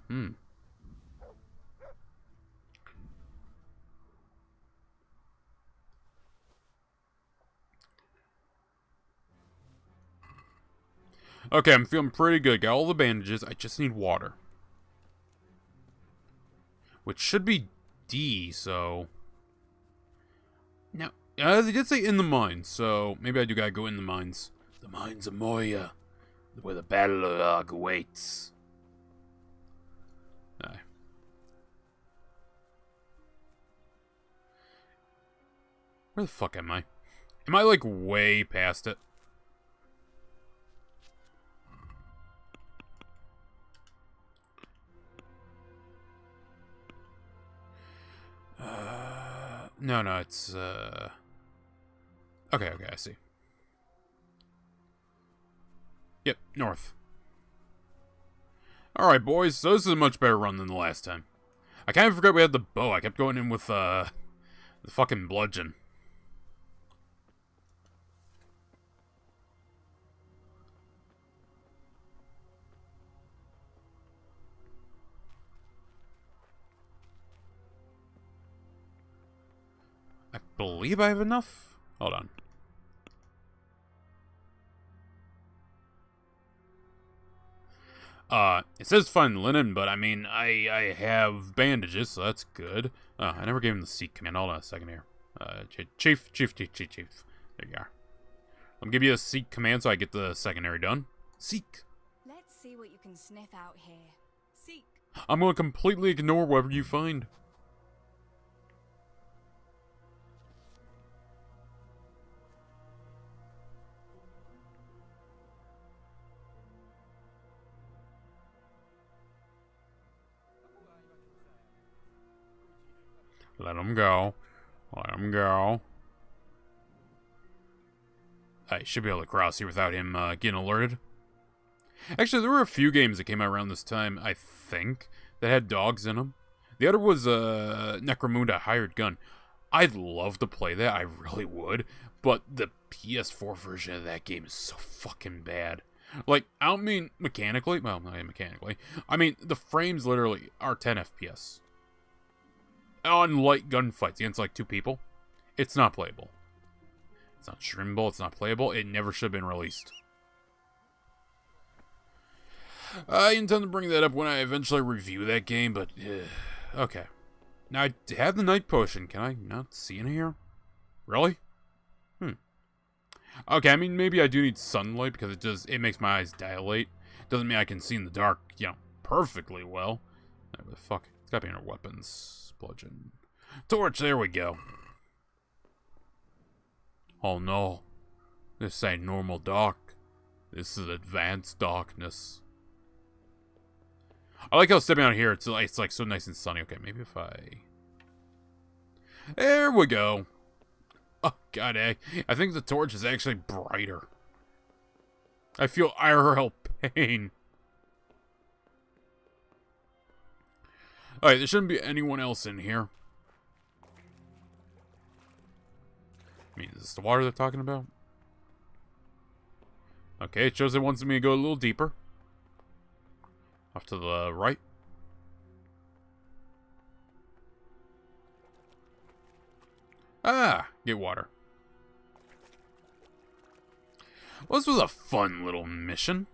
Okay, I'm feeling pretty good. Got all the bandages. I just need water. Which should be D, so... Now, they did say in the mines, so maybe I do gotta go in the mines. The mines of Moria, where the battle of awaits. Aye. Where the fuck am I? Am I, like, way past it? No, it's, Okay, I see. Yep, north. Alright, boys, so this is a much better run than the last time. I kind of forgot we had the bow. I kept going in with, the fucking bludgeon. I believe I have enough. Hold on. It says fine linen, but I mean, I have bandages, so that's good. I never gave him the seek command. Hold on a second here. Chief. There you are. I'm gonna give you a seek command so I get the secondary done. Seek. Let's see what you can sniff out here. Seek. I'm gonna completely ignore whatever you find. Let him go. Let him go. I should be able to cross here without him getting alerted. Actually, there were a few games that came out around this time, I think, that had dogs in them. The other was Necromunda Hired Gun. I'd love to play that, I really would, but the PS4 version of that game is so fucking bad. Like, I don't mean mechanically, well, not mechanically. I mean, the frames literally are 10 FPS. On light gunfights against like 2 people, it's not playable. It's not streamable, it's not playable, it never should have been released. I intend to bring that up when I eventually review that game, but okay. Now, I have the night potion, can I not see in here? Really? Okay, I mean, maybe I do need sunlight because it makes my eyes dilate. Doesn't mean I can see in the dark, perfectly well. Where the fuck? It's gotta be in our weapons. Bludgeon. Torch, there we go. Oh no. This ain't normal dark. This is advanced darkness. I like how stepping out here, it's like so nice and sunny. Okay, maybe if I... There we go. Oh, god, I think the torch is actually brighter. I feel IRL pain. Alright, there shouldn't be anyone else in here. I mean, is this the water they're talking about? Okay, it shows it wants me to go a little deeper. Off to the right. Ah, get water. Well, this was a fun little mission.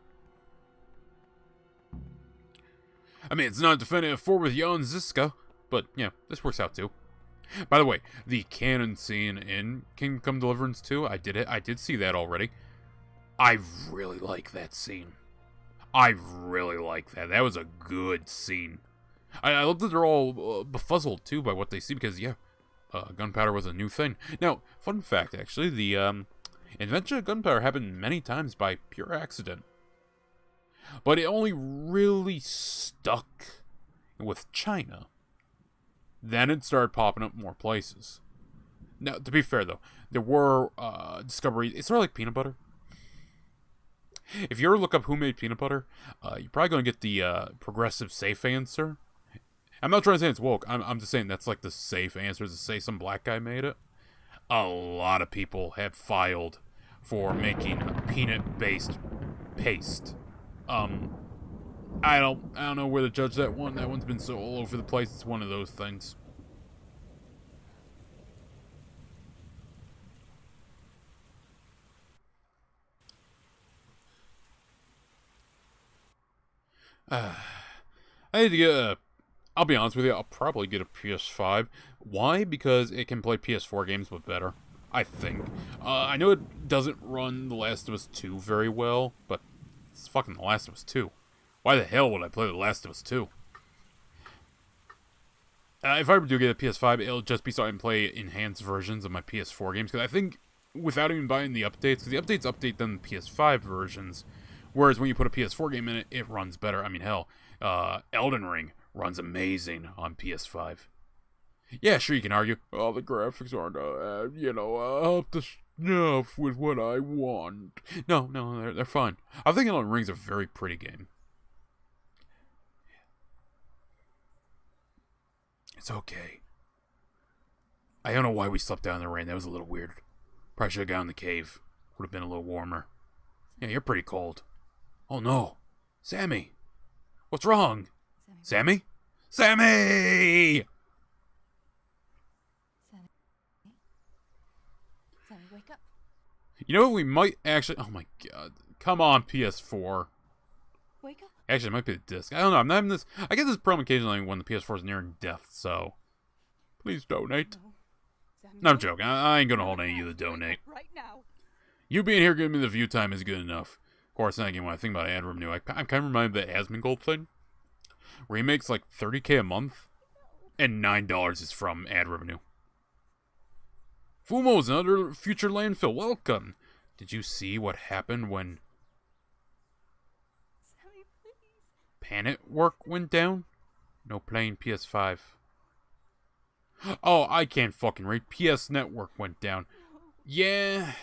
I mean, it's not a definitive 4 with Yo and Ziska, but yeah, this works out too. By the way, the canon scene in Kingdom Come Deliverance 2, I did see that already. I really like that scene. I really like that. That was a good scene. I love that they're all befuzzled too by what they see because, yeah, gunpowder was a new thing. Now, fun fact actually, the invention of gunpowder happened many times by pure accident. But it only really stuck with China. Then it started popping up more places. Now, to be fair, though, there were discoveries... It's sort of like peanut butter. If you ever look up who made peanut butter, you're probably going to get the progressive safe answer. I'm not trying to say it's woke. I'm just saying that's like the safe answer to say some black guy made it. A lot of people have filed for making peanut-based paste. I don't know where to judge that one. That one's been so all over the place. It's one of those things. I need to get a... I'll be honest with you, I'll probably get a PS5. Why? Because it can play PS4 games, but better. I think. I know it doesn't run The Last of Us 2 very well, but it's fucking The Last of Us 2. Why the hell would I play The Last of Us 2? If I ever do get a PS5, it'll just be so I can play enhanced versions of my PS4 games. Because I think, without even buying the updates, because the updates update them the PS5 versions, whereas when you put a PS4 game in it, it runs better. I mean, hell, Elden Ring runs amazing on PS5. Yeah, sure, you can argue, oh, the graphics aren't, up to snuff with what I want. No, they're fine. I think Elden Ring's a very pretty game. It's okay. I don't know why we slept down in the rain. That was a little weird. Probably should have gone in the cave. Would have been a little warmer. Yeah, you're pretty cold. Oh no. Sammy! What's wrong? Sammy? Sammy! Sammy, wake up. You know what, we might actually... Oh my god. Come on, PS4. Wake up. Actually, it might be the disc. I don't know. I'm not having this. I get this problem occasionally when the PS4 is nearing death, so please donate. No, I'm joking. I ain't gonna hold any of you to donate. Right now. You being here giving me the view time is good enough. Of course, then again, when I think about ad revenue, I'm kind of reminded of the Asmongold thing, where he makes like $30K a month, and $9 is from ad revenue. Fumo's another future landfill. Welcome. Did you see what happened when Planet work went down? No playing PS5. Oh, I can't fucking read. PS Network went down. Yeah.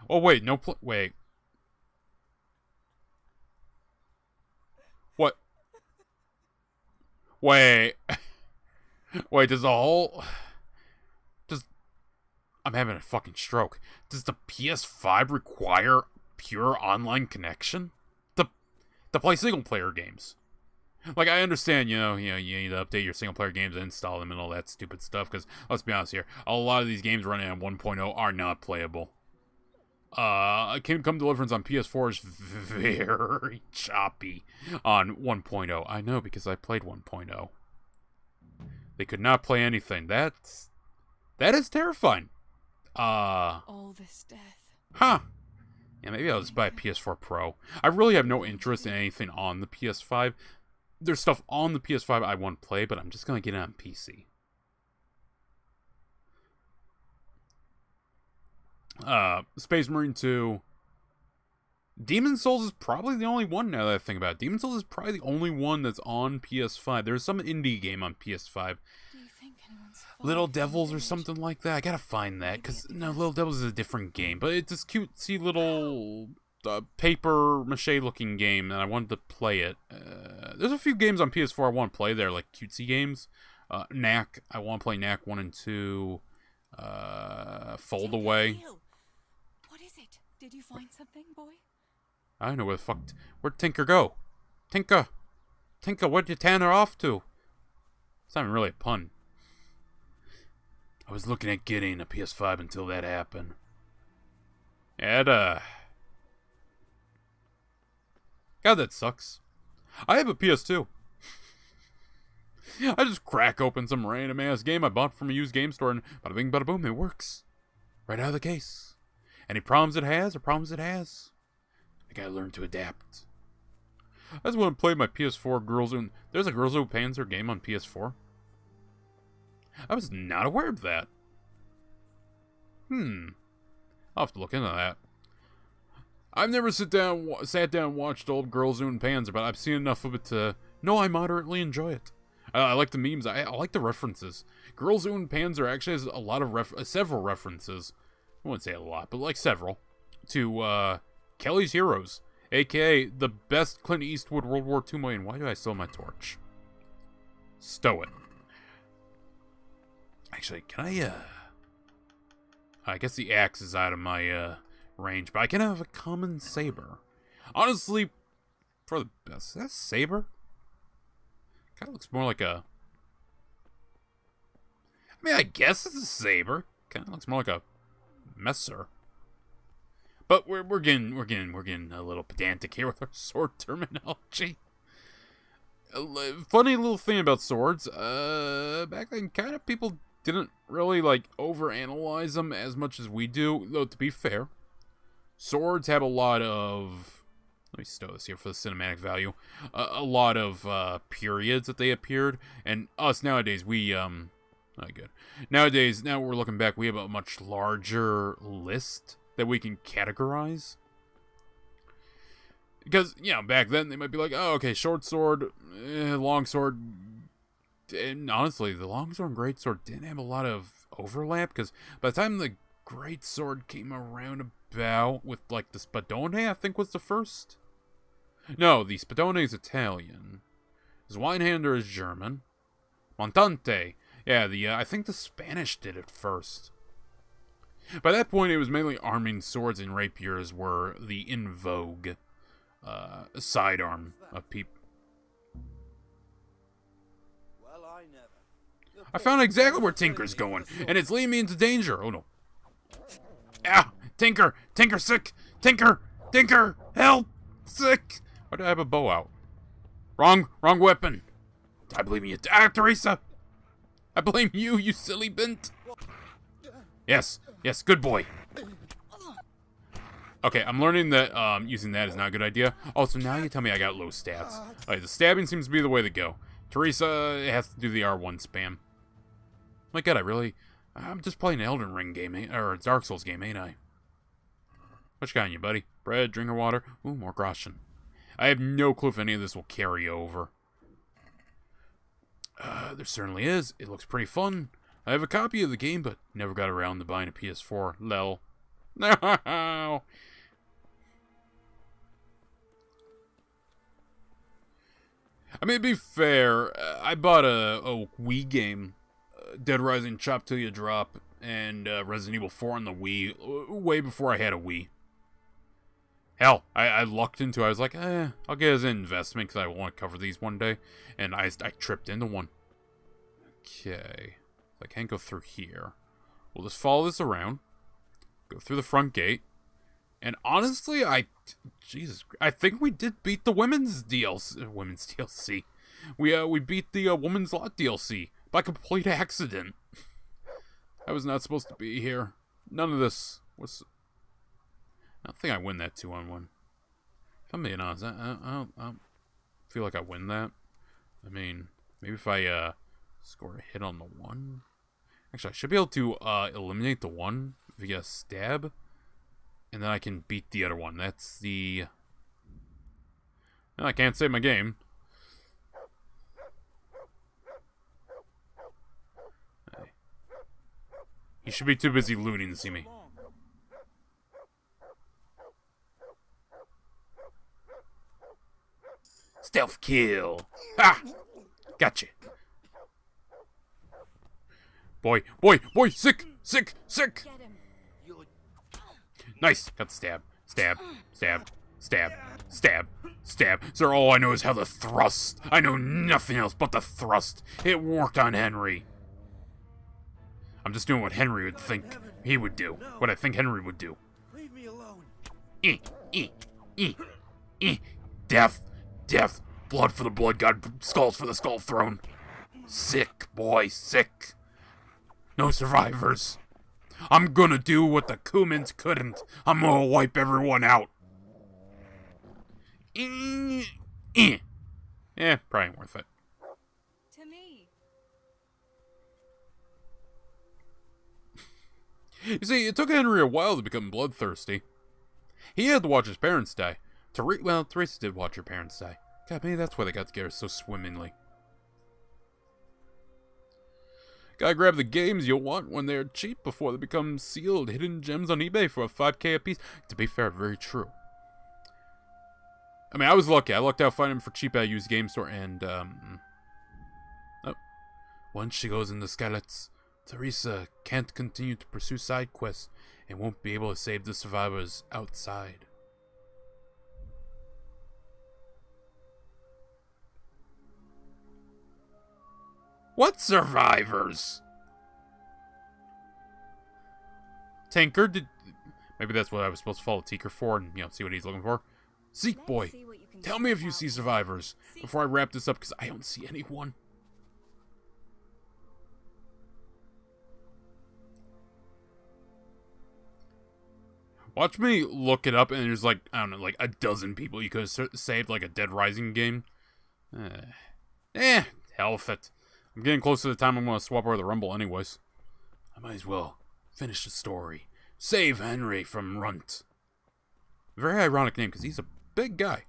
Oh, wait. Wait. What? Wait. Wait, does the whole... I'm having a fucking stroke. Does the PS5 require pure online connection? To play single-player games? Like, I understand, you need to update your single-player games and install them and all that stupid stuff, because, let's be honest here, a lot of these games running on 1.0 are not playable. Kingdom Come Deliverance on PS4 is very choppy on 1.0. I know, because I played 1.0. They could not play anything. That is terrifying. All this death. Huh. Yeah, maybe I'll just buy a PS4 Pro. I really have no interest in anything on the PS5. There's stuff on the PS5 I want to play, but I'm just going to get it on PC. Space Marine 2. Demon's Souls is probably the only one now that I think about it. Demon's Souls is probably the only one that's on PS5. There's some indie game on PS5. Little Devils or something like that. I gotta find that, because, no, Little Devils is a different game. But it's this cutesy little paper mache looking game, and I wanted to play it. There's a few games on PS4 I want to play there, like cutesy games. Knack, I want to play Knack 1 and 2. Fold Away. What is it? Did you find something, boy? I don't know where'd Tinker go? Tinker, where'd you tan her off to? It's not even really a pun. I was looking at getting a PS5 until that happened. God, that sucks. I have a PS2. I just crack open some random ass game I bought from a used game store, and bada bing, bada boom, it works. Right out of the case. Any problems it has, I gotta learn to adapt. I just want to play my PS4 There's a Girls Who Panzer game on PS4. I was not aware of that. I'll have to look into that. I've never sat down and watched old Girls Who Panzer, but I've seen enough of it to know I moderately enjoy it. I like the memes. I like the references. Girls Who Panzer actually has a lot of several references. I wouldn't say a lot, but like several. To Kelly's Heroes, a.k.a. the best Clint Eastwood World War II movie. Why do I still have my torch? Stow it. Actually, can I guess the axe is out of my range, but I can have a common saber. Honestly, for the best, is that a saber? Kind of looks more like a... I mean, I guess it's a saber. Kind of looks more like a messer. But we're getting a little pedantic here with our sword terminology. Funny little thing about swords. Back then, kind of people didn't really like overanalyze them as much as we do. Though to be fair, swords have a lot of... Let me stow this here for the cinematic value. A lot of periods that they appeared, and us nowadays good. Nowadays, now we're looking back, we have a much larger list that we can categorize. Because, back then they might be like, oh, okay, short sword, long sword. And honestly, the long sword and great sword didn't have a lot of overlap, because by the time the great sword came around about with, like, the Spadone, I think was the first. No, the Spadone is Italian. Zweinhander is German. Montante. Yeah, I think the Spanish did it first. By that point, it was mainly arming swords and rapiers were the in vogue sidearm of people. I found exactly where Tinker's going, and it's leading me into danger. Oh no. Ah! Tinker! Tinker sick! Tinker! Help! Sick! Why do I have a bow out? Wrong weapon. I blame you. Ah, Teresa! I blame you, you silly bint. Yes, good boy. Okay, I'm learning that using that is not a good idea. Also, now you tell me I got low stats. Alright, the stabbing seems to be the way to go. Teresa has to do the R1 spam. My god, I'm just playing an Elden Ring game, or a Dark Souls game, ain't I? What you got on you, buddy? Bread, drink of water? Ooh, more groschen. I have no clue if any of this will carry over. There certainly is. It looks pretty fun. I have a copy of the game, but never got around to buying a PS4. Lel. No! I mean, to be fair, I bought a Wii game, Dead Rising Chop Till You Drop, and Resident Evil 4 on the Wii, way before I had a Wii. Hell, I lucked into it. I was like, I'll get as an investment because I want to cover these one day. And I tripped into one. Okay. I can't go through here. We'll just follow this around. Go through the front gate. And honestly, I think we did beat the women's DLC. We beat the Woman's Lot DLC by complete accident. I was not supposed to be here. None of this was... I don't think I win that 2-on-1. If I'm being honest, I don't feel like I win that. I mean, maybe if I score a hit on the 1. Actually, I should be able to eliminate the 1 via stab. And then I can beat the other one. That's the... Well, I can't save my game. Hey. You should be too busy looting to see me. Stealth kill. Ha! Gotcha. Boy, sick. Nice. Got the stab. Stab. Sir, all I know is how the thrust. I know nothing else but the thrust. It worked on Henry. I'm just doing what Henry would think he would do. What I think Henry would do. Leave me alone. Death. Blood for the blood god. Skulls for the skull throne. Sick, boy, sick. No survivors. I'm gonna do what the Kumans couldn't. I'm gonna wipe everyone out. Yeah, probably ain't worth it. To me. You see, it took Henry a while to become bloodthirsty. He had to watch his parents die. Teresa did watch her parents die. God, maybe that's why they got together so swimmingly. Gotta grab the games you'll want when they're cheap before they become sealed hidden gems on eBay for a 5K a piece. To be fair, very true. I mean, I was lucky. I lucked out finding them for cheap at a used game store, and, oh. Once she goes into Skylets, Teresa can't continue to pursue side quests and won't be able to save the survivors outside. What survivors? Tinker, maybe that's what I was supposed to follow Tinker for and, see what he's looking for. Zeke boy, tell me if you see survivors before I wrap this up, because I don't see anyone. Watch me look it up, and there's like, I don't know, like a dozen people you could have saved, like a Dead Rising game. Hell with it. I'm getting close to the time I'm going to swap over the Rumble anyways. I might as well finish the story. Save Henry from Runt. Very ironic name, because he's a big guy.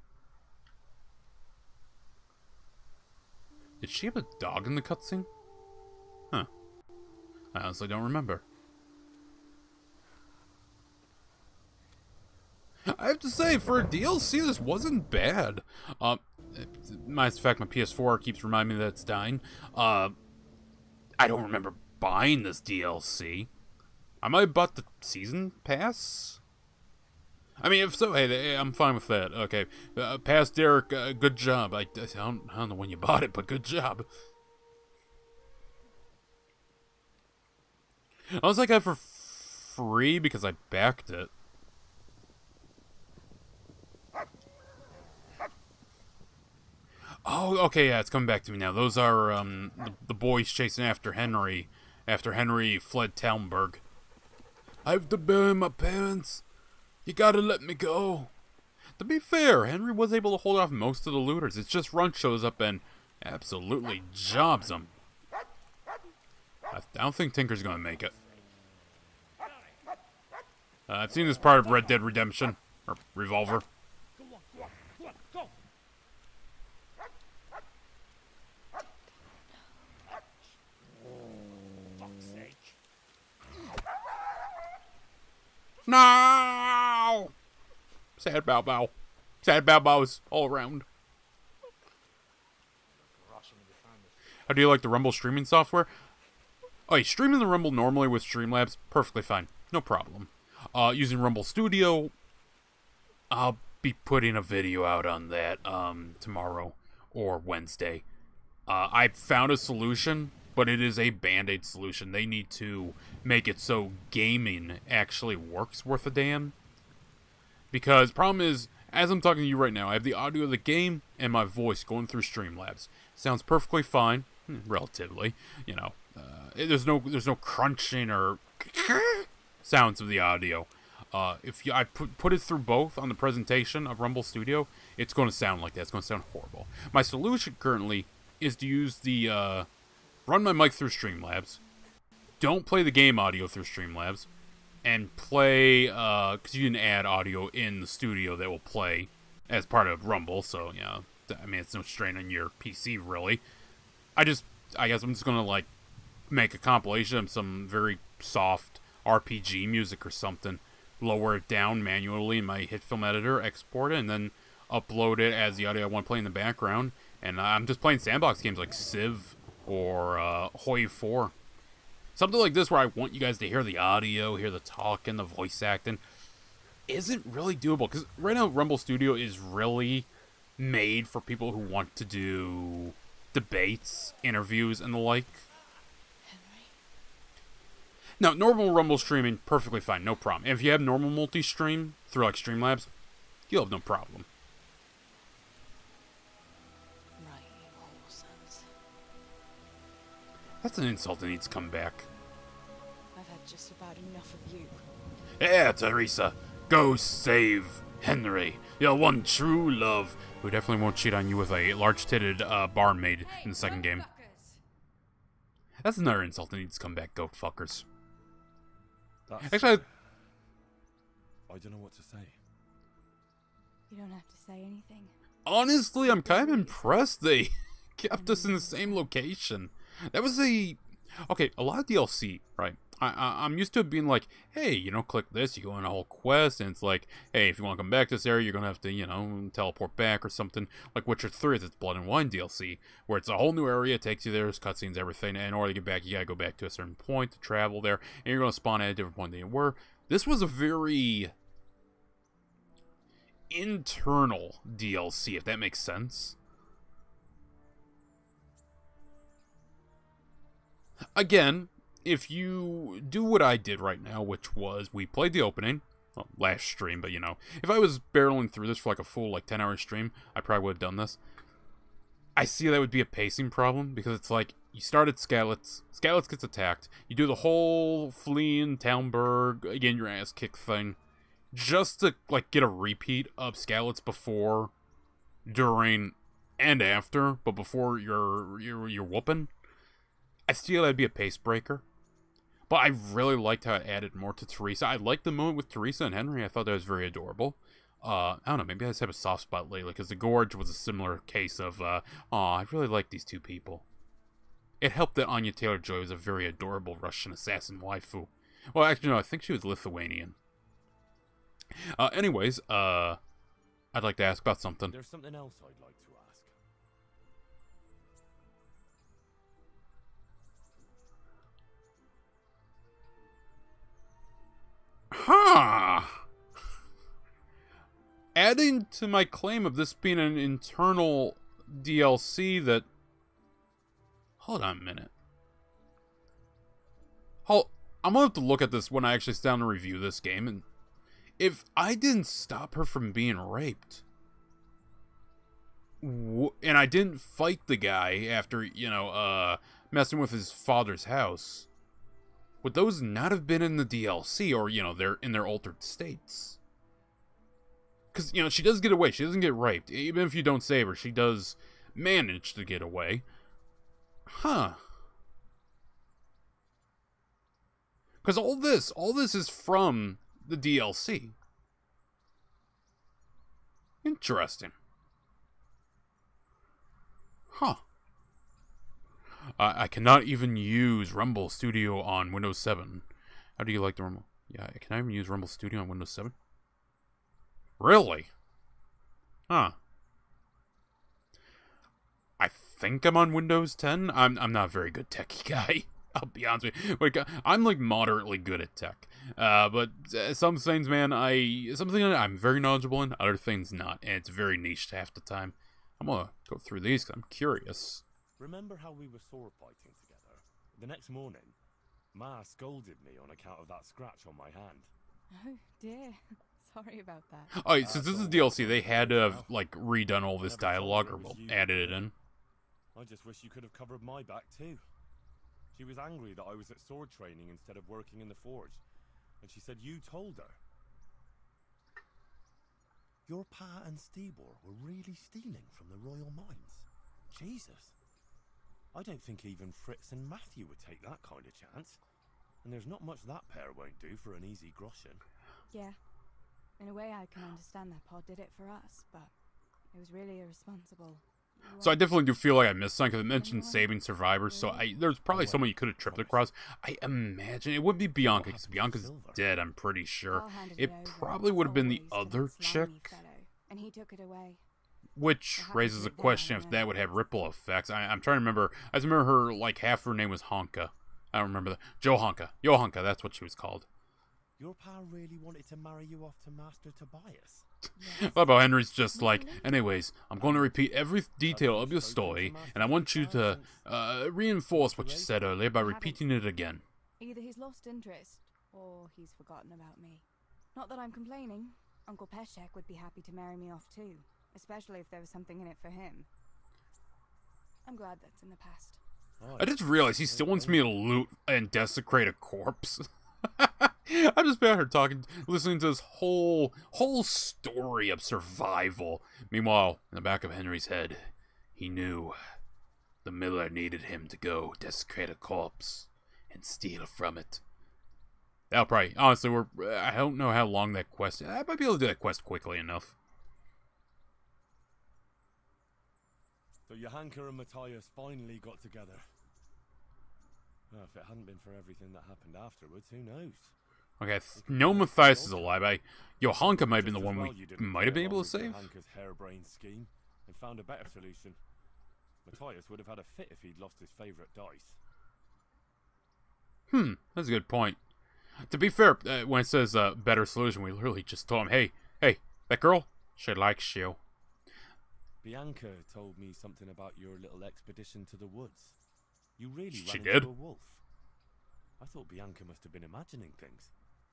Did she have a dog in the cutscene? Huh. I honestly don't remember. I have to say, for a DLC, this wasn't bad. Matter of fact, my PS4 keeps reminding me that it's dying. I don't remember buying this DLC. I might have bought the season pass. I mean, if so, hey, I'm fine with that. Okay, pass Derek, good job. I don't know when you bought it, but good job. I was like that for free because I backed it. Oh, okay, yeah, it's coming back to me now. Those are, the boys chasing after Henry fled Talmberg. I have to bury my parents. You gotta let me go. To be fair, Henry was able to hold off most of the looters. It's just Runt shows up and absolutely jobs them. I don't think Tinker's gonna make it. I've seen this part of Red Dead Redemption, or Revolver. No! Sad Bow Bow. Sad Bow Bows all around. How do you like the Rumble streaming software? Oh, yeah, streaming the Rumble normally with Streamlabs, perfectly fine. No problem. Using Rumble Studio, I'll be putting a video out on that tomorrow or Wednesday. I found a solution, but it is a band-aid solution. They need to make it so gaming actually works worth a damn. Because problem is, as I'm talking to you right now, I have the audio of the game and my voice going through Streamlabs. Sounds perfectly fine, relatively. You know, there's no crunching or sounds of the audio. If I put it through both on the presentation of Rumble Studio, it's going to sound like that. It's going to sound horrible. My solution currently is to use the run my mic through Streamlabs. Don't play the game audio through Streamlabs. And play, because you can add audio in the studio that will play as part of Rumble. So, yeah, I mean, it's no strain on your PC, really. I guess I'm just going to, like, make a compilation of some very soft RPG music or something. Lower it down manually in my HitFilm editor, export it, and then upload it as the audio I want to play in the background. And I'm just playing sandbox games like Civ or Hoi 4. Something like this where I want you guys to hear the audio, hear the talk, and the voice acting isn't really doable. Because right now, Rumble Studio is really made for people who want to do debates, interviews, and the like. Now, normal Rumble streaming, perfectly fine, no problem. If you have normal multi-stream through like Streamlabs, you'll have no problem. That's an insult that needs to come back. I've had just about enough of you. Yeah, Teresa, go save Henry, your one true love, who definitely won't cheat on you with a large-titted barmaid in the second game. That's another insult that needs to come back, goat fuckers. Actually, I don't know what to say. You don't have to say anything. Honestly, I'm kind of impressed they kept us in the same location. That was a lot of DLC, right? I'm used to it being like, hey, you know, click this, you go on a whole quest, and it's like, hey, if you want to come back to this area, you're going to have to, you know, teleport back or something. Like Witcher 3 is its Blood and Wine DLC, where it's a whole new area, it takes you there, there's cutscenes, everything, and in order to get back, you got to go back to a certain point to travel there, and you're going to spawn at a different point than you were. This was a very internal DLC, if that makes sense. Again, if you do what I did right now, which was we played the opening, well, last stream, but you know, if I was barreling through this for like a full like 10-hour stream, I probably would have done this. I see that would be a pacing problem because it's like you start at Skalitz gets attacked, you do the whole fleeing Talmberg, again your ass kick thing, just to like get a repeat of Skalitz before, during, and after, but before you're whooping. I feel that'd be a pace breaker. But I really liked how it added more to Teresa. I liked the moment with Teresa and Henry. I thought that was very adorable. I don't know, maybe I just have a soft spot lately, because The Gorge was a similar case of, I really like these two people. It helped that Anya Taylor-Joy was a very adorable Russian assassin waifu. Well, actually, no, I think she was Lithuanian. Anyways, I'd like to ask about something. There's something else I'd like to ask. Huh. Adding to my claim of this being an internal DLC that... Hold on a minute. I'm gonna have to look at this when I actually sit down to review this game, and if I didn't stop her from being raped, and I didn't fight the guy after, you know, messing with his father's house, would those not have been in the DLC, or, you know, they're in their altered states? Because, you know, she does get away. She doesn't get raped. Even if you don't save her, she does manage to get away. Huh. Because all this is from the DLC. Interesting. Huh. I cannot even use Rumble Studio on Windows 7. How do you like the Rumble? Yeah, can I even use Rumble Studio on Windows 7? Really? Huh. I think I'm on Windows 10. I'm not a very good techie guy. I'll be honest with you. Like, I'm like moderately good at tech. But some things, man, I'm very knowledgeable in. Other things not, and it's very niche half the time. I'm gonna go through these because I'm curious. Remember how we were sword fighting together? The next morning, Ma scolded me on account of that scratch on my hand. Oh dear. Sorry about that. Oh, since this is DLC, they had to have, like, redone all this dialogue or added it in. I just wish you could have covered my back too. She was angry that I was at sword training instead of working in the forge, and she said you told her. Your pa and Stibor were really stealing from the royal mines. Jesus. I don't think even Fritz and Matthew would take that kind of chance. And there's not much that pair won't do for an easy groschen. Yeah. In a way, I can understand that Pod did it for us, but it was really irresponsible. So I definitely do feel like I missed something, because it mentioned saving survivors, so there's probably someone you could have tripped across. I imagine it would be Bianca, because Bianca's dead, I'm pretty sure. It probably would have been the other chick. And he took it away. Which raises a question if that would have ripple effects. I'm trying to remember. I just remember her, like, half her name was Honka. I don't remember that. Johanka, that's what she was called. Your pa really wanted to marry you off to Master Tobias? Yes. About Henry's just like, anyways, I'm going to repeat every detail of your story, and I want you to reinforce what you said earlier by repeating it again. Either he's lost interest, or he's forgotten about me. Not that I'm complaining. Uncle Peshek would be happy to marry me off too, especially if there was something in it for him. I'm glad that's in the past. I just realized he still wants me to loot and desecrate a corpse. I'm just out here listening to this whole story of survival. Meanwhile, in the back of Henry's head, he knew the miller needed him to go desecrate a corpse and steal from it. That'll probably, honestly, I don't know how long that quest is. I might be able to do that quest quickly enough. So Johanka and Matthias finally got together. Well, if it hadn't been for everything that happened afterwards, who knows? Okay, no Matthias is alive. Johanka might have been the one we might have been able to save. Johanka's harebrained scheme and found a better solution. Matthias would have had a fit if he'd lost his favourite dice. That's a good point. To be fair, when it says better solution, we literally just told him, hey, that girl, she likes you. Bianca told me something about your little expedition to the woods. You really ran did? into a wolf. I thought Bianca must have been imagining things.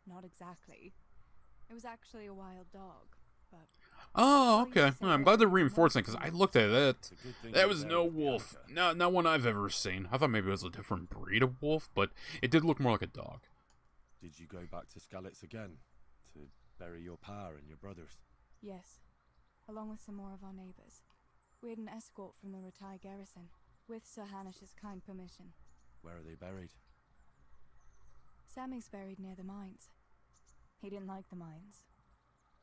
Not exactly. It was actually a wild dog, but... Oh, okay. Well, I'm glad they're reinforcing, because I looked at it. That was no wolf. Not one I've ever seen. I thought maybe it was a different breed of wolf, but it did look more like a dog. Did you go back to Skalitz again? To bury your pa and your brothers? Yes. Along with some more of our neighbours. We had an escort from the retired garrison, with Sir Hanish's kind permission. Where are they buried? Sammy's buried near the mines. He didn't like the mines,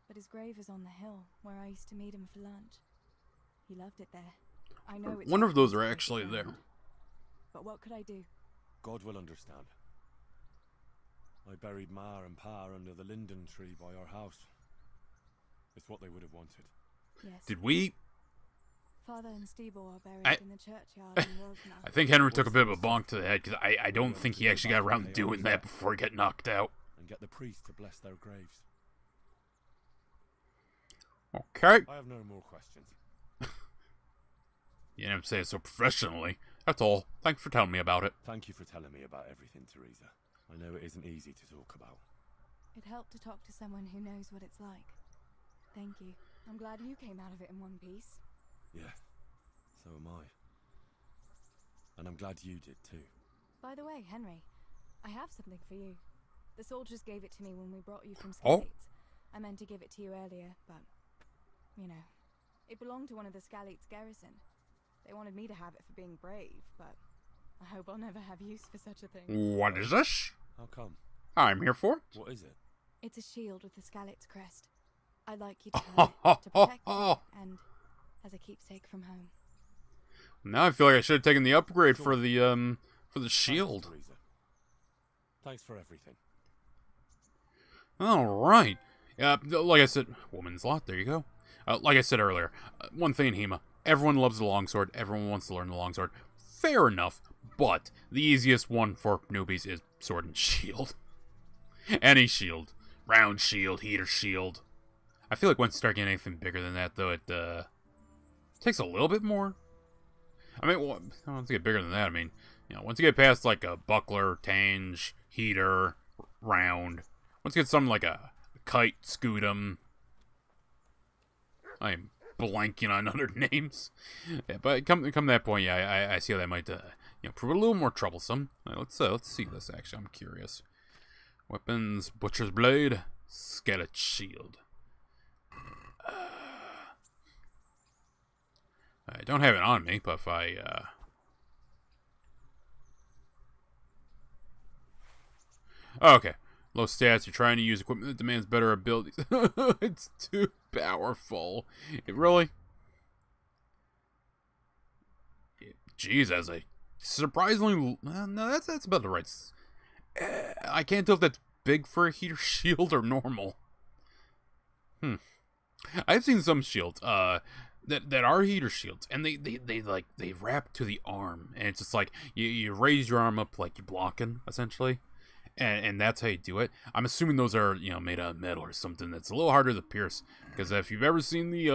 but his grave is on the hill where I used to meet him for lunch. He loved it there. I know it's... One of those are actually there. But what could I do? God will understand. I buried Ma and Pa under the linden tree by our house. It's what they would have wanted. Yes. Did we... Father and Stibor are buried in the churchyard in Rosna. I think Henry took a bit of a bonk to the head, because I don't think he actually got around to doing that before he got knocked out. And get the priest to bless their graves. Okay. I have no more questions. You didn't say it so professionally. That's all. Thanks for telling me about it. Thank you for telling me about everything, Teresa. I know it isn't easy to talk about. It helped to talk to someone who knows what it's like. Thank you. I'm glad you came out of it in one piece. Yeah, so am I. And I'm glad you did too. By the way, Henry, I have something for you. The soldiers gave it to me when we brought you from Oh. Scalates. I meant to give it to you earlier, but, you know, it belonged to one of the Scalates' garrison. They wanted me to have it for being brave, but I hope I'll never have use for such a thing. What is this? How come? I'm here for it. What is it? It's a shield with the Scalate's crest. I'd like you to have it to protect you and as a keepsake from home. Now I feel like I should have taken the upgrade for the shield. Thanks for everything. All right. Like I said, woman's lot. There you go. Like I said earlier, one thing in HEMA, everyone loves the longsword. Everyone wants to learn the longsword. Fair enough, but the easiest one for newbies is sword and shield. Any shield, round shield, heater shield. I feel like once you start getting anything bigger than that, though, it takes a little bit more. I mean, once you get bigger than that, I mean, you know, once you get past like a buckler, tange, heater, round, once you get something like a kite, scudum. I am blanking on other names, yeah, but come that point, yeah, I see how that might, prove a little more troublesome. Let's see this. Actually, I'm curious. Weapons: butcher's blade, skeleton shield. I don't have it on me, but if I, okay. Low stats, you're trying to use equipment that demands better abilities. It's too powerful. It really? Jeez, as a surprisingly... No, that's about the right... I can't tell if that's big for a heater shield or normal. I've seen some shields, that are heater shields, and they wrap to the arm, and it's just like you raise your arm up like you're blocking, essentially, and that's how you do it. I'm assuming those are made out of metal or something that's a little harder to pierce, because if you've ever seen the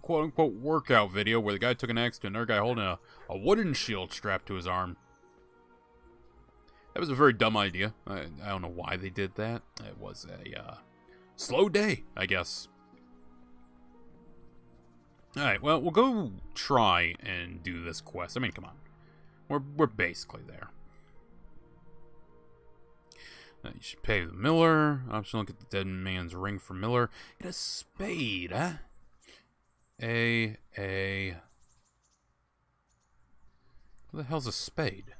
quote unquote workout video where the guy took an axe to another guy holding a wooden shield strapped to his arm, that was a very dumb idea. I don't know why they did that. It was a slow day, I guess. Alright, well, we'll go try and do this quest. I mean, come on. We're basically there. You should pay the miller. Optional, get the dead man's ring for Miller. Get a spade, huh? What the hell's a spade?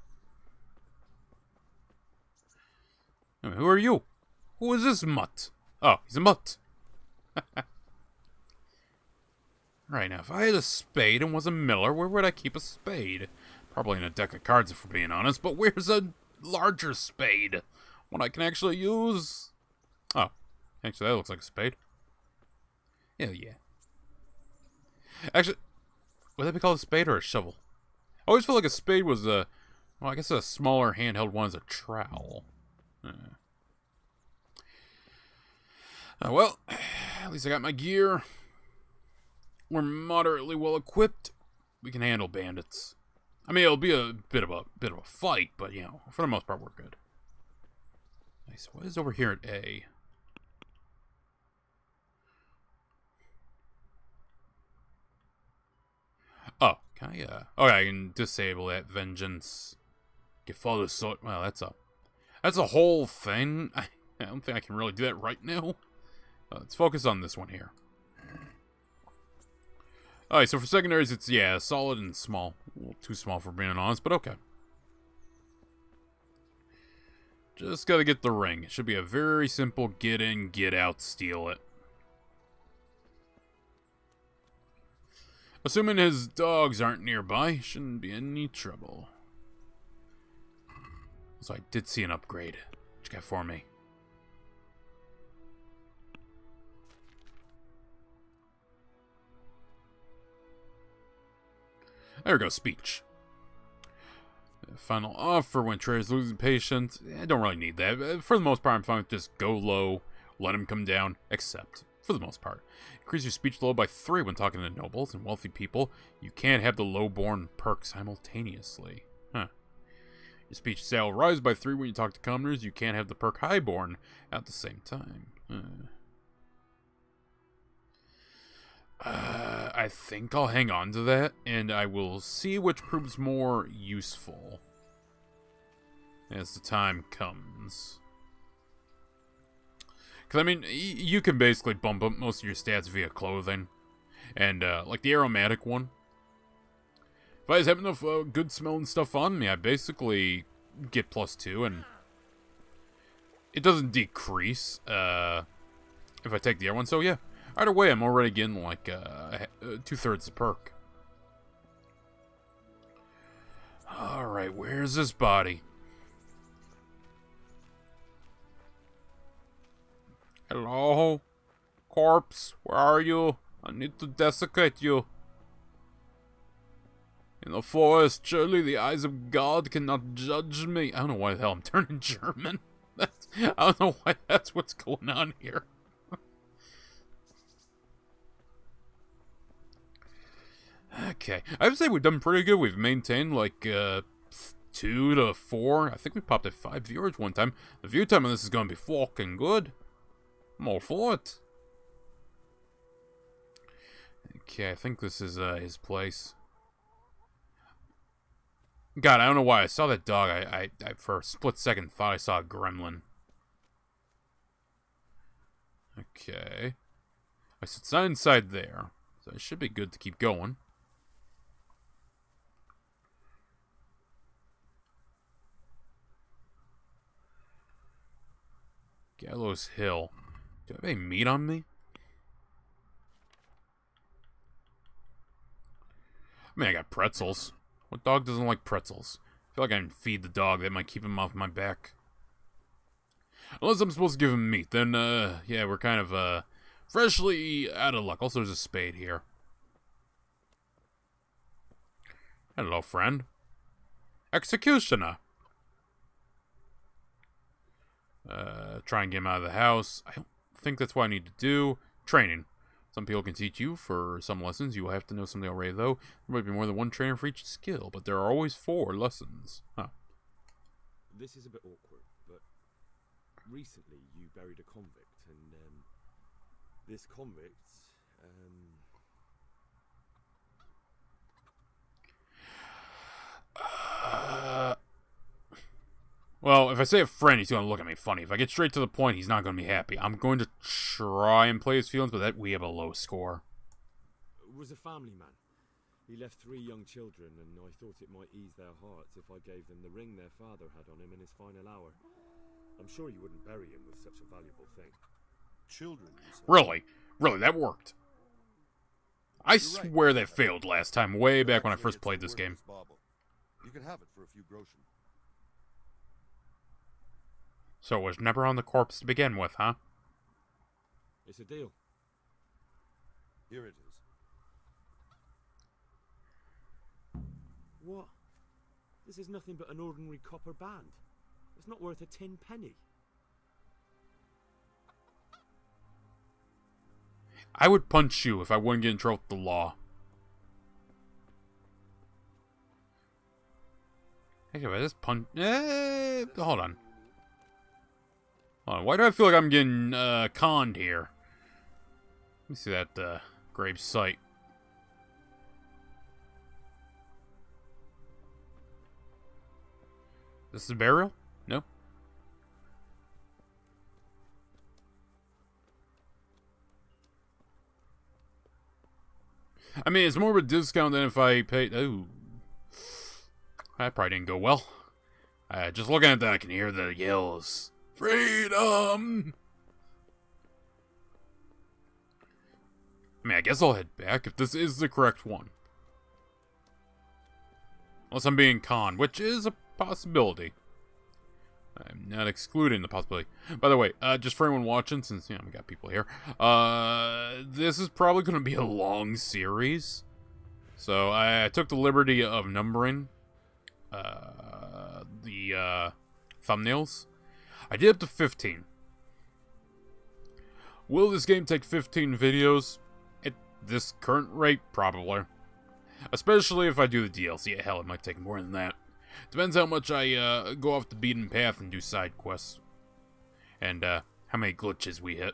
I mean, who are you? Who is this mutt? Oh, he's a mutt. Right, now, if I had a spade and was a miller, where would I keep a spade? Probably in a deck of cards, if we're being honest, but where's a larger spade? One I can actually use? Oh, actually, that looks like a spade. Yeah. Actually, would that be called a spade or a shovel? I always felt like a spade was well, I guess a smaller handheld one is a trowel. Well, at least I got my gear. We're moderately well equipped. We can handle bandits. I mean, it'll be a bit of a fight, but for the most part, we're good. Nice. What is over here at A? Oh, can I? Okay, I can disable that vengeance. Get follow the sword. Well, that's a whole thing. I don't think I can really do that right now. Let's focus on this one here. Alright, so for secondaries, it's, solid and small. A little too small for being honest, but okay. Just gotta get the ring. It should be a very simple get in, get out, steal it. Assuming his dogs aren't nearby, shouldn't be any trouble. So I did see an upgrade. What you got for me? There we go, speech. Final offer when traders losing patience. I don't really need that. For the most part, I'm fine with just go low, let him come down, accept. For the most part. Increase your speech level by 3 when talking to nobles and wealthy people. You can't have the low-born perk simultaneously. Huh. Your speech sale will rise by 3 when you talk to commoners. You can't have the perk highborn at the same time. I think I'll hang on to that, and I will see which proves more useful as the time comes. Because, I mean, you can basically bump up most of your stats via clothing. And, like the aromatic one. If I just have enough good smelling stuff on me, I basically get +2, and it doesn't decrease if I take the other one. So, yeah. Either way, I'm already getting, like, 2/3 the perk. Alright, where's this body? Hello? Corpse, where are you? I need to desecrate you. In the forest, surely the eyes of God cannot judge me. I don't know why the hell I'm turning German. I don't know why that's what's going on here. Okay, I would say we've done pretty good. We've maintained like 2 to 4. I think we popped at 5 viewers one time. The view time on this is going to be fucking good. I'm all for it. Okay, I think this is his place. God, I don't know why I saw that dog. I for a split second thought I saw a gremlin. Okay. It's not inside there, so it should be good to keep going. Gallows Hill. Do I have any meat on me? I mean, I got pretzels. What dog doesn't like pretzels? I feel like I can feed the dog. That might keep him off my back. Unless I'm supposed to give him meat. Then, yeah, we're kind of, freshly out of luck. Also, there's a spade here. Hello, friend. Executioner. Try and get him out of the house. I don't think that's what I need to do. Training. Some people can teach you. For some lessons, you will have to know something already, though. There might be more than one trainer for each skill, but there are always 4 lessons. Huh. This is a bit awkward, but recently you buried a convict, and, this convict, Well, if I say a friend, he's going to look at me funny. If I get straight to the point, he's not going to be happy. I'm going to try and play his feelings, but that we have a low score. Was a family man. He left 3 young children, and I thought it might ease their hearts if I gave them the ring their father had on him in his final hour. I'm sure you wouldn't bury him with such a valuable thing. Children, Really? Really, that worked. I swear that failed last time, way back when I first played this game. You can have it for a few groschen. So it was never on the corpse to begin with, huh? It's a deal. Here it is. What? This is nothing but an ordinary copper band. It's not worth a 10 penny. I would punch you if I wouldn't get in trouble with the law. Hey, I just punch... hold on. Hold on. Why do I feel like I'm getting conned here? Let me see that grave site. This is a burial? No? I mean, it's more of a discount than if I paid... Oh. That probably didn't go well. Just looking at that, I can hear the yells. Freedom! I mean, I guess I'll head back if this is the correct one. Unless I'm being conned, which is a possibility. I'm not excluding the possibility. By the way, just for anyone watching, since, you know, we got people here, this is probably going to be a long series. So, I took the liberty of numbering the thumbnails. I did up to 15. Will this game take 15 videos? At this current rate, probably. Especially if I do the DLC. Hell, it might take more than that. Depends how much I go off the beaten path and do side quests. And how many glitches we hit.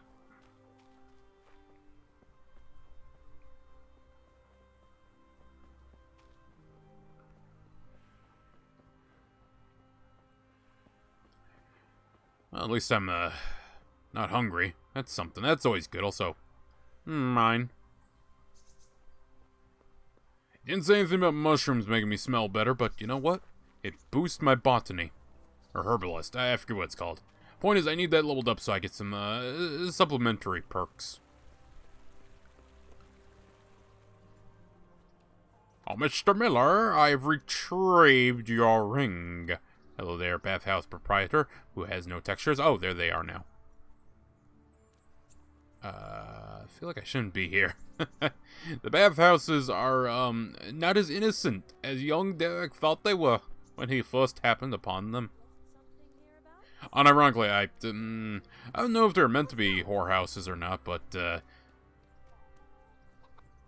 Well, at least I'm, not hungry. That's something. That's always good. Also, mine. Didn't say anything about mushrooms making me smell better, but you know what? It boosts my botany. Or herbalist. I forget what it's called. Point is, I need that leveled up so I get some, supplementary perks. Oh, Mr. Miller, I've retrieved your ring. Hello there, bathhouse proprietor, who has no textures. Oh, there they are now. I feel like I shouldn't be here. The bathhouses are, not as innocent as young Derek thought they were when he first happened upon them. Unironically, I don't know if they're meant to be whorehouses or not, but, well,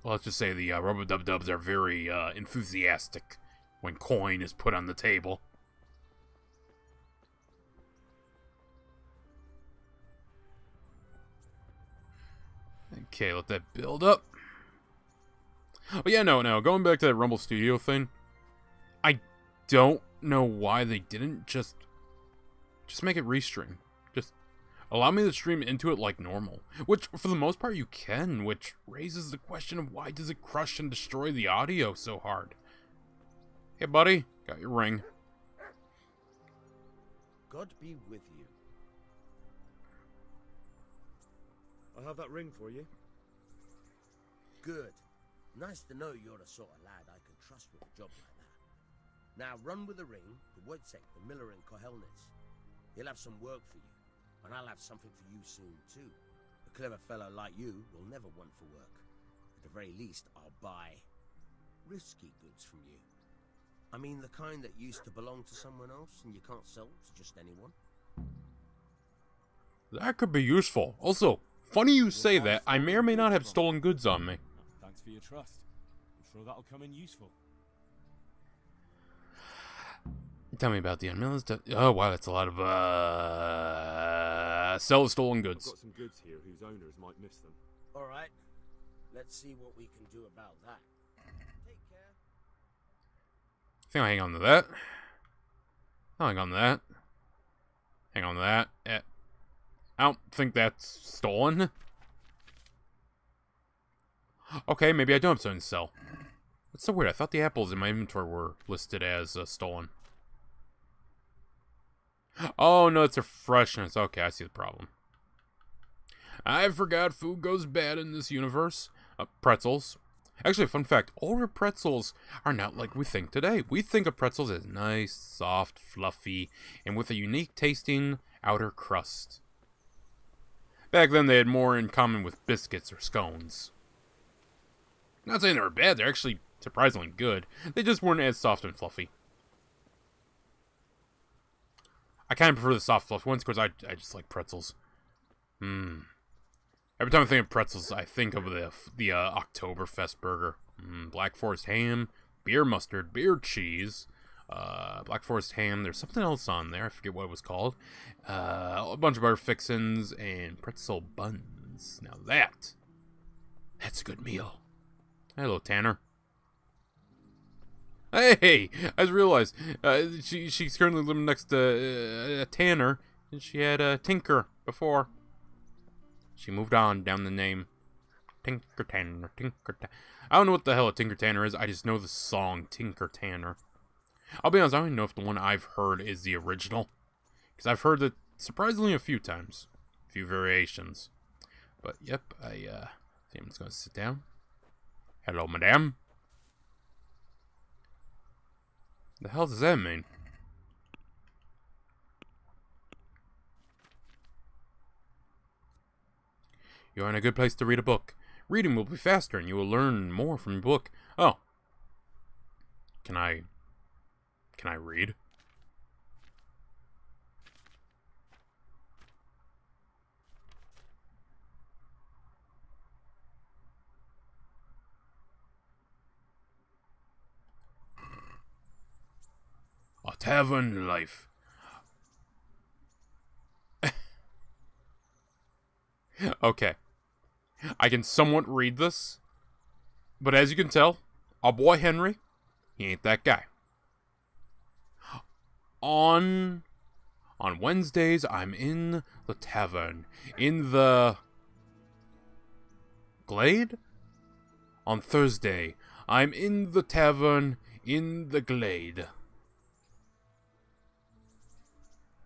let's just say the Rub-a-Dub-Dubs are very enthusiastic when coin is put on the table. Okay, let that build up. Oh yeah, no, going back to that Rumble Studio thing, I don't know why they didn't just make it restream. Just allow me to stream into it like normal. Which, for the most part, you can, which raises the question of why does it crush and destroy the audio so hard? Hey, buddy, got your ring. God be with you. I have that ring for you. Good. Nice to know you're the sort of lad I can trust with a job like that. Now run with the ring to Wojciech, the miller in Kohelnitz. He'll have some work for you, and I'll have something for you soon too. A clever fellow like you will never want for work. At the very least, I'll buy risky goods from you. I mean the kind that used to belong to someone else and you can't sell to just anyone. That could be useful. Also, funny you say that. I may or may not have stolen goods on me. Thanks for your trust. I'm sure that'll come in useful. Tell me about the unmills. Oh wow, that's a lot of sell stolen goods. I've got some goods here whose owners might miss them. All right. Let's see what we can do about that. Take care. I think I'll hang on to that. I'll hang on to that. Hang on to that. I don't think that's stolen. Okay, maybe I don't have something to sell. That's so weird. I thought the apples in my inventory were listed as stolen. Oh, no, it's a freshness. Okay, I see the problem. I forgot food goes bad in this universe. Pretzels. Actually, fun fact, older pretzels are not like we think today. We think of pretzels as nice, soft, fluffy, and with a unique tasting outer crust. Back then, they had more in common with biscuits or scones. Not saying they were bad, they're actually surprisingly good. They just weren't as soft and fluffy. I kind of prefer the soft, fluffy ones because I just like pretzels. Every time I think of pretzels, I think of the Oktoberfest burger. Black Forest ham, beer mustard, beer cheese, Black Forest ham. There's something else on there. I forget what it was called. A bunch of other fixins and pretzel buns. Now that's a good meal. Hello, Tanner. Hey, I just realized she's currently living next to Tanner, and she had Tinker before. She moved on down the name Tinker Tanner. I don't know what the hell a Tinker Tanner is. I just know the song Tinker Tanner. I'll be honest, I don't even know if the one I've heard is the original, because I've heard it surprisingly a few times, a few variations. But yep, I think I'm just gonna sit down. Hello, madame. The hell does that mean? You're in a good place to read a book. Reading will be faster and you will learn more from your book. Oh. Can I read? A tavern life. Okay. I can somewhat read this, but as you can tell, our boy Henry, he ain't that guy. On On Wednesdays, I'm in the tavern. In the Glade? On Thursday, I'm in the tavern in the Glade.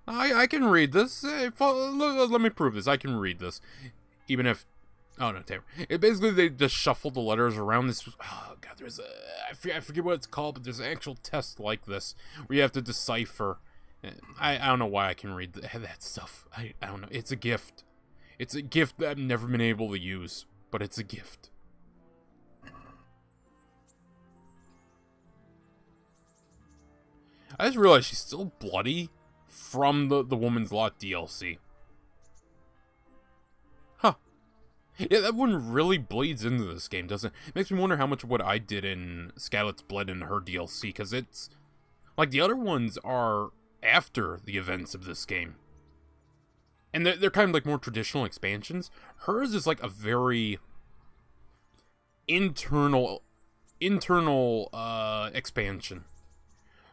I can read this. Let me prove this. I can read this. Even if... Oh, no, tavern. Basically, they just shuffled the letters around this... Oh, God, there's a... I forget what it's called, but there's an actual test like this where you have to decipher... I don't know why I can read that stuff. I don't know. It's a gift. It's a gift that I've never been able to use, but it's a gift. I just realized she's still bloody from the Woman's Lot DLC. Huh. Yeah, that one really bleeds into this game, doesn't it? It makes me wonder how much of what I did in Scarlet's bled in her DLC, because it's... Like, the other ones are after the events of this game. And they're kind of like more traditional expansions. Hers is like a very internal expansion.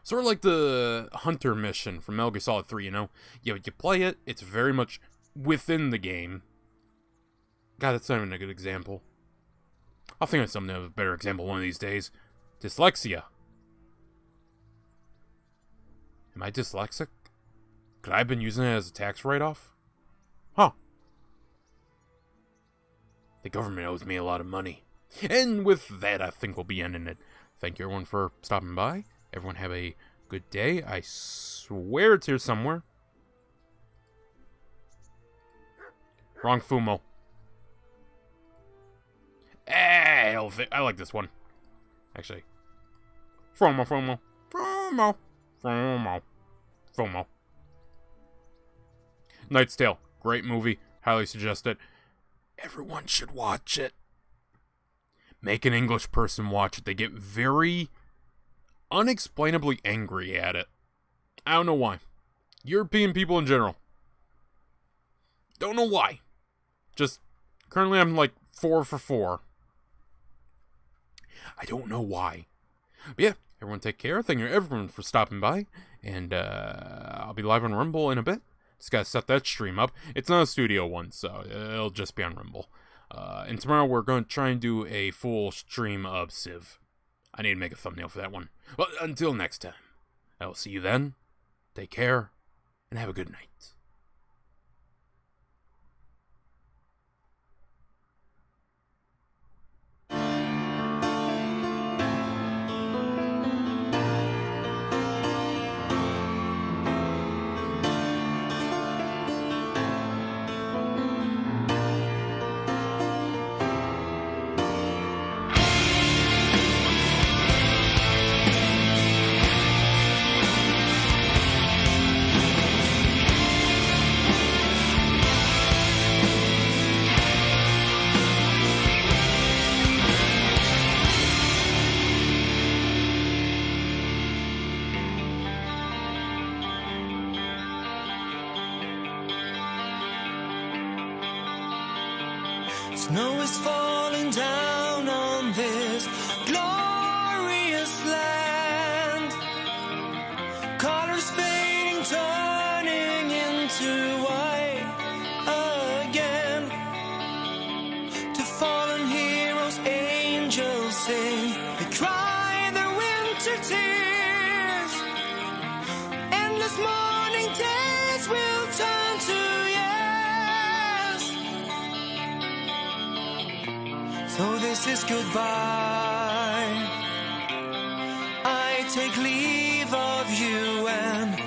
Sort of like the Hunter mission from Metal Gear Solid 3, you know? You play it, it's very much within the game. God, that's not even a good example. I'll think of something of a better example one of these days. Dyslexia. Am I dyslexic? Could I have been using it as a tax write-off? Huh. The government owes me a lot of money. And with that, I think we'll be ending it. Thank you, everyone, for stopping by. Everyone have a good day. I swear it's here somewhere. Wrong Fumo. Hey, I like this one. Actually. FOMO. Knight's Tale. Great movie. Highly suggest it. Everyone should watch it. Make an English person watch it. They get very unexplainably angry at it. I don't know why. European people in general. Don't know why. Just, currently I'm like 4 for 4. I don't know why. But yeah, everyone take care. Thank you everyone for stopping by. And I'll be live on Rumble in a bit. Just gotta set that stream up. It's not a studio one, so it'll just be on Rumble. And tomorrow we're going to try and do a full stream of Civ. I need to make a thumbnail for that one. Well, until next time, I will see you then. Take care, and have a good night. Snow is falling down on this glorious land. Colors fading, turning into white again. To fallen heroes, angels sing. They cry their winter tears. Endless morning days will turn to years. So this is goodbye. I take leave of you and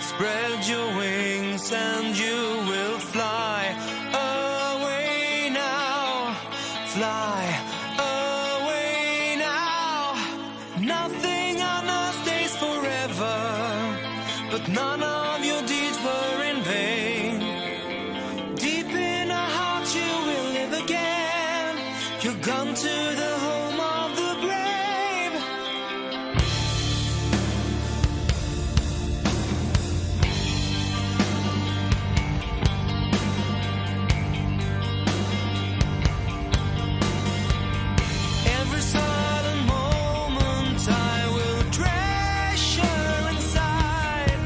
spread your wings, and you will fly away now. Fly away now. Nothing on earth stays forever, but none of your deeds were in vain. Deep in our hearts you will live again. You're gone to the home of the brave. Every silent moment I will treasure inside.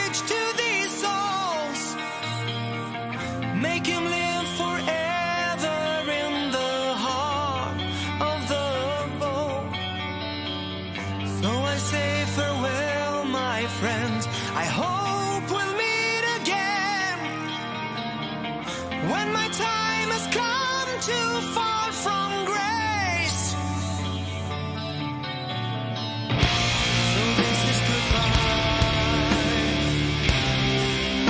message to these souls. Make him live forever in the heart of the bowl. So I say farewell, my friends. I hope we'll meet again when my time has come to fall from grace. So this is goodbye.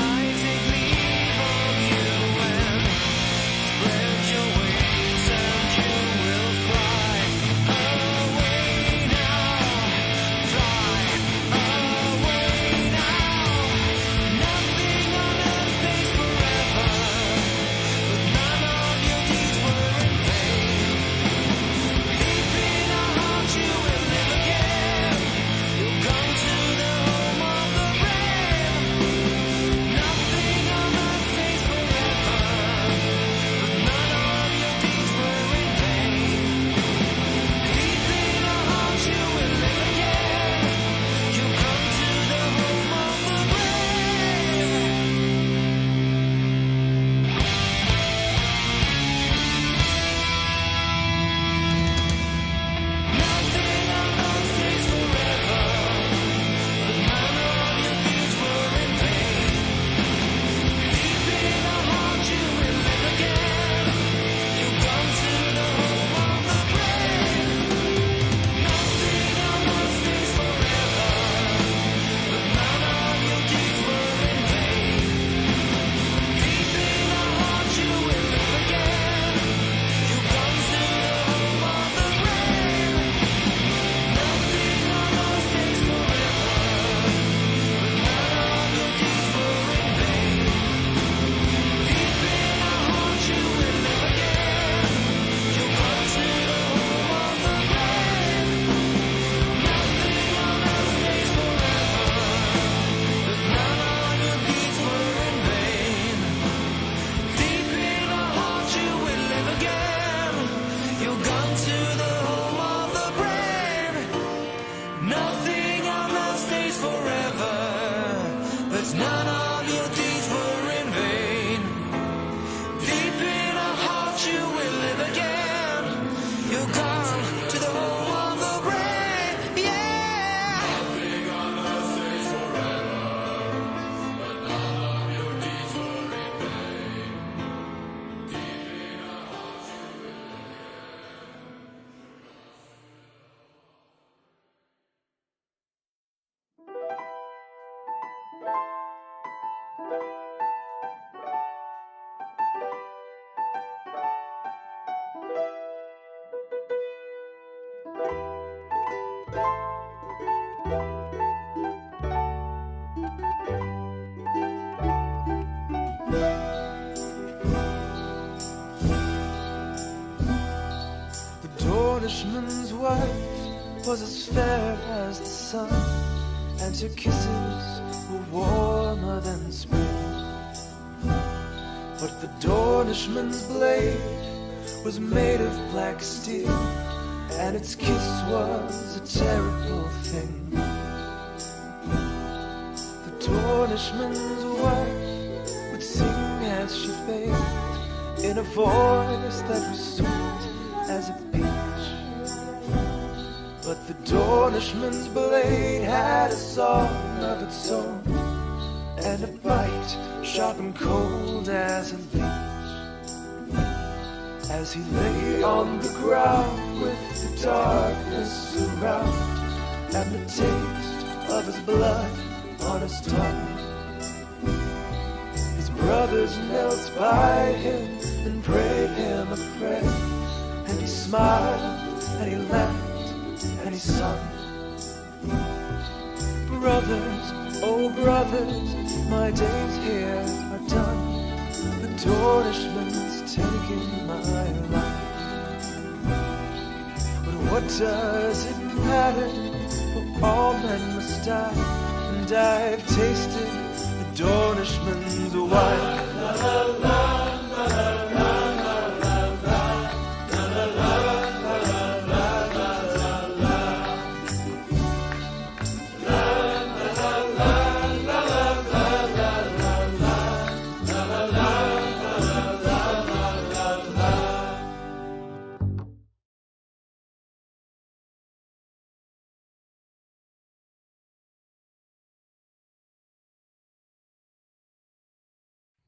I take leave of you and spread your wings, and you will fly away now. Fly away now. Nothing on earth stays forever, but none of your deeds were in vain. Deep in our hearts you will live again. You'll come to the home of the brave. Nothing on earth stays forever, but none of your deeds were in vain. Deep in our hearts you will live again. You'll come to the home of the brave. Nothing on earth stays forever, but none of your deeds were in vain. Deep in our hearts you will live again. You'll come to the home of the brave. Nothing on earth stays forever, but none of your deeds were in vain. Deep in our hearts you will live again. You'll come to the home of the brave. Nothing on earth stays forever, but none of your deeds were in vain. Deep in our hearts you will live again. You'll come to the home of the brave. Nothing on earth stays forever, but none of your deeds were in vain. Deep in our hearts you will live again. You'll come to the home of the brave. Nothing on earth stays forever, but none of your deeds were in vain. Deep in our hearts you will live again. You'll come to the home of the brave. Yeah. Nothing on earth stays forever, but none of your deeds were in vain. Deep in our hearts you will live The Dornishman's wife was as fair as the sun, and her kisses were warmer than spring. But the Dornishman's blade was made of black steel, and its kiss was a terrible thing. The Dornishman's wife would sing as she bathed in a voice that was sweet as a peach. But the Dornishman's blade had a song of its own, and a bite sharp and cold as a leech. As he lay on the ground with the darkness around, and the taste of his blood on his tongue, his brothers knelt by him and prayed him a prayer, and he smiled and he laughed and he sung. Brothers, oh brothers, my days here are done. The Dornishman's taking my life. But what does it matter? For all men must die, and I've tasted the Dornishman's wife.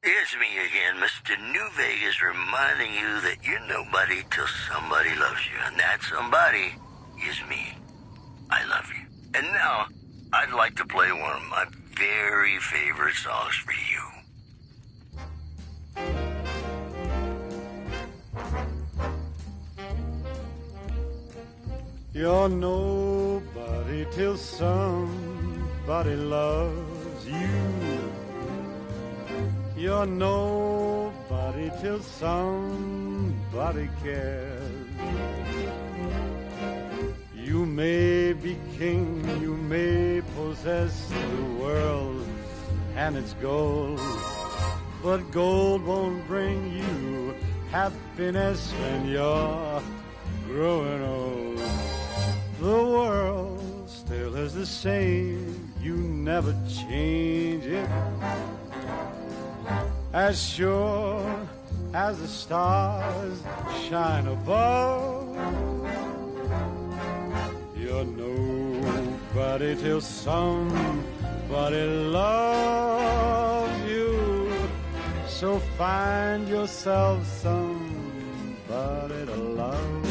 It's me again, Mr. New Vegas, reminding you that you're nobody till somebody loves you, and that somebody is me. I love you. And now, I'd like to play one of my very favorite songs for you. You're nobody till somebody loves you. You're nobody till somebody cares. You may be king, you may possess the world and its gold, but gold won't bring you happiness when you're growing old. The world still is the same, you never change it. As sure as the stars shine above, you're nobody till somebody loves you. So find yourself somebody to love.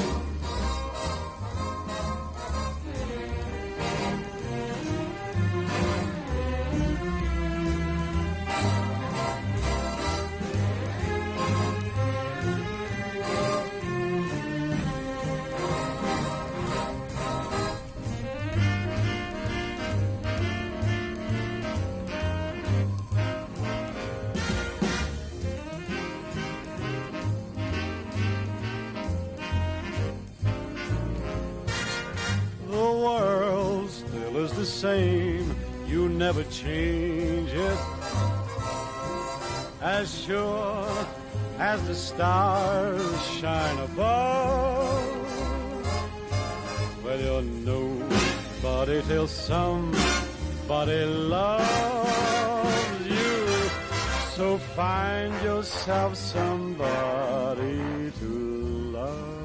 The same, you never change it. As sure as the stars shine above, well, you're nobody till somebody loves you. So find yourself somebody to love.